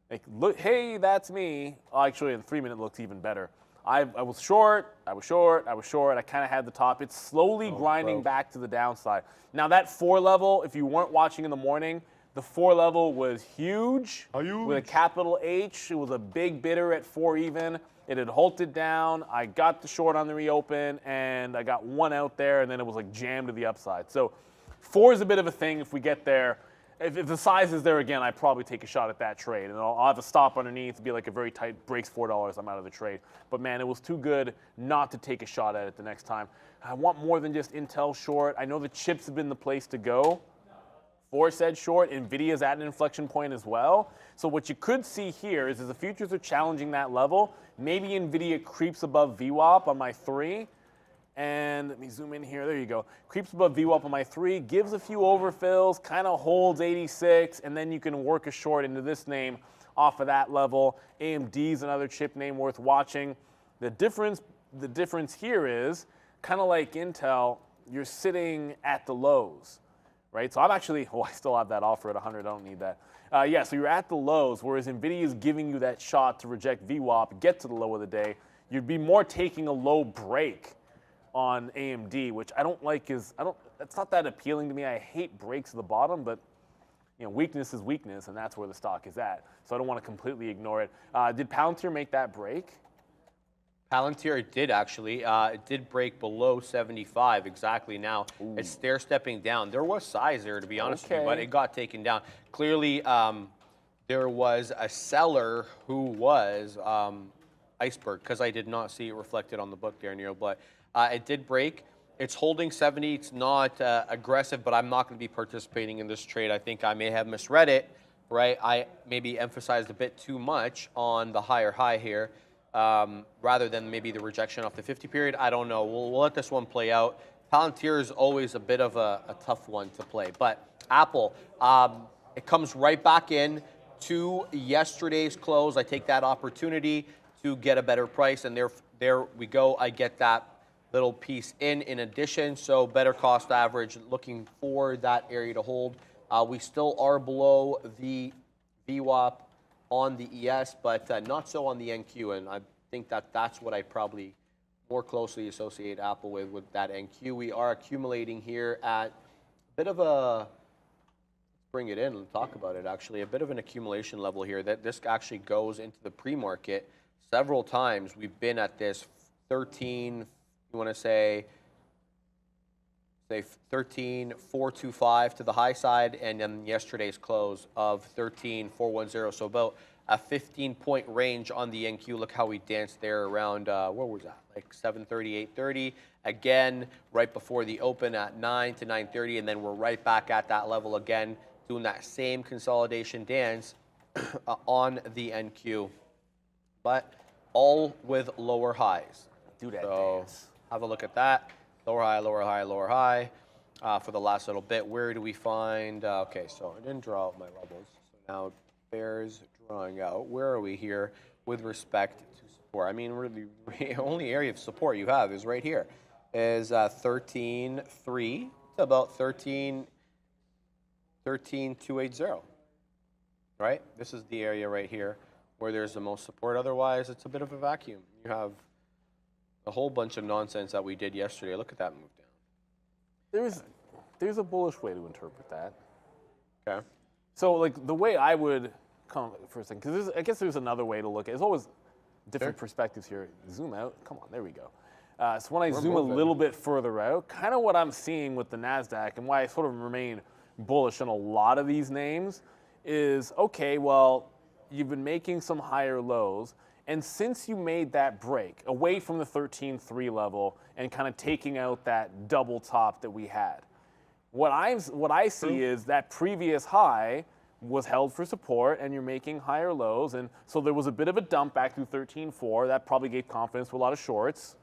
like, look, hey, that's me. Actually, in 3 minute looks even better. I was short. I kind of had the top. It's slowly grinding back to the downside. Now that 4 level, if you weren't watching in the morning, the 4 level was huge with a capital H. It was a big bidder at 4 even. It had halted down. I got the short on the reopen, and I got 1 out there, and then it was like jammed to the upside. So 4 is a bit of a thing if we get there. If the size is there again, I'd probably take a shot at that trade. And I'll have a stop underneath, be like a very tight, breaks $4, I'm out of the trade. But man, it was too good not to take a shot at it the next time. I want more than just Intel short. I know the chips have been the place to go. For said short, NVIDIA's at an inflection point as well. So what you could see here is as the futures are challenging that level, maybe NVIDIA creeps above VWAP on my 3. And let me zoom in here. There you go. Creeps above VWAP on my 3, gives a few overfills, kind of holds 86, and then you can work a short into this name off of that level. AMD's another chip name worth watching. The difference here is kind of like Intel, you're sitting at the lows. Right, so I'm actually, I still have that offer at 100. I don't need that. Yeah, so you're at the lows, whereas NVIDIA is giving you that shot to reject VWAP, get to the low of the day. You'd be more taking a low break on AMD, which I don't like. That's not that appealing to me. I hate breaks at the bottom, but weakness is weakness, and that's where the stock is at. So I don't want to completely ignore it. Did Palantir make that break? Palantir did actually. It did break below 75 exactly now. Ooh. It's stair-stepping down. There was size there, to be honest with you, but it got taken down. Clearly, there was a seller who was, iceberg because I did not see it reflected on the book there, Neil. But it did break. It's holding 70. It's not aggressive, but I'm not going to be participating in this trade. I think I may have misread it, right? I maybe emphasized a bit too much on the higher high here rather than maybe the rejection off the 50 period. I don't know. We'll let this one play out. Palantir is always a bit of a tough one to play. But Apple, it comes right back in to yesterday's close. I take that opportunity to get a better price, and there we go. I get that little piece in addition. So better cost average, looking for that area to hold. We still are below the VWAP on the ES, but not so on the NQ, and I think that's what I probably more closely associate Apple with that NQ. We are accumulating here at a bit of a, bring it in and talk about it actually, a bit of an accumulation level here that this actually goes into the pre-market several times. We've been at this 13, you want to say 13,425 to the high side, and then yesterday's close of 13,410. So about a 15-point range on the NQ. Look how we danced there around, what was that, like 7:30, 8:30. Again, right before the open at 9 to 9:30, and then we're right back at that level again, doing that same consolidation dance on the NQ, but all with lower highs. Do that dance. Have a look at that. Lower high, lower high, lower high for the last little bit. Where do we find, okay, so I didn't draw out my levels. So now bears drawing out. Where are we here with respect to support? I mean, really, the only area of support you have is right here, is 13.3 to about 13.280, right? This is the area right here where there's the most support. Otherwise, it's a bit of a vacuum. You have a whole bunch of nonsense that we did yesterday. Look at that move down. There's a bullish way to interpret that. Okay. So, like, the way I would come for a second, because I guess there's another way to look at it. There's always different perspectives here. Zoom out. Come on, there we go. So when I zoom a little bit further out, kind of what I'm seeing with the NASDAQ and why I sort of remain bullish on a lot of these names is, okay, well, you've been making some higher lows, and since you made that break away from the 13.3 level and kind of taking out that double top that we had, what I see is that previous high was held for support, and you're making higher lows, and so there was a bit of a dump back through 13.4. That probably gave confidence to a lot of shorts,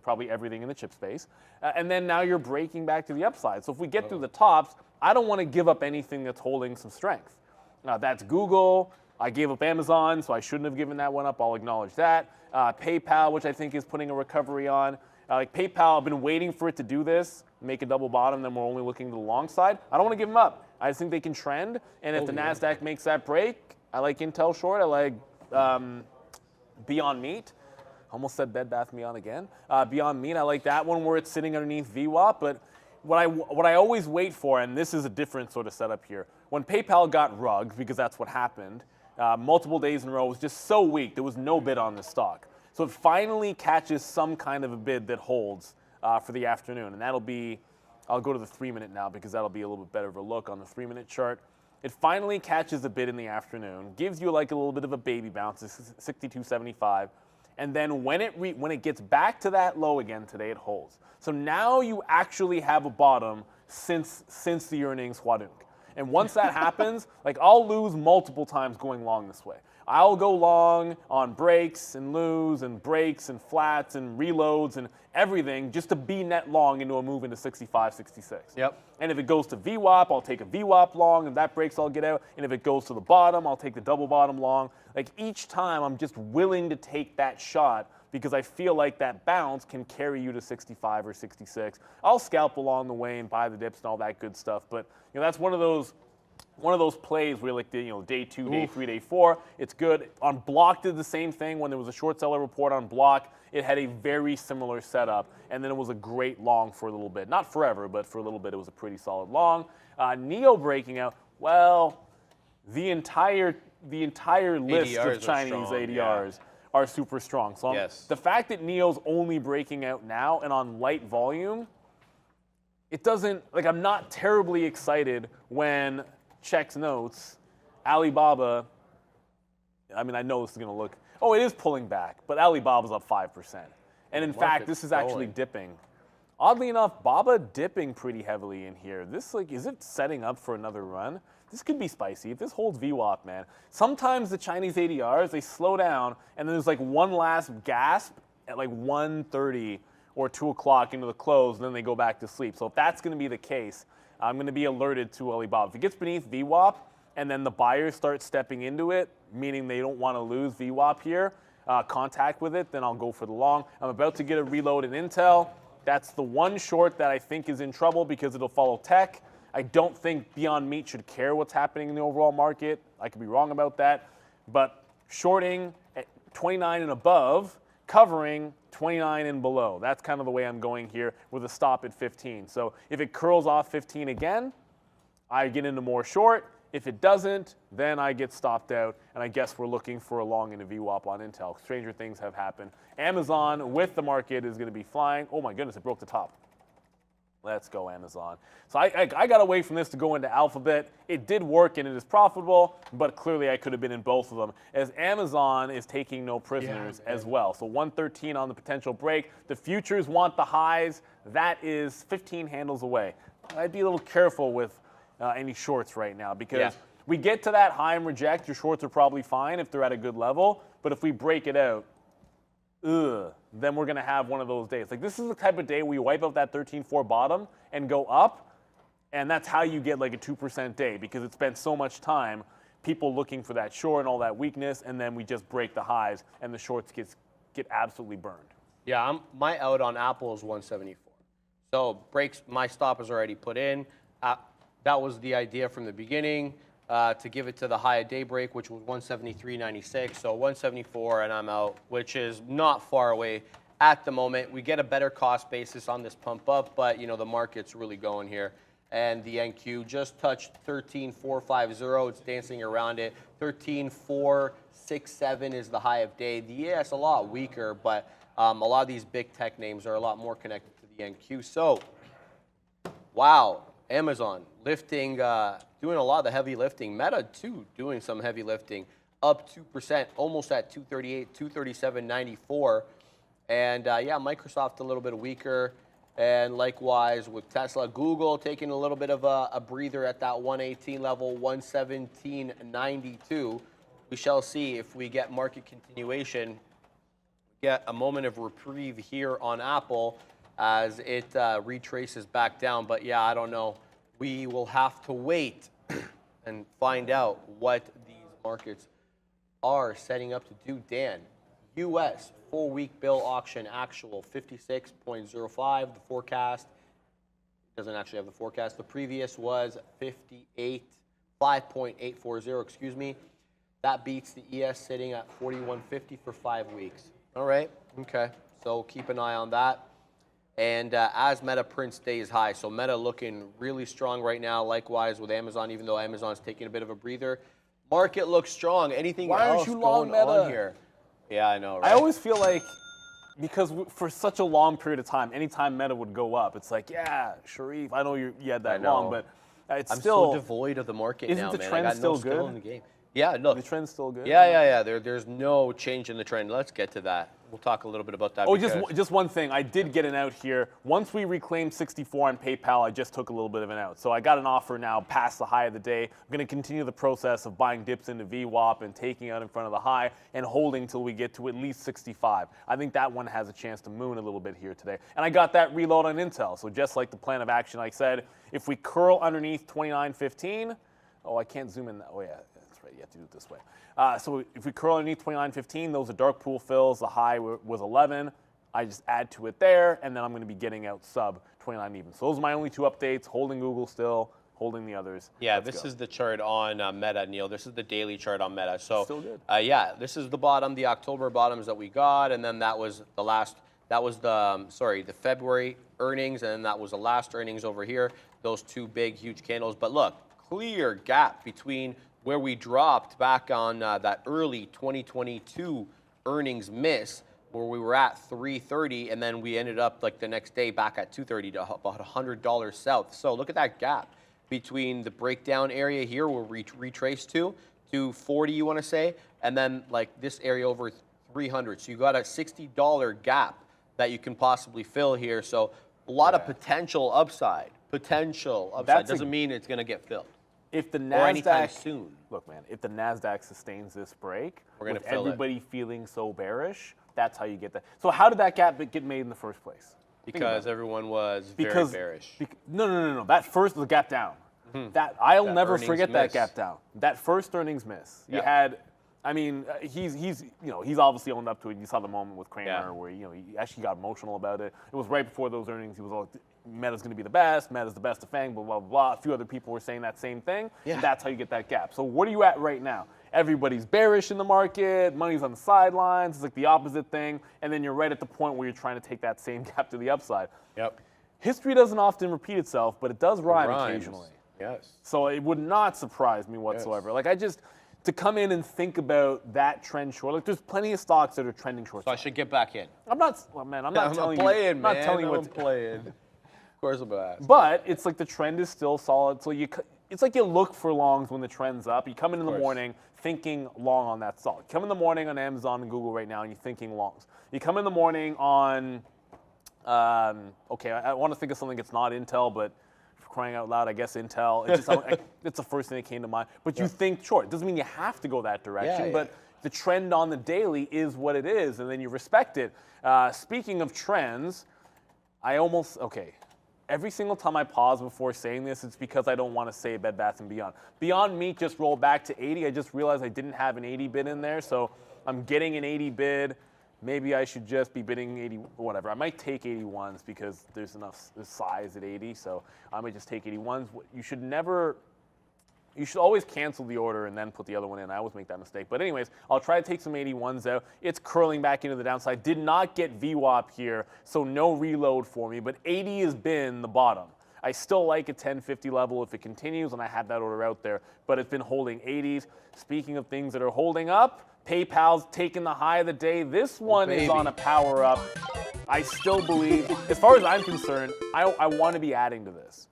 probably everything in the chip space, and then now you're breaking back to the upside. So if we get through the tops, I don't want to give up anything that's holding some strength. Now that's Google. I gave up Amazon, so I shouldn't have given that one up. I'll acknowledge that. PayPal, which I think is putting a recovery on. Like PayPal, I've been waiting for it to do this, make a double bottom, then we're only looking to the long side. I don't want to give them up. I just think they can trend, and if the NASDAQ makes that break, I like Intel short. I like Beyond Meat. Almost said Bed Bath & Beyond again. Beyond Meat, I like that one where it's sitting underneath VWAP, but what I always wait for, and this is a different sort of setup here, when PayPal got rugged, because that's what happened, multiple days in a row, it was just so weak, there was no bid on the stock. So it finally catches some kind of a bid that holds for the afternoon, and that'll be, I'll go to the 3-minute now because that'll be a little bit better of a look on the 3-minute chart. It finally catches a bid in the afternoon, gives you like a little bit of a baby bounce, 62.75, and then when it gets back to that low again today, it holds. So now you actually have a bottom since the earnings Hwadunk. And once that happens, like I'll lose multiple times going long this way. I'll go long on breaks and lose and breaks and flats and reloads and everything just to be net long into a move into 65, 66. Yep. And if it goes to VWAP, I'll take a VWAP long, and that breaks, I'll get out. And if it goes to the bottom, I'll take the double bottom long. Like each time, I'm just willing to take that shot because I feel like that bounce can carry you to 65 or 66. I'll scalp along the way and buy the dips and all that good stuff, but that's one of those plays where like day 2, day 3, day 4, it's good. On Block did the same thing when there was a short seller report on Block. It had a very similar setup, and then it was a great long for a little bit. Not forever, but for a little bit, it was a pretty solid long. Neo breaking out, well, the entire list ADRs of Chinese strong, ADRs are super strong. So the fact that Neo's only breaking out now and on light volume, it doesn't, like I'm not terribly excited when checks notes, Alibaba, I mean, I know this is going to look, Oh, it is pulling back, but Alibaba's up 5%. And in fact, this is actually going. dipping. Oddly enough, BABA dipping pretty heavily in here. This, like, is it setting up for another run? This could be spicy. If this holds VWAP, man. Sometimes the Chinese ADRs, they slow down, and then there's like one last gasp at like 1:30 or 2 o'clock into the close, and then they go back to sleep. So if that's going to be the case, I'm going to be alerted to Alibaba. If it gets beneath VWAP, and then the buyers start stepping into it, meaning they don't want to lose VWAP here, contact with it, then I'll go for the long. I'm about to get a reload in Intel. That's the one short that I think is in trouble because it'll follow tech. I don't think Beyond Meat should care what's happening in the overall market. I could be wrong about that. But shorting at 29 and above, covering 29 and below. That's kind of the way I'm going here with a stop at 15. So if it curls off 15 again, I get into more short. If it doesn't, then I get stopped out, and I guess we're looking for a long in a VWAP on Intel. Stranger things have happened. Amazon with the market is going to be flying. Oh my goodness, it broke the top. Let's go, Amazon. So I got away from this to go into Alphabet. It did work, and it is profitable, but clearly I could have been in both of them, as Amazon is taking no prisoners as well. So 113 on the potential break. The futures want the highs. That is 15 handles away. I'd be a little careful with any shorts right now because we get to that high and reject, your shorts are probably fine if they're at a good level. But if we break it out, then we're going to have one of those days. Like, this is the type of day where you wipe out that 13.4 bottom and go up, and that's how you get like a 2% day because it's spent so much time people looking for that short and all that weakness, and then we just break the highs and the shorts get absolutely burned. Yeah, my out on Apple is 174. So breaks, my stop is already put in. That was the idea from the beginning, to give it to the high of daybreak, which was 173.96. So 174, and I'm out, which is not far away at the moment. We get a better cost basis on this pump up, but the market's really going here. And the NQ just touched 13.450. It's dancing around it. 13.467 is the high of day. The ES a lot weaker, but a lot of these big tech names are a lot more connected to the NQ. So, wow. Amazon lifting, doing a lot of the heavy lifting. Meta, too, doing some heavy lifting. Up 2%, almost at 238, 237.94. And, Microsoft a little bit weaker. And likewise with Tesla. Google taking a little bit of a breather at that 118 level, 117.92. We shall see if we get market continuation. Get a moment of reprieve here on Apple as it retraces back down. But yeah, I don't know. We will have to wait and find out what these markets are setting up to do. Dan, U.S. full-week bill auction actual 56.05. The forecast doesn't actually have the forecast. The previous was 5.840. Excuse me. That beats the ES sitting at 41.50 for 5 weeks. All right. Okay. So keep an eye on that. And as Meta prints stays high, so Meta looking really strong right now. Likewise with Amazon, even though Amazon's taking a bit of a breather, market looks strong. Anything else going on here? Yeah, I know, right? I always feel like, because for such a long period of time, anytime Meta would go up, it's like, yeah, Sharif, I know you had that long, but it's I'm still so devoid of the market isn't now, the man. trend I got still no good? skill in the game. Yeah, look. The trend's still good? Yeah. There's no change in the trend. Let's get to that. We'll talk a little bit about that. Oh, just one thing. I did get an out here. Once we reclaimed 64 on PayPal, I just took a little bit of an out. So I got an offer now past the high of the day. I'm going to continue the process of buying dips into VWAP and taking out in front of the high and holding till we get to at least 65. I think that one has a chance to moon a little bit here today. And I got that reload on Intel. So just like the plan of action I said, if we curl underneath 29.15, I can't zoom in. Oh, yeah. That's right. You have to do it this way. So if we curl underneath 29.15, those are dark pool fills. The high was 11. I just add to it there, and then I'm going to be getting out sub 29 even. So those are my only two updates, holding Google still, holding the others. Yeah, this is the chart on Meta, Neil. This is the daily chart on Meta. So still good. Yeah, this is the bottom, the October bottoms that we got, and then that was the last, the February earnings, and then that was the last earnings over here, those two big, huge candles. But look, clear gap between where we dropped back on that early 2022 earnings miss, where we were at 330, and then we ended up like the next day back at 230 to about $100 south. So look at that gap between the breakdown area here where we retraced to 40, you want to say, and then like this area over 300. So you got a $60 gap that you can possibly fill here. So a lot of potential upside. Potential upside doesn't mean it's going to get filled. If the Or anytime NASDAQ, soon. look, man, if the NASDAQ sustains this break, We're gonna with fill it. everybody feeling so bearish, that's how you get that. So how did that gap get made in the first place? Because everyone was very bearish. No. That first was a gap down. That I'll never earnings forget that miss. gap down. That first earnings miss. You Yeah. had, I mean, he's obviously owned up to it. You saw the moment with Kramer Yeah. where he actually got emotional about it. It was right before those earnings. He was all, Meta's going to be the best. Meta's the best of FANG. Blah blah blah. A few other people were saying that same thing. Yeah. And that's how you get that gap. So what are you at right now? Everybody's bearish in the market. Money's on the sidelines. It's like the opposite thing. And then you're right at the point where you're trying to take that same gap to the upside. Yep. History doesn't often repeat itself, but it does rhyme Rhymes. occasionally. Yes. So it would not surprise me whatsoever. Like to come in and think about that trend short. Like there's plenty of stocks that are trending short. So I should get back in. I'm not telling you. playing, I'm not telling you I'm what. to- playing. Of course I'm gonna ask. But it's like the trend is still solid. So it's like you look for longs when the trend's up. You come in the course. morning thinking long on that stock. You come in the morning on Amazon and Google right now and you're thinking longs. You come in the morning on, I want to think of something that's not Intel, but for crying out loud, I guess Intel. It's the first thing that came to mind. But you think short. It doesn't mean you have to go that direction, Yeah, but the trend on the daily is what it is, and then you respect it. Speaking of trends, every single time I pause before saying this, it's because I don't want to say Bed Bath & Beyond. Beyond Meat just rolled back to 80. I just realized I didn't have an 80 bid in there, so I'm getting an 80 bid. Maybe I should just be bidding 80, whatever. I might take 81s because there's enough size at 80, so I might just take 81s. You should always cancel the order and then put the other one in. I always make that mistake. But anyways, I'll try to take some 81s out. It's curling back into the downside. Did not get VWAP here, so no reload for me. But 80 has been the bottom. I still like a 1050 level if it continues, and I had that order out there. But it's been holding 80s. Speaking of things that are holding up, PayPal's taking the high of the day. This one is on a power up. I still believe, as far as I'm concerned, I want to be adding to this.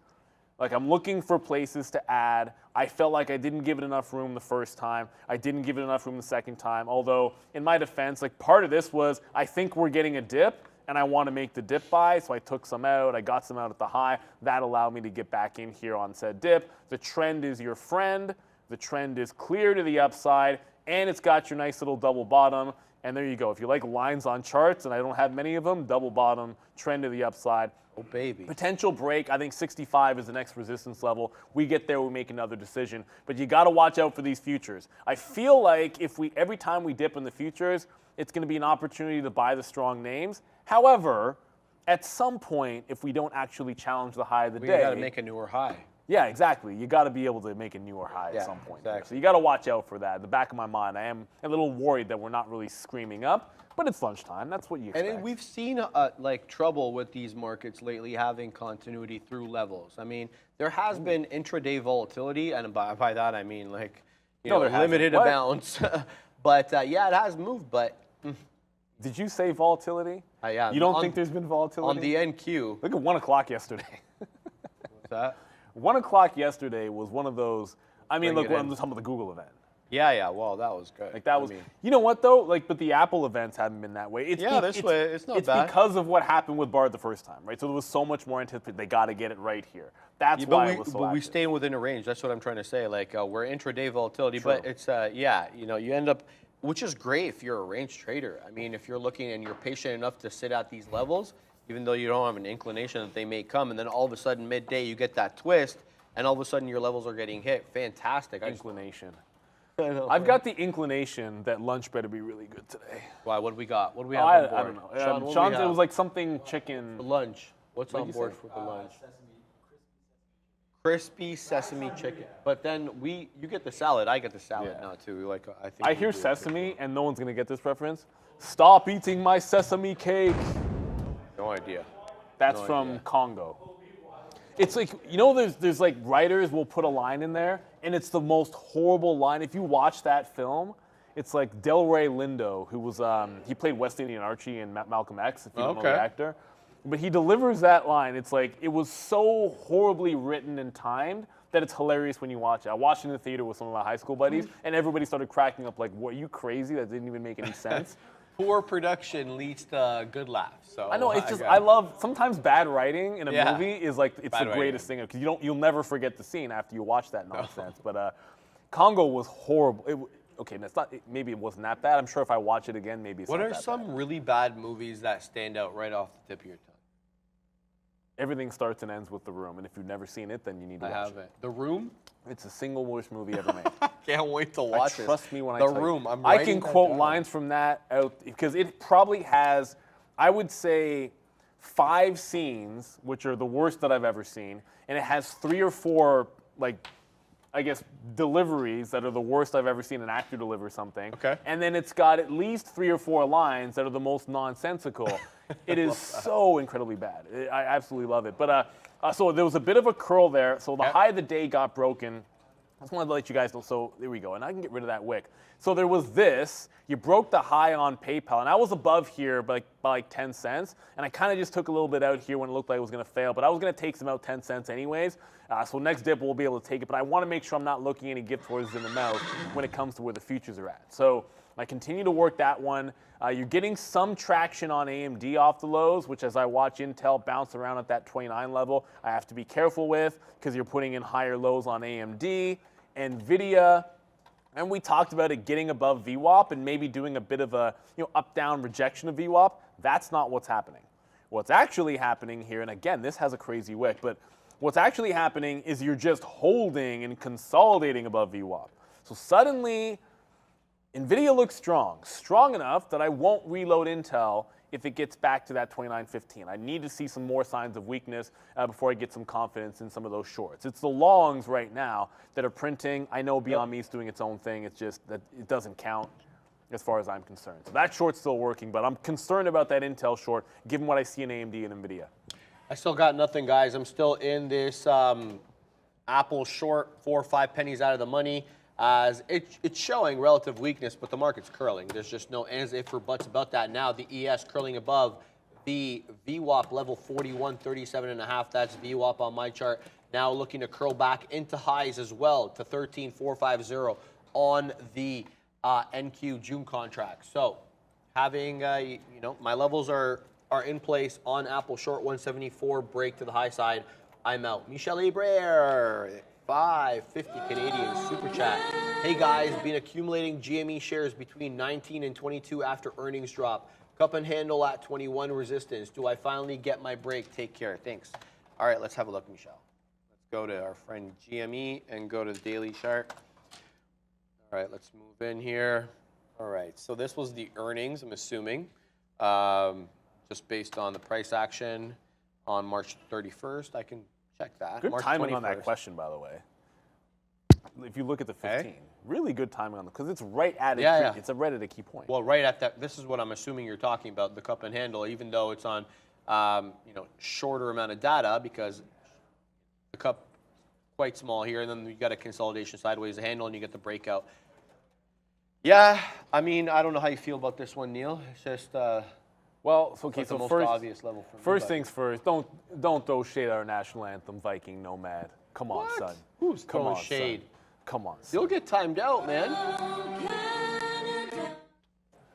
Like, I'm looking for places to add. I felt like I didn't give it enough room the first time. I didn't give it enough room the second time. Although, in my defense, like, part of this was I think we're getting a dip, and I want to make the dip buy, so I took some out. I got some out at the high. That allowed me to get back in here on said dip. The trend is your friend. The trend is clear to the upside, and it's got your nice little double bottom. And there you go. If you like lines on charts, and I don't have many of them, double bottom, trend to the upside. Oh, baby. Potential break, I think 65 is the next resistance level. We get there, we make another decision. But you got to watch out for these futures. I feel like every time we dip in the futures, it's going to be an opportunity to buy the strong names. However, at some point, if we don't actually challenge the high of the day, We got to make a newer high. yeah, exactly. You got to be able to make a newer high at some point. exactly. So you got to watch out for that. In the back of my mind, I am a little worried that we're not really screaming up, but it's lunchtime. That's what you expect. And we've seen trouble with these markets lately having continuity through levels. I mean, there has been intraday volatility, and by that I mean like No, there hasn't. limited What? amounts. But yeah, it has moved. But Did you say volatility? yeah, You don't think there's been volatility? on the NQ? Look at 1 o'clock yesterday. What's that? 1 o'clock yesterday was one of those. I mean, Bring look, it I'm in. just talking about the Google event. Yeah. Well, that was good. Like that was, you know what though? Like, but the Apple events haven't been that way. It's this way, it's not It's bad. because of what happened with Bard the first time, right? So there was so much more anticipated. They got to get it right here. That's why it was so but we active. stay within a range. That's what I'm trying to say. Like we're intraday volatility, True. but it's you end up, which is great if you're a range trader. I mean, if you're looking and you're patient enough to sit at these levels, even though you don't have an inclination that they may come, and then all of a sudden midday you get that twist, and all of a sudden your levels are getting hit. Fantastic. Inclination. I've got the inclination that lunch better be really good today. Why? What do we got? What do we Oh, have on I board? don't know. Sean, what do we Sean's, it have? was like something chicken. For lunch. What's What'd on you board say? for the lunch? Crispy sesame chicken. But then you get the salad. I get the salad Yeah. now too. Like I think. I we hear do. sesame, and no one's gonna get this reference. Stop eating my sesame cake. No idea. That's No from idea. Congo. It's like, there's like writers will put a line in there, and it's the most horrible line. If you watch that film, it's like Delroy Lindo, who was he played West Indian Archie in Malcolm X, if you don't know the Okay. actor. But he delivers that line. It's like it was so horribly written and timed that it's hilarious when you watch it. I watched it in the theater with some of my high school buddies, and everybody started cracking up like, "What, are you crazy? That didn't even make any sense." Poor production leads to good laughs. So I know, it's just, I love, sometimes bad writing in a Yeah. movie is like, it's Bad the writing. greatest thing, because you'll never forget the scene after you watch that nonsense. But Congo was horrible. Okay, that's not, maybe it wasn't that bad. I'm sure if I watch it again, maybe it's What not are that some bad. really bad movies that stand out right off the tip of your tongue? Everything starts and ends with The Room, and if you've never seen it, then you need to I watch haven't. The Room? it. It's the single worst movie ever made. Can't wait to watch it. Trust me when I The tell you. Room. I'm I writing can that quote down. lines from that out because it probably has, I would say, 5 scenes which are the worst that I've ever seen, and it has 3 or 4 like, I guess, deliveries that are the worst I've ever seen an actor deliver something. Okay. And then it's got at least 3 or 4 lines that are the most nonsensical. It is so incredibly bad. I absolutely love it. But so there was a bit of a curl there. So the high of the day got broken. I just wanted to let you guys know. So there we go. And I can get rid of that wick. So there was this. You broke the high on PayPal. And I was above here by like 10 cents. And I kind of just took a little bit out here when it looked like it was going to fail. But I was going to take some out 10 cents anyways. So next dip we'll be able to take it. But I want to make sure I'm not looking any gift horses in the mouth when it comes to where the futures are at. So I continue to work that one. You're getting some traction on AMD off the lows, which as I watch Intel bounce around at that 29 level, I have to be careful with because you're putting in higher lows on AMD, NVIDIA, and we talked about it getting above VWAP and maybe doing a bit of a up-down rejection of VWAP. That's not what's happening. What's actually happening here, and again, this has a crazy wick, but what's actually happening is you're just holding and consolidating above VWAP. So suddenly, NVIDIA looks strong enough that I won't reload Intel if it gets back to that 29.15. I need to see some more signs of weakness before I get some confidence in some of those shorts. It's the longs right now that are printing. I know Beyond Meat's doing its own thing. It's just that it doesn't count as far as I'm concerned. So that short's still working, but I'm concerned about that Intel short given what I see in AMD and NVIDIA. I still got nothing, guys. I'm still in this Apple short, 4 or 5 pennies out of the money. As it's showing relative weakness, but the market's curling. There's just no ands, if, or buts about that. Now the ES curling above the VWAP level 41.37.5. That's VWAP on my chart. Now looking to curl back into highs as well to 13.450 on the NQ June contract. So having my levels are in place on Apple short 174 break to the high side. I'm out. Michel Libre. 550 Canadian super chat. Hey guys, been accumulating GME shares between 19 and 22 after earnings drop. Cup and handle at 21 resistance. Do I finally get my break? Take care. Thanks. All right, let's have a look, Michel. Let's go to our friend GME and go to the daily chart. All right, let's move in here. All right, so this was the earnings, I'm assuming, just based on the price action on March 31st. I can check that. Good March timing on 21st. that question, by the way. If you look at the 15, really good timing on it because it's right at it's right at a key point. Well, right at that. This is what I'm assuming you're talking about, the cup and handle, even though it's on shorter amount of data because the cup quite small here, and then you got a consolidation sideways, the handle, and you get the breakout. Yeah, I mean, I don't know how you feel about this one, Neil. It's just well, so okay, the so most first, obvious level for me, first but- things first. Don't throw shade at our national anthem, Viking Nomad. Come on, What? son. Who's Come throwing on, shade? Son. Come on, son. You'll get timed out, man.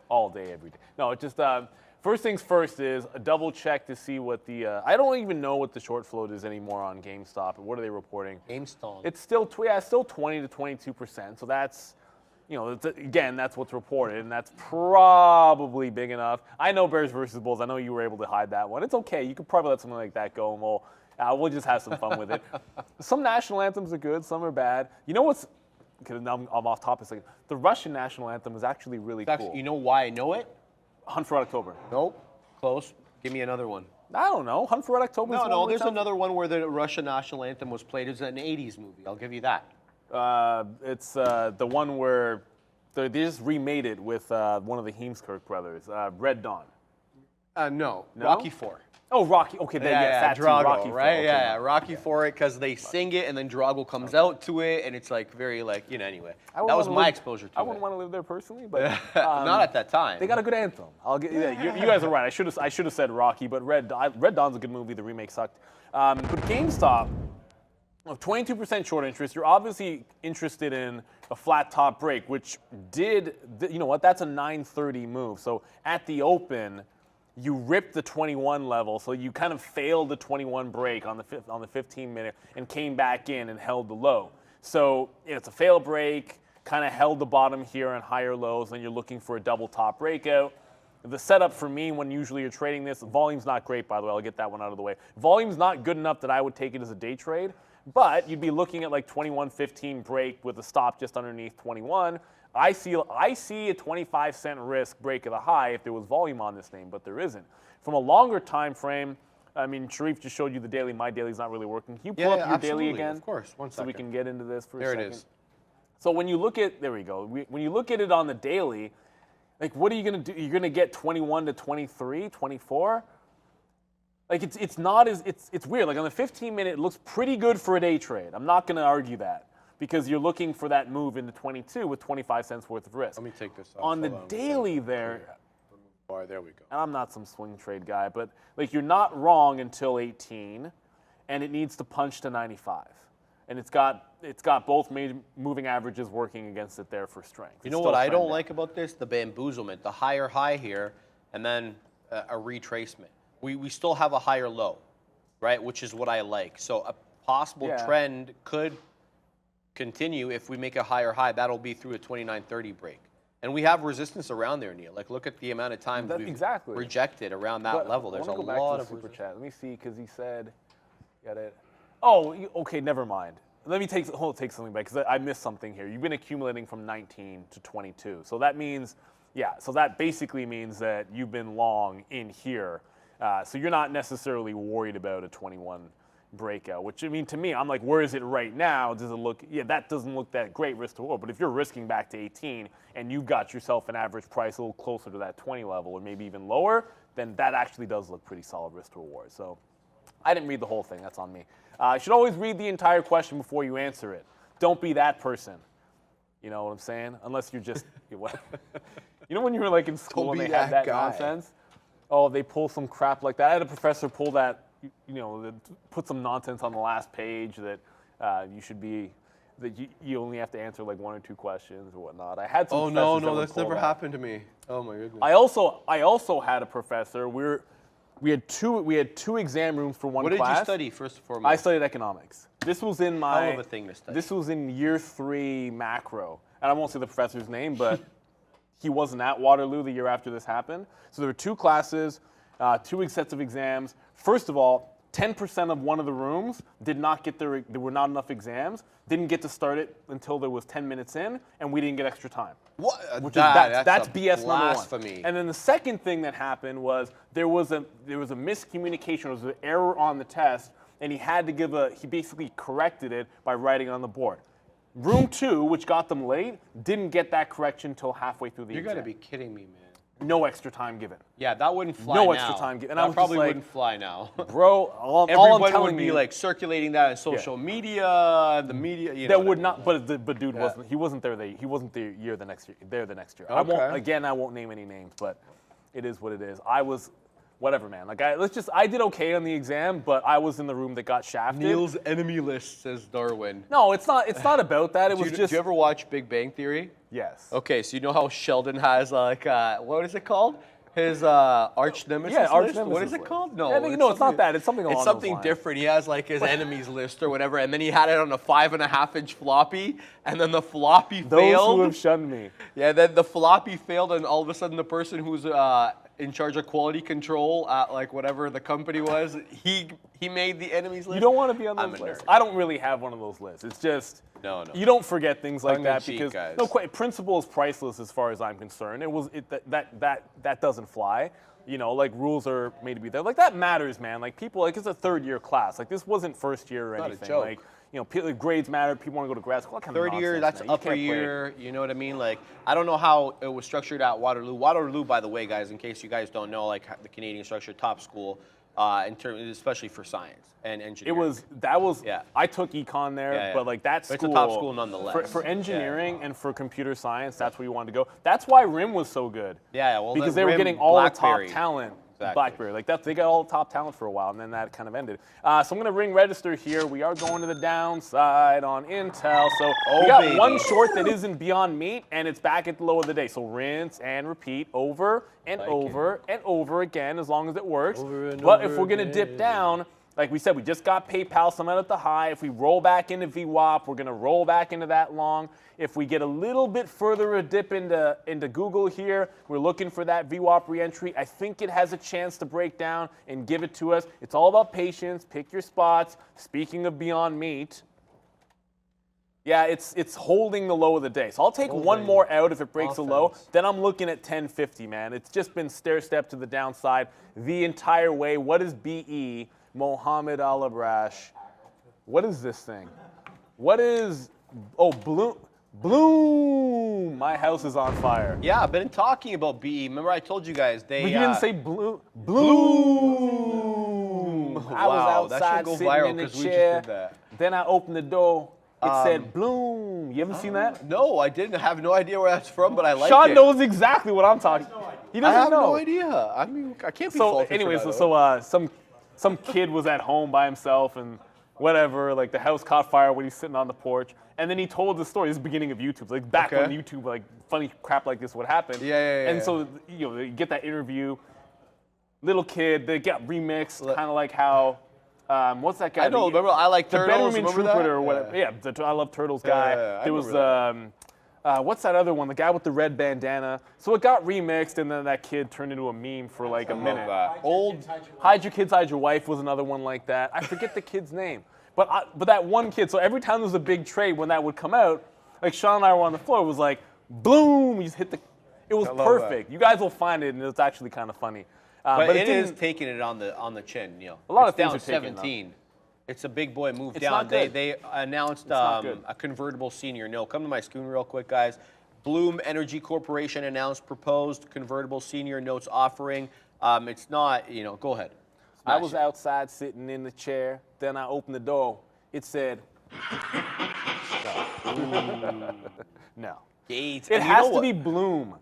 All day, every day. No, just first things first is a double check to see what the I don't even know what the short float is anymore on GameStop. What are they reporting? GameStop. It's still still 20 to 22%. So that's again, that's what's reported, and that's probably big enough. I know Bears versus Bulls. I know you were able to hide that one. It's okay. You could probably let something like that go, and we'll just have some fun with it. Some national anthems are good. Some are bad. You know what's? Because I'm off topic. Like, the Russian national anthem is actually really cool. You know why I know it? Hunt for Red October. Nope. Close. Give me another one. I don't know. Hunt for Red October. No. There's another one where the Russian national anthem was played. It's an '80s movie. I'll give you that. It's the one where they just remade it with one of the Heemskerk brothers, Red Dawn. No. No? Rocky IV. Oh, Rocky. Okay, yes, that's Drago, Rocky IV, right? okay. Yeah, Rocky for it because they sing it and then Drago comes out to it and it's like very anyway. That was my exposure to it. I wouldn't want to live there personally, but not at that time. they got a good anthem. You guys are right. I should have said Rocky, but Red Dawn's a good movie. The remake sucked. But GameStop, 22% short interest. You're obviously interested in a flat top break, which did, you know what, that's a 930 move. So at the open, you ripped the 21 level, so you kind of failed the 21 break on the 15-minute and came back in and held the low. So it's a fail break, kind of held the bottom here on higher lows, and you're looking for a double top breakout. The setup for me when usually you're trading this, volume's not great, by the way. I'll get that one out of the way. Volume's not good enough that I would take it as a day trade. But you'd be looking at like 21.15 break with a stop just underneath 21. I see a 25-cent risk break of the high if there was volume on this name, but there isn't. From a longer time frame, I mean, Sharif just showed you the daily. My daily's not really working. Can you pull up your daily again? Of course. One second. So we can get into this for a there second. There it is. So when you look at, there we go. When you look at it on the daily, like what are you going to do? You're going to get 21 to 23, 24? Like it's not as it's weird. Like on the 15-minute, it looks pretty good for a day trade. I'm not going to argue that because you're looking for that move into 22 with 25 cents worth of risk. Let me take this off. On the daily there, bar, there we go. and I'm not some swing trade guy, but like you're not wrong until 18, and it needs to punch to 95, and it's got both moving averages working against it there for strength. You know what I don't like about this? The bamboozlement, the higher high here, and then a retracement. We still have a higher low, right? Which is what I like. So a possible trend could continue if we make a higher high. That'll be through a 29.30 break. And we have resistance around there, Neil. Like, look at the amount of times we've rejected around that level. There's a lot of super chat. Let me see, because he said, got it. Oh, okay, never mind. Let me take something back, because I missed something here. You've been accumulating from 19 to 22. So that means, so that basically means that you've been long in here. So you're not necessarily worried about a 21 breakout, which I mean, to me, I'm like, where is it right now? Does it look, that doesn't look that great risk to reward. But if you're risking back to 18 and you've got yourself an average price a little closer to that 20 level or maybe even lower, then that actually does look pretty solid risk to reward. So I didn't read the whole thing. That's on me. You should always read the entire question before you answer it. Don't be that person. You know what I'm saying? Unless you're just, you know when you were like in school and they had that nonsense? Oh, they pull some crap like that. I had a professor pull that, put some nonsense on the last page that you only have to answer like 1 or 2 questions or whatnot. I had some. Oh no, that's never happened to me. Oh my goodness. I also had a professor. We had two exam rooms for one class. What did you study first and foremost? I studied economics. This was in my. Hell of a thing to study. This was in year 3 macro, and I won't say the professor's name, but. He wasn't at Waterloo the year after this happened. So there were 2 classes, 2 sets of exams. First of all, 10% of one of the rooms did not get there were not enough exams, didn't get to start it until there was 10 minutes in, and we didn't get extra time. What? That's BS blasphemy. number 1. And then the second thing that happened was there was a miscommunication, there was an error on the test, and he basically corrected it by writing it on the board. Room 2, which got them late, didn't get that correction until halfway through the exam. You got to be kidding me, man. No extra time given. Yeah, that wouldn't fly now. No extra time given. That probably wouldn't fly now. Bro, all Everyone I'm telling would be you, like circulating that on social media, the media. You know that would not. But dude wasn't. He wasn't there. He wasn't the next year. There the next year. Okay. I won't name any names, but it is what it is. I was. Whatever, man. Like I did okay on the exam, but I was in the room that got shafted. Neil's enemy list, says Darwin. No, it's not. It's not about that. Do you ever watch Big Bang Theory? Yes. Okay, so you know how Sheldon has like what is it called? His arch nemesis list? Arch nemesis What is it called? No, it's not that. It's something along It's something those lines. different. He has like his enemies list or whatever, and then he had it on a 5.5-inch floppy, and then the floppy failed. Those who have shunned me. Yeah, then the floppy failed, and all of a sudden the person who's in charge of quality control at like whatever the company was, he made the enemies list. You don't want to be on those lists. I don't really have one of those lists. It's just no. You don't forget things like that because guys. Principle is priceless as far as I'm concerned. That doesn't fly. Like rules are made to be there. Like that matters, man. Like people, like it's a 3rd-year class. Like this wasn't first year or anything. Not a joke. Like grades matter. People want to go to grad school. What kind of 3rd year, nonsense, that's man? upper year. You know what I mean? Like I don't know how it was structured at Waterloo. Waterloo, by the way, guys, in case you guys don't know, like the Canadian structure, top school, in terms, especially for science and engineering. I took econ there, but like that school. It's a top school nonetheless. For engineering and for computer science, that's where you wanted to go. That's why RIM was so good. Yeah, well, because they were getting all the top talent. BlackBerry. Like they got all the top talent for a while, and then that kind of ended. So I'm going to ring register here. We are going to the downside on Intel. So we got one short that isn't beyond meat, and it's back at the low of the day. So rinse and repeat over and over and over again, as long as it works. But if we're going to dip down, like we said, we just got PayPal, some out at the high. If we roll back into VWAP, we're going to roll back into that long. If we get a little bit further a dip into Google here, we're looking for that VWAP reentry. I think it has a chance to break down and give it to us. It's all about patience. Pick your spots. Speaking of Beyond Meat, yeah, it's holding the low of the day. So I'll take one more out if it breaks a low. Then I'm looking at 1050, man. It's just been stair-step to the downside the entire way. What is BE? Mohammed Al-Abrash. What is this thing? What is, Bloom. My house is on fire. Yeah, I've been talking about BE. Remember I told you guys they. But you didn't say Bloom. I was outside sitting in the chair. Then I opened the door. It said Bloom. You haven't seen that? No, I didn't. I have no idea where that's from, but I like it. Sean knows exactly what I'm talking. He doesn't know. I have no idea. I mean, I can't be faulted for anyways, that, some kid was at home by himself and whatever, like the house caught fire when he's sitting on the porch. And then he told the story. This is the beginning of YouTube, like back when YouTube, like funny crap like this would happen. And so, you get that interview. Little kid, they got remixed, kind of like how, what's that guy? I know, remember, I like turtles, the remember Bedroom that? Or whatever. Yeah, the I Love Turtles guy. There was, what's that other one? The guy with the red bandana. So it got remixed, and then that kid turned into a meme for like a minute. Old Hide Your Kids, Hide Your Wife was another one like that. I forget the kid's name. But that one kid, so every time there was a big trade, when that would come out, like Sean and I were on the floor, it was like, boom, you just hit it was perfect. You guys will find it, and it's actually kind of funny. But it is taking it on the chin, Neil. A lot of things things down are 17. It's a big boy move It's down. not good. They announced a convertible senior note. Come to my screen real quick, guys. Bloom Energy Corporation announced proposed convertible senior notes offering. It's not, go ahead. I was outside sitting in the chair. Then I opened the door. It said, no. Gates. It has to be Bloom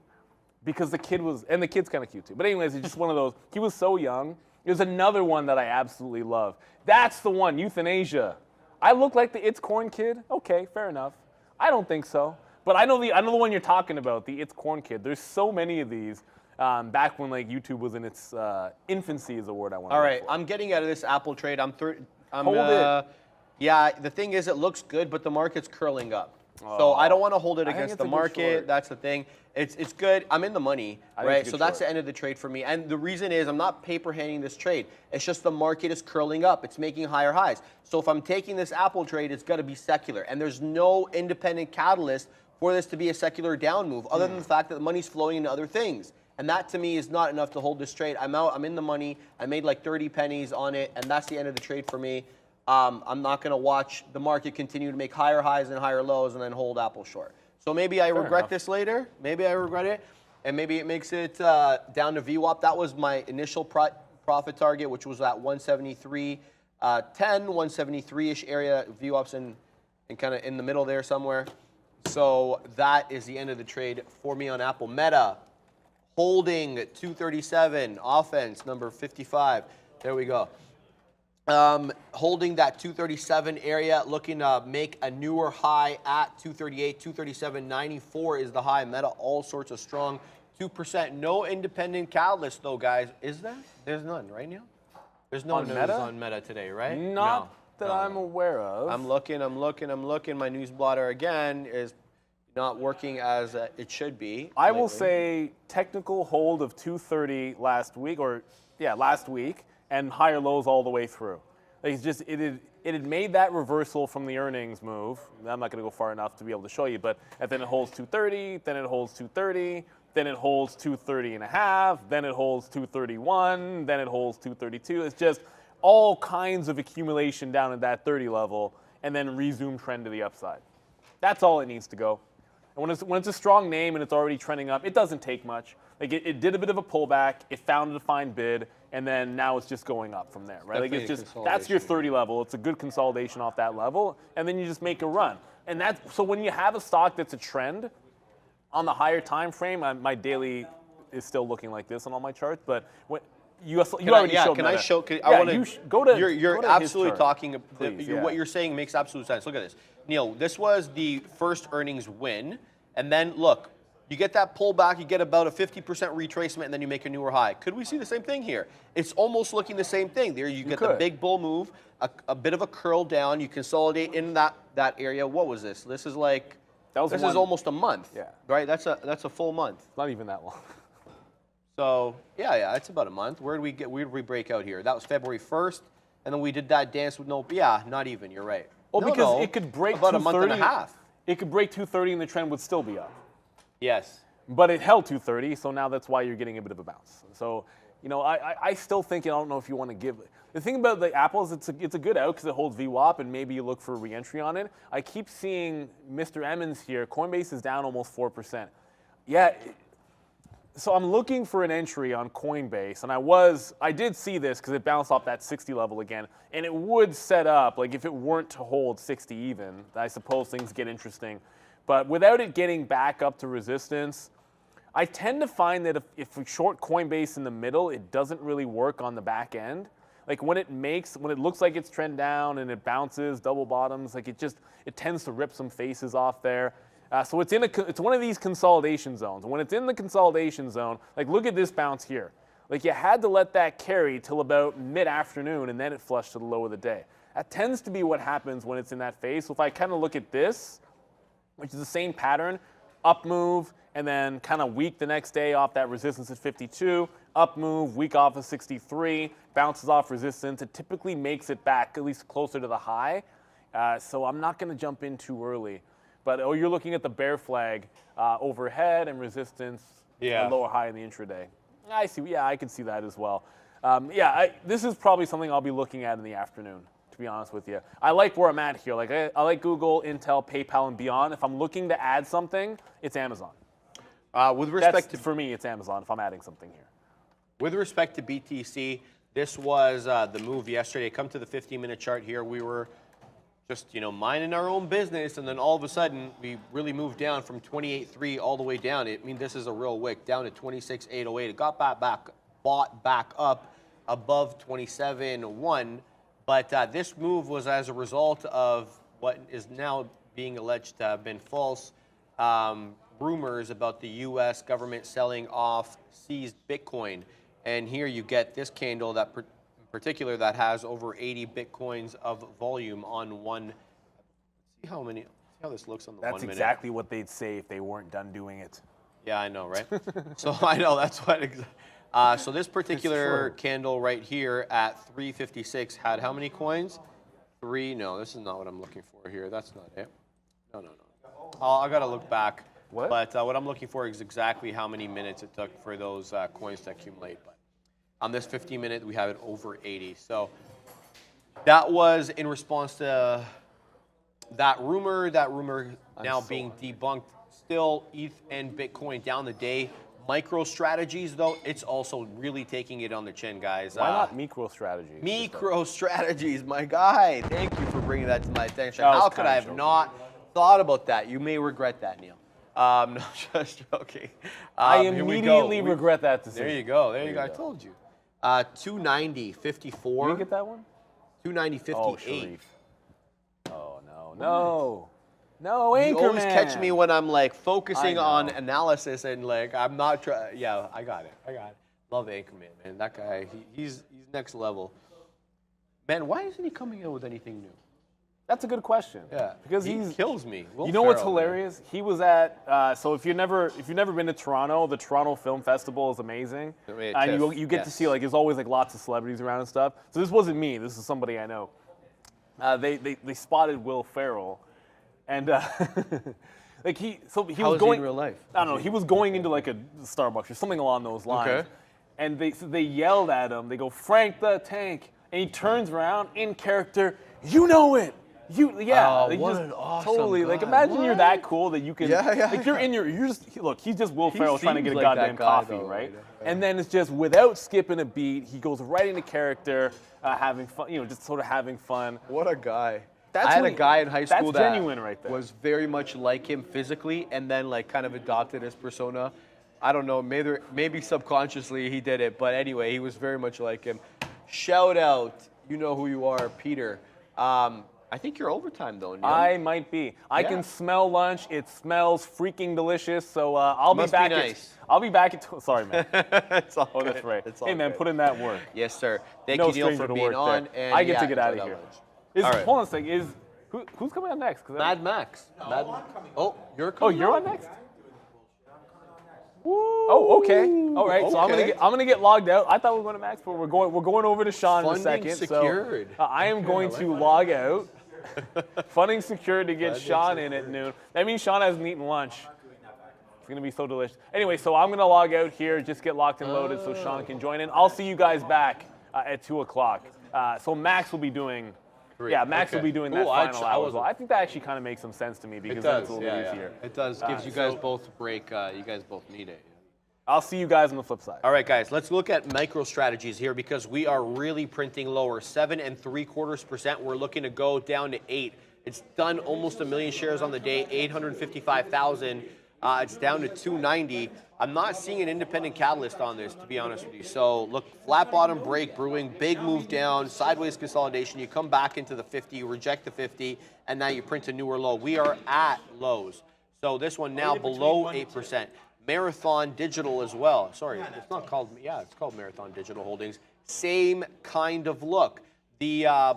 because the kid was, and the kid's kind of cute too. But anyways, it's just one of those. He was so young. There's another one that I absolutely love. That's the one, Euthanasia. I look like the It's Corn kid. Okay, fair enough. I don't think so. But I know the one you're talking about, the It's Corn kid. There's so many of these. Back when like YouTube was in its infancy is a word I want to All right, I'm getting out of this Apple trade. Hold it. Yeah, the thing is it looks good, but the market's curling up. So I don't want to hold it against the market. That's the thing. It's good. I'm in the money, right? So that's the end of the trade for me. And the reason is I'm not paper handing this trade. It's just the market is curling up. It's making higher highs. So if I'm taking this Apple trade, it's got to be secular. And there's no independent catalyst for this to be a secular down move other than the fact that the money's flowing into other things. And that to me is not enough to hold this trade. I'm out. I'm in the money. I made like 30 pennies on it. And that's the end of the trade for me. I'm not going to watch the market continue to make higher highs and higher lows and then hold Apple short. So maybe I regret this later. Maybe I regret it. And maybe it makes it down to VWAP. That was my initial profit target, which was at 173.10, 173-ish area. VWAP's in kind of in the middle there somewhere. So that is the end of the trade for me on Apple. Meta holding 237, offense number 55. There we go. Holding that 237 area, looking to make a newer high at 238, 237.94 is the high. Meta, all sorts of strong, 2%. No independent catalyst though, guys. Is there? There's none, right, Neil? There's no news on Meta today, right? Not that I'm aware of. I'm looking. My news blotter again is not working as it should be. I will say technical hold of 230 last week, and higher lows all the way through. Like it had made that reversal from the earnings move. I'm not going to go far enough to be able to show you, but then it holds 230, then it holds 230, then it holds 230 and a half, then it holds 231, then it holds 232. It's just all kinds of accumulation down at that 30 level, and then resume trend to the upside. That's all it needs to go. And when it's a strong name and it's already trending up, it doesn't take much. Like it did a bit of a pullback, it found a defined bid, and then now it's just going up from there, right? Like it's just that's your 30 level. It's a good consolidation off that level, and then you just make a run. And so when you have a stock that's a trend on the higher time frame, my daily is still looking like this on all my charts, but you already showed Can that. I show? I Yeah, want you to go to. You're go to his absolutely chart. talking. Please, yeah. What you're saying makes absolute sense. Look at this, Neil. This was the first earnings win, and then look, you get that pullback. You get about a 50% retracement, and then you make a newer high. Could we see the same thing here? It's almost looking the same thing. There, you get the big bull move, a bit of a curl down. You consolidate in that area. What was this? This is like. This is almost a month. Yeah. Right. That's a full month. It's not even that long. So yeah, it's about a month. Where did we break out here? That was February 1st, and then we did that dance with no. Yeah, not even. You're right. Well, because it could break about a month and a half. It could break 230 and the trend would still be up. Yes. But it held 230, so now that's why you're getting a bit of a bounce. So, I still think, I don't know if you want to give. The thing about the Apple is it's a good out because it holds VWAP and maybe you look for a re-entry on it. I keep seeing Mr. Emmons here. Coinbase is down almost 4%. Yeah. So I'm looking for an entry on Coinbase, and I did see this because it bounced off that 60 level again, and it would set up, like if it weren't to hold 60 even, I suppose things get interesting. But without it getting back up to resistance, I tend to find that if we short Coinbase in the middle, it doesn't really work on the back end. Like when it looks like it's trend down and it bounces, double bottoms, like it tends to rip some faces off there. So it's one of these consolidation zones. When it's in the consolidation zone, like look at this bounce here. Like you had to let that carry till about mid-afternoon and then it flushed to the low of the day. That tends to be what happens when it's in that phase. So if I kind of look at this, which is the same pattern, up move, and then kind of weak the next day off that resistance at 52, up move, weak off of 63, bounces off resistance. It typically makes it back at least closer to the high. So I'm not going to jump in too early. But you're looking at the bear flag overhead and resistance, lower high in the intraday. I see. Yeah, I can see that as well. This is probably something I'll be looking at in the afternoon, to be honest with you. I like where I'm at here. Like I like Google, Intel, PayPal, and beyond. If I'm looking to add something, it's Amazon. With respect for me, it's Amazon if I'm adding something here. With respect to BTC, this was the move yesterday. Come to the 15-minute chart here. We were just minding our own business, and then all of a sudden we really moved down from 28.3 all the way down. This is a real wick down to 26.808. It got bought back up above 27.1, but this move was as a result of what is now being alleged to have been false rumors about the U.S. government selling off seized Bitcoin. And here you get this candle that particular that has over 80 Bitcoins of volume on one. See how this looks on the 1 minute. That's exactly what they'd say if they weren't done doing it. Yeah, I know, right? So I know that's what. So this particular candle right here at 356 had how many coins? 3. No, this is not what I'm looking for here. That's not it. No. I gotta look back. What? But what I'm looking for is exactly how many minutes it took for those coins to accumulate. But on this 15-minute, we have it over 80. So that was in response to that rumor now being debunked. Still, ETH and Bitcoin down the day. Micro strategies, though, it's also really taking it on the chin, guys. Why not micro strategies? Micro strategies, my guy. Thank you for bringing that to my attention. That was How could I have not thought about that? You may regret that, Neil. No, just joking. I immediately regret that decision. There you go. There you go. I told you. 290.54. You get that one? 290.58. Oh, Sharif. Oh, no, Anchorman. You always catch me when I'm like focusing on analysis and like I'm not trying. Yeah, I got it. Love Anchorman, man. That guy, he's next level. Man, why isn't he coming in with anything new? That's a good question. Yeah, because he kills me. You know what's hilarious? He was at. So if you've never been to Toronto, the Toronto Film Festival is amazing, and you get to see there's always lots of celebrities around and stuff. So this wasn't me. This is somebody I know. They spotted Will Ferrell, and he was going in real life. I don't know. He was going into a Starbucks or something along those lines. Okay. And they yelled at him. They go, "Frank the Tank," and he turns around in character. You know it. What an awesome guy. Imagine you're that cool that you can, look, he's just Will Ferrell trying to get a goddamn coffee, right? And then it's just without skipping a beat, he goes right into character, having fun, just sort of having fun. What a guy. I had a guy in high school that genuine right there. Was very much like him physically and then kind of adopted his persona. I don't know, maybe subconsciously he did it, but anyway, he was very much like him. Shout out, you know who you are, Peter. I think you're overtime though, Neil. I might be. I can smell lunch. It smells freaking delicious. So I'll be Must back. be nice. I'll be back at. Sorry, man. It's all Oh, good. that's right. It's all Hey, man, good. put in that work. Yes, sir. Thank No you, Neil, stranger for to being work on. there. And I get to get enjoy out of that here. lunch. All right. Hold on a second. Who's coming on next? Mad Max. Oh, you're Oh, coming you're on next. Oh, okay. All right. So Okay. I'm gonna get logged out. I thought we were going to Max, but we're going over to Sean in a Funding second. secured. So I am going to log out. Funding secured to get Sean in at noon. That means Sean hasn't eaten lunch. It's gonna be so delicious. Anyway, so I'm gonna log out here, just get locked and loaded so Sean can join in. I'll see you guys back at 2 o'clock. So Max will be doing. Yeah, Max will be doing that final hour as well. I think that actually kind of makes some sense to me because then it's a little bit easier. It does. Gives you guys both a break. You guys both need it. I'll see you guys on the flip side. All right, guys, let's look at micro strategies here because we are really printing lower. 7 3/4%. We're looking to go down to 8. It's done almost 1 million shares on the day, 855,000. It's down to 290. I'm not seeing an independent catalyst on this, to be honest with you. So look, flat bottom break brewing, big move down, sideways consolidation. You come back into the 50, you reject the 50, and now you print a newer low. We are at lows. So this one now below 8%. Marathon Digital as well. Sorry, it's not called, it's called Marathon Digital Holdings. Same kind of look. The, I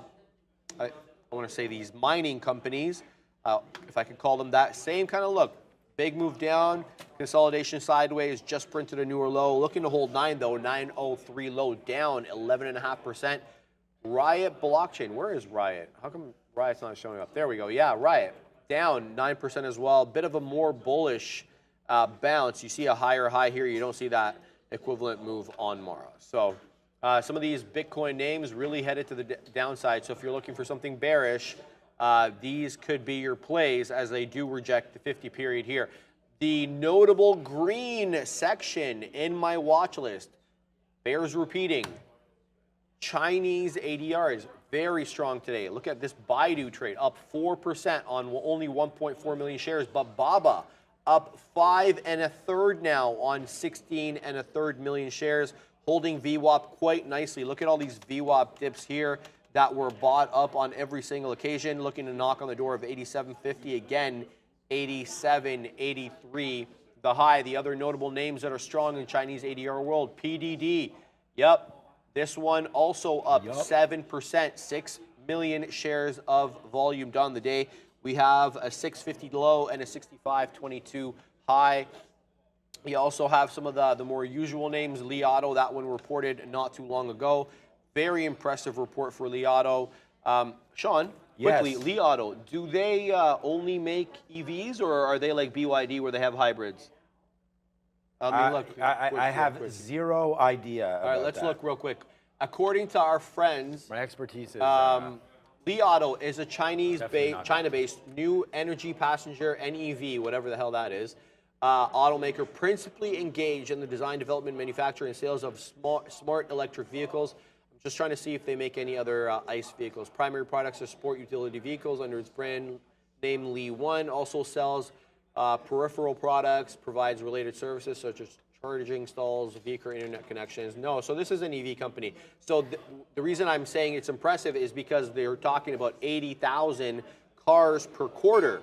want to say these mining companies, if I could call them that, same kind of look. Big move down, consolidation sideways, just printed a newer low. Looking to hold 9 though, 903 low, down 11.5%. Riot Blockchain, where is Riot? How come Riot's not showing up? There we go, yeah, Riot, down 9% as well. Bit of a more bullish bounce. You see a higher high here, you don't see that equivalent move on Mara. So some of these Bitcoin names really headed to the downside. So if you're looking for something bearish, these could be your plays as they do reject the 50 period here. The notable green section in my watch list bears repeating. Chinese ADRs, very strong today. Look at this Baidu trade, up 4% on only 1.4 million shares, but Baba up 5 1/3 now on 16 1/3 million shares, holding VWAP quite nicely. Look at all these VWAP dips here that were bought up on every single occasion, looking to knock on the door of 87.50 again, 87.83 the high. The other notable names that are strong in Chinese ADR world, PDD, this one also up 7%, 6 million shares of volume done the day. We have a 650 low and a 65.22 high. You also have some of the more usual names, Li Auto, that one reported not too long ago. Very impressive report for Li Auto. Sean, quickly, Li Auto, do they only make EVs or are they like BYD where they have hybrids? I have zero idea. All right, let's look real quick. According to our friends, my expertise is Li Auto is a China-based new energy passenger NEV, whatever the hell that is, automaker principally engaged in the design, development, manufacture, and sales of smart electric vehicles. I'm just trying to see if they make any other ICE vehicles. Primary products are sport utility vehicles under its brand name Li One. Also sells peripheral products, provides related services such as charging stalls, vehicle internet connections. No, so this is an EV company. So the reason I'm saying it's impressive is because they're talking about 80,000 cars per quarter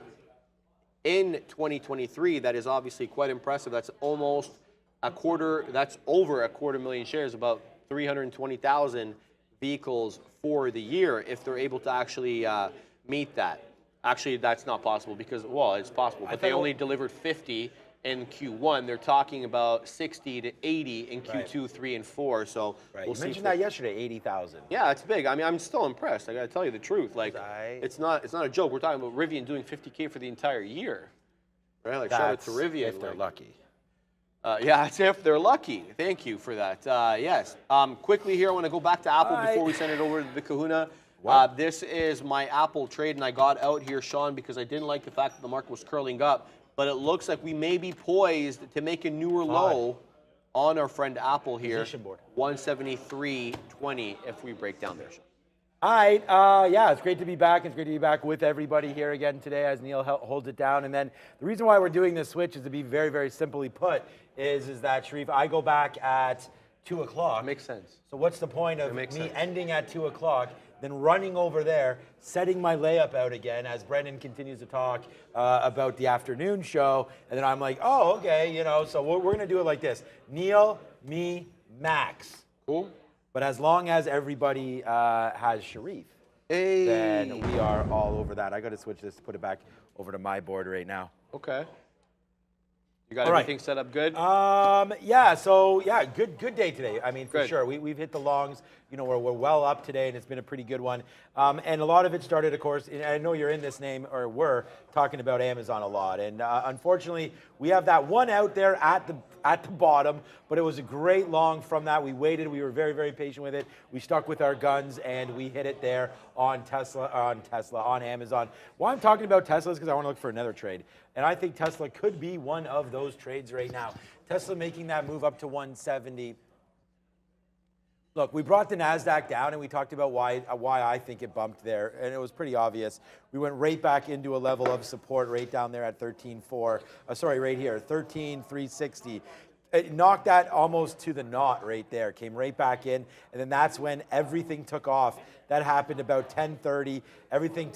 in 2023. That is obviously quite impressive. That's almost a quarter, that's over a 250,000 shares, about 320,000 vehicles for the year if they're able to actually meet that. Actually, that's not possible because, well, it's possible, but they only delivered 50 in Q1. They're talking about 60 to 80 in Q2, 3, and 4. So we'll see. You mentioned that yesterday, 80,000. Yeah, it's big. I mean, I'm still impressed. I got to tell you the truth. Like, it's not a joke. We're talking about Rivian doing 50K for the entire year. Right? Like, shout out to Rivian. If they're lucky. Yeah, it's if they're lucky. Thank you for that. Yes. Quickly here, I want to go back to Apple before we send it over to the Kahuna. This is my Apple trade, and I got out here, Sean, because I didn't like the fact that the market was curling up. But it looks like we may be poised to make a newer low on our friend Apple here. 173.20 if we break down there, Sean. All right, yeah, it's great to be back. It's great to be back with everybody here again today as Neil holds it down. And then the reason why we're doing this switch is to be very, very simply put, is that, Sharif, I go back at 2 o'clock. Makes sense. So what's the point of me sense. ending at 2 o'clock, then running over there, setting my layup out again as Brendan continues to talk about the afternoon show, and then I'm like, oh, okay, you know, so we're going to do it like this. Neil, me, Max. Cool. But as long as everybody has Sharif, then we are all over that. I got to switch this to put it back over to my board right now. Okay. You got All right. everything set up good? Yeah, so yeah, good day today. I mean, for Good. sure. We've hit the longs. You know, we're well up today, and it's been a pretty good one. And a lot of it started, of course, and I know you're in this name, or we're talking about Amazon a lot. And unfortunately, we have that one out there at the bottom, but it was a great long from that. We waited. We were very, very patient with it. We stuck with our guns, and we hit it there on on Amazon. Why I'm talking about Tesla is because I want to look for another trade. And I think Tesla could be one of those trades right now. Tesla making that move up to 170. Look, we brought the NASDAQ down, and we talked about why I think it bumped there, and it was pretty obvious. We went right back into a level of support right down there at 13.4. Right here, 13.360. It knocked that almost to the knot right there, came right back in, and then that's when everything took off. That happened about 10:30. Everything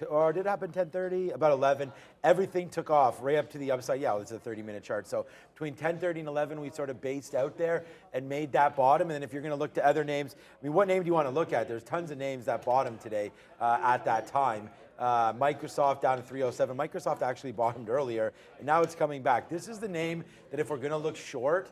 or did it happen 10:30? About 11. Everything took off right up to the upside. Yeah, well, it's a 30-minute chart. So between 10:30 and 11, we sort of based out there and made that bottom. And then if you're going to look to other names, I mean, what name do you want to look at? There's tons of names that bottomed today at that time. Microsoft down to 307. Microsoft actually bottomed earlier, and now it's coming back. This is the name that if we're going to look short,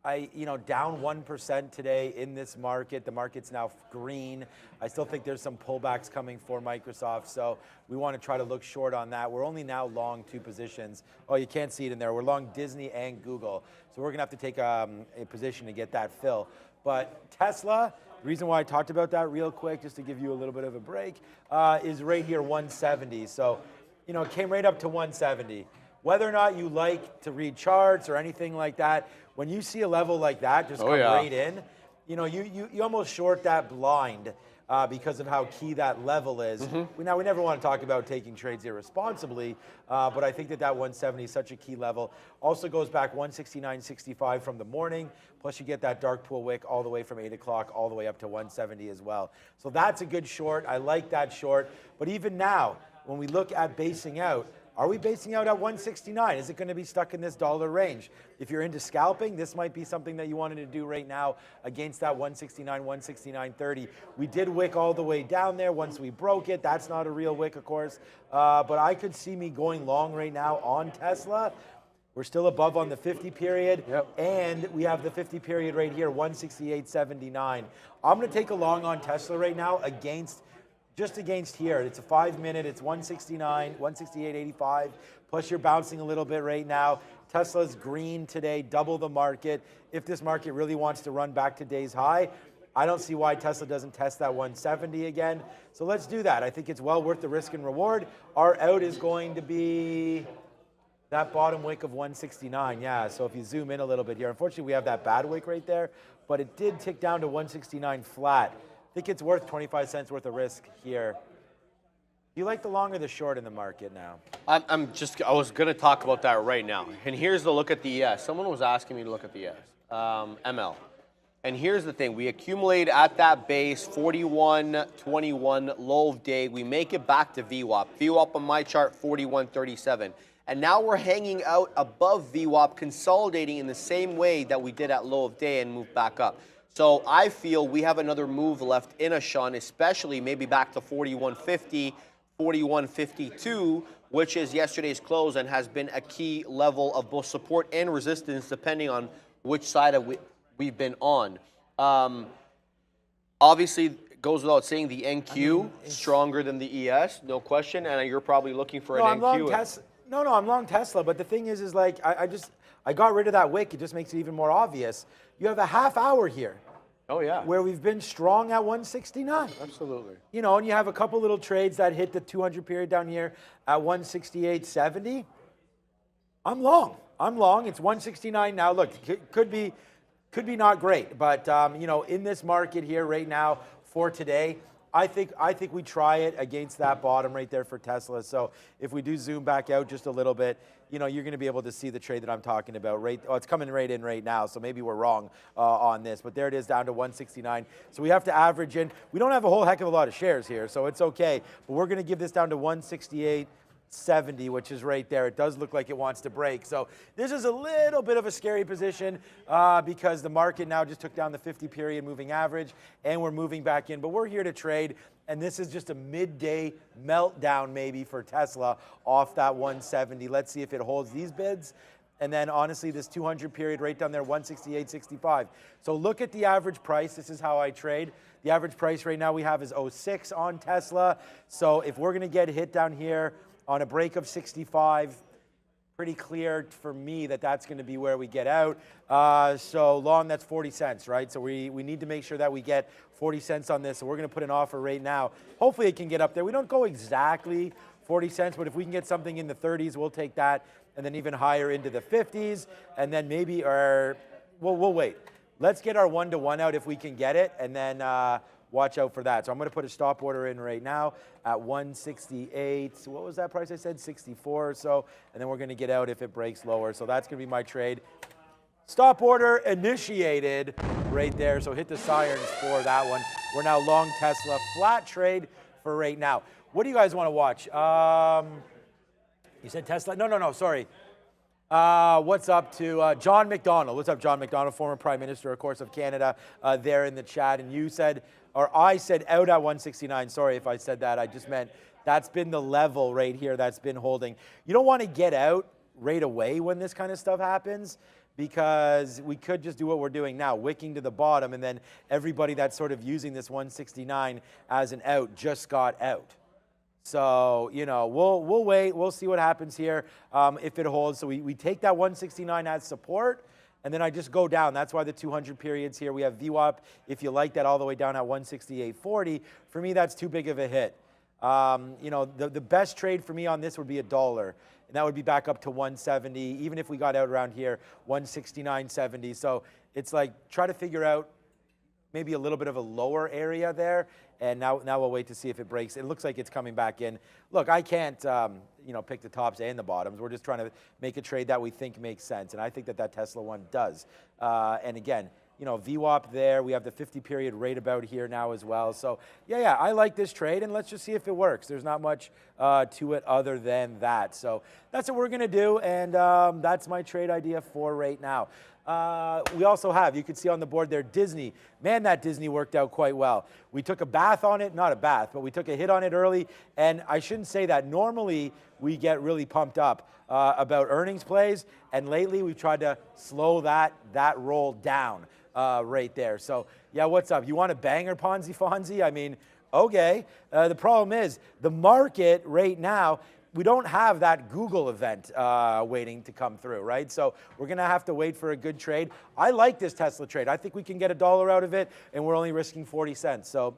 down 1% today in this market. The market's now green. I still think there's some pullbacks coming for Microsoft, so we want to try to look short on that. We're only now long 2 positions. Oh, you can't see it in there. We're long Disney and Google, so we're going to have to take a position to get that fill. But Tesla, the reason why I talked about that real quick, just to give you a little bit of a break, is right here, 170. So, it came right up to 170. Whether or not you like to read charts or anything like that, when you see a level like that just come right in, you almost short that blind because of how key that level is. Now, we never want to talk about taking trades irresponsibly, but I think that 170 is such a key level. Also goes back 169.65 from the morning, plus you get that dark pool wick all the way from 8 o'clock all the way up to 170 as well. So that's a good short. I like that short. But even now, when we look at basing out, are we basing out at 169? Is it going to be stuck in this dollar range? If you're into scalping, this might be something that you wanted to do right now against that 169, 169.30. We did wick all the way down there once we broke it. That's not a real wick, of course. But I could see me going long right now on Tesla. We're still above on the 50 period, and we have the 50 period right here, 168.79. I'm going to take a long on Tesla right now just against here. It's a 5-minute, it's 169, 168.85, plus you're bouncing a little bit right now. Tesla's green today, double the market. If this market really wants to run back to day's high, I don't see why Tesla doesn't test that 170 again. So let's do that. I think it's well worth the risk and reward. Our out is going to be that bottom wick of 169, yeah. So if you zoom in a little bit here, unfortunately we have that bad wick right there, but it did tick down to 169 flat. I think it's worth 25 cents worth of risk here. Do you like the long or the short in the market now? I was going to talk about that right now. And here's the look at the ES. Someone was asking me to look at the ES, ML. And here's the thing. We accumulate at that base, 41.21 low of day. We make it back to VWAP. VWAP on my chart, 41.37. And now we're hanging out above VWAP, consolidating in the same way that we did at low of day and moved back up. So I feel we have another move left in us, Sean, especially maybe back to 41.50, 41.52, which is yesterday's close and has been a key level of both support and resistance depending on which side we've been on. Obviously, it goes without saying the NQ stronger than the ES, no question, and you're probably looking for an NQ. I'm long Tesla, but the thing is like I got rid of that wick. It just makes it even more obvious. You have a half hour here. Oh, yeah. Where we've been strong at 169. Absolutely. And you have a couple little trades that hit the 200 period down here at 168.70. I'm long. It's 169 now. Look, could be not great, but in this market here right now for today, I think we try it against that bottom right there for Tesla. So if we do zoom back out just a little bit, you're going to be able to see the trade that I'm talking about. It's coming right in right now, so maybe we're wrong on this. But there it is down to 169. So we have to average in. We don't have a whole heck of a lot of shares here, so it's okay. But we're going to give this down to 168.70, which is right there. It does look like it wants to break. So this is a little bit of a scary position because the market now just took down the 50-period moving average, and we're moving back in. But we're here to trade, and this is just a midday meltdown maybe for Tesla off that 170. Let's see if it holds these bids. And then honestly, this 200 period right down there, 168.65. So look at the average price. This is how I trade. The average price right now we have is 06 on Tesla. So if we're going to get hit down here on a break of 65, pretty clear for me that that's going to be where we get out. So long, that's 40 cents, right? So we need to make sure that we get 40 cents on this. So we're going to put an offer right now. Hopefully it can get up there. We don't go exactly 40 cents, but if we can get something in the 30s, we'll take that. And then even higher into the 50s. And then maybe we'll wait. Let's get our 1-to-1 out if we can get it. And then watch out for that. So I'm going to put a stop order in right now at 168. So what was that price I said? 64 or so. And then we're going to get out if it breaks lower. So that's going to be my trade. Stop order initiated right there. So hit the sirens for that one. We're now long Tesla. Flat trade for right now. What do you guys want to watch? You said Tesla? No, sorry. What's up to John McDonald? What's up, John McDonald, former Prime Minister, of course, of Canada, there in the chat. And you said, or I said out at 169. Sorry if I said that. I just meant that's been the level right here that's been holding. You don't want to get out right away when this kind of stuff happens because we could just do what we're doing now, wicking to the bottom, and then everybody that's sort of using this 169 as an out just got out. So, we'll wait. We'll see what happens here if it holds. So we take that 169 as support, and then I just go down. That's why the 200 periods here. We have VWAP, if you like that, all the way down at 168.40. For me, that's too big of a hit. The best trade for me on this would be $1, and that would be back up to 170. Even if we got out around here, 169.70. So it's like try to figure out maybe a little bit of a lower area there. And now we'll wait to see if it breaks. It looks like it's coming back in. Look, I can't, pick the tops and the bottoms. We're just trying to make a trade that we think makes sense. And I think that Tesla one does. And again, VWAP there. We have the 50-period right about here now as well. So, yeah, I like this trade. And let's just see if it works. There's not much to it other than that. So that's what we're going to do. And that's my trade idea for right now. We also have, you can see on the board there, Disney. Man, that Disney worked out quite well. We took a bath on it, not a bath, but we took a hit on it early. And I shouldn't say that. Normally, we get really pumped up about earnings plays. And lately, we've tried to slow that roll down right there. So, yeah, what's up? You want a banger, Ponzi Fonzie? I mean, okay. The problem is the market right now, we don't have that Google event waiting to come through, right? So we're going to have to wait for a good trade. I like this Tesla trade. I think we can get $1 out of it, and we're only risking 40 cents. So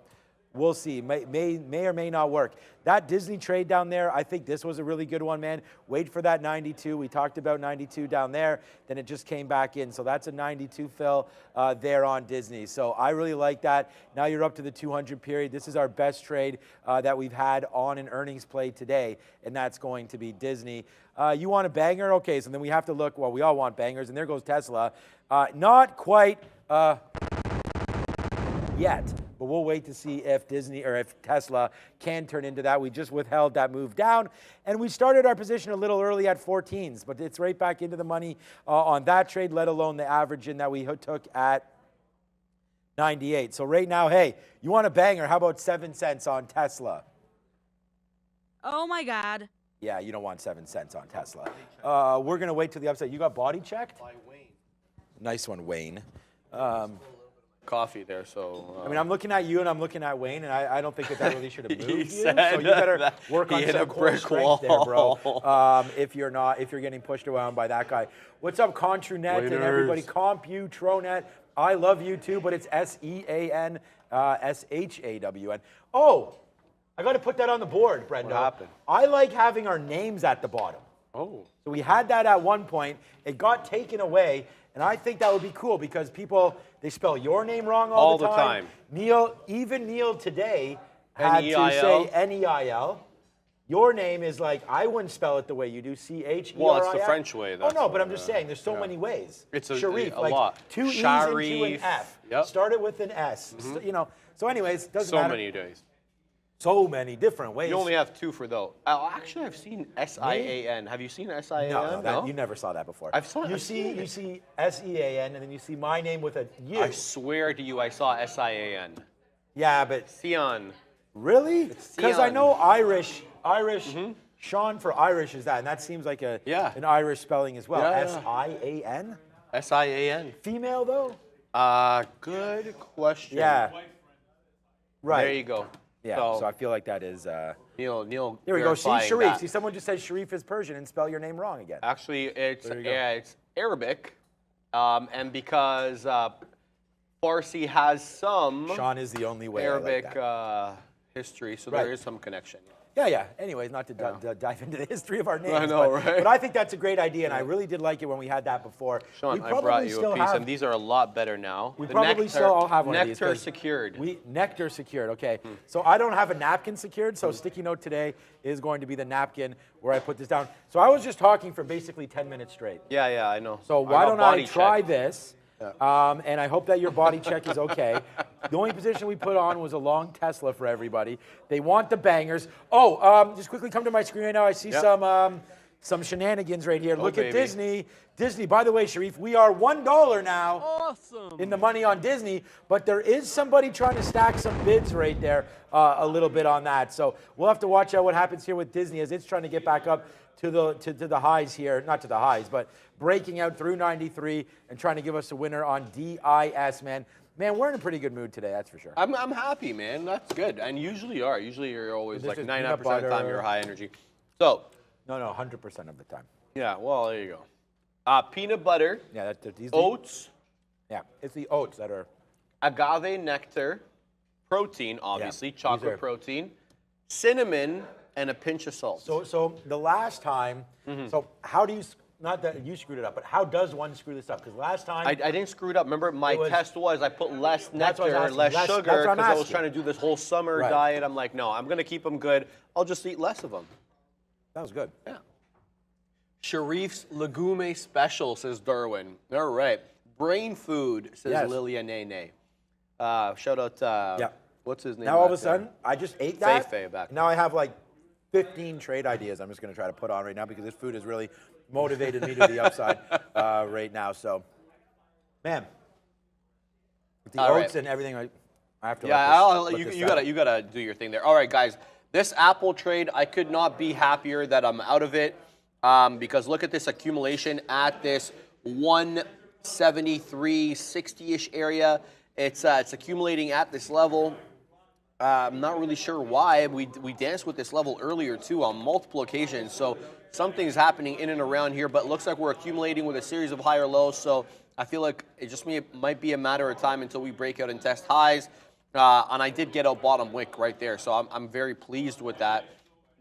we'll see. May or may not work. That Disney trade down there, I think this was a really good one, man. Wait for that 92. We talked about 92 down there. Then it just came back in. So that's a 92 fill there on Disney. So I really like that. Now you're up to the 200 period. This is our best trade that we've had on an earnings play today, and that's going to be Disney. You want a banger? Okay, so then we have to look. Well, we all want bangers, and there goes Tesla. Not quite yet. But we'll wait to see if Disney or if Tesla can turn into that. We just withheld that move down. And we started our position a little early at 14s, but it's right back into the money on that trade, let alone the average in that we took at 98. So right now, hey, you want a banger? How about 7 cents on Tesla? Oh my God. Yeah, you don't want 7 cents on Tesla. We're going to wait till the upside. You got body checked? By Wayne. Nice one, Wayne. Coffee there, so... I mean, I'm looking at you and I'm looking at Wayne, and I don't think that really should have moved you. Said so you better work on some core strength there, bro. If you're getting pushed around by that guy. What's up, Contrunet and everybody? Computronet. I love you too, but it's SEAN, SHAWN. Oh, I got to put that on the board, Brendo. What happened? I like having our names at the bottom. Oh. So we had that at one point. It got taken away. And I think that would be cool because people, they spell your name wrong all the time. Neil, even Neil today had to N-E-I-L? say N-E-I-L. Your name is like, I wouldn't spell it the way you do, C-H-E-R-I-F. Well, it's the French way. Oh, no, but I'm just saying, there's so many ways. It's Sharif, a like lot. 2 E's into an Sharif. F. Yep. Start it with an S. You know, so anyways, doesn't So matter. many days. So many different ways. You only have 2 for though. Actually, I've seen S-I-A-N. Have you seen S-I-A-N? No, you never saw that before. I've saw- You I've see, seen you it. see S-E-A-N, and then you see my name with a U. I swear to you, I saw S-I-A-N. Yeah, but Sion. really? Because I Sion. know Irish. Sean for Irish is that, and that seems like an Irish spelling as well. Yeah, yeah. S-I-A-N. S-I-A-N. Female though? Good question. Yeah. Right. There you go. Yeah. So I feel like that is. Neil. Here we go. See, verifying Sharif. that. See, someone just said Sharif is Persian and spell your name wrong again. Actually, it's There you go. it's Arabic, and because Farsi has some Sean is the only way. I like Arabic that. History, so Right. there is some connection. Yeah. Anyways, not to dive into the history of our names. I know, but, right? But I think that's a great idea, and I really did like it when we had that before. Sean, we I brought you still a piece, have, and these are a lot better now. We The probably nectar, still all have one of these. Nectar 'cause secured. Nectar secured, okay. So I don't have a napkin secured, so sticky note today is going to be the napkin where I put this down. So I was just talking for basically 10 minutes straight. Yeah, I know. So why got don't I body try check. this? And I hope that your body check is okay. The only position we put on was a long Tesla for everybody. They want the bangers. Oh, just quickly come to my screen right now. I see some shenanigans right here. Look at baby. Disney. Disney, by the way, Sharif, we are $1 now Awesome. in the money on Disney, but there is somebody trying to stack some bids right there a little bit on that. So we'll have to watch out what happens here with Disney as it's trying to get back up to the highs here, not to the highs, but breaking out through 93 and trying to give us a winner on DIS, man. Man, we're in a pretty good mood today, that's for sure. I'm happy, man. That's good. And usually you are. Usually you're always This like is 99% peanut of the time butter. you're high energy. So, No, 100% of the time. yeah, well, there you go. Peanut butter, Yeah, these oats, Yeah, it's the oats that are. agave nectar, protein, obviously, these chocolate are- protein, cinnamon, and a pinch of salt. So the last time, so how do you, not that you screwed it up, but how does one screw this up? Because last time. I didn't screw it up. Remember, my was- test was I put less That's what I was nectar, asking. less That's sugar, what I'm because I was asking. trying to do this whole summer Right. diet. I'm like, no, I'm going to keep them good. I'll just eat less of them. That was good. Yeah. Sharif's Legume Special, says Darwin. All right. Brain Food, says Yes. Lilia Nene. Shout out, what's his name? Now all of a back there? sudden, I just ate that. Fei back Now I have like 15 trade ideas I'm just going to try to put on right now because this food has really motivated me to the upside right now. So, man, with the All oats right. and everything, I have to. Yeah, let you this you gotta do your thing there. All right, guys. This Apple trade, I could not be happier that I'm out of it because look at this accumulation at this 173.60-ish area. It's accumulating at this level. I'm not really sure why. We danced with this level earlier too on multiple occasions. So something's happening in and around here, but it looks like we're accumulating with a series of higher lows. So I feel like it just might be a matter of time until we break out and test highs. And I did get out bottom wick right there. So I'm very pleased with that,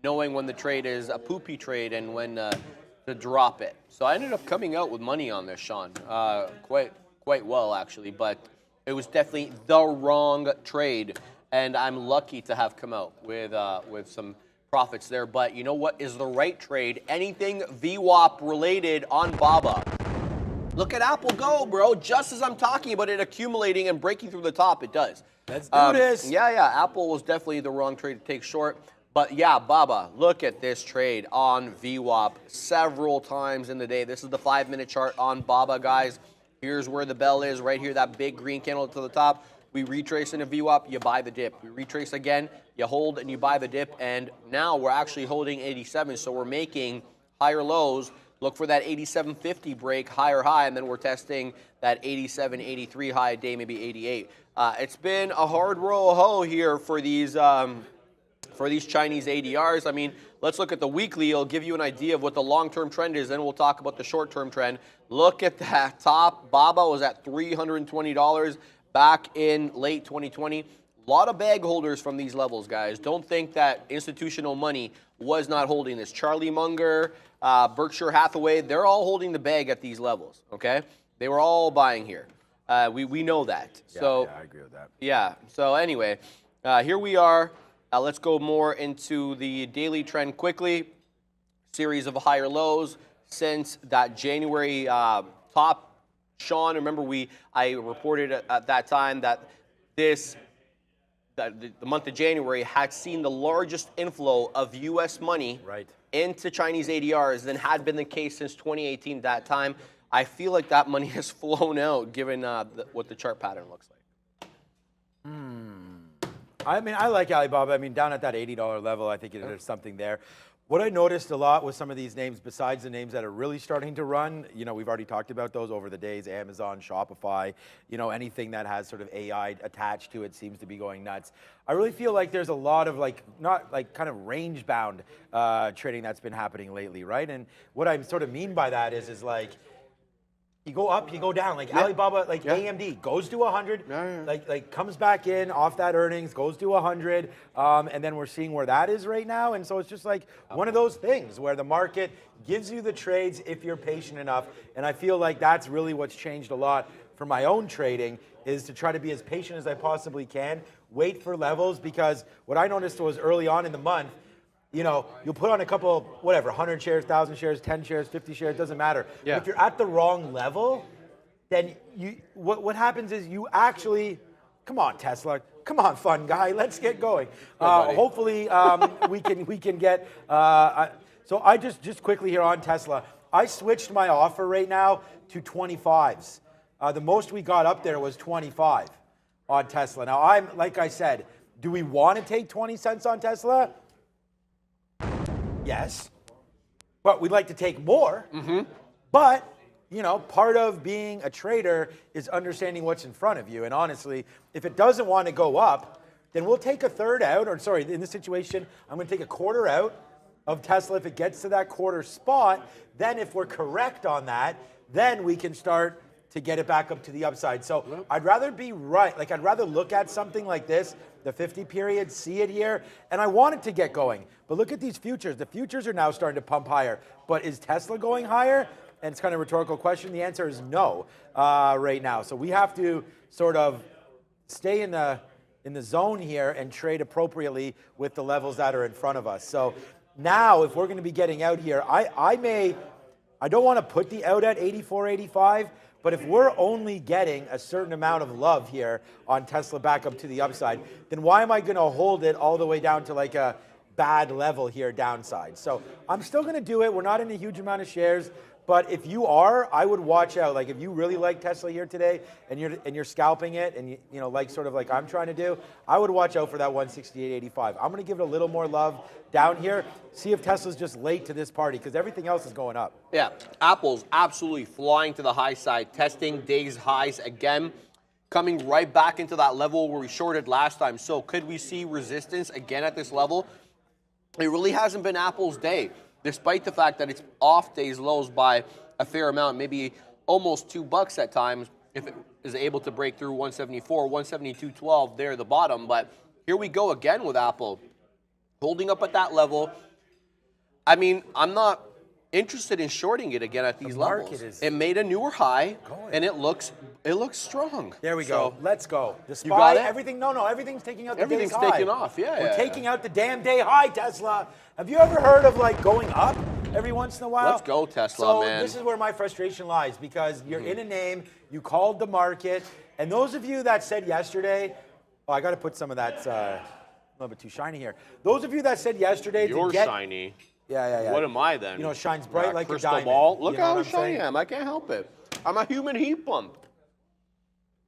knowing when the trade is a poopy trade and when to drop it. So I ended up coming out with money on this, Sean, quite well actually. But it was definitely the wrong trade, and I'm lucky to have come out with some profits there. But you know what is the right trade? Anything VWAP related on BABA. Look at Apple go, bro. Just as I'm talking about it accumulating and breaking through the top, it does. Let's do this. Yeah. Apple was definitely the wrong trade to take short. But yeah, Baba, look at this trade on VWAP several times in the day. This is the 5-minute chart on Baba, guys. Here's where the bell is, right here, that big green candle to the top. We retrace into VWAP, you buy the dip. We retrace again, you hold and you buy the dip. And now we're actually holding 87, so we're making higher lows. Look for that 87.50 break, higher high, and then we're testing that 87.83 high a day, maybe 88. It's been a hard row of hoe here for these Chinese ADRs. I mean, let's look at the weekly. It'll give you an idea of what the long-term trend is. Then we'll talk about the short-term trend. Look at that top. BABA was at $320 back in late 2020. A lot of bag holders from these levels, guys. Don't think that institutional money was not holding this. Charlie Munger, Berkshire Hathaway, they're all holding the bag at these levels, okay? They were all buying here. We know that. Yeah, So I agree with that. yeah. So anyway, here we are. Let's go more into the daily trend quickly. Series of higher lows since that January top. Sean, remember I reported at that time that the month of January had seen the largest inflow of U.S. money into Chinese ADRs than had been the case since 2018. That time, I feel like that money has flown out, given what the chart pattern looks like. I mean, I like Alibaba. I mean, down at that $80 level, I think there's something there. What I noticed a lot with some of these names, besides the names that are really starting to run, we've already talked about those over the days, Amazon, Shopify, anything that has sort of AI attached to it seems to be going nuts. I really feel like there's a lot of kind of range bound trading that's been happening lately, right? And what I sort of mean by that is like, you go up, you go down. Like Alibaba, AMD goes to 100, like comes back in off that earnings, goes to 100, and then we're seeing where that is right now. And so it's just like one of those things where the market gives you the trades if you're patient enough. And I feel like that's really what's changed a lot for my own trading, is to try to be as patient as I possibly can, wait for levels, because what I noticed was early on in the month, you'll put on a couple, 100 shares, 1,000 shares, 10 shares, 50 shares, doesn't matter. Yeah. If you're at the wrong level, then what happens is you actually, come on, Tesla, come on, fun guy, let's get going. Hopefully we can get, so I just quickly here on Tesla, I switched my offer right now to 25s. The most we got up there was 25 on Tesla. Now like I said, do we want to take 20 cents on Tesla? Yes, but we'd like to take more. But, part of being a trader is understanding what's in front of you. And honestly, if it doesn't want to go up, then we'll take a third out, or sorry, in this situation, I'm going to take a quarter out of Tesla if it gets to that quarter spot. Then if we're correct on that, then we can start to get it back up to the upside. So I'd rather be right. Like, I'd rather look at something like this, the 50 period, see it here, and I want it to get going. But look at these futures. The futures are now starting to pump higher. But is Tesla going higher? And it's kind of a rhetorical question. The answer is no right now. So we have to sort of stay in the zone here and trade appropriately with the levels that are in front of us. So now, if we're going to be getting out here, I don't want to put the out at 84, 85, but if we're only getting a certain amount of love here on Tesla back up to the upside, then why am I going to hold it all the way down to like a bad level here downside? So I'm still going to do it. We're not in a huge amount of shares. But if you are, I would watch out. Like if you really like Tesla here today and you're scalping it and you like sort of like I'm trying to do, I would watch out for that 168.85. I'm going to give it a little more love down here. See if Tesla's just late to this party because everything else is going up. Yeah, Apple's absolutely flying to the high side, testing day's highs again, coming right back into that level where we shorted last time. So could we see resistance again at this level? It really hasn't been Apple's day, despite the fact that it's off day's lows by a fair amount, maybe almost $2 at times, if it is able to break through 174, 172.12 there at the bottom. But here we go again with Apple, holding up at that level. I mean, I'm not interested in shorting it again at these levels. It made a newer high, and it looks strong. There we go. Let's go. Despite you got it? Everything, no, everything's taking out the day's Everything's high. taking off, yeah. We're taking out the damn day high, Tesla. Have you ever heard of like going up every once in a while? Let's go, Tesla, man. So this is where my frustration lies because you're in a name, you called the market, and those of you that said yesterday, oh, I got to put some of that a little bit too shiny here. Those of you that said yesterday You're to get shiny. Yeah. What am I then? You know, shines bright like a crystal diamond. ball. Look You know how what I'm shiny saying? I am. I can't help it. I'm a human heat pump.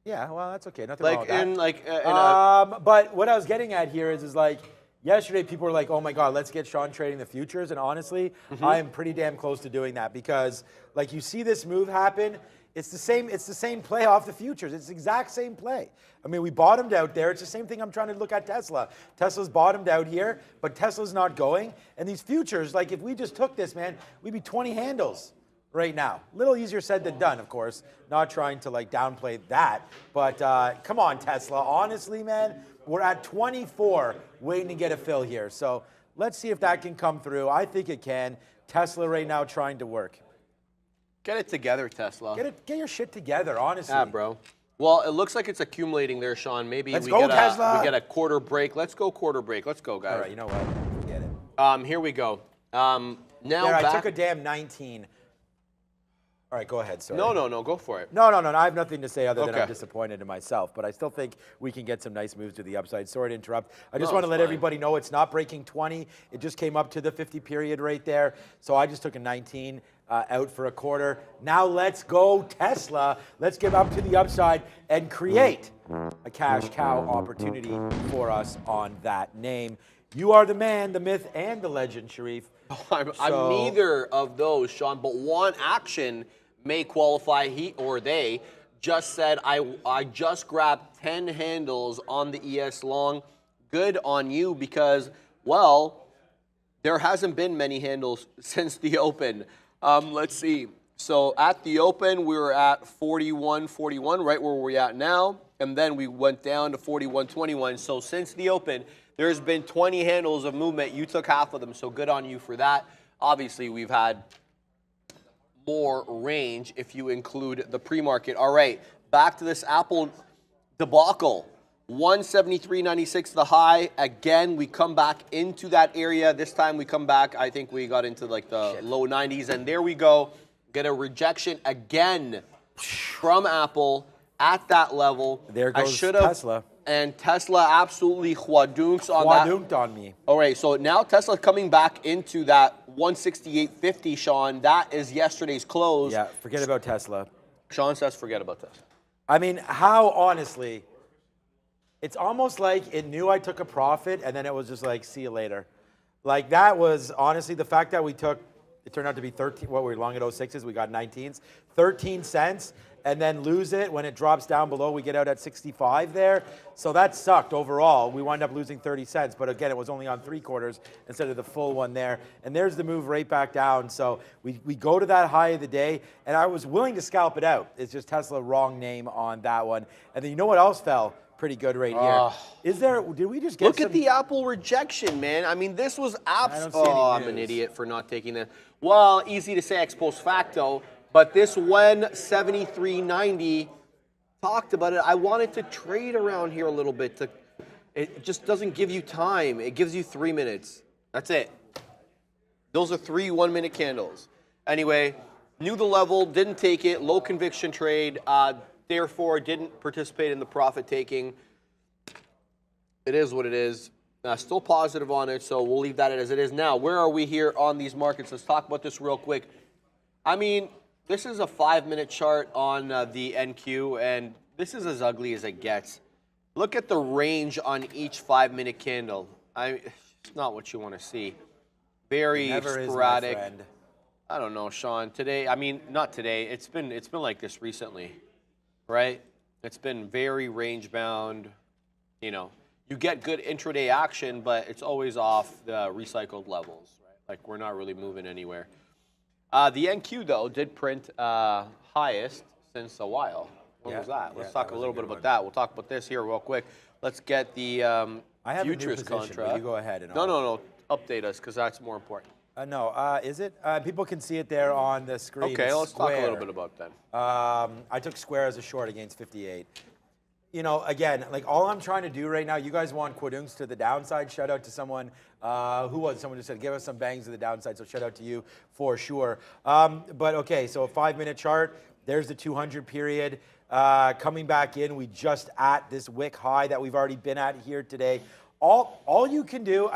Yeah, well, that's okay. Nothing wrong with that. But what I was getting at here is like yesterday people were like, "Oh my God, let's get Sean trading the futures." And honestly, I am pretty damn close to doing that because like you see this move happen. It's the same play off the futures. It's the exact same play. I mean, we bottomed out there. It's the same thing I'm trying to look at Tesla. Tesla's bottomed out here, but Tesla's not going. And these futures, like if we just took this, man, we'd be 20 handles right now. A little easier said than done, of course. Not trying to like downplay that. But come on, Tesla. Honestly, man, we're at 24 waiting to get a fill here. So let's see if that can come through. I think it can. Tesla right now trying to work. Get it together, Tesla. Get your shit together, honestly. Yeah, bro. Well, it looks like it's accumulating there, Sean. Maybe Let's we go, get Tesla. we get a quarter break. Let's go quarter break. Let's go, guys. All right, you know what? Forget it. Here we go. Now There, I back. took a damn 19. All right, go ahead, sorry. No, go for it. No, I have nothing to say other than I'm Okay. disappointed in myself, but I still think we can get some nice moves to the upside. Sorry to interrupt. I just No, want to it's let fine. everybody know it's not breaking 20. It just came up to the 50 period right there. So I just took a 19 out for a quarter. Now let's go Tesla. Let's get up to the upside and create a cash cow opportunity for us on that name. You are the man, the myth, and the legend, Sharif. I'm So- neither of those, Sean, but one action may qualify. He or they just said, I just grabbed 10 handles on the ES long. Good on you because, well, there hasn't been many handles since the open. Let's see. So at the open, we were at 41.41, right where we're at now. And then we went down to 41.21. So since the open, there's been 20 handles of movement. You took half of them, so good on you for that. Obviously, we've had more range if you include the pre-market. All right, back to this Apple debacle. 173.96 the high. Again, we come back into that area. This time we come back, I think we got into like the low 90s. And there we go. Get a rejection again from Apple at that level. There goes I should've- Tesla. And Tesla absolutely huadunks on that. Quadunked on me. All right, so now Tesla coming back into that 168.50, Sean. That is yesterday's close. Yeah, forget about Tesla. Sean says forget about Tesla. I mean, how honestly, it's almost like it knew I took a profit and then it was just like, see you later. Like that was honestly the fact that we took, it turned out to be 13, what we were long at 06s, we got 19s, 13 cents, and then lose it when it drops down below, we get out at 65 there. So that sucked overall. We wound up losing 30 cents, but again, it was only on 3/4 instead of the full one there. And there's the move right back down. So we go to that high of the day, and I was willing to scalp it out. It's just Tesla, wrong name on that one. And then you know what else fell pretty good right here? Is there, did we just get Look some, at the Apple rejection, man. I mean, this was don't see any Oh, I'm an news. idiot for not taking this. Well, easy to say ex post facto, but this when 73.90 talked about it. I wanted to trade around here a little bit. It just doesn't give you time. It gives you 3 minutes. That's it. Those are 3 1-minute candles. Anyway, knew the level, didn't take it, low conviction trade, therefore didn't participate in the profit taking. It is what it is. Still positive on it, so we'll leave that as it is. Now, where are we here on these markets? Let's talk about this real quick. I mean, this is a 5-minute chart on the NQ, and this is as ugly as it gets. Look at the range on each 5-minute candle. It's not what you want to see. Very never is, my sporadic. friend. I don't know, Sean. Today, I mean, not today. It's been like this recently, right? It's been very range bound. You know, you get good intraday action, but it's always off the recycled levels, right? Like we're not really moving anywhere. The NQ though did print highest since a while. When was that? Let's talk a little bit about that. We'll talk about this here real quick. Let's get the I have a new futures position, but contract. you go ahead. And No. Update us because that's more important. No, is it? People can see it there on the screen. Okay, It's let's talk a little Square. bit about that. I took Square as a short against 58. You know, again, like all I'm trying to do right now, you guys want quadunks to the downside. Shout out to someone, someone who said, give us some bangs to the downside. So shout out to you for sure. But okay, so a 5-minute chart. There's the 200 period. Coming back in, we just at this wick high that we've already been at here today. All you can do,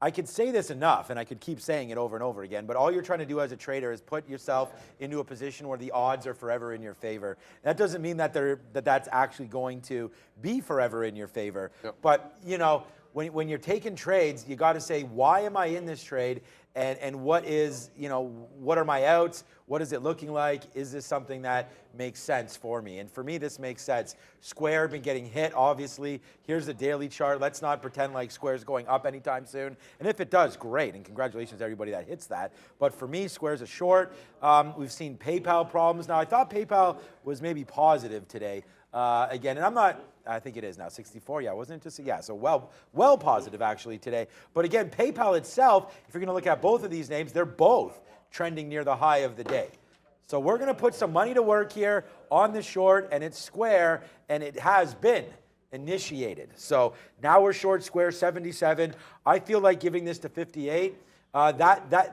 I could say this enough, and I could keep saying it over and over again, but all you're trying to do as a trader is put yourself into a position where the odds are forever in your favor. That doesn't mean that that's actually going to be forever in your favor. Yep. But, you know, when you're taking trades, you got to say, why am I in this trade? And what is, you know, what are my outs? What is it looking like? Is this something that makes sense for me? And for me, this makes sense. Square been getting hit, obviously. Here's the daily chart. Let's not pretend like Square's going up anytime soon. And if it does, great. And congratulations to everybody that hits that. But for me, Square's a short. We've seen PayPal problems. Now, I thought PayPal was maybe positive today. Again, and I'm not, I think it is now, 64, yeah, wasn't it just, yeah, so well positive actually today. But again, PayPal itself, if you're gonna look at both of these names, they're both trending near the high of the day. So we're going to put some money to work here on the short, and it's square, and it has been initiated. So now we're short square 77. I feel like giving this to 58.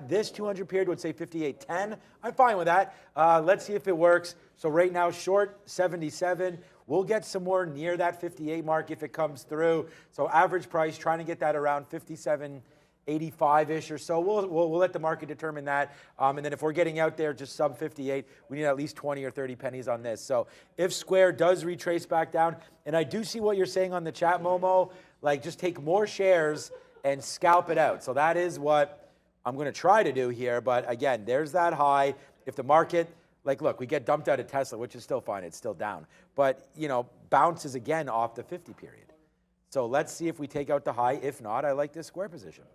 This 200 period would say 58.10. I'm fine with that. Let's see if it works. So right now, short 77. We'll get some more near that 58 mark if it comes through. So average price, trying to get that around 57.85-ish or so. We'll let the market determine that. And then if we're getting out there just sub 58, we need at least 20 or 30 pennies on this. So if square does retrace back down, and I do see what you're saying on the chat, Momo, like just take more shares and scalp it out. So that is what I'm going to try to do here. But again, there's that high. If the market, like, look, we get dumped out of Tesla, which is still fine. It's still down. But, you know, bounces again off the 50 period. So let's see if we take out the high. If not, I like this square position.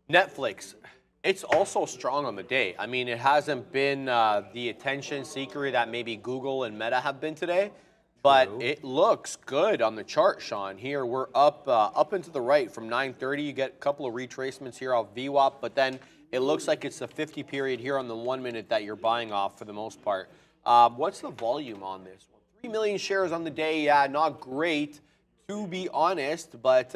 Netflix, it's also strong on the day. I mean, it hasn't been the attention seeker that maybe Google and Meta have been today. But it looks good on the chart, Sean. Here we're up and to the right from 9:30. You get a couple of retracements here off VWAP, but then it looks like it's the 50 period here on the 1 minute that you're buying off for the most part. What's the volume on this one? 3 million shares on the day. Yeah, not great to be honest, but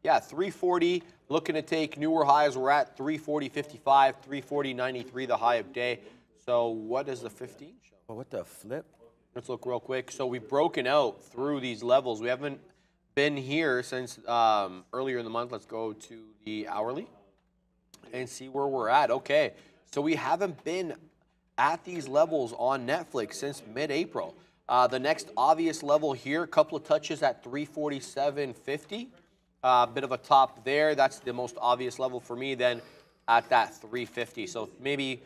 yeah, 340. Looking to take newer highs. We're at 340.55, 340.93, the high of day. So what does the 15 show? Well, what the flip? Let's look real quick. So we've broken out through these levels. We haven't been here since earlier in the month. Let's go to the hourly and see where we're at. Okay, so we haven't been at these levels on Netflix since mid-April. The next obvious level here, a couple of touches at 347.50. Bit of a top there. That's the most obvious level for me. Then at that 350. So maybe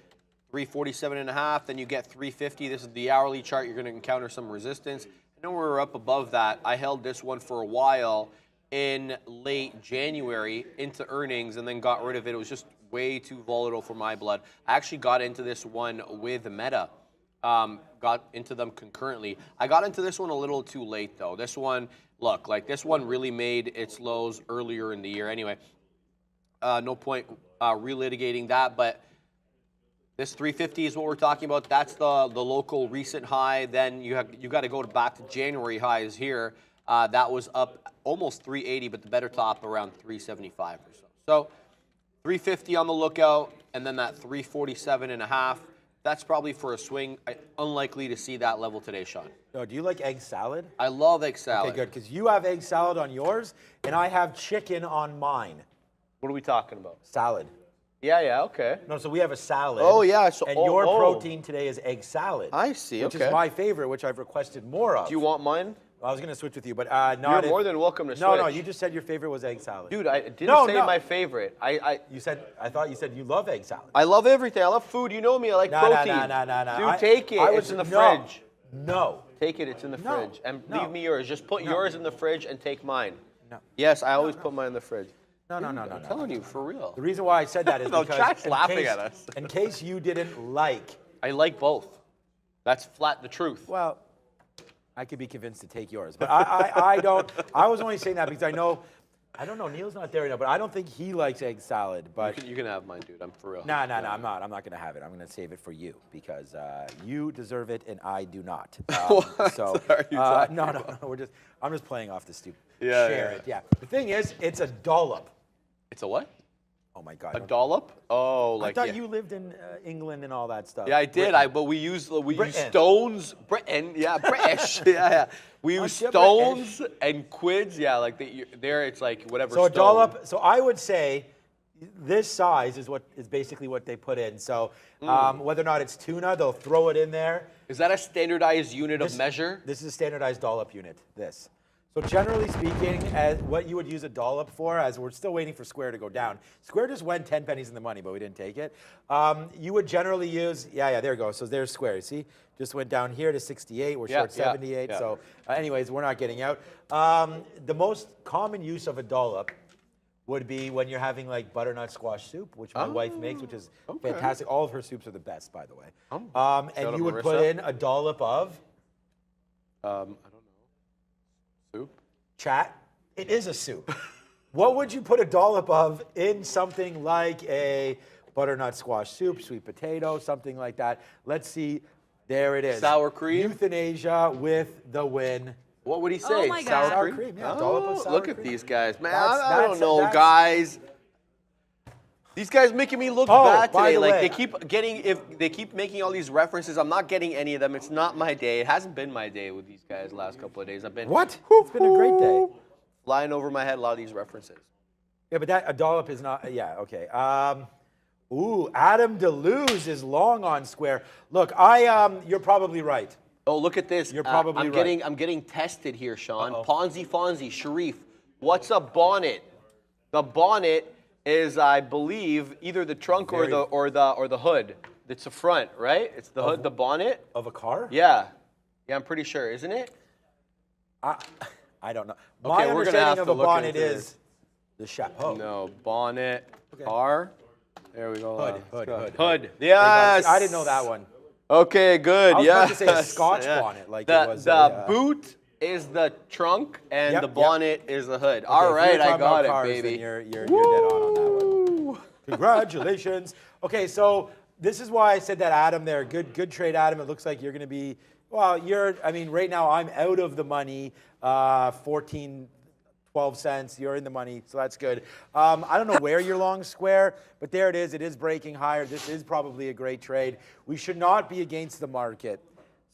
347.5, then you get 350. This is the hourly chart. You're going to encounter some resistance. I know we were up above that. I held this one for a while in late January into earnings and then got rid of it. It was just way too volatile for my blood. I actually got into this one with Meta. Got into them concurrently. I got into this one a little too late, though. This one, look, like this one really made its lows earlier in the year. Anyway, no point relitigating that, but this 350 is what we're talking about. That's the local recent high. Then you got to go back to January highs here. That was up almost 380, but the better top around 375 or so. So 350 on the lookout, and then that 347.5. That's probably for a swing. Unlikely to see that level today, Sean. No, do you like egg salad? I love egg salad. Okay, good, because you have egg salad on yours, and I have chicken on mine. What are we talking about? Salad. Yeah, okay. No, so we have a salad. Oh, yeah. So, and your protein today is egg salad. I see, which okay. is my favorite, which I've requested more of. Do you want mine? I was going to switch with you, but You're more than welcome to switch. No, you just said your favorite was egg salad. Dude, I didn't say my favorite. I thought you said you love egg salad. I love everything. I love food. You know me. I like protein. No. Dude, take it. It's in the fridge. No. Take it. It's in the fridge. And leave me yours. Just put yours in the fridge and take mine. No. Yes, I always put mine in the fridge. No. I'm telling you, for real. The reason why I said that is No, because chat's laughing at us. in case you didn't like. I like both. That's flat the truth. Well, I could be convinced to take yours, but I don't. I was only saying that because I don't know. Neil's not there right now, but I don't think he likes egg salad. But you can have mine, dude. I'm for real. No. I'm not. I'm not going to have it. I'm going to save it for you because you deserve it and I do not. So no. I'm just playing off the stupid. Yeah. The thing is, it's a dollop. It's a what? Oh my God. A dollop? Oh, like I thought you lived in England and all that stuff. Yeah, I did. But we use stones. Britain. Yeah, British. yeah. We use stones and quids. Yeah, like there it's like whatever. So a dollop. So I would say this size is basically what they put in. So whether or not it's tuna, they'll throw it in there. Is that a standardized unit of measure? This is a standardized dollop unit. This. So generally speaking, as what you would use a dollop for, as we're still waiting for Square to go down. Square just went 10 pennies in the money, but we didn't take it. You would generally use, there it goes. So there's Square, see? Just went down here to 68. We're short 78. Yeah. So anyways, we're not getting out. The most common use of a dollop would be when you're having like butternut squash soup, which my wife makes, which is fantastic. All of her soups are the best, by the way. And you would put in a dollop of? I don't know. Soup? Chat, it is a soup. What would you put a dollop of in something like a butternut squash soup, sweet potato, something like that. Let's see. There it is. Sour cream? Euthanasia with the win. What would he say? Oh my God. Sour cream, yeah. Dollop of sour Look cream. at these guys, man. That's- I don't know, that's- guys. These guys making me look Oh, bad by today. the Like way- they keep making all these references. I'm not getting any of them. It's not my day. It hasn't been my day with these guys the last couple of days. I've been What? It's been a great day. flying over my head a lot of these references. Yeah, but a dollop is not, yeah, okay. Ooh, Adam DeLuz is long on Square. Look, you're probably right. Oh, look at this. You're probably right. I'm getting tested here, Sean. Uh-oh. Ponzi Fonzie, Sharif. What's a bonnet? The bonnet is, I believe, either the trunk or the hood. It's the front, right? It's the hood, the bonnet. Of a car? Yeah. Yeah, I'm pretty sure, isn't it? I don't know. Okay, My we're gonna have understanding of to a look bonnet into is the chapeau. No, bonnet, Okay. car. There we go. Hood. Hood. Yes. I didn't know that one. Okay, good. I was Yeah. about to say a Scotch bonnet, like the it was the boot is the trunk and Yep, the yep. bonnet is the hood. Okay, All if you're right, I talking about got it, cars, baby. then you're dead on that one. Congratulations. Okay, so this is why I said that, Adam. There, good trade, Adam. It looks like you're going to be. Well, right now I'm out of the money. 14, 12 cents. You're in the money, so that's good. I don't know where you're long Square, but there it is. It is breaking higher. This is probably a great trade. We should not be against the market.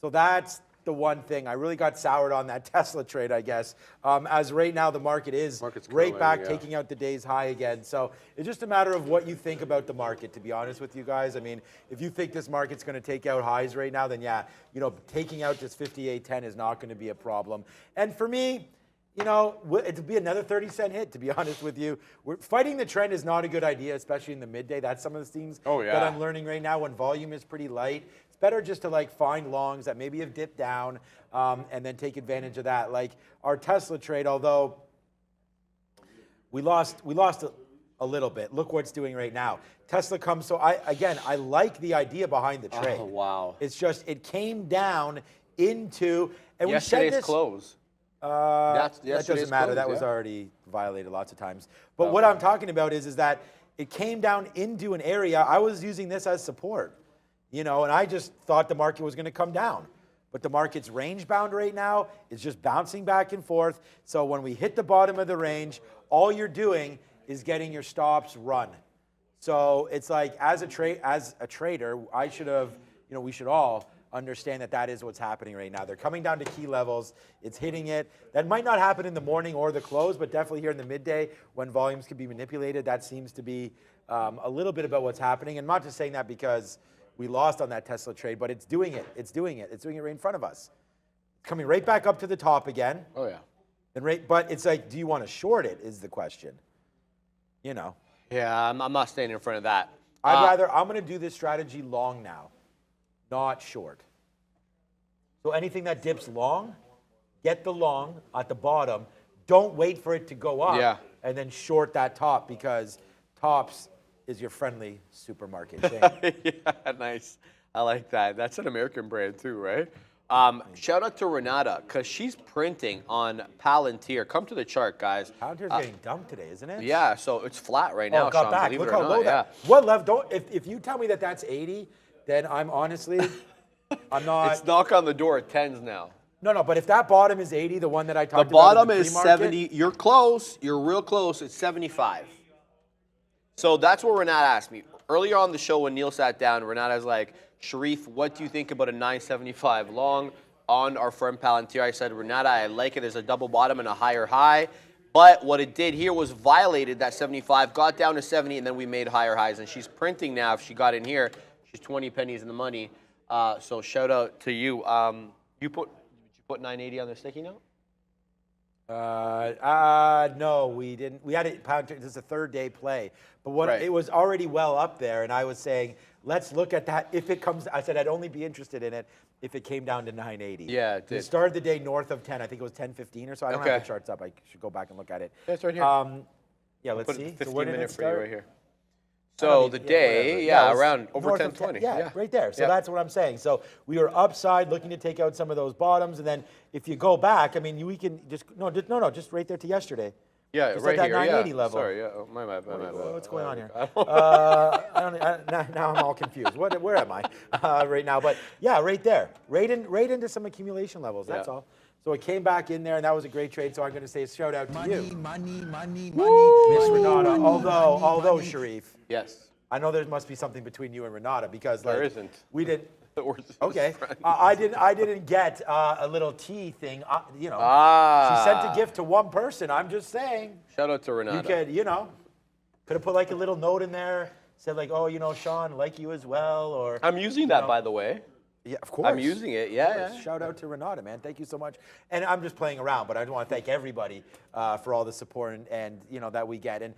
So that's the one thing. I really got soured on that Tesla trade, I guess. As right now the market is Market's right coming, back, yeah. taking out the day's high again. So it's just a matter of what you think about the market, to be honest with you guys. I mean, if you think this market's going to take out highs right now, then yeah, taking out this 58.10 is not going to be a problem. And for me, it'll be another 30-cent hit, to be honest with you. Fighting the trend is not a good idea, especially in the midday. That's some of the things that I'm learning right now when volume is pretty light. It's better just to find longs that maybe have dipped down and then take advantage of that. Like our Tesla trade, although we lost a little bit. Look what it's doing right now. Tesla comes, so I like the idea behind the trade. Oh, wow. It's just, it came down into, and we said Yesterday's this. close. That Yesterday's doesn't matter. close, That was yeah. already violated lots of times. But what I'm talking about is that it came down into an area. I was using this as support, and I just thought the market was going to come down. But the market's range bound right now. It's just bouncing back and forth. So when we hit the bottom of the range, all you're doing is getting your stops run. So it's like as a trader, I should have, we should all understand that is what's happening right now. They're coming down to key levels. It's hitting it. That might not happen in the morning or the close, but definitely here in the midday when volumes can be manipulated, that seems to be a little bit about what's happening. And I'm not just saying that because we lost on that Tesla trade, but it's doing it. It's doing it. It's doing it right in front of us. Coming right back up to the top again. Oh, yeah. But it's like, do you want to short it is the question. Yeah, I'm not staying in front of that. I'm going to do this strategy long now, not short. So anything that dips long, get the long at the bottom. Don't wait for it to go up and then short that top because tops is your friendly supermarket chain. Yeah, nice. I like that. That's an American brand too, right? Shout out to Renata because she's printing on Palantir. Come to the chart, guys. Palantir's getting dumped today, isn't it? Yeah, so it's flat right now, it got Sean, back. believe Look it how or low not. that. What left? If you tell me that that's 80, then I'm honestly, I'm not. It's knock on the door at 10s now. No, but if that bottom is 80, the one that I talked about. The bottom in the is pre-market, 70. You're close. You're real close. It's 75. So that's what Renata asked me. Earlier on the show when Neil sat down, Renata's like, Sharif, what do you think about a 975 long on our firm Palantir? I said, Renata, I like it as a double bottom and a higher high. But what it did here was violated that 75, got down to 70, and then we made higher highs. And she's printing now. If she got in here, she's 20 pennies in the money. So shout out to you. Did you put 980 on the sticky note? No, we didn't. We had it. This is a third day play, but it was already well up there, and I was saying, let's look at that. If it comes, I said I'd only be interested in it if it came down to 980. Yeah, it did. It started the day north of 10. I think it was 10:15 or so. I don't have the charts up. I should go back and look at it. Yeah, it's right here. Yeah, let's Put see. 15-minute for you right here. I don't So need- the yeah, day, whatever. yeah, it was around over north of 1020. 10. Yeah, right there. So Yeah. that's what I'm saying. So we were upside looking to take out some of those bottoms. And then if you go back, I mean, we can just, just right there to yesterday. Yeah, Just right at that here. 980 yeah. level. Sorry, yeah. Oh, my bad. What's going on here? Now I'm all confused. Where am I right now? But yeah, right there, right into some accumulation levels. That's all. So it came back in there, and that was a great trade. So I'm going to say shout out to you, money, Miss Renata. Although Sharif, Yes. I know there must be something between you and Renata because There isn't. We did. We're just Okay. friends. I didn't get a little tea thing. She sent a gift to one person. I'm just saying. Shout out to Renata. You could have put like a little note in there, said like, oh, Sean, like you as well, or. I'm using that, by the way. Yeah, of course. I'm using it. Yeah. Shout out to Renata, man. Thank you so much. And I'm just playing around, but I just want to thank everybody for all the support and that we get. And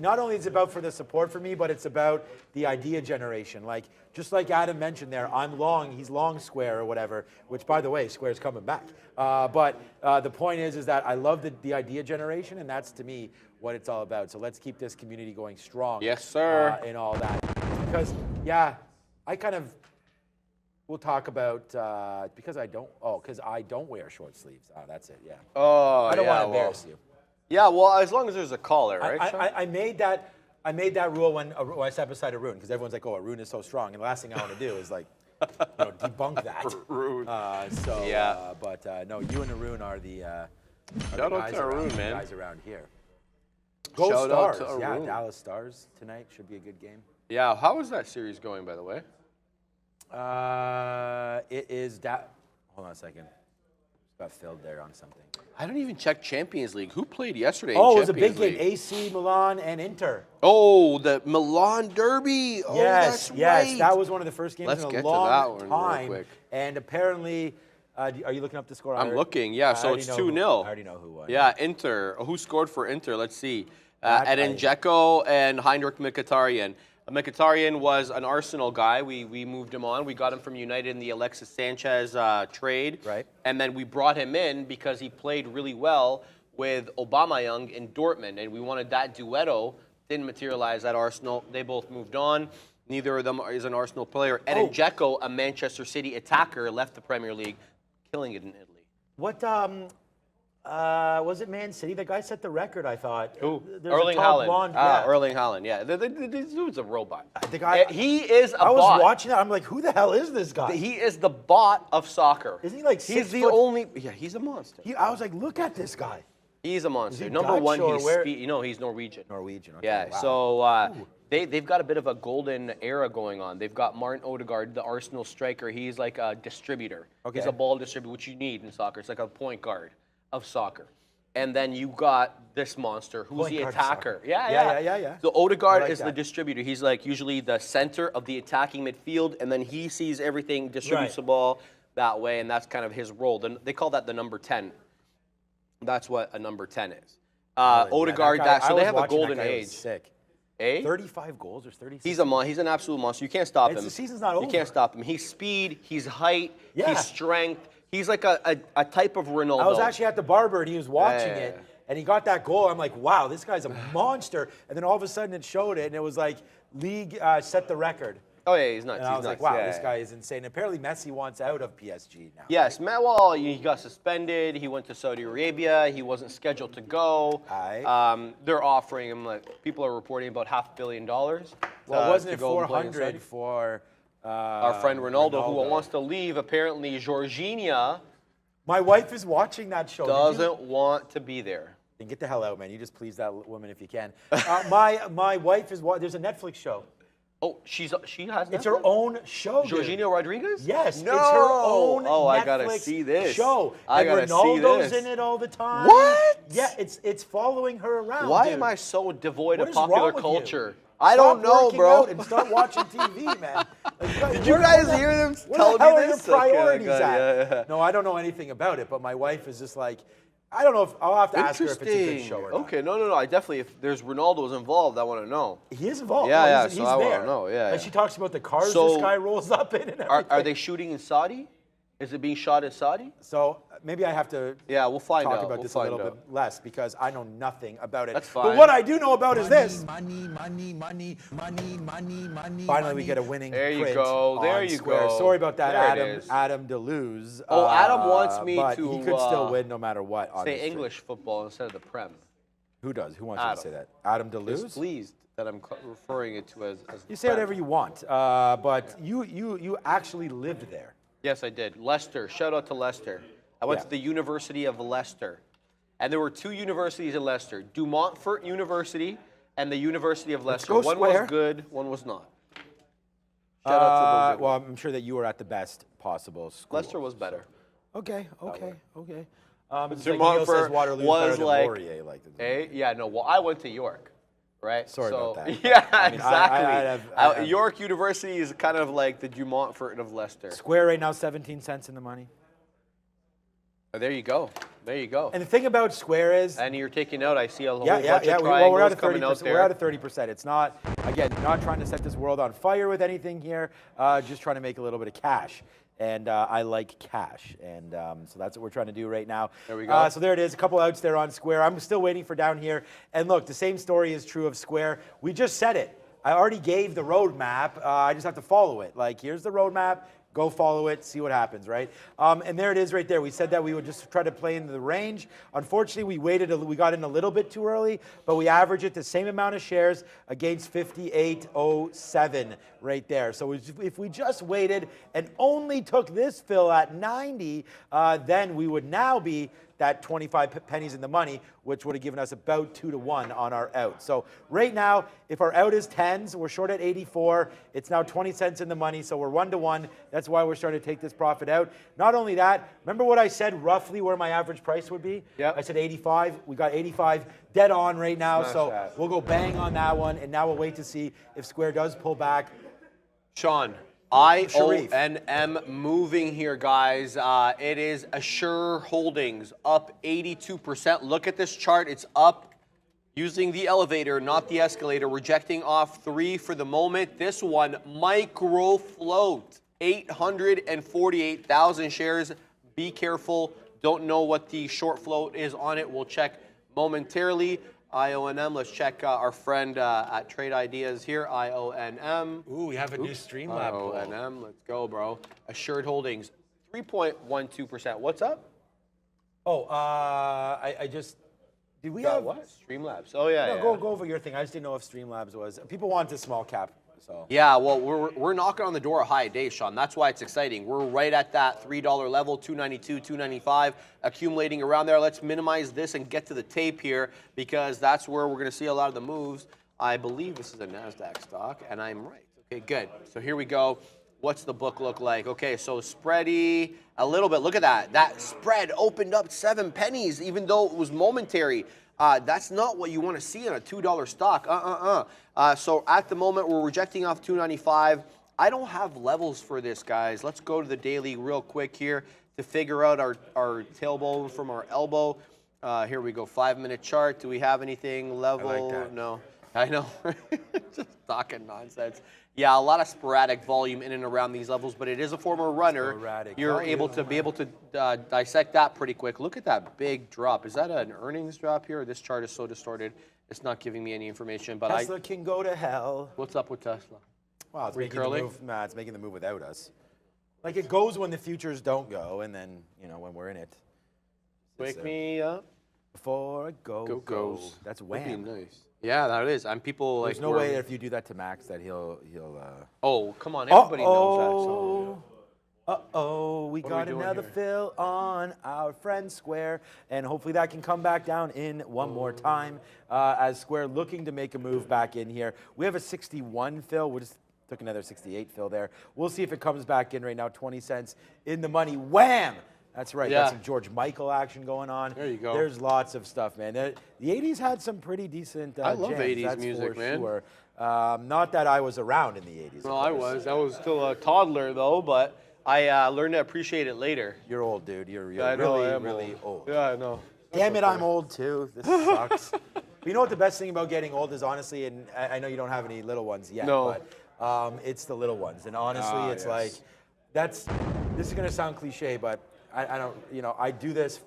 not only is it about for the support for me, but it's about the idea generation. Like just like Adam mentioned there, I'm long. He's long Square or whatever. Which, by the way, Square's coming back. But the point is that I love the idea generation, and that's to me what it's all about. So let's keep this community going strong. Yes, sir. And all that, because I kind of. We'll talk about because I don't wear short sleeves. That's it. Yeah. Oh, I don't want to embarrass you. Yeah, well, as long as there's a collar, right? Sean? I made that rule when I sat beside Arun because everyone's like, "Oh, Arun is so strong," and the last thing I want to do is like, debunk that. Arun. No, you and Arun are the Shout out to Arun, man. guys around here. Go Shout out Stars! to Yeah, Arun. Dallas Stars tonight should be a good game. Yeah, how is that series going, by the way? It is hold on a second. Got filled there on something. I don't even check Champions League. Who played yesterday? Oh, in it was a big Champions game. League? AC Milan and Inter. Oh, the Milan Derby. Oh, Yes, that's yes, right. that was one of the first games Let's in get a to long that one real time. quick. And apparently, are you looking up the score? I'm looking, yeah, I so already it's know 2-0. I already know who won. Yeah, Inter. Who scored for Inter? Let's see. That Edin Dzeko and Heinrich Mkhitaryan. Mkhitaryan was an Arsenal guy. We moved him on. We got him from United in the Alexis Sanchez trade. Right. And then we brought him in because he played really well with Aubameyang in Dortmund, and we wanted that duetto. Didn't materialize at Arsenal. They both moved on. Neither of them is an Arsenal player. Edin Dzeko, a Manchester City attacker, left the Premier League, killing it in Italy. What was it? Man City. The guy set the record. I thought. Who? There's Erling a tall Haaland. blonde, yeah. Erling Haaland. Yeah, this dude's a robot. The guy. He is a I was bot. watching that. I'm like, who the hell is this guy? He is the bot of soccer. Isn't he like He's 6 the foot? only. Yeah, he's a monster. I was like, look at this guy. He's a monster. he Number Dutch one, or where? he's Norwegian. Norwegian. Okay, Yeah, wow. so they've got a bit of a golden era going on. They've got Martin Odegaard, the Arsenal striker. He's like a distributor. Okay. He's a ball distributor, which you need in soccer. It's like a point guard of soccer. And then you got this monster, who's Point the guard of attacker. soccer. Yeah. Yeah. So Odegaard I like is the that. distributor. He's like usually the center of the attacking midfield, and then he sees everything, distributes Right. the ball that way, and that's kind of his role. Then they call that the number 10. That's what a number 10 is. Odegaard, Yeah, that guy, so I they was have a watching golden that guy, he age. was sick. 35 goals or 36. He's an absolute monster. You can't stop him. The season's not over. You can't stop him. He's speed, he's height, Yeah. he's strength. He's like a type of Ronaldo. I was actually at the barber and he was watching Yeah. it, and he got that goal. I'm like, wow, this guy's a monster. And then all of a sudden it showed it, and it was like league set the record. Oh yeah, he's nuts. And He's I was nuts. like, wow, Yeah, this yeah. guy is insane. Apparently Messi wants out of PSG now. Yes, well, he got suspended. He went to Saudi Arabia. He wasn't scheduled to go. Aye. They're offering him, like, people are reporting about $500 million. Well, wasn't to it go and play in 400 Saudi. for Our friend Ronaldo, who wants to leave? Apparently, Jorginho My wife is watching that show. Did you? doesn't want to be there. Then get the hell out, man. You just please that woman if you can. My wife is there's a Netflix show. Oh, she has. It's her own show. dude. Jorginho Rodriguez? Yes, No. it's her own Oh, Netflix I gotta see this. show. I and gotta see Ronaldo's this. in it all the time. What? Yeah, it's following her around. Why dude. am I so devoid What of is wrong popular with you? culture? I Stop don't know, working bro. out and start watching TV, man. Like, Did you guys hear them Where telling the hell me are this? your Okay, priorities okay, at? yeah. No, I don't know anything about it, but my wife is just like, I don't know if I'll have to ask her if it's a good Interesting. show or not. Okay, no. I definitely, if there's Ronaldo's involved, I want to know. He is involved. Yeah, No, yeah, he's so I wanna there. know, yeah, And yeah. she talks about the cars So- this guy rolls up in and everything. Are they shooting in Saudi? Is it being shot in Saudi? So maybe I have to Yeah, we'll find talk out. about We'll this a find little out. bit less because I know nothing about it. That's But fine. what I do know about is this. Money. Finally, we get a winning There you print go, there on you Square. go. Sorry about that, There it Adam is. DeLuz. Oh, Adam wants me but to, he could still win no matter what. Say obviously. English football instead of the Prem. Who does? Who wants Adam. you to say that? Adam DeLuz? Displeased that I'm referring it to as You say whatever you want, but you actually lived there. Yes, I did. Leicester. Shout out to Leicester. I went Yeah. to the University of Leicester. And there were 2 universities in Leicester, Du Montfort University and the University of Leicester. go One Square. was good, one was not. Shout out to those. Well, I'm sure that you were at the best possible school. Leicester was better. Okay. It's Du like Neil says Montfort Waterloo was better than like, Laurier, hey, yeah, no, well, I went to York, right? Sorry about that. Yeah, I mean, exactly. York University is kind of like the Du Montfort of Leicester. Square right now, 17 cents in the money. Oh, there you go. There you go. And the thing about Square is, And you're taking out, I see a whole yeah. bunch of Well, we're at a triangles coming out 30%. there. We're at a 30%. It's not, again, not trying to set this world on fire with anything here. Just trying to make a little bit of cash. And I like cash, and so that's what we're trying to do right now. There we go. So there it is, a couple outs there on Square. I'm still waiting for down here. And look, the same story is true of Square. We just said it. I already gave the roadmap. I just have to follow it. Like, here's the roadmap. Go follow it, see what happens, right? And there it is right there. We said that we would just try to play into the range. Unfortunately, we got in a little bit too early, but we averaged it the same amount of shares against 58.07 right there. So if we just waited and only took this fill at 90, then we would now be that 25 pennies in the money, which would have given us about 2 to 1 on our out. So right now, if our out is 10s, we're short at 84. It's now 20 cents in the money, so we're 1 to 1. That's why we're starting to take this profit out. Not only that, remember what I said roughly where my average price would be? Yep. I said 85. We got 85 dead on right now, Smash so that. we'll go bang on that one, and now we'll wait to see if Square does pull back. Sean, Sharif. IONM moving here, guys. It is Assure Holdings up 82%. Look at this chart. It's up using the elevator, not the escalator. Rejecting off 3 for the moment. This one, micro float, 848,000 shares. Be careful. Don't know what the short float is on it. We'll check momentarily. IONM, let's check our friend at Trade Ideas here, IONM. Ooh, we have a new Streamlab poll. IONM, let's go, bro. Assured Holdings, 3.12%. What's up? Oh, I just, did we have What? Streamlabs. Oh, yeah, No, yeah. go over your thing. I just didn't know if Streamlabs was. People want a small cap, so. Yeah, well, we're knocking on the door of high day, Sean. That's why it's exciting. We're right at that $3 level, $2.92, $2.95, accumulating around there. Let's minimize this and get to the tape here because that's where we're going to see a lot of the moves. I believe this is a NASDAQ stock, and I'm right. Okay, good. So here we go. What's the book look like? Okay, so spready a little bit. Look at that. That spread opened up 7 pennies, even though it was momentary. That's not what you want to see in a $2 stock. So at the moment, we're rejecting off 295. I don't have levels for this, guys. Let's go to the daily real quick here to figure out our tailbone from our elbow. Here we go, 5-minute chart. Do we have anything level? I like that. No. I know. Just talking nonsense. Yeah, a lot of sporadic volume in and around these levels, but it is a former runner. Sporadic You're volume. able to dissect that pretty quick. Look at that big drop. Is that an earnings drop here? This chart is so distorted. It's not giving me any information. But Tesla can go to hell. what's up with Tesla? Wow, it's Were you making the curling? move. Nah, it's making the move without us. Like it goes when the futures don't go, and then when we're in it. Wake me up. Before it goes. goes. That's That'd wham. be nice. Yeah, that is. And people There's like. no were- way that if you do that to Max that he'll. Oh, come on! Everybody knows that song. Uh-oh, we What are got we doing another here? fill on our friend Square, and hopefully that can come back down in one more time as Square looking to make a move back in here. We have a 61 fill. We just took another 68 fill there. We'll see if it comes back in right now. 20 cents in the money. Wham! That's right. Yeah. Got some George Michael action going on. There you go. There's lots of stuff, man. The 80s had some pretty decent I love jams, 80s that's music, for man. Sure. Not that I was around in the 80s. of Well, I course. was. I was still a toddler though, but I learned to appreciate it later. You're old, dude. You're I know really, I am really old. Yeah, I know. Damn it, I'm old too. This sucks. But you know what the best thing about getting old is, honestly, and I know you don't have any little ones yet, No. but it's the little ones. And honestly, it's like, this is going to sound cliche, but I don't, I do this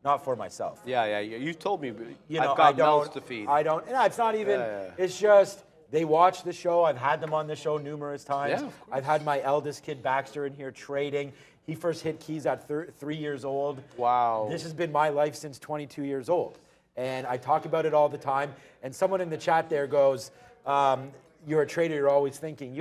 not for myself. Yeah. You told me. But I've got mouths to feed. I don't, no, it's not even, Yeah. it's just, they watch the show. I've had them on the show numerous times. Yeah, of course. I've had my eldest kid, Baxter, in here trading. He first hit keys at 3 years old. Wow. This has been my life since 22 years old. and I talk about it all the time. And someone in the chat there goes, you're a trader, you're always thinking.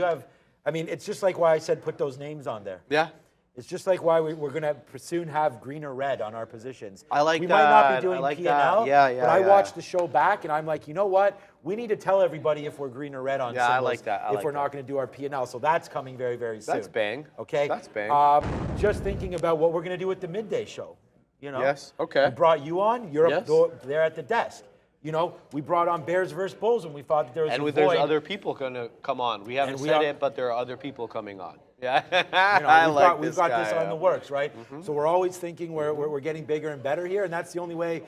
I mean, it's just like why I said put those names on there. Yeah. It's just like why we're going to soon have green or red on our positions. I like we that. We might not be doing I like P&L, that. Yeah, but I watch the show back, and I'm like, you know what? We need to tell everybody if we're green or red on symbols, I like that. if we're not going to do our P&L. So that's coming very, very soon. That's bang. Okay? That's bang. Just thinking about what we're going to do with the midday show. You know? Yes, okay. We brought you on. You're Yes. up there at the desk. You know, we brought on Bears versus Bulls, and we thought that there was a void. There's other people going to come on. We haven't said it, but there are other people coming on. Yeah, You know, we've got this on the works, right? So we're always thinking we're getting bigger and better here, and that's the only way,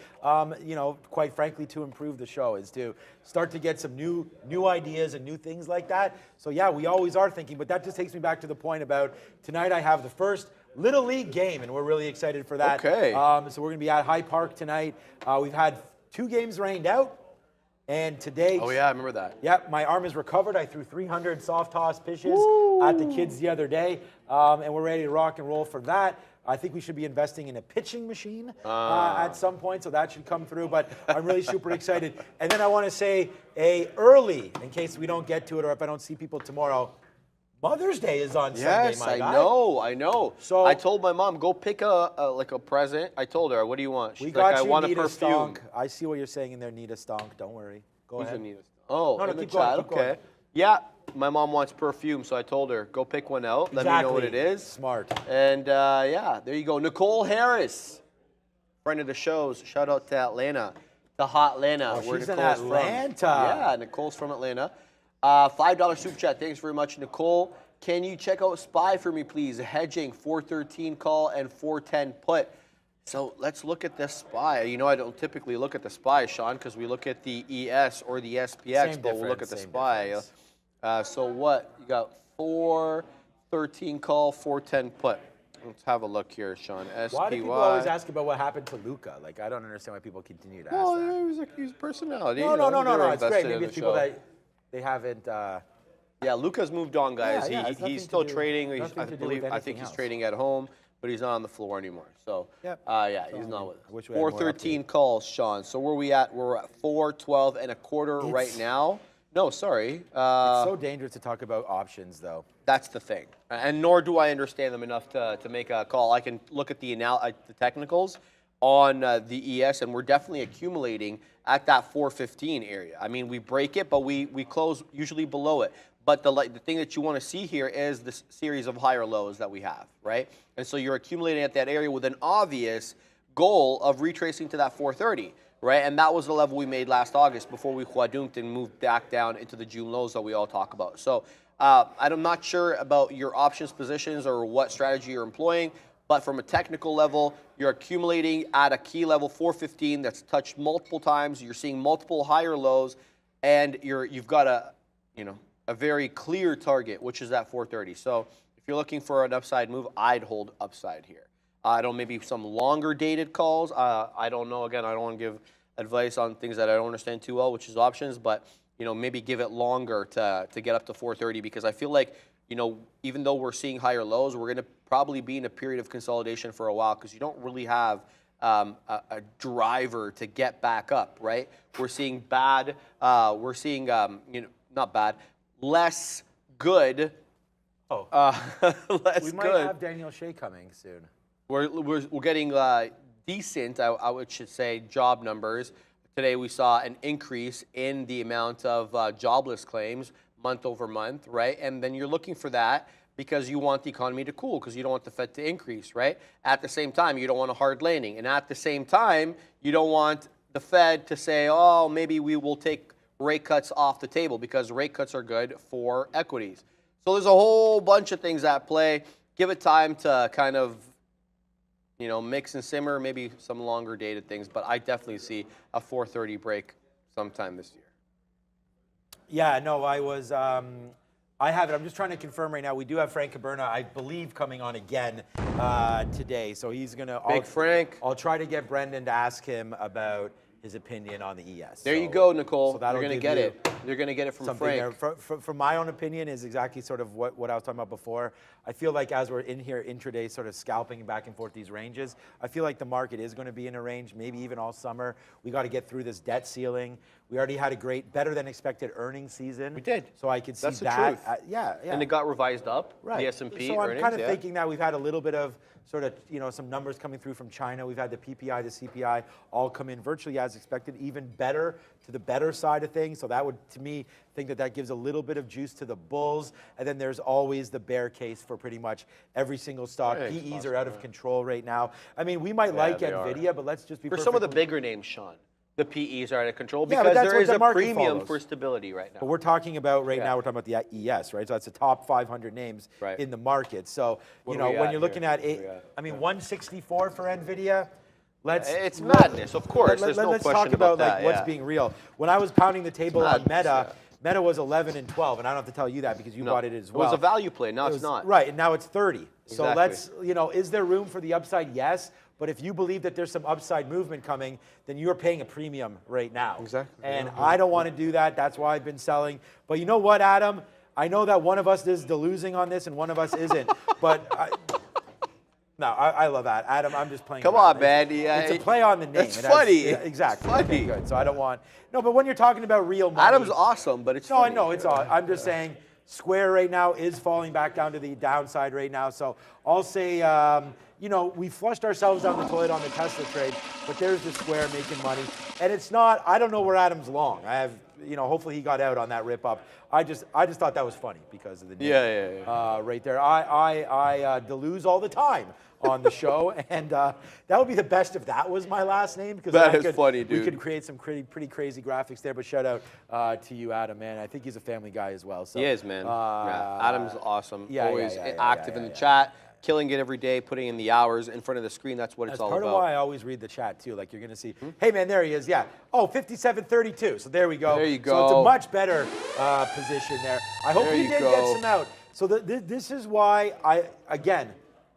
you know, quite frankly, to improve the show is to start to get some new ideas and new things like that. So yeah, we always are thinking, but that just takes me back to the point about tonight. I have the first Little League game, and we're really excited for that. Okay. So we're going to be at High Park tonight. We've had 2 games rained out. And today, Oh, yeah, I remember that. yeah, my arm is recovered. I threw 300 soft toss pitches at the kids the other day, and we're ready to rock and roll for that. I think we should be investing in a pitching machine at some point, so that should come through. But I'm really super excited. And then I want to say early, in case we don't get to it or if I don't see people tomorrow, Mother's Day is on Sunday, Yes, my guy. I know. So- I told my mom, go pick a present. I told her, what do you want? She's We like, got I you want a Nita perfume. Stonk. I see what you're saying in there, Nita Stonk. Don't worry. Go Who's ahead. Anita? Oh, No, in the keep going, chat. keep going. Okay. Yeah, my mom wants perfume, so I told her, go pick one out. Let me know what it Exactly. is. Smart. And yeah, there you go. Nicole Harris, friend of the shows. Shout out to Atlanta, the hot Atlanta. Oh, where she's in Nicole's Atlanta. From. Yeah, Nicole's from Atlanta. $5 super chat. Thanks very much, Nicole. Can you check out SPY for me, please? Hedging, 413 call and 410 put. So let's look at this SPY. You know, I don't typically look at the SPY, Sean, because we look at the ES or the SPX, Same but we'll look at the difference, same SPY. So what? You got 413 call, 410 put. Let's have a look here, Sean. SPY. Why do people always ask about what happened to Luca? Like, I don't understand why people continue to ask Well, that. he's a personality. No, you know, no. they're It's great. invested Maybe in it's the people show. that they haven't. Yeah, Luca's moved on, guys. Yeah, it has nothing He's to still do- trading. nothing I to do believe. with I think anything he's else. trading at home, but he's not on the floor anymore. So, Yep. yeah, he's not with us. wish we had more 413 calls, Sean. So where we at? We're at 412 and a quarter right now. No, sorry. It's so dangerous to talk about options, though. That's the thing, and nor do I understand them enough to make a call. I can look at the technicals on the ES, and we're definitely accumulating at that 415 area. I mean, we break it, but we close usually below it. But the thing that you want to see here is this series of higher lows that we have, right? And so you're accumulating at that area with an obvious goal of retracing to that 430, right? And that was the level we made last August before we huadunked and moved back down into the June lows that we all talk about. So I'm not sure about your options positions or what strategy you're employing, but from a technical level, you're accumulating at a key level 415 that's touched multiple times. You're seeing multiple higher lows, and you've got a very clear target, which is that 430. So if you're looking for an upside move, I'd hold upside here. I don't maybe some longer dated calls. I don't know. Again, I don't want to give advice on things that I don't understand too well, which is options, but maybe give it longer to get up to 430 because I feel like even though we're seeing higher lows, we're going to probably be in a period of consolidation for a while because you don't really have a driver to get back up, right? We're seeing bad. We're seeing not bad. Less good. Less We might good. have Daniel Shea coming soon. We're getting decent, I should say, job numbers. Today we saw an increase in the amount of jobless claims month over month, right? And then you're looking for that because you want the economy to cool because you don't want the Fed to increase, right? At the same time, you don't want a hard landing. And at the same time, you don't want the Fed to say, oh, maybe we will take rate cuts off the table because rate cuts are good for equities. So there's a whole bunch of things at play. Give it time to kind of, mix and simmer, maybe some longer dated things, but I definitely see a 430 break sometime this year. Yeah, no, I have it. I'm just trying to confirm right now. We do have Frank Caberna, I believe, coming on again today. So he's going to... Big Frank. I'll try to get Brendan to ask him about his opinion on the ES. There you go, Nicole. So that'll You're going to give get you it. You're going to get it from something there. Frank. From my own opinion is exactly sort of what I was talking about before. I feel like as we're in here intraday sort of scalping back and forth these ranges, I feel like the market is going to be in a range, maybe even all summer. We got to get through this debt ceiling. We already had a great, better than expected earnings season. We did. So I could see That's the that. truth. Yeah. And it got revised up, Right. the S&P So I'm earnings. kind of thinking that we've had a little bit of sort of, some numbers coming through from China. We've had the PPI, the CPI all come in virtually as expected, even better to the better side of things. So that would, to me, think that gives a little bit of juice to the bulls. And then there's always the bear case for pretty much every single stock. Yeah, PEs are out of control right now. I mean, we might like they NVIDIA, but let's just be For some of the perfectly- bigger names, Sean, the PEs are out of control Yeah, but because that's there what is the a market premium follows. for stability right now. But we're talking about Yeah. now, we're talking about the ES, right? So that's the top 500 names Right. in the market. So, What you are know, we when at you're looking here? at What are eight, we at? I mean, 164 for NVIDIA. It's madness, of course. There's no let's question talk about that, what's yeah. being real. When I was pounding the table on madness, Meta, Meta was 11 and 12, and I don't have to tell you that because you No. bought it as well. It was a value play. Now It it's was- not. Right, and now it's 30. So Exactly. let's, is there room for the upside? Yes. But if you believe that there's some upside movement coming, then you're paying a premium right now. Exactly. And I don't want to do that. That's why I've been selling. But you know what, Adam? I know that one of us is losing on this and one of us isn't. But I love that. Adam, I'm just playing Come around. on, man. It's a play on the name. It's It has- funny. yeah, exactly. It's Okay, funny. good. So I don't want. No, but when you're talking about real money. Adam's awesome, but it's No, I funny. know it's all. I'm just saying, Square right now is falling back down to the downside right now. So I'll say, we flushed ourselves down the toilet on the Tesla trade, but there's the Square making money, and it's not. I don't know where Adam's long. I have, hopefully he got out on that rip up. I just thought that was funny because of the name. Yeah. Right there. I deluge all the time on the show, and that would be the best if that was my last name, because That is funny, we dude. could create some pretty crazy graphics there. But shout out to you, Adam, man. I think he's a family guy as well. So, He is, man. Yeah. Adam's awesome. yeah, Always yeah, active in the chat, killing it every day, putting in the hours in front of the screen. That's what it's That's all part about. of why I always read the chat too. Like you're gonna see, hey man, there he is. Yeah. Oh, 57.32. So there we go. There you So go. it's a much better position there. I hope There you you did go. get some out. So this is why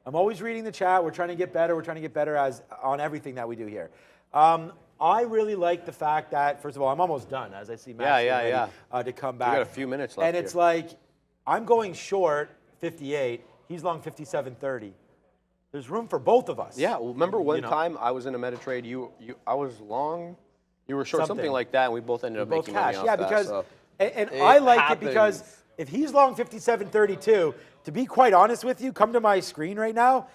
I'm always reading the chat. We're trying to get better. We're trying to get better on everything that we do here. I really like the fact that, first of all, I'm almost done as I see Max Yeah. to come back. got a few minutes left And it's here. like, I'm going short 58. He's long 57.30. There's room for both of us. Yeah, well, remember one know. time I was in a meta trade, I was long, you were short, something like that, and we both ended up Both making cash. money off Yeah, that. because So. and It I like happens. it because if he's long 57.32, to be quite honest with you, come to my screen right now.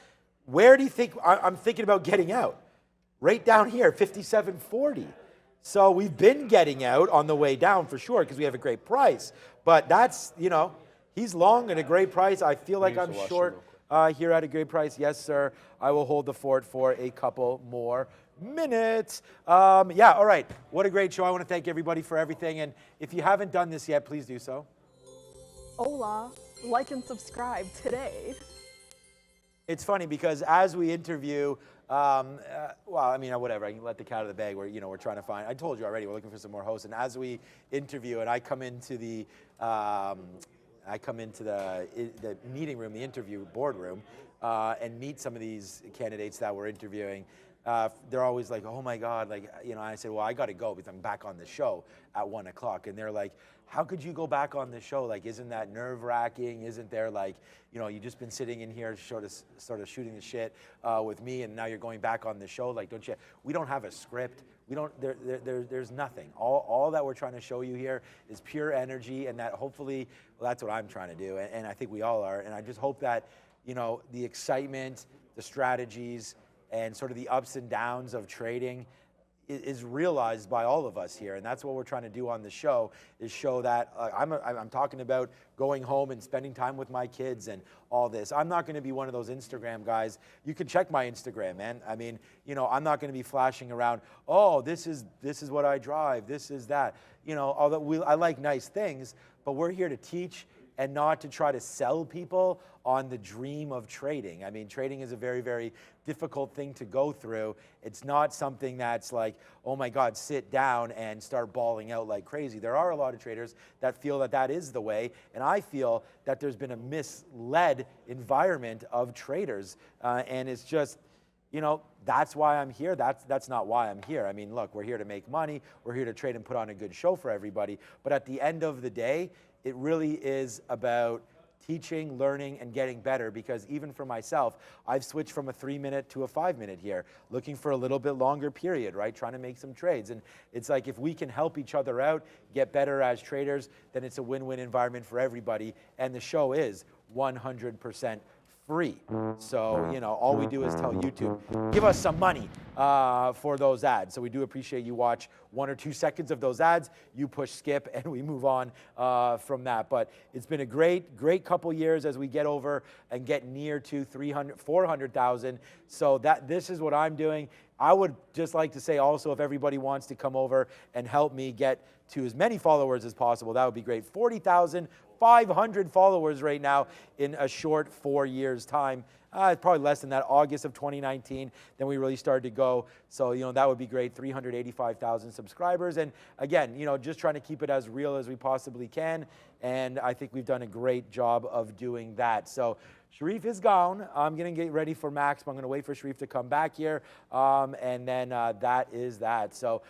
Where do you think I'm thinking about getting out? Right down here, 57.40. So we've been getting out on the way down for sure because we have a great price. But that's, he's long at a great price. I feel like I'm short here at a great price. Yes, sir. I will hold the fort for a couple more minutes. All right. What a great show. I want to thank everybody for everything. And if you haven't done this yet, please do so. Hola, like and subscribe today. It's funny because as we interview, whatever, I can let the cat out of the bag. We're trying to find. I told you already, we're looking for some more hosts. And as we interview, and I come into the meeting room, the interview boardroom, and meet some of these candidates that we're interviewing. They're always like, oh my God, I say, well, I got to go because I'm back on the show at 1 o'clock. And they're like, how could you go back on the show? Isn't that nerve wracking? Isn't there you've just been sitting in here sort of shooting the shit with me, and now you're going back on the show? Don't you? We don't have a script. We don't. There's nothing. All that we're trying to show you here is pure energy, and that hopefully, that's what I'm trying to do, and I think we all are. And I just hope that the excitement, the strategies, and sort of the ups and downs of trading is realized by all of us here, and that's what we're trying to do on the show, is show that I'm talking about going home and spending time with my kids and all this. I'm not going to be one of those Instagram guys. You can check my Instagram, man. I mean, I'm not going to be flashing around, oh, this is what I drive, this is that. Although I like nice things, but we're here to teach and not to try to sell people on the dream of trading. I mean, trading is a very, very difficult thing to go through. It's not something that's like, oh my God, sit down and start bawling out like crazy. There are a lot of traders that feel that is the way, and I feel that there's been a misled environment of traders, and it's just, you know, that's why I'm here. That's not why I'm here. I mean, look, we're here to make money. We're here to trade and put on a good show for everybody. But at the end of the day, it really is about teaching, learning, and getting better, because even for myself, I've switched from a 3-minute to a 5-minute here, looking for a little bit longer period, right? Trying to make some trades. And it's like, if we can help each other out, get better as traders, then it's a win-win environment for everybody. And the show is 100% free. So, you know, all we do is tell YouTube, give us some money for those ads. So we do appreciate you watch 1 or 2 seconds of those ads, you push skip, and we move on from that. But it's been a great couple years as we get over and get near to 400,000. So this is what I'm doing. I would just like to say also, if everybody wants to come over and help me get to as many followers as possible, that would be great. 40,500 followers right now in a short 4 years' time. Probably less than that, August of 2019, then we really started to go. So, you know, that would be great, 385,000 subscribers. And again, you know, just trying to keep it as real as we possibly can. And I think we've done a great job of doing that. So Sharif is gone. I'm going to get ready for Max, but I'm going to wait for Sharif to come back here. And then that is that. So,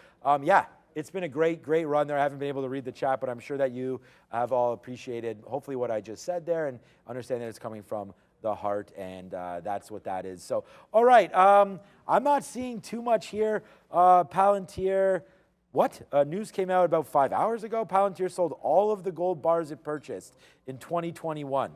yeah. It's been a great run there. I haven't been able to read the chat, but I'm sure that you have all appreciated, hopefully, what I just said there, and understand that it's coming from the heart, and that's what that is. So, all right. I'm not seeing too much here. Palantir, what? News came out about 5 hours ago. Palantir sold all of the gold bars it purchased in 2021.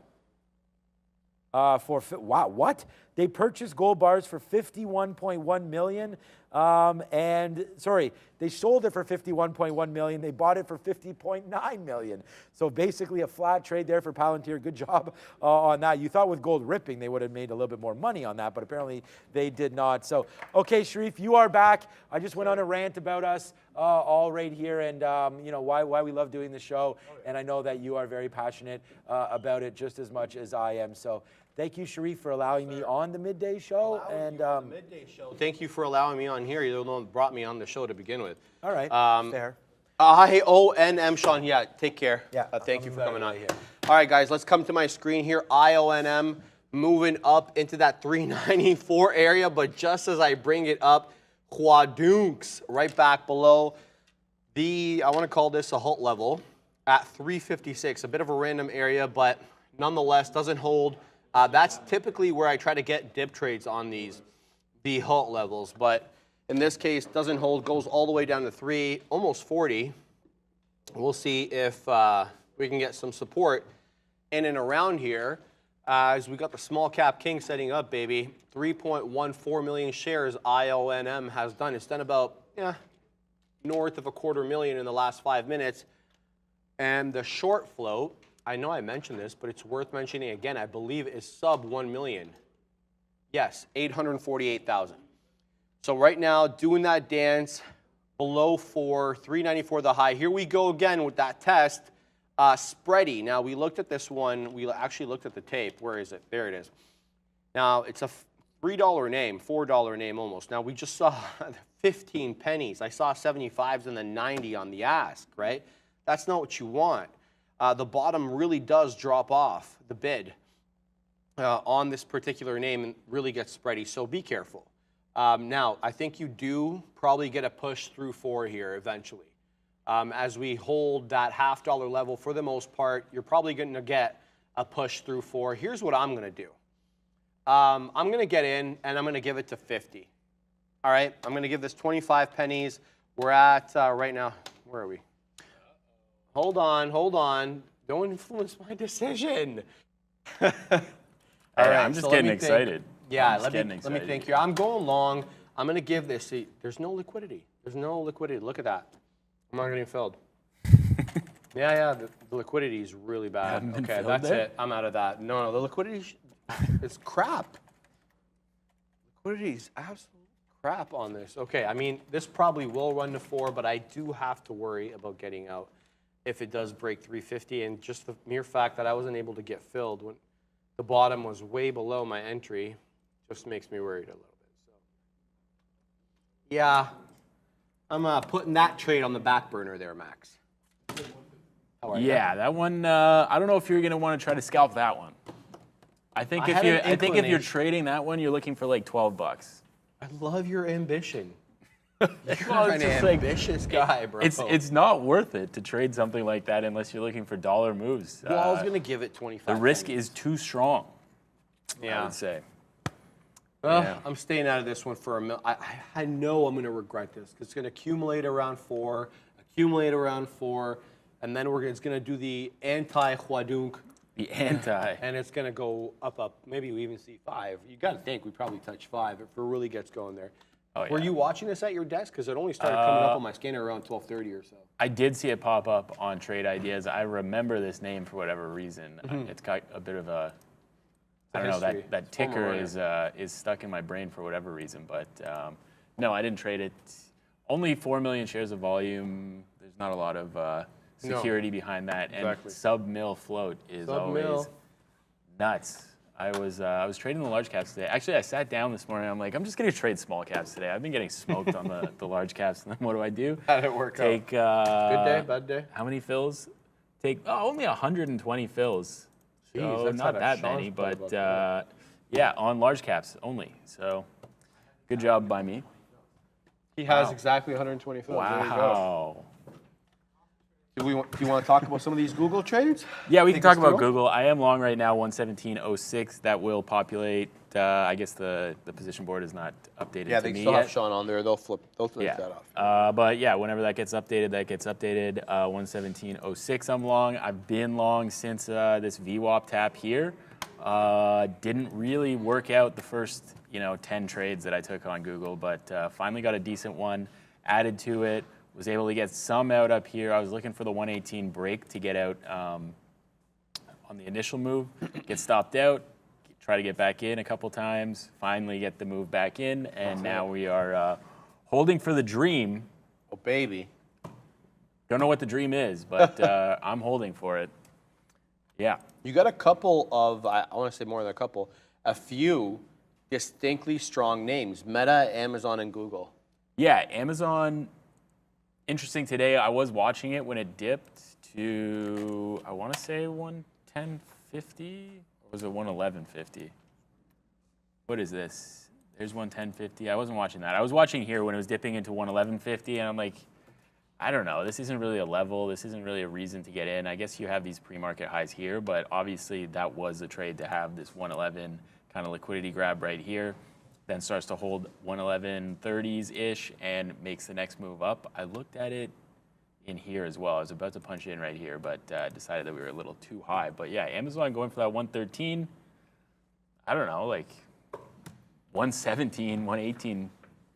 Wow, what? They purchased gold bars for $51.1 million. And sorry, they sold it for $51.1 million. They bought it for $50.9 million. So basically a flat trade there for Palantir. Good job on that. You thought with gold ripping they would have made a little bit more money on that, but apparently they did not. So, okay, Sharif, you are back. I just went on a rant about us all right here, and you know why we love doing the show. And I know that you are very passionate about it just as much as I am. So thank you, Sharif, for allowing me on the Midday show. Midday show. Thank you for allowing me on here. You're the one that brought me on the show to begin with. All right, fair. IONM, Sean. Yeah, take care. Yeah. Thank you for coming on here. All right, guys, let's come to my screen here. IONM moving up into that 394 area, but just as I bring it up, Quadunks right back below I want to call this a halt level at 356. A bit of a random area, but nonetheless doesn't hold. That's typically where I try to get dip trades on the halt levels, but in this case doesn't hold, goes all the way down to almost 40. We'll see if we can get some support in and around here as we got the small cap king setting up, baby. 3.14 million shares IONM has done. It's done about north of $250,000 in the last 5 minutes. And the short float, I know I mentioned this, but it's worth mentioning again, I believe is sub 1 million. Yes, 848,000. So right now, doing that dance below 394 the high. Here we go again with that test. Spready. Now, we looked at this one. We actually looked at the tape. Where is it? There it is. Now, it's a $3 name, $4 name almost. Now, we just saw 15 pennies. I saw 75s and then 90 on the ask, right? That's not what you want. The bottom really does drop off the bid on this particular name and really gets spready, so be careful. Now, I think you do probably get a push through 4 here eventually. As we hold that $half level for the most part, you're probably going to get a push through 4. Here's what I'm going to do. I'm going to get in, and I'm going to give it to 50. All right? I'm going to give this 25 pennies. We're at, right now, where are we? Hold on. Don't influence my decision. All right, I'm just getting excited. Yeah, let me think here. I'm going long. I'm going to give this. See, there's no liquidity. Look at that. I'm not getting filled. Yeah, the liquidity is really bad. Okay, that's it. I'm out of that. No, the liquidity is crap. Liquidity is absolute crap on this. Okay, I mean, this probably will run to 4, but I do have to worry about getting out if it does break 350. And just the mere fact that I wasn't able to get filled when the bottom was way below my entry just makes me worried a little bit. So, yeah, I'm putting that trade on the back burner there, Max. Yeah, that one. I don't know if you're going to want to try to scalp that one. I think if you're trading that one, you're looking for like $12. I love your ambition. Well, You're an it's just like- ambitious guy, bro. It's not worth it to trade something like that unless you're looking for dollar moves. Well, I was going to give it 25 the risk pennies. is too strong, I Yeah. would say. Well, Yeah. I'm staying out of this one for a minute. I know I'm going to regret this because it's going to accumulate around 4, and then it's going to do the anti-Huadunk, The anti. and it's going to go up. Maybe we even see 5. You got to think we probably touch 5 if it really gets going there. Oh, Were yeah. you watching this at your desk? Because it only started coming up on my scanner around 12:30 or so. I did see it pop up on Trade Ideas. I remember this name for whatever reason. It's got a bit of a, I don't know, history. that It's former ticker is stuck in my brain for whatever reason. But no, I didn't trade it. Only 4 million shares of volume. There's not a lot of security behind that. And Exactly. sub-mil float is Sub-mil. always nuts. I was trading the large caps today. Actually, I sat down this morning. I'm like, I'm just going to trade small caps today. I've been getting smoked on the large caps. And then what do? How did it work Take Good day, bad day? how many fills? Take only 120 fills. Jeez, So that's not had a that Sean's many, but playbook, yeah, on large caps only. So good job by me. He has exactly 120 fills. There you go. Wow. Do you want to talk about some of these Google trades? Yeah, we can Think talk it's about through? Google. I am long right now, 117.06. That will populate. I guess the position board is not updated Yeah, to they me still yet. have Sean on there. They'll flip Yeah. that off. But yeah, whenever that gets updated, that gets updated. 117.06 I'm long. I've been long since this VWAP tap here. Didn't really work out the first 10 trades that I took on Google, but finally got a decent one added to it. Was able to get some out up here. I was looking for the 118 break to get out on the initial move, get stopped out, try to get back in a couple times, finally get the move back in, and now we are holding for the dream. Oh, baby. Don't know what the dream is, but I'm holding for it. Yeah. You got a couple of, I want to say more than a couple, a few distinctly strong names. Meta, Amazon, and Google. Yeah, Amazon, interesting today. I was watching it when it dipped to, I want to say 110.50, or was it 111.50? What is this? There's 110.50. I wasn't watching that. I was watching here when it was dipping into 111.50, and I'm like, I don't know. This isn't really a level. This isn't really a reason to get in. I guess you have these pre-market highs here, but obviously that was a trade to have this 111 kind of liquidity grab right here. Then starts to hold 111.30s-ish and makes the next move up. I looked at it in here as well. I was about to punch it in right here, but decided that we were a little too high. But yeah, Amazon going for that 113. I don't know, like 117, 118.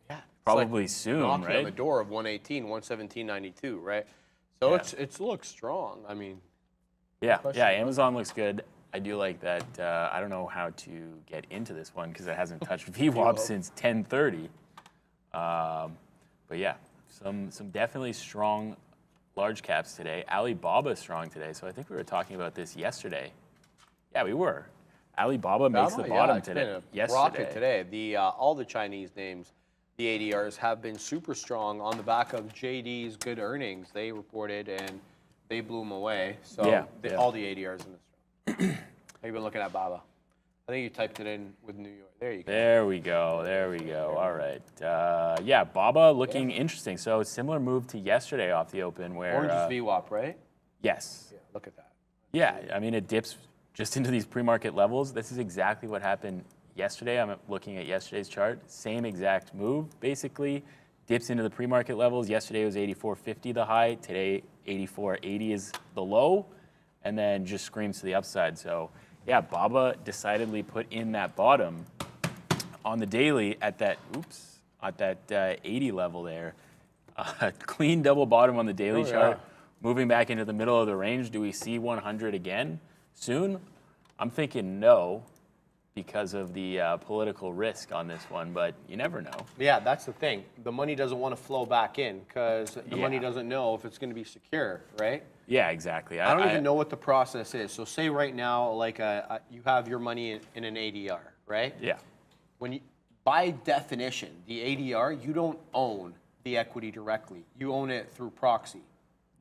Yeah. Probably soon, knocking right? on the door of 118, 117.92, right? So it looks strong. I mean, Yeah, Amazon looks good. I do like that. I don't know how to get into this one because it hasn't touched VWAP since 10:30. But yeah, some definitely strong large caps today. Alibaba is strong today, so I think we were talking about this yesterday. Yeah, we were. Alibaba makes the bottom it's today. been a Yesterday. rocket today. The all the Chinese names, the ADRs have been super strong on the back of JD's good earnings. They reported and they blew them away. So all the ADRs in this. Have you been looking at Baba? I think you typed it in with New York. There you go. There we go. There we go. All right. Yeah, Baba looking interesting. So similar move to yesterday off the open where. Orange is VWAP, right? Yes. Yeah, look at that. Yeah, I mean, it dips just into these pre-market levels. This is exactly what happened yesterday. I'm looking at yesterday's chart. Same exact move, basically. Dips into the pre-market levels. Yesterday was 84.50 the high. Today, 84.80 is the low. And then just screams to the upside. So, yeah, Baba decidedly put in that bottom on the daily at that, 80 level there. Clean double bottom on the daily chart. Moving back into the middle of the range. Do we see 100 again soon? I'm thinking no because of the political risk on this one, but you never know. Yeah, that's the thing. The money doesn't want to flow back in because the money doesn't know if it's going to be secure, right? Yeah, exactly. I don't even know what the process is. So say right now, like you have your money in an ADR, right? Yeah. When you, by definition, the ADR, you don't own the equity directly. You own it through proxy,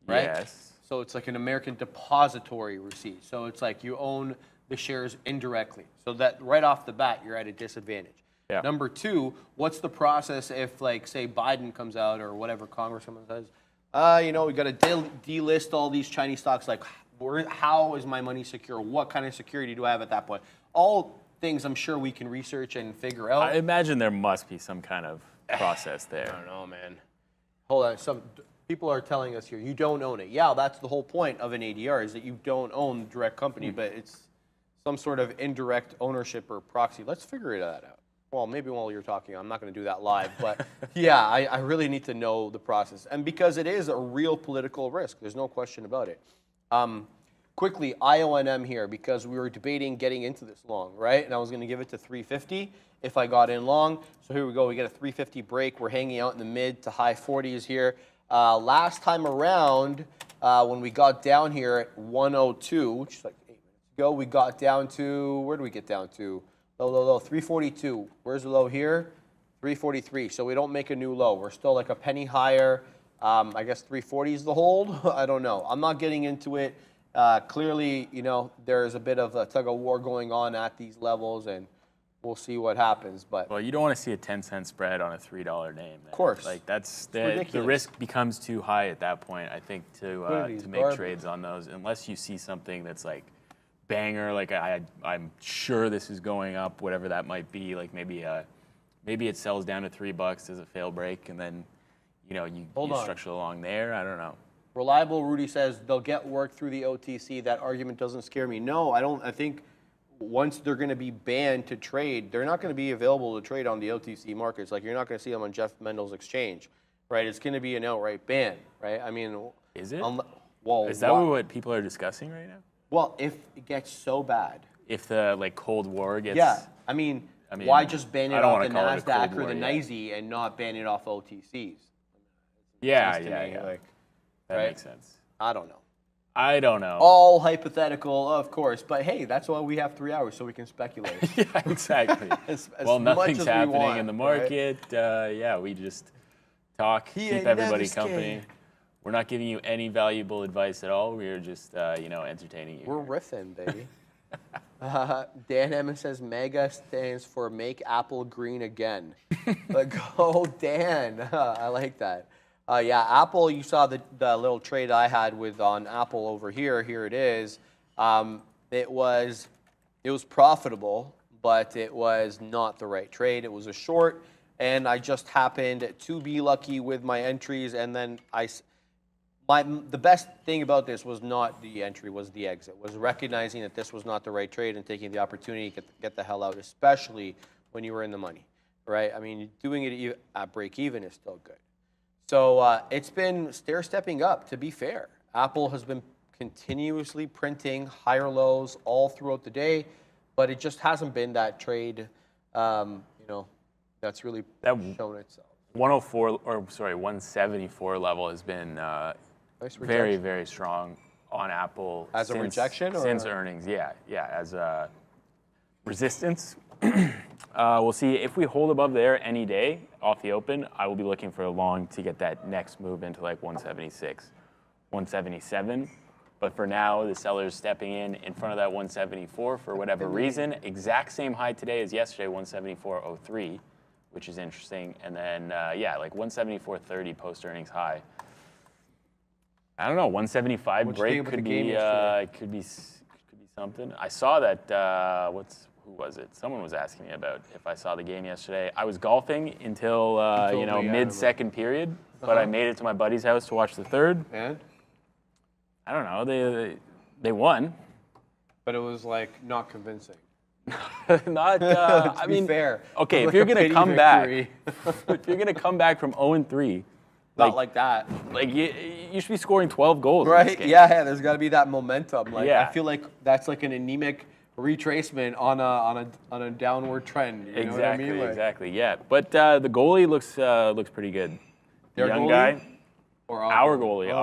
right? Yes. So it's like an American depository receipt. So it's like you own the shares indirectly. So that right off the bat, you're at a disadvantage. Yeah. Number two, what's the process if, like, say Biden comes out or whatever Congressman says, we got to delist all these Chinese stocks. Like, how is my money secure? What kind of security do I have at that point? All things I'm sure we can research and figure out. I imagine there must be some kind of process there. I don't know, man. Hold on. Some people are telling us here, you don't own it. Yeah, that's the whole point of an ADR is that you don't own the direct company, but it's some sort of indirect ownership or proxy. Let's figure that out. Well, maybe while you're talking, I'm not going to do that live, but yeah, I really need to know the process. And because it is a real political risk, there's no question about it. Quickly, IONM here, because we were debating getting into this long, right? And I was going to give it to 350 if I got in long. So here we go. We get a 350 break. We're hanging out in the mid to high 40s here. Last time around, when we got down here at 102, which is like 8 minutes ago, we got down to, where do we get down to? Low, 342. Where's the low here? 343. So we don't make a new low. We're still like a penny higher. I guess 340 is the hold. I don't know. I'm not getting into it. Clearly, there's a bit of a tug of war going on at these levels, and we'll see what happens. But well, you don't want to see a 10-cent spread on a $3 name. Of course. Like the risk becomes too high at that point, I think, to make trades on those, unless you see something that's like banger, like I'm sure this is going up, whatever that might be. Like maybe it sells down to $3 as a fail break, and then you structure along there. I don't know. Reliable Rudy says they'll get work through the OTC. That argument doesn't scare me. No, I don't. I think once they're going to be banned to trade, they're not going to be available to trade on the OTC markets. Like, you're not going to see them on Jeff Mendel's exchange, right? It's going to be an outright ban, right? I mean, is it? Well, is that what people are discussing right now? Well, if it gets so bad, if the Cold War gets, I mean, why just ban it off the NASDAQ or the NYSE and not ban it off OTCs? Yeah. That makes sense. I don't know. All hypothetical, of course, but hey, that's why we have 3 hours, so we can speculate. Yeah, exactly. as nothing's happening in the market. Right? We just talk, keep everybody company. We're not giving you any valuable advice at all. We're just, entertaining you. We're riffing, baby. Dan Emmons says MEGA stands for Make Apple Green Again. Go, Dan. I like that. Apple, you saw the little trade I had on Apple over here. Here it is. It was profitable, but it was not the right trade. It was a short, and I just happened to be lucky with my entries, and then the best thing about this was not the entry, was the exit, was recognizing that this was not the right trade and taking the opportunity to get the hell out, especially when you were in the money, right? I mean, doing it at break even is still good. So it's been stair-stepping up, to be fair. Apple has been continuously printing higher lows all throughout the day, but it just hasn't been that trade, that's really shown itself. 174 level has been very, very strong on Apple. As a rejection? Since earnings, yeah, as a resistance. We'll see if we hold above there any day off the open. I will be looking for a long to get that next move into like 176, 177. But for now, the seller's stepping in front of that 174 for whatever reason. Exact same high today as yesterday, 174.03, which is interesting. And then, like 174.30 post earnings high. I don't know, 175 break could be something. I saw that. Who was it? Someone was asking me about if I saw the game yesterday. I was golfing until mid-second period, but I made it to my buddy's house to watch the third. And? I don't know. They won. But it was like not convincing. I mean, fair. Okay, if you're gonna come back, if you're gonna come back from 0-3, not like that. Like you should be scoring 12 goals. Right? In this game. Yeah. There's got to be that momentum. Like I feel like that's like an anemic retracement on a downward trend. You know what I mean? Exactly. Yeah. But the goalie looks pretty good. Their young goalie? guy. Or our goalie.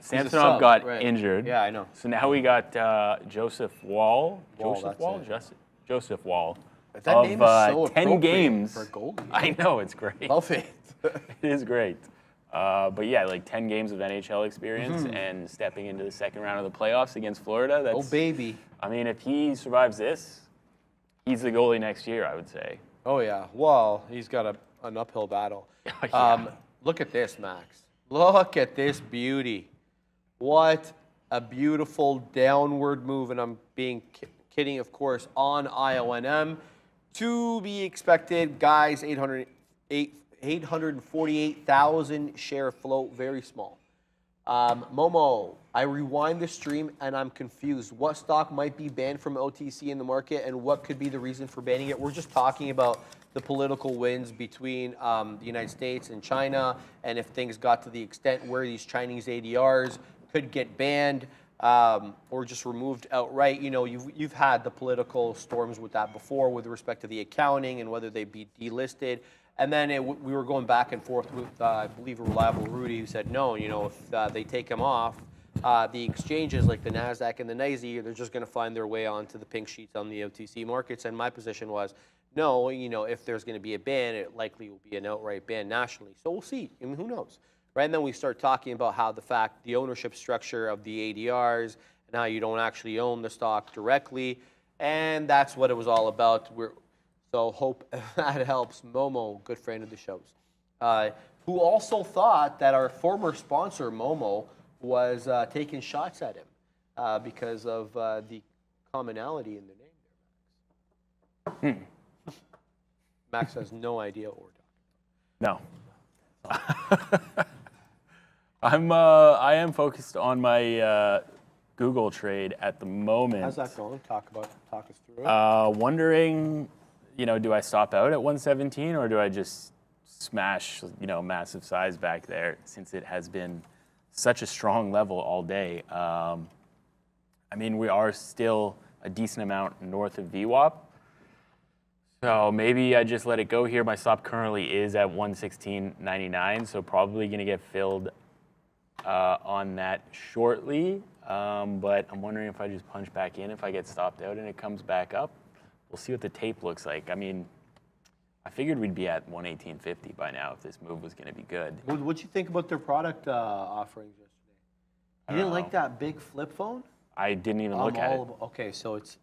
Samsonov got injured. Yeah, I know. So now we got Joseph Wall. Joseph Wall. That name is so 10 games. For a goalie. I know, it's great. Love it. It is great. But yeah, like 10 games of NHL experience and stepping into the second round of the playoffs against Florida. That's, baby. I mean, if he survives this, he's the goalie next year, I would say. Oh, yeah. Well, he's got an uphill battle. Yeah. Look at this, Max. Look at this beauty. What a beautiful downward move. And I'm being kidding, of course, on IONM. To be expected, guys, 848,000 share float, very small. Momo, I rewind the stream and I'm confused. What stock might be banned from OTC in the market and what could be the reason for banning it? We're just talking about the political winds between the United States and China, and if things got to the extent where these Chinese ADRs could get banned or just removed outright. You know, you've had the political storms with that before with respect to the accounting and whether they be delisted. And then we were going back and forth with, I believe, a reliable Rudy who said, no, you know, if they take them off, the exchanges like the NASDAQ and the NYSE, they're just going to find their way onto the pink sheets on the OTC markets. And my position was, no, you know, if there's going to be a ban, it likely will be an outright ban nationally. So we'll see. I mean, who knows? Right? And then we start talking about how the ownership structure of the ADRs and how you don't actually own the stock directly. And that's what it was all about. So hope that helps. Momo, good friend of the shows, who also thought that our former sponsor, Momo, was taking shots at him because of the commonality in the name there, Max. Max has no idea what we're talking No. I am focused on my Google trade at the moment. How's that going? Talk us through it. Wondering, you know, do I stop out at 117 or do I just smash, you know, massive size back there since it has been such a strong level all day? I mean, we are still a decent amount north of VWAP. So maybe I just let it go here. My stop currently is at 116.99, so probably going to get filled on that shortly. But I'm wondering if I just punch back in, if I get stopped out and it comes back up. We'll see what the tape looks like. I mean, I figured we'd be at 118.50 by now if this move was going to be good. What'd you think about their product offerings yesterday? You didn't like that big flip phone? I didn't even look at it. Okay, so it's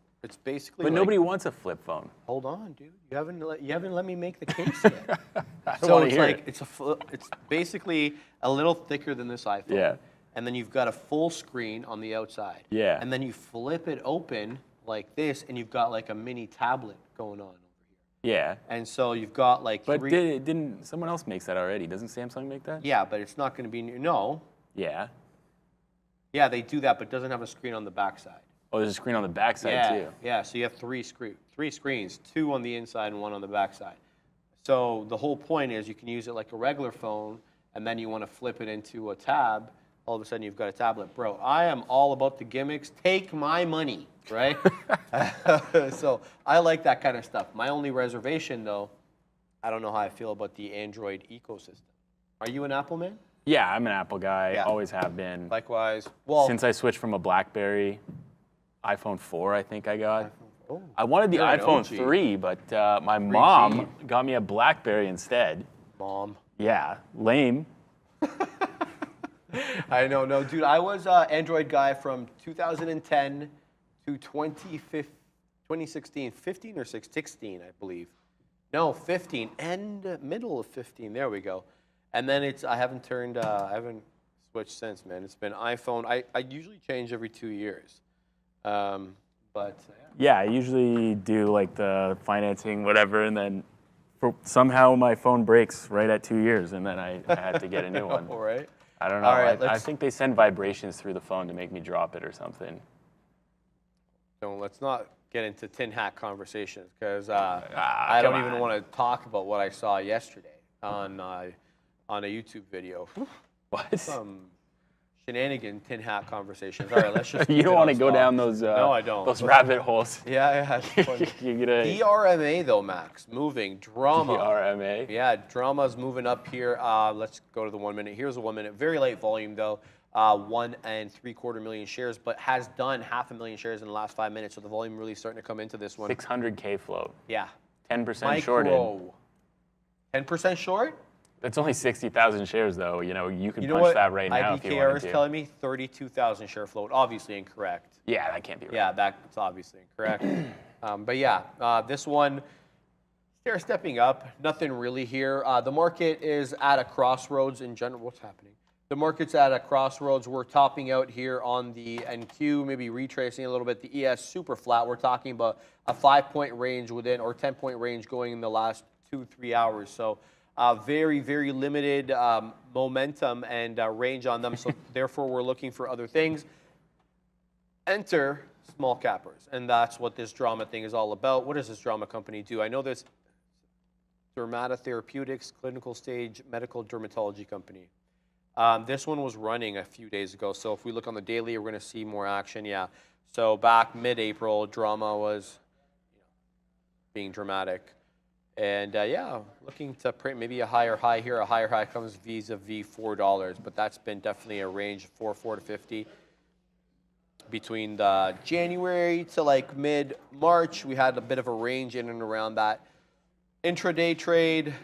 basically. But nobody wants a flip phone. Hold on, dude. You haven't let me make the case yet. So it's it's basically a little thicker than this iPhone. Yeah. And then you've got a full screen on the outside. Yeah. And then you flip it open like this, and you've got like a mini tablet going on over here. Yeah. And so you've got like. But didn't someone else makes that already? Doesn't Samsung make that? Yeah, but it's not going to be no. Yeah. Yeah, they do that, but it doesn't have a screen on the backside. Oh, there's a screen on the backside too. Yeah, so you have three screens, two on the inside and one on the backside. So the whole point is you can use it like a regular phone, and then you want to flip it into a tab. All of a sudden you've got a tablet. Bro, I am all about the gimmicks. Take my money, right? So I like that kind of stuff. My only reservation, though, I don't know how I feel about the Android ecosystem. Are you an Apple man? Yeah, I'm an Apple guy. Yeah. Always have been. Likewise. Well, Since I switched from a BlackBerry, iPhone 4 I think I got. Oh. I wanted the You're an iPhone OG. 3, but my mom got me a BlackBerry instead. Mom. Yeah, lame. I know, no, dude. I was an Android guy from 2010 to 2016, 15 or 16, I believe. No, 15, and middle of 15. There we go. And then I haven't switched since, man. It's been iPhone. I usually change every 2 years. Yeah, I usually do like the financing, whatever, and then somehow my phone breaks right at 2 years, and then I had to get a new one. All right. I don't know. All right, I think they send vibrations through the phone to make me drop it or something. So let's not get into tin hat conversations because I don't even want to talk about what I saw yesterday on a YouTube video. What? Some shenanigan tin hat conversations. All right, let's just. You don't want to go down those. No, I don't. Those rabbit holes. Yeah. You get a DRMA though, Max. Moving drama. DRMA. Yeah, drama's moving up here. Let's go to the 1 minute. Here's a 1 minute. Very light volume though. 1.75 million shares, but has done 500,000 shares in the last 5 minutes. So the volume really starting to come into this one. 600K float. Yeah. 10% shorted. 10% short? That's only 60,000 shares, though. You know, you could punch that right now if you wanted IBKR to. is telling me 32,000 share float. Obviously incorrect. Yeah, that can't be right. Yeah, that's obviously incorrect. But yeah, this one They're stepping up. Nothing really here. The market is at a crossroads in general. What's happening? The market's at a crossroads. We're topping out here on the NQ, maybe retracing a little bit. The ES super flat. We're talking about a 5-point range within, or 10-point range going in the last 2-3 hours. So very, very limited momentum and range on them. So therefore, we're looking for other things. Enter small cappers, and that's what this drama thing is all about. What does this drama company do? I know this Dermata Therapeutics, clinical stage medical dermatology company. This one was running a few days ago. So if we look on the daily, we're going to see more action. Yeah. So back mid-April, drama was being dramatic. And yeah, looking to print maybe a higher high here. A higher high comes vis-a-vis $4, but that's been definitely a range of 4 to 50. Between the January to like mid-March, we had a bit of a range in and around that. Intraday trade,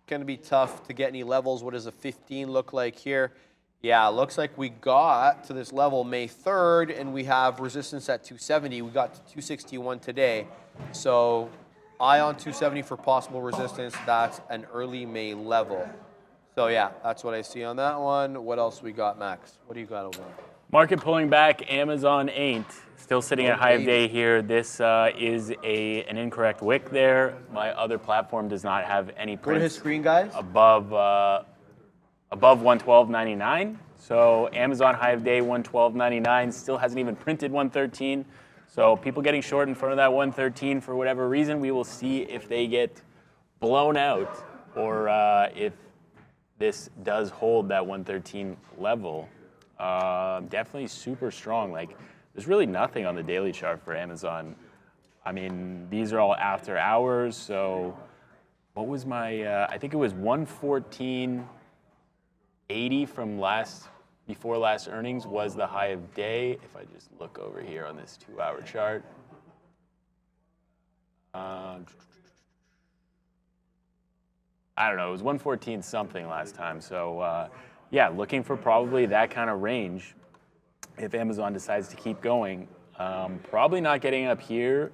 going to be tough to get any levels. What does a 15 look like here? Yeah, looks like we got to this level May 3rd, and we have resistance at 270. We got to 261 today. So eye on 270 for possible resistance. That's an early May level. So yeah, that's what I see on that one. What else we got, Max? What do you got over there? Market pulling back. Amazon ain't. Still sitting at high of day here. This is an incorrect wick there. My other platform does not have any Go to his prints screen, guys. above 112.99. So Amazon high of day 112.99 still hasn't even printed 113. So people getting short in front of that 113 for whatever reason. We will see if they get blown out or if this does hold that 113 level. Definitely super strong. Like, there's really nothing on the daily chart for Amazon. I mean, these are all after hours. So what was my, I think it was 114.80 from before last earnings was the high of day. If I just look over here on this 2-hour chart. I don't know, it was 114 something last time. So yeah, looking for probably that kind of range if Amazon decides to keep going. Probably not getting up here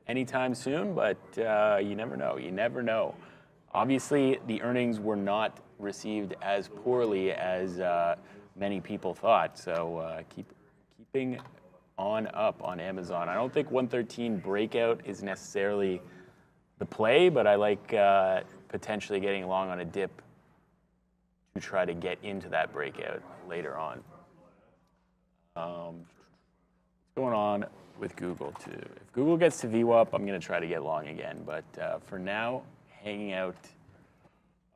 anytime soon, but you never know. You never know. Obviously, the earnings were not received as poorly as many people thought. So keeping on up on Amazon. I don't think 113 breakout is necessarily the play, but I like potentially getting long on a dip to try to get into that breakout later on. What's going on with Google too? If Google gets to VWAP, I'm going to try to get long again. But for now, hanging out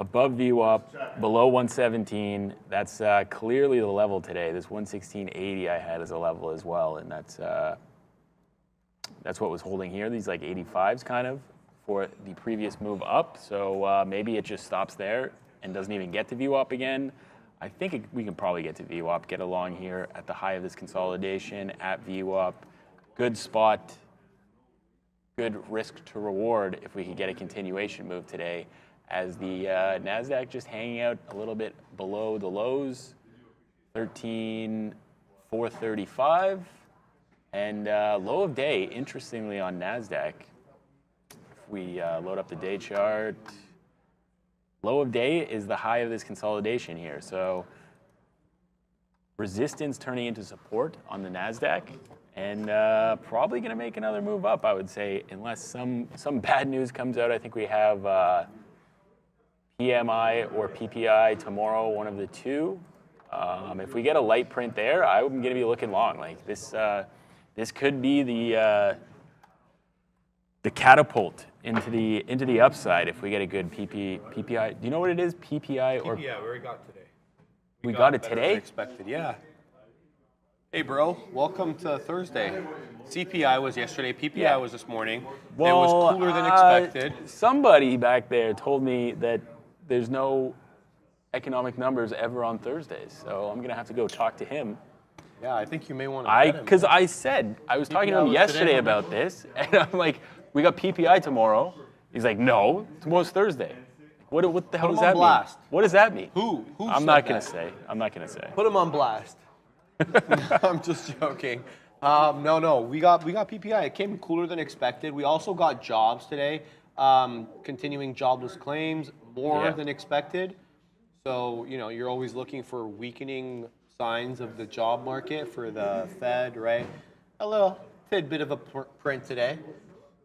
above VWAP, below 117. That's clearly the level today. This 116.80 I had as a level as well, and that's what was holding here. These like 85s kind of for the previous move up. So maybe it just stops there and doesn't even get to VWAP again. I think we can probably get to VWAP, get along here at the high of this consolidation at VWAP. Good spot, good risk to reward if we could get a continuation move today, as the NASDAQ just hanging out a little bit below the lows, 13,435. And low of day, interestingly, on NASDAQ, if we load up the day chart, low of day is the high of this consolidation here. So resistance turning into support on the NASDAQ, and probably going to make another move up, I would say, unless some bad news comes out. I think we have PMI or PPI tomorrow, one of the two. If we get a light print there, I'm going to be looking long. Like this could be the catapult into the upside if we get a good PPI. Do you know what it is? PPI or? PPI, we already got today. We got it today? Expected, yeah. Hey, bro, welcome to Thursday. CPI was yesterday. PPI was this morning. Well, it was cooler than expected. Somebody back there told me that there's no economic numbers ever on Thursdays, so I'm gonna have to go talk to him. Yeah, I think you may want to. Because I was talking to him yesterday about this, and I'm like, we got PPI tomorrow. He's like, no, tomorrow's Thursday. What the hell does that mean? What does that mean? Who I'm not gonna say. I'm not gonna say. Put him on blast. I'm just joking. No, we got PPI. It came cooler than expected. We also got jobs today. continuing jobless claims, more Yeah. than expected. So, you're always looking for weakening signs of the job market for the Fed, right? A little tidbit of a print today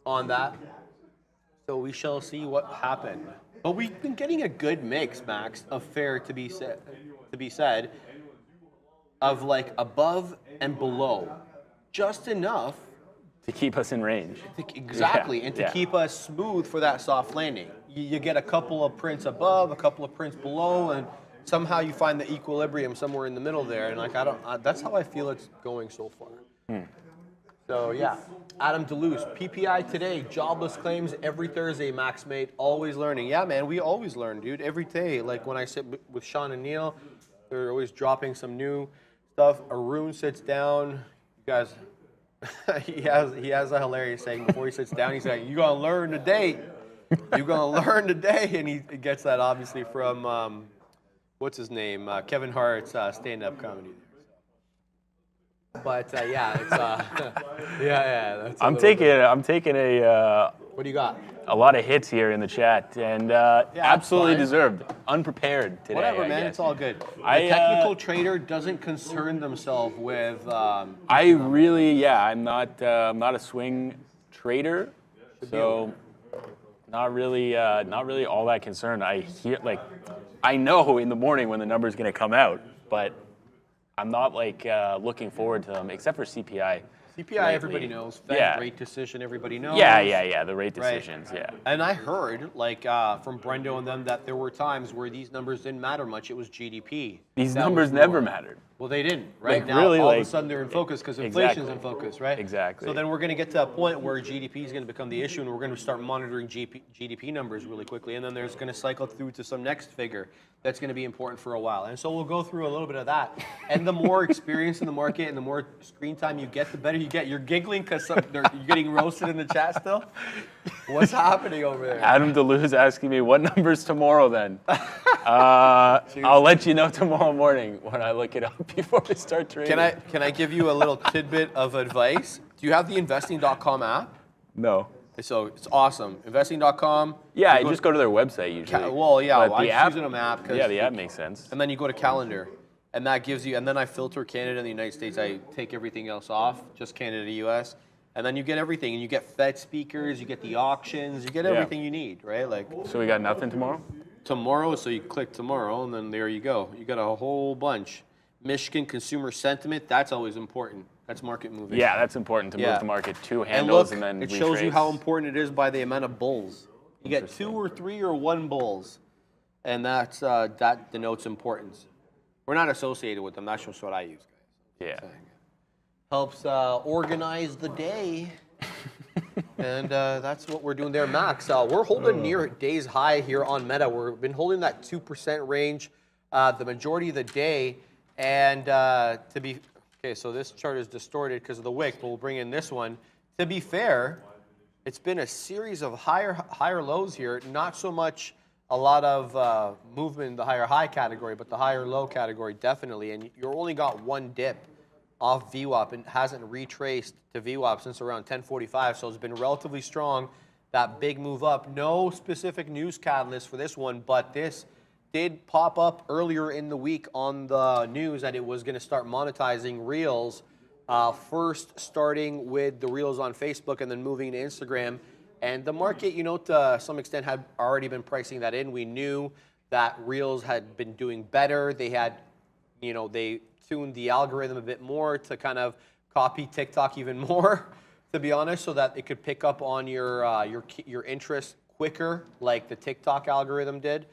on that. So we shall see what happened. But we've been getting a good mix, Max, of fair to be said, of like above and below, just enough To keep us in range. exactly, Yeah, and to yeah. keep us smooth for that soft landing. You get a couple of prints above, a couple of prints below, and somehow you find the equilibrium somewhere in the middle there. And like that's how I feel it's going so far. So yeah, Adam DeLuce, PPI today, jobless claims every Thursday, Max mate, always learning. Yeah, man, we always learn, dude, every day. Like when I sit with Sean and Neil, they're always dropping some new stuff. Arun sits down, you guys, he has a hilarious saying before he sits down, he's like, "You gonna learn today. You gonna learn today," and he gets that obviously from what's his name, Kevin Hart's stand-up comedy. But yeah, it's yeah. That's I'm taking a What do you got? a lot of hits here in the chat, and absolutely fine. deserved. Unprepared today. Whatever, I man. guess. It's all good. I, The technical trader doesn't concern themselves with. I really, I'm not a swing trader, so not really all that concerned. I know in the morning when the number's going to come out, but I'm not looking forward to them, except for CPI. CPI, everybody knows. Fed Yeah. rate decision, everybody knows. Yeah, the rate Right. decisions, yeah. And I heard, from Brendo and them, that there were times where these numbers didn't matter much. It was GDP. These That numbers was never more. mattered. Well, they didn't, right? Like, Now, really, all of a like- sudden, they're in focus because Exactly. inflation's in focus, right? Exactly. So then we're going to get to a point where GDP is going to become the issue, and we're going to start monitoring GDP numbers really quickly, and then there's going to cycle through to some next figure that's going to be important for a while. And so we'll go through a little bit of that. And the more experience in the market and the more screen time you get, the better you get. You're giggling because you're getting roasted in the chat still? What's happening over there? Adam DeLue's asking me, what number's tomorrow then? I'll let you know tomorrow morning when I look it up before we start trading. Can I give you a little tidbit of advice? Do you have the investing.com app? No. So it's awesome. Investing.com. Yeah, I you just go to their website usually. Well, yeah, But I'm the app, using an app. yeah, the app makes sense. And then you go to calendar, and that gives you. And then I filter Canada and the United States. I take everything else off, just Canada, US, and then you get everything. And you get Fed speakers, you get the auctions, you get everything you need, right? Like So we got nothing tomorrow? tomorrow. So you click tomorrow, and then there you go. You got a whole bunch. Michigan consumer sentiment. That's always important. That's market moving. Yeah, that's important to Yeah. move the market. Two And handles look, and then it shows you retrace. how important it is by the amount of bulls. You get 2 or 3 or 1 bulls, and that denotes importance. We're not associated with them. That's just what I use, guys. Yeah. Helps organize the day, and that's what we're doing there, Max. We're holding near day's high here on Meta. We've been holding that 2% range the majority of the day, and okay, so this chart is distorted because of the wick, but we'll bring in this one. To be fair, it's been a series of higher lows here. Not so much a lot of movement in the higher high category, but the higher low category definitely. And you only got one dip off VWAP and hasn't retraced to VWAP since around 1045. So it's been relatively strong. That big move up. No specific news catalyst for this one, but this did pop up earlier in the week on the news that it was going to start monetizing Reels, first starting with the Reels on Facebook and then moving to Instagram. And the market, to some extent had already been pricing that in. We knew that Reels had been doing better. They had, they tuned the algorithm a bit more to kind of copy TikTok even more, to be honest, so that it could pick up on your interest quicker, like the TikTok algorithm did.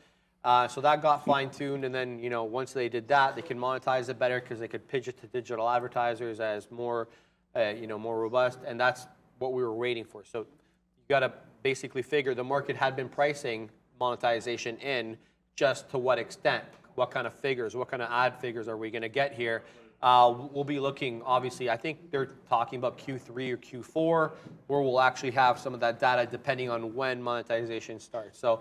So that got fine-tuned, and then once they did that, they can monetize it better because they could pitch it to digital advertisers as more, more robust, and that's what we were waiting for. So you got to basically figure the market had been pricing monetization in, just to what extent, what kind of figures, what kind of ad figures are we going to get here? We'll be looking, obviously, I think they're talking about Q3 or Q4, where we'll actually have some of that data depending on when monetization starts. So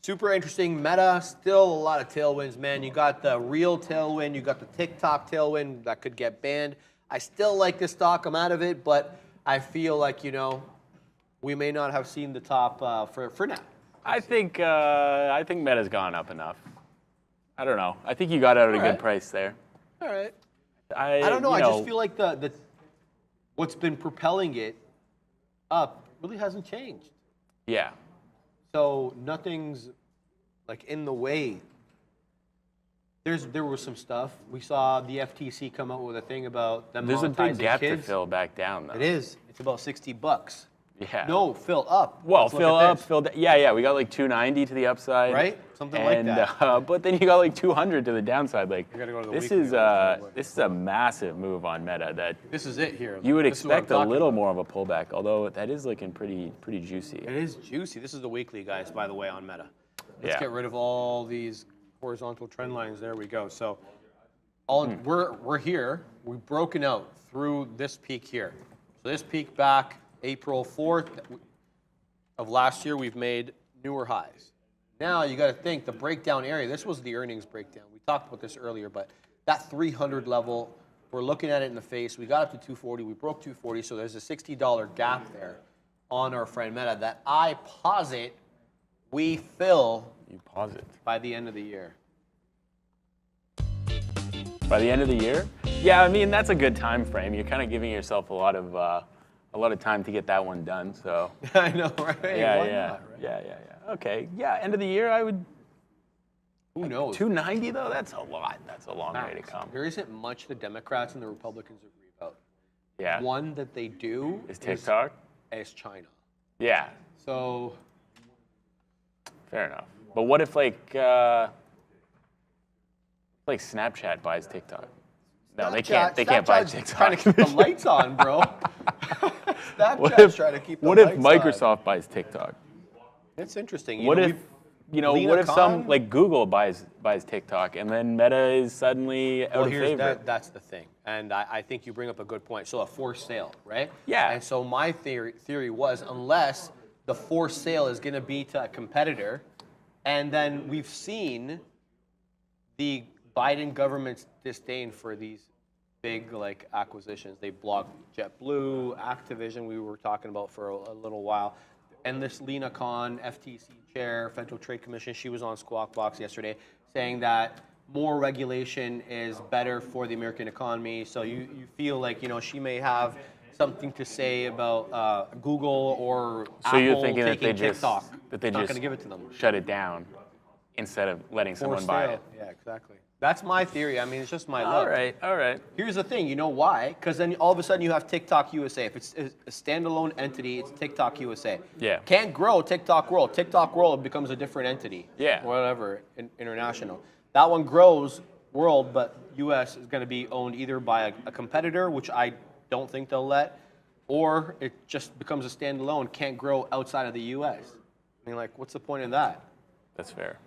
super interesting. Meta, still a lot of tailwinds, man. You got the Reel tailwind, you got the TikTok tailwind that could get banned. I still like this stock. I'm out of it, but I feel like, we may not have seen the top for now. I think Meta's gone up enough. I don't know. I think you got out at a good price there. All right. I don't know. I just feel like the what's been propelling it up really hasn't changed. Yeah. So nothing's like in the way. There was some stuff. We saw the FTC come out with a thing about them There's a big monetizing gap kids. to fill back down, though. It is. It's about $60. Yeah. No, fill up. Well, Let's look fill at up, this. fill down. Yeah. We got like 290 to the upside. Right? Something like that. But then you got like 200 to the downside. Like gotta go to the this weekly is a massive move on Meta that This is it here. you would This is what I'm expect a talking little about. more of a pullback, although that is looking pretty juicy. It is juicy. This is the weekly, guys, by the way, on Meta. Let's Yeah. get rid of all these horizontal trend lines. There we go. So we're here. We've broken out through this peak here. So this peak back April 4th of last year, we've made newer highs. Now you got to think the breakdown area. This was the earnings breakdown. We talked about this earlier, but that 300 level, we're looking at it in the face. We got up to 240. We broke 240. So there's a $60 gap there on our friend Meta that I posit we fill You pause it. by the end of the year. By the end of the year? Yeah, I mean that's a good time frame. You're kind of giving yourself a lot of time to get that one done. So I know, right? yeah, Why yeah, not, right? yeah. Okay, yeah. End of the year, I would. Who knows? 290 though, that's a lot. That's a long way to come. There isn't much the Democrats and the Republicans agree about. Yeah. One that they do Is TikTok? is China. Yeah. So Fair enough. But what if like Snapchat buys TikTok? No, they can't. They can't buy Snapchat's TikTok. trying to keep the lights on, bro. What Snapchat's if trying to keep the what if lights Microsoft buys TikTok? on. That's interesting. What if Lena what if some Khan- like Google buys TikTok and then Meta is suddenly out of favor? That's the thing, and I think you bring up a good point. So a forced sale, right? Yeah. And so my theory was unless the forced sale is going to be to a competitor, and then we've seen the Biden government's disdain for these big like acquisitions. They blocked JetBlue, Activision. We were talking about for a little while. And this Lena Khan, FTC chair, Federal Trade Commission, she was on Squawk Box yesterday saying that more regulation is better for the American economy. So you feel like, she may have something to say about Google or So Apple you're thinking that taking they just TikTok. that they Not just going to give it to them. shut it down instead of letting someone Forced buy sale. it? Yeah, exactly. That's my theory. I mean, it's just my All look. right. Here's the thing, you know why? Because then all of a sudden you have TikTok USA. If it's a standalone entity, it's TikTok USA. Yeah. Can't grow TikTok World. TikTok World becomes a different entity. Yeah. Whatever, international. That one grows world, but US is going to be owned either by a competitor, which I don't think they'll let, or it just becomes a standalone, can't grow outside of the US. I mean, like, what's the point of that? That's fair.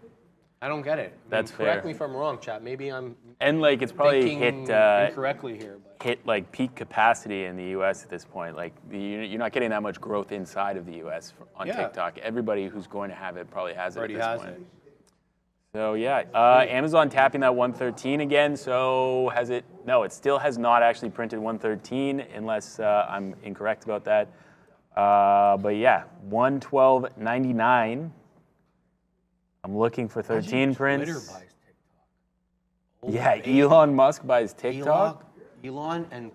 I don't get it. That's correct fair. me if I'm wrong, chat. Maybe I'm And like it's probably thinking hit incorrectly here. But. hit like peak capacity in the U.S. at this point. Like you're not getting that much growth inside of the U.S. on Yeah. TikTok. Everybody who's going to have it probably has it Already at has this point. it. So yeah, Amazon tapping that 113 again. So has it? No, it still has not actually printed 113 unless I'm incorrect about that. But yeah, 112.99. I'm looking for 13 prints. Twitter buys TikTok. Yeah, Elon Musk buys TikTok. Elon and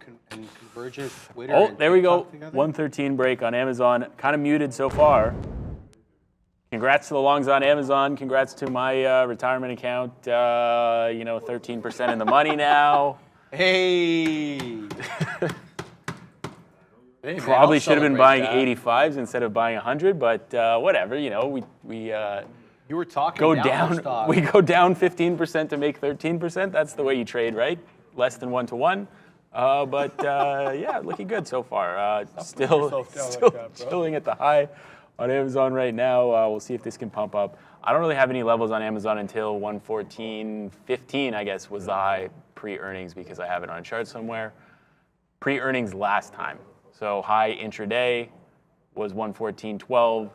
converges Twitter. Oh, and there we go. TikTok together? 113 break on Amazon. Kind of muted so far. Congrats to the longs on Amazon. Congrats to my retirement account. 13% in the money now. Hey. Hey, man, Probably I'll should have been celebrate buying that. 85s instead of buying 100, but whatever. We You were talking go down. down. Stock. We go down 15% to make 13%. That's the way you trade, right? Less than 1-to-1. But yeah, looking good so far. Still yourself down like that, bro. chilling at the high on Amazon right now. We'll see if this can pump up. I don't really have any levels on Amazon until 114.15, I guess, was the high pre-earnings because I have it on a chart somewhere. Pre-earnings last time. So high intraday was 114.12.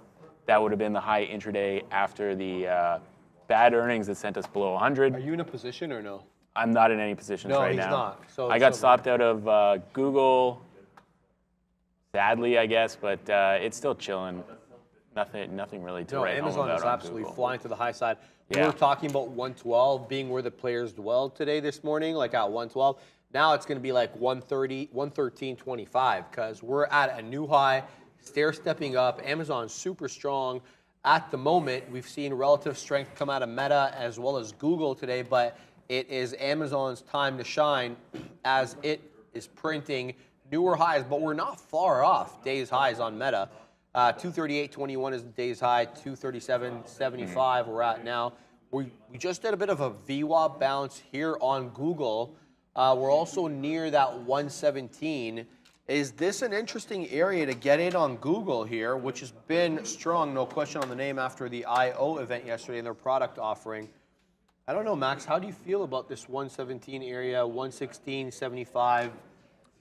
That would have been the high intraday after the bad earnings that sent us below 100. Are you in a position or no? I'm not in any positions No, right he's now. not. So- I got so- stopped out of Google, sadly, I guess, but it's still chilling. Nothing really to write home Amazon about is on absolutely Google. flying to the high side. We Yeah. were talking about 112 being where the players dwelled today this morning, like at 112. Now it's going to be like 130, 113.25 because we're at a new high, stair-stepping up. Amazon's super strong. At the moment, we've seen relative strength come out of Meta as well as Google today, but it is Amazon's time to shine as it is printing newer highs, but we're not far off day's highs on Meta. 238.21 is the day's high, 237.75 we're at now. We just did a bit of a VWAP bounce here on Google. We're also near that 117. Is this an interesting area to get in on Google here, which has been strong, no question on the name after the I.O. event yesterday and their product offering? I don't know, Max, how do you feel about this 117 area, 116.75?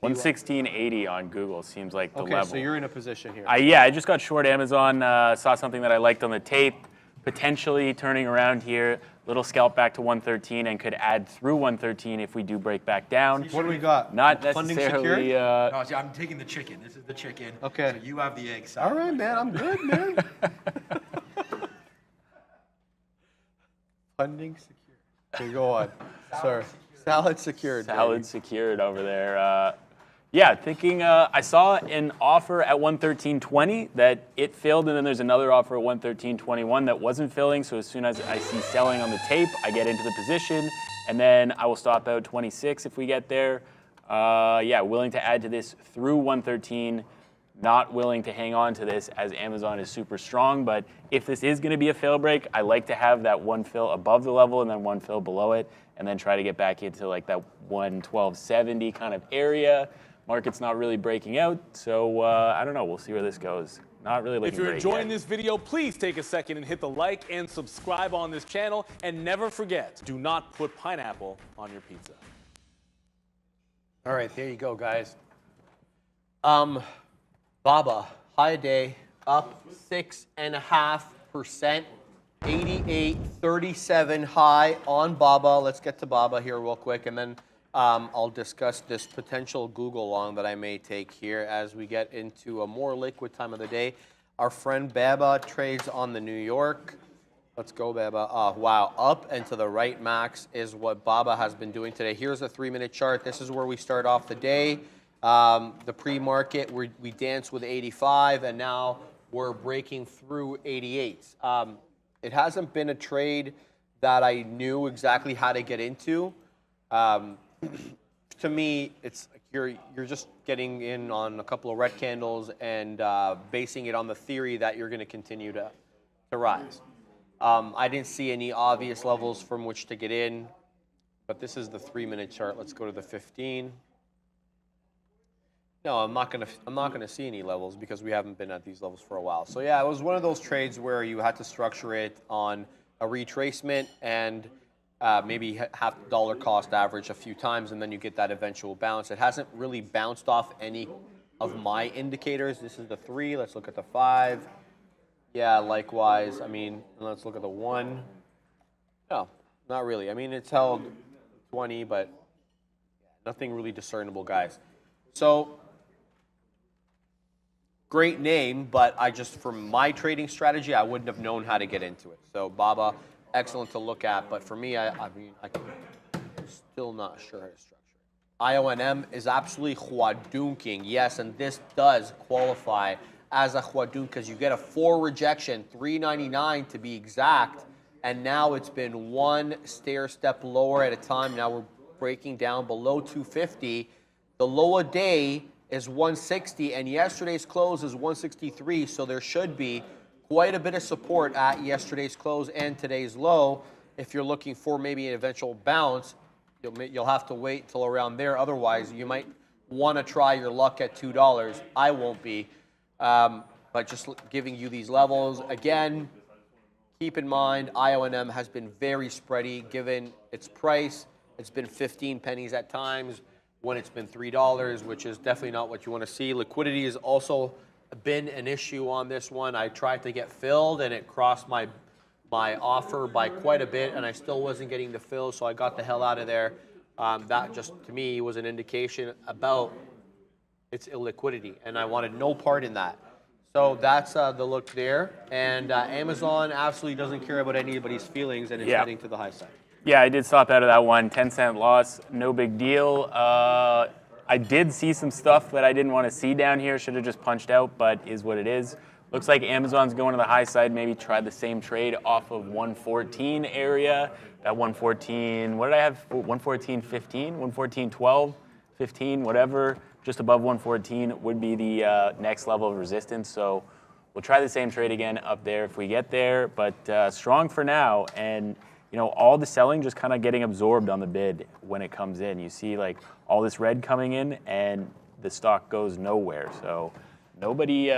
116.80 on Google seems like the level. Okay, so you're in a position here. Yeah, I just got short Amazon, saw something that I liked on the tape, potentially turning around here, little scalp back to 113 and could add through 113 if we do break back down. What do we got? Not Funding necessarily. No, see, I'm taking the chicken. This is the chicken. Okay. So you have the egg side. All right, man, I'm good, man. Funding secured. Okay, go on. Sorry. Salad secured. Salad secured over there. Yeah, thinking I saw an offer at 113.20 that it filled, and then there's another offer at 113.21 that wasn't filling. So as soon as I see selling on the tape, I get into the position, and then I will stop out 26 if we get there. Yeah, willing to add to this through 113. Not willing to hang on to this as Amazon is super strong. But if this is going to be a fail break, I like to have that one fill above the level and then one fill below it, and then try to get back into like that 112.70 kind of area. Market's not really breaking out, so I don't know. We'll see where this goes. Not really looking If you're great enjoying yet. this video, please take a second and hit the like and subscribe on this channel. And never forget, do not put pineapple on your pizza. All right, there you go, guys. Baba, high day, up 6.5%, 88.37 high on Baba. Let's get to Baba here real quick, and then I'll discuss this potential Google long that I may take here as we get into a more liquid time of the day. Our friend Baba trades on the New York. Let's go, Baba. Wow, up and to the right, Max, is what Baba has been doing today. Here's a 3-minute chart. This is where we start off the day. The pre-market, we danced with 85, and now we're breaking through 88. It hasn't been a trade that I knew exactly how to get into. To me, it's you're just getting in on a couple of red candles and basing it on the theory that you're going to continue to rise. I didn't see any obvious levels from which to get in, but this is the 3-minute chart. Let's go to the 15. No, I'm not gonna see any levels because we haven't been at these levels for a while. So yeah, it was one of those trades where you had to structure it on a retracement and maybe half dollar cost average a few times, and then you get that eventual bounce. It hasn't really bounced off any of my indicators. This is the 3. Let's look at the 5. Yeah, likewise. I mean, let's look at the 1. No, not really. I mean, it's held 20, but nothing really discernible, guys. So great name, but from my trading strategy, I wouldn't have known how to get into it. So Baba, excellent to look at, but for me, I'm still not sure how to structure it. IONM is absolutely huadunking, yes, and this does qualify as a huadunk because you get a 4 rejection, 399 to be exact, and now it's been one stair step lower at a time. Now we're breaking down below 250. The low a day is 160, and yesterday's close is 163, so there should be quite a bit of support at yesterday's close and today's low. If you're looking for maybe an eventual bounce, you'll have to wait till around there. Otherwise, you might want to try your luck at $2. I won't be, but just giving you these levels. Again, keep in mind, IONM has been very spready given its price. It's been 15 pennies at times when it's been $3, which is definitely not what you want to see. Liquidity has also been an issue on this one. I tried to get filled, and it crossed my offer by quite a bit, and I still wasn't getting the fill, so I got the hell out of there. That just, to me, was an indication about It's illiquidity, and I wanted no part in that. So that's the look there. And Amazon absolutely doesn't care about anybody's feelings, and it's heading to the high side. Yeah, I did stop out of that one. 10-cent loss, no big deal. I did see some stuff that I didn't want to see down here. Should have just punched out, but is what it is. Looks like Amazon's going to the high side. Maybe try the same trade off of 114 area. That 114, what did I have? 114.15, 114.12, 15, whatever. Just above 114 would be the next level of resistance. So we'll try the same trade again up there if we get there. But strong for now. And all the selling just kind of getting absorbed on the bid when it comes in. You see like all this red coming in and the stock goes nowhere. So nobody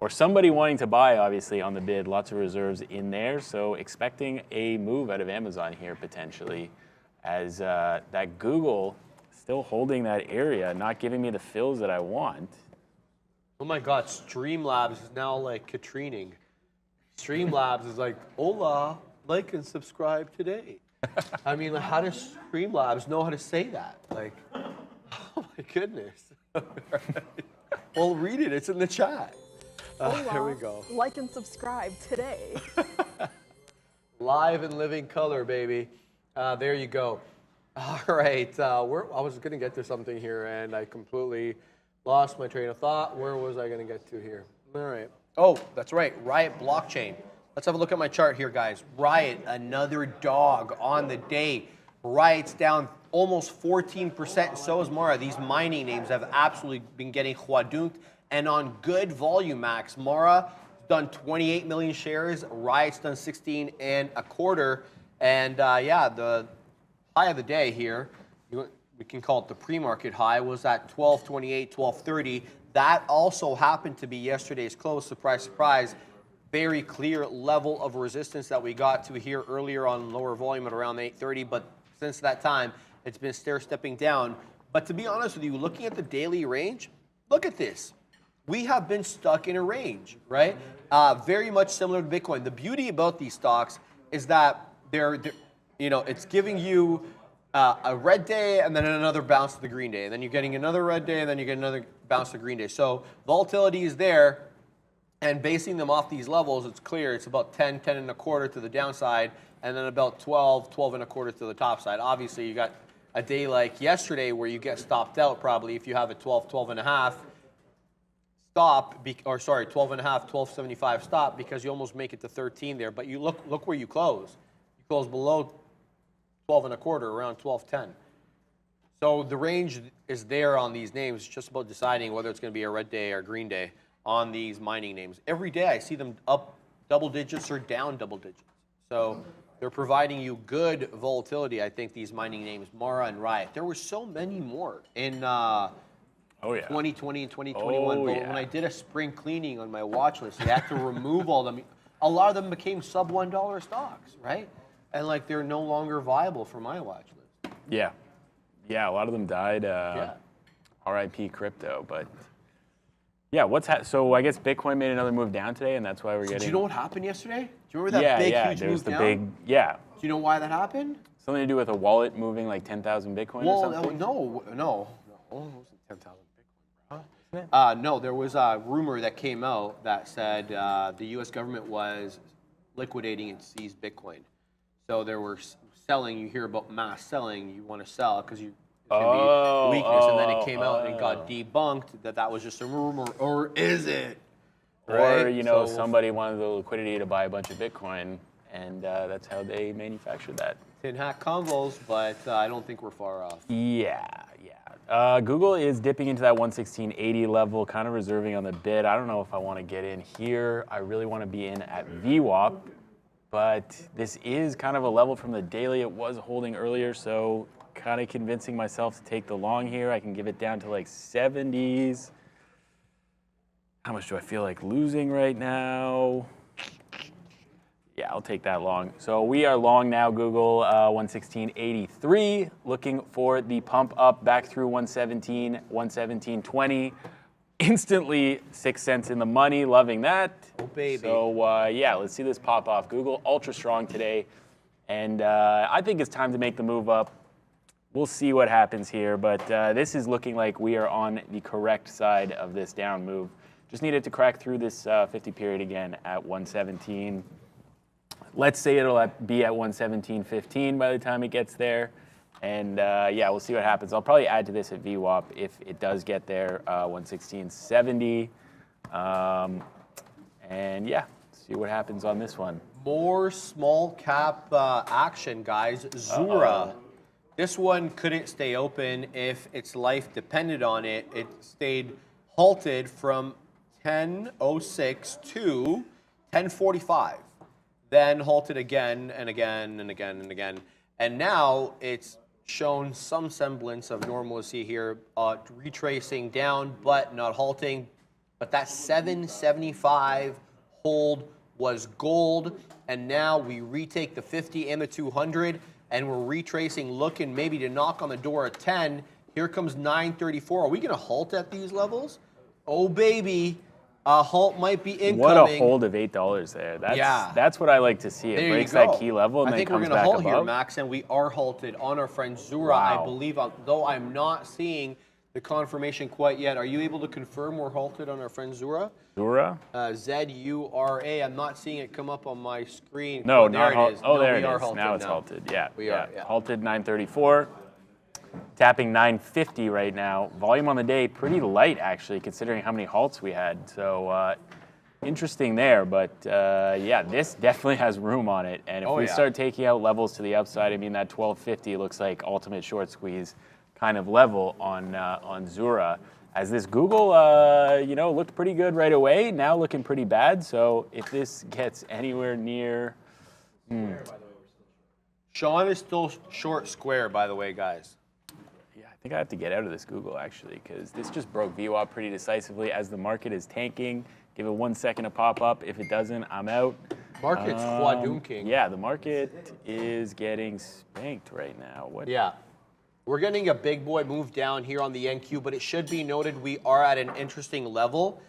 or somebody wanting to buy obviously on the bid, lots of reserves in there. So expecting a move out of Amazon here potentially as that Google still holding that area, not giving me the fills that I want. Oh my God, Streamlabs is now like Katrining. Streamlabs is like, hola, like and subscribe today. I mean, how does Streamlabs know how to say that? Like, oh my goodness. Well, read it, it's in the chat. Here we go. Like and subscribe today. Live and living color, baby. There you go. All right, I was going to get to something here, and I completely lost my train of thought. Where was I going to get to here? All right. Oh, that's right, Riot Blockchain. Let's have a look at my chart here, guys. Riot, another dog on the day. Riot's down almost 14%, so is Mara. These mining names have absolutely been getting huadunked, and on good volume, Max. Mara done 28 million shares. Riot's done 16 and a quarter. And yeah, the high of the day here, we can call it the pre-market high, was at 1228, 1230. That also happened to be yesterday's close. Surprise, surprise. Very clear level of resistance that we got to here earlier on lower volume at around 830. But since that time, it's been stair-stepping down. But to be honest with you, looking at the daily range, look at this. We have been stuck in a range, right? Very much similar to Bitcoin. The beauty about these stocks is that it's giving you a red day and then another bounce to the green day. And then you're getting another red day and then you get another bounce to the green day. So volatility is there, and basing them off these levels, it's clear it's about 10, 10 and a quarter to the downside, and then about 12, 12 and a quarter to the top side. Obviously, you got a day like yesterday where you get stopped out probably if you have a 12, 12 and a half stop, 12 and a half, 1275 stop, because you almost make it to 13 there. But you look where you close. You close below 12 and a quarter, around 1210. So the range is there on these names. It's just about deciding whether it's going to be a red day or green day on these mining names. Every day I see them up double digits or down double digits. So they're providing you good volatility, I think, these mining names, Mara and Riot. There were so many more in 2020 and 2021. But when I did a spring cleaning on my watch list, you had to remove all them. A lot of them became sub $1 stocks, right? And like they're no longer viable for my watch list. Yeah. Yeah, a lot of them died. RIP crypto, but yeah, so I guess Bitcoin made another move down today, and that's why we're getting. Do you know what happened yesterday? Do you remember that huge move down? Do you know why that happened? Something to do with a wallet moving like 10,000 Bitcoin or something? No. It wasn't 10,000 Bitcoin, bro. No, there was a rumor that came out that said the U.S. government was liquidating and seized Bitcoin. So there were selling. You hear about mass selling. You want to sell because you. Weakness, and then it came out and it got debunked that was just a rumor, or is it? Right? Or somebody wanted the liquidity to buy a bunch of Bitcoin, and that's how they manufactured that. Tin hat convos, but I don't think we're far off. Yeah. Google is dipping into that 116.80 level, kind of reserving on the bid. I don't know if I want to get in here. I really want to be in at VWAP, but this is kind of a level from the daily it was holding earlier, so kind of convincing myself to take the long here. I can give it down to like 70s. How much do I feel like losing right now? Yeah, I'll take that long. So we are long now, Google, 116.83, looking for the pump up back through 117, 117.20. Instantly 6 cents in the money, loving that. Oh, baby. So yeah, let's see this pop off. Google, ultra strong today. And I think it's time to make the move up. we'll see what happens here. But this is looking like we are on the correct side of this down move. Just needed to crack through this 50 period again at 117. Let's say it'll be at 117.15 by the time it gets there. And yeah, we'll see what happens. I'll probably add to this at VWAP if it does get there, 116.70. And yeah, see what happens on this one. More small cap action, guys. Zura. This one couldn't stay open if its life depended on it. It stayed halted from 10:06 to 10:45. Then halted again and again and again and again. And now it's shown some semblance of normalcy here, retracing down but not halting. But that 775 hold was gold, and now we retake the 50 and the 200, and we're retracing, looking maybe to knock on the door at 10. Here comes 934. Are we going to halt at these levels? Oh, baby. A halt might be incoming. What a hold of $8 there. That's what I like to see. It breaks that key level and then comes back above. I think we're going to halt here, Max, and we are halted on our friend Zura. Wow. I believe, though I'm not seeing the confirmation quite yet. Are you able to confirm we're halted on our friend Zura? Zura? Z-U-R-A. I'm not seeing it come up on my screen. No, there it is. Oh, there it is. Now it's halted. Yeah. We are. Yeah. Halted 934. Tapping 950 right now. Volume on the day pretty light, actually, considering how many halts we had. So interesting there. But yeah, this definitely has room on it. And if we start taking out levels to the upside, I mean, that 1250 looks like ultimate short squeeze kind of level on Zura. As this Google, looked pretty good right away, now looking pretty bad. So if this gets anywhere near... Sean is still short square, by the way, guys. Yeah, I think I have to get out of this Google, actually, because this just broke VWAP pretty decisively as the market is tanking. Give it 1 second to pop up. If it doesn't, I'm out. Market's quadunking. Yeah, the market is getting spanked right now. Yeah. We're getting a big boy move down here on the NQ, but it should be noted we are at an interesting level.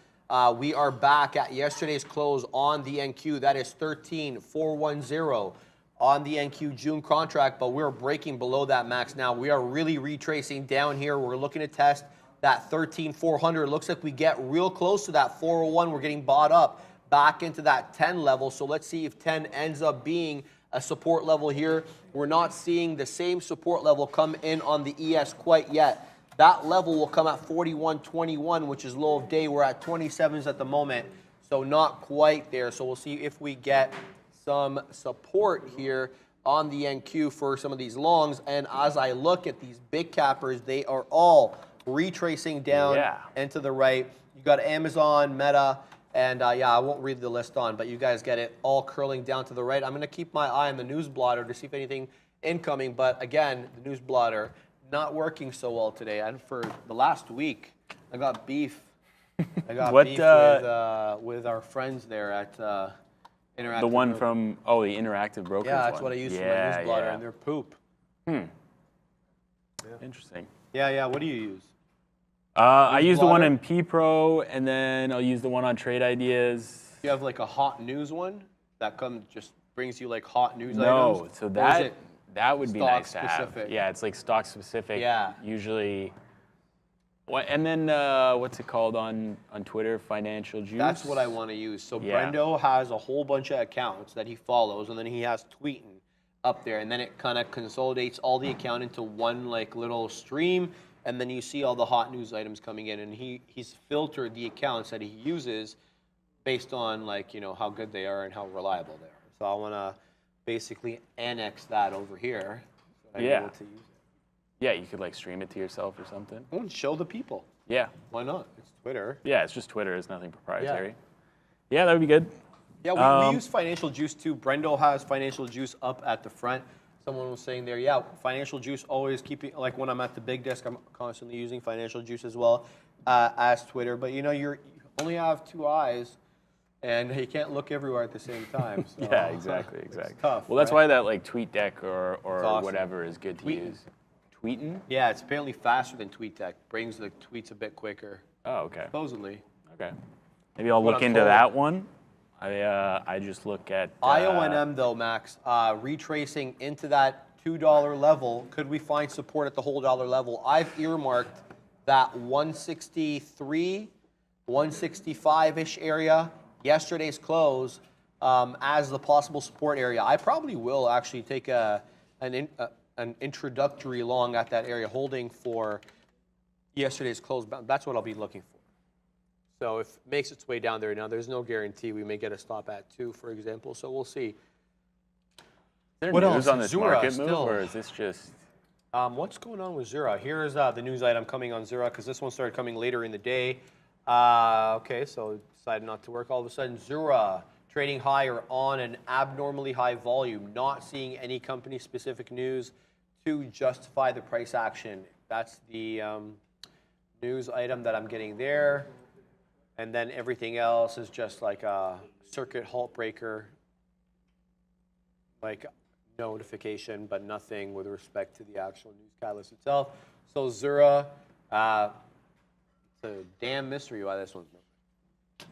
We are back at yesterday's close on the NQ. That is 13,410 on the NQ June contract, but we're breaking below that, Max. Now we are really retracing down here. We're looking to test that 13,400. Looks like we get real close to that 401. We're getting bought up back into that 10 level. So let's see if 10 ends up being a support level here. We're not seeing the same support level come in on the ES quite yet. That level will come at 41.21, which is low of day. We're at 27s at the moment, so not quite there. So we'll see if we get some support here on the NQ for some of these longs. And as I look at these big cappers, they are all retracing down and to the right. You got Amazon, Meta, and yeah, I won't read the list on, but you guys get it, all curling down to the right. I'm going to keep my eye on the news blotter to see if anything incoming, but again, the news blotter not working so well today. And for the last week, I got beef. I got beef with our friends there at Interactive. The one from, the Interactive Brokers Yeah, that's one. what I use for my news blotter, and they're poop. Interesting. Yeah, what do you use? I use the one in P Pro, and then I'll use the one on Trade Ideas. You have like a hot news one that just brings you like hot news items? No, so that would be nice to have. Yeah, it's like stock specific. Yeah. Usually. And then what's it called on Twitter? Financial Juice. That's what I want to use. So Brendo has a whole bunch of accounts that he follows, and then he has tweeting up there, and then it kind of consolidates all the account into one like little stream, and then you see all the hot news items coming in, and he's filtered the accounts that he uses based on like how good they are and how reliable they are. So I want to basically annex that over here. So I'm able to use it. Yeah, you could like stream it to yourself or something. And show the people. Yeah. Why not? It's Twitter. Yeah, it's just Twitter. It's nothing proprietary. Yeah, that would be good. Yeah, we use Financial Juice too. Brendo has Financial Juice up at the front. Someone was saying there, Financial Juice always keeping, like when I'm at the big desk, I'm constantly using Financial Juice as well as Twitter. But you only have two eyes, and you can't look everywhere at the same time. So yeah, exactly. It's tough, well, that's why that like TweetDeck or awesome. Whatever is good to use. Tweeting? Yeah, it's apparently faster than TweetDeck. Brings the tweets a bit quicker. Oh, okay. Supposedly. Okay. Maybe I'll look into that one. I just look at IONM though, Max, retracing into that $2 level. Could we find support at the whole dollar level? I've earmarked that 163, 165-ish area, yesterday's close, as the possible support area. I probably will actually take an introductory long at that area, holding for yesterday's close. That's what I'll be looking for. So if it makes its way down there, now there's no guarantee. We may get a stop at 2, for example, so we'll see. Is there What news else? on this Zura market move, still. or is this just... What's going on with Zura? Here's the news item coming on Zura, because this one started coming later in the day. Okay, so decided not to work. All of a sudden, Zura trading higher on an abnormally high volume, not seeing any company-specific news to justify the price action. That's the news item that I'm getting there. And then everything else is just like a circuit halt breaker, like notification, but nothing with respect to the actual news catalyst itself. So Zura, it's a damn mystery why this one's not.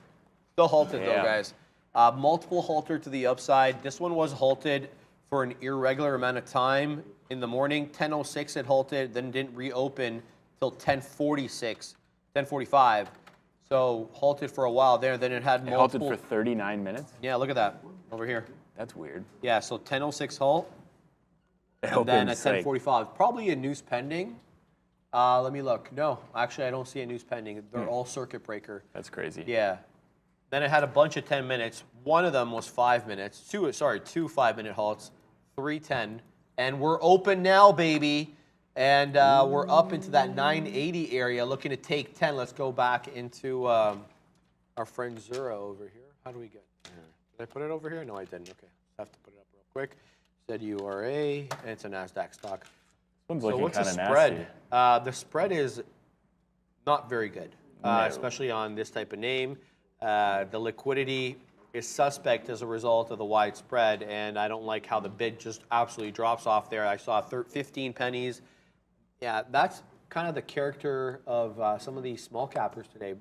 Still halted though, guys. Multiple halter to the upside. This one was halted for an irregular amount of time in the morning. 10:06 it halted, then didn't reopen till 10:46, 10:45. So halted for a while there. Then it had multiple. halted for 39 minutes? Yeah, look at that over here. That's weird. Yeah, so 10:06 halt. It And then at opens, like- 10:45, probably a news pending. Let me look. No, actually, I don't see a news pending. They're all circuit breaker. That's crazy. Yeah. Then it had a bunch of 10 minutes. One of them was 5 minutes. Two 5-minute halts, 3:10. And we're open now, baby. And we're up into that 980 area, looking to take 10. Let's go back into our friend Zura over here. How do we get here? Did I put it over here? No, I didn't. Okay. Have to put it up real quick. ZURA, and it's a NASDAQ stock. One's So looking what's the kind of spread? nasty. The spread is not very good, No. especially on this type of name. The liquidity is suspect as a result of the wide spread, and I don't like how the bid just absolutely drops off there. I saw 15 pennies. Yeah, that's kind of the character of some of these small cappers today,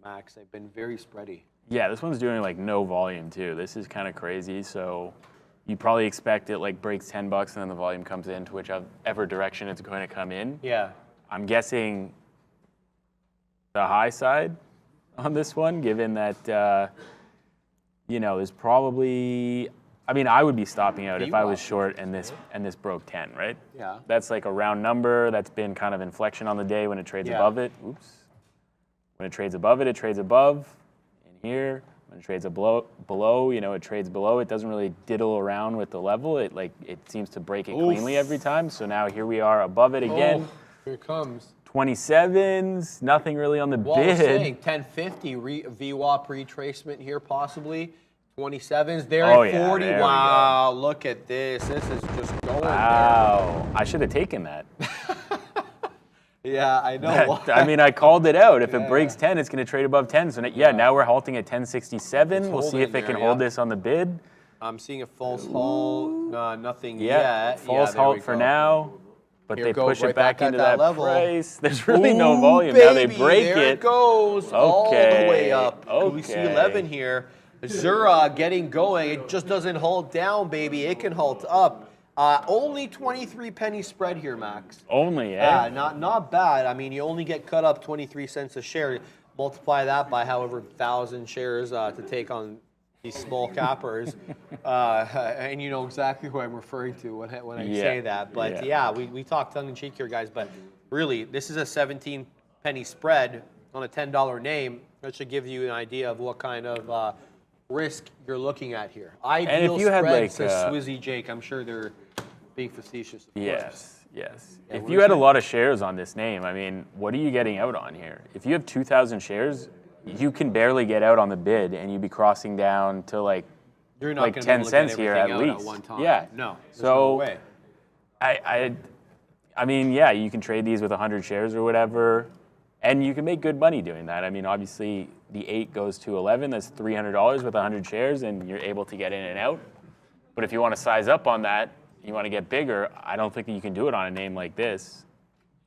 Max. They've been very spready. Yeah, this one's doing like no volume too. This is kind of crazy. So you probably expect it like breaks 10 bucks and then the volume comes into whichever direction it's going to come in. Yeah. I'm guessing the high side on this one, given that, there's probably, I would be stopping out if I was short and this broke 10, right? Yeah. That's like a round number. That's been kind of inflection on the day when it trades above it. Oops. When it trades above it trades above. In here, when it trades below, it trades below. It doesn't really diddle around with the level. It seems to break it cleanly every time. So now here we are above it again. Here it comes. 27s, nothing really on the Well, I was bid. saying 1050 VWAP retracement here possibly. 27s there Oh, at yeah, 40. there we Wow, look at this. This is just going Wow, I should have taken that. there. Yeah, I know. I called it out. If it breaks 10, it's going to trade above 10. So now we're halting at 1067. We'll see if it can hold this on the bid. I'm seeing a false halt. Nothing Yeah, yet. false there halt we for go. now. But Here they goes push it right back back at into that that level. price. There's really no Ooh, volume. Now they baby, break there it. Goes all the way up. Okay. We see 11 here. Zura getting going. It just doesn't halt down, baby. It can halt up. Only 23 penny spread here, Max. Only, eh? Not bad. You only get cut up 23 cents a share. Multiply that by however 1,000 shares to take on these small cappers, and you know exactly who I'm referring to when I say that. But we talk tongue in cheek here, guys. But really, this is a 17 penny spread on a $10 name. That should give you an idea of what kind of risk you're looking at here. Ideal if you had, spread, like, says Swizzy Jake. I'm sure they're being facetious. Of course. Yes. Yeah, If what you are had a you lot of shares on this name, what are you getting out on here? If you have 2,000 shares, you can barely get out on the bid, and you'd be crossing down to You're not like gonna 10 be able to cents get here everything at out least. one time. Yeah. No. There's So no way. you can trade these with 100 shares or whatever, and you can make good money doing that. Obviously, the 8 goes to 11. That's $300 with 100 shares, and you're able to get in and out. But if you want to size up on that, you want to get bigger, I don't think that you can do it on a name like this.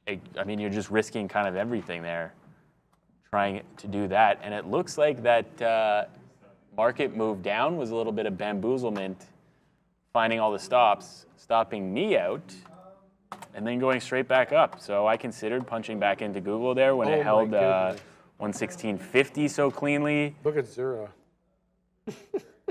You're just risking kind of everything there, trying to do that. And it looks like that market move down was a little bit of bamboozlement finding all the stops, stopping me out, and then going straight back up. So I considered punching back into Google there when it held 116.50 so cleanly. Look at Zura.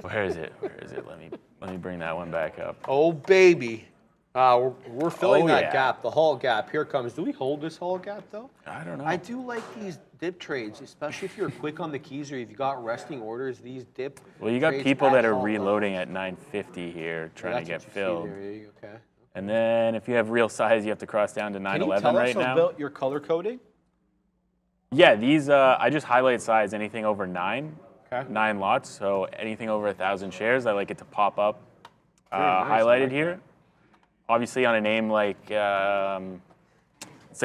Where is it? Where is it? Let me bring that one back up. Oh, baby. We're filling that yeah. gap, the Hall gap. Here it comes. Do we hold this Hall gap, though? I don't know. I do like these dip trades, especially if you're quick on the keys or if you got resting orders. These dip Well, you got trades people at that are Hall. reloading at 950 here, trying to get That's what you see filled. there. Yeah, okay. And then if you have real size, you have to cross down to Can you 911 tell right us now. about your color coding? Yeah, these I just highlight size anything over 9. Okay. 9 lots. So anything over 1,000 shares, I like it to pop up nice, I highlighted like here. Obviously, on a name like say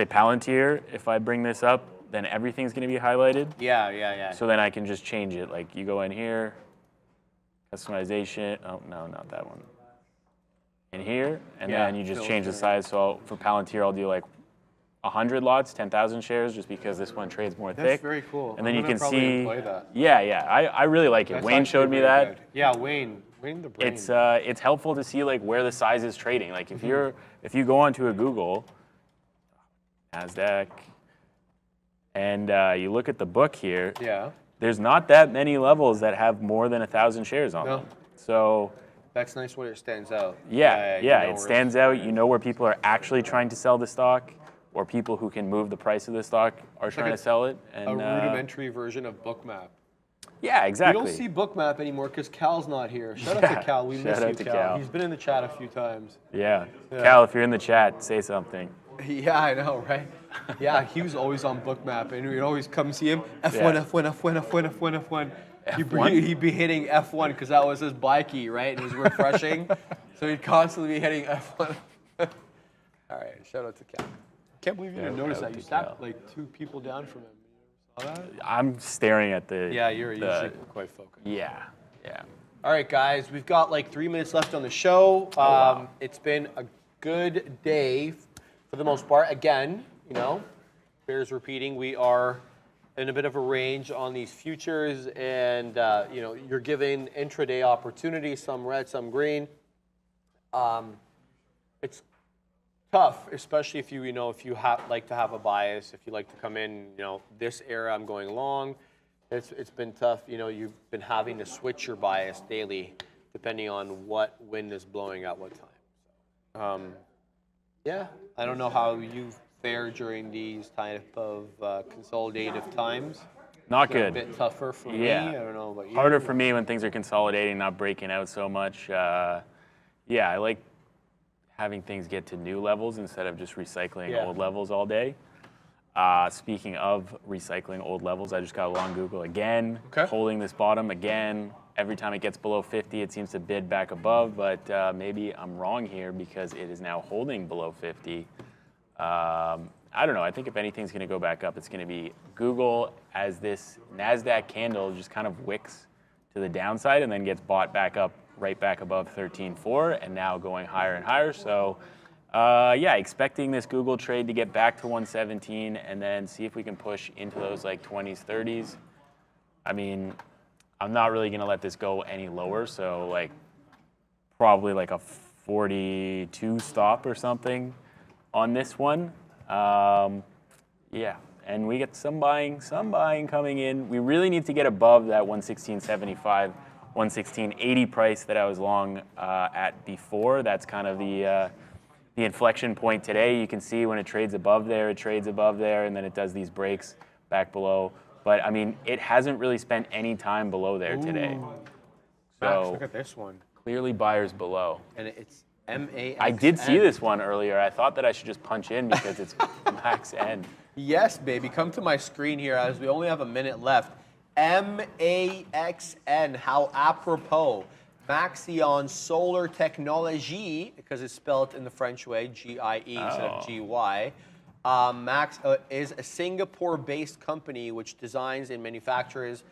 Palantir, if I bring this up, then everything's going to be highlighted. Yeah. So then I can just change it. Like you go in here, customization. Oh no, not that one. In here, and then you just change the size. So for Palantir, I'll do like 100 lots, 10,000 shares, just because this one trades more thick. That's very cool. And then I'm you can gonna probably see. employ that. Yeah. I really like it. That's Wayne actually showed me very that. good. Yeah, Wayne the brain. It's helpful to see like where the size is trading. Like if you go onto a Google, NASDAQ, and you look at the book here, there's not that many levels that have more than 1,000 shares on them. So that's nice when it stands out. yeah, you know it stands out. You know where people are actually trying to sell the stock, or people who can move the price of the stock are trying to sell it. And a rudimentary version of Bookmap. yeah, exactly. We don't see Bookmap anymore because Cal's not here. Shout out to Cal. We miss you, Cal. He's been in the chat a few times. Yeah. Cal, if you're in the chat, say something. Yeah, I know, right? Yeah, he was always on Bookmap, and we'd always come see him. F1, F1, F1, F1, F1, F1. He'd be hitting F1 because that was his buy key, right? And it was refreshing. So he'd constantly be hitting F1. All right, shout out to Cal. Can't believe you didn't notice that. You sat like 2 people down from him. You saw that? I'm staring at the. Yeah, you're usually quite focused. Yeah. All right, guys, we've got like 3 minutes left on the show. Wow. It's been a good day for the most part. Again, bears repeating, we are in a bit of a range on these futures, and you're given intraday opportunities, some red, some green. It's tough, especially if you like to have a bias, if you like to come in, this era I'm going long. It's been tough. You've been having to switch your bias daily depending on what wind is blowing at what time. I don't know how you fare during these type of consolidative times. Not good. A bit tougher for me. I don't know about you. Harder for me when things are consolidating, not breaking out so much. I like having things get to new levels instead of just recycling old levels all day. Speaking of recycling old levels, I just got a long Google again, holding this bottom again. Every time it gets below 50, it seems to bid back above, but maybe I'm wrong here because it is now holding below 50. I don't know. I think if anything's going to go back up, it's going to be Google as this NASDAQ candle just kind of wicks to the downside and then gets bought back up right back above 13.4 and now going higher and higher. So expecting this Google trade to get back to 117 and then see if we can push into those like 20s, 30s. I mean, I'm not really going to let this go any lower. So like probably like a 42 stop or something on this one. And we get some buying coming in. We really need to get above that 116.75, 116.80 price that I was long at before. That's kind of the inflection point today. You can see when it trades above there, and then it does these breaks back below. But I mean, it hasn't really spent any time below there today. Max, look at this one. Clearly buyers below. And it's MAXN. I did see this one earlier. I thought that I should just punch in because it's max N. Yes, baby. Come to my screen here as we only have a minute left. MAXN. How apropos. Maxion Solar Technologie, because it's spelled in the French way, G-I-E instead of G-Y. Max is a Singapore-based company which designs and manufactures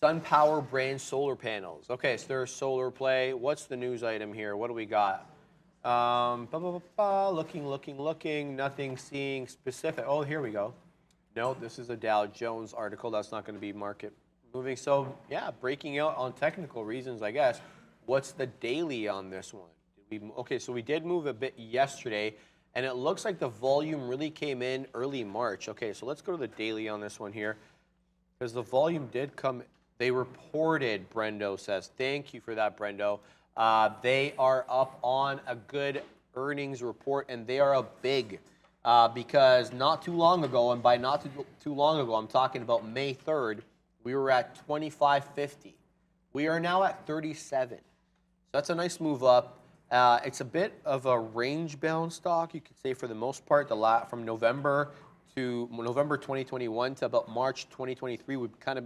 SunPower brand solar panels. Okay, so there's solar play. What's the news item here? What do we got? Looking, nothing seeing specific. Oh, here we go. No, this is a Dow Jones article. That's not going to be market moving. So, yeah, breaking out on technical reasons, I guess. What's the daily on this one? Okay, so we did move a bit yesterday, and it looks like the volume really came in early March. Okay, so let's go to the daily on this one here, because the volume did come. They reported, Brendo says. Thank you for that, Brendo. They are up on a good earnings report, and they are up big because not too long ago, and by not too long ago, I'm talking about May 3rd, we were at 25.50. We are now at 37. So that's a nice move up. It's a bit of a range-bound stock, you could say, for the most part. From November 2021 to about March 2023, we've kind of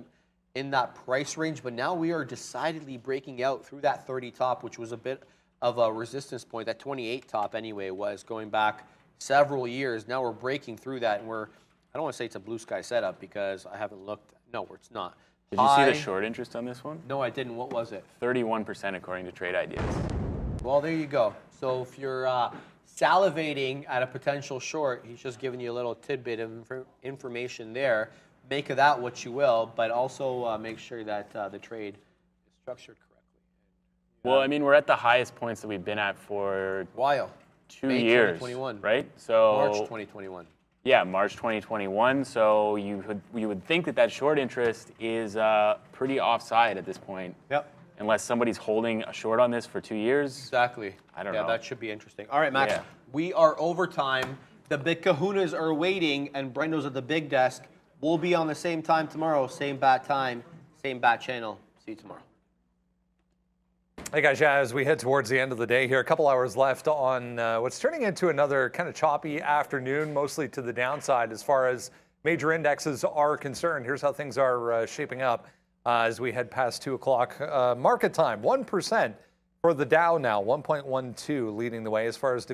in that price range, but now we are decidedly breaking out through that 30 top, which was a bit of a resistance point. That 28 top anyway was going back several years. Now we're breaking through that, and I don't want to say it's a blue sky setup because I haven't looked. No, it's not. Did you see the short interest on this one? No, I didn't. What was it? 31% according to Trade Ideas. Well, there you go. So if you're salivating at a potential short, he's just giving you a little tidbit of information there. Make of that what you will, but also make sure that the trade is structured correctly. Well, I mean, we're at the highest points that we've been at for while. 2 May years, 2021. right? So March 2021. Yeah, March 2021. So you would think that short interest is pretty offside at this point. Yep. Unless somebody's holding a short on this for 2 years. Exactly. I don't know. Yeah, that should be interesting. All right, Max. Yeah. We are overtime. The big kahunas are waiting, and Brendo's at the big desk. We'll be on the same time tomorrow, same bat time, same bat channel. See you tomorrow. Hey guys, yeah, as we head towards the end of the day here, a couple hours left on what's turning into another kind of choppy afternoon, mostly to the downside as far as major indexes are concerned. Here's how things are shaping up as we head past 2 o'clock market time. 1% for the Dow now, 1.12 leading the way as far as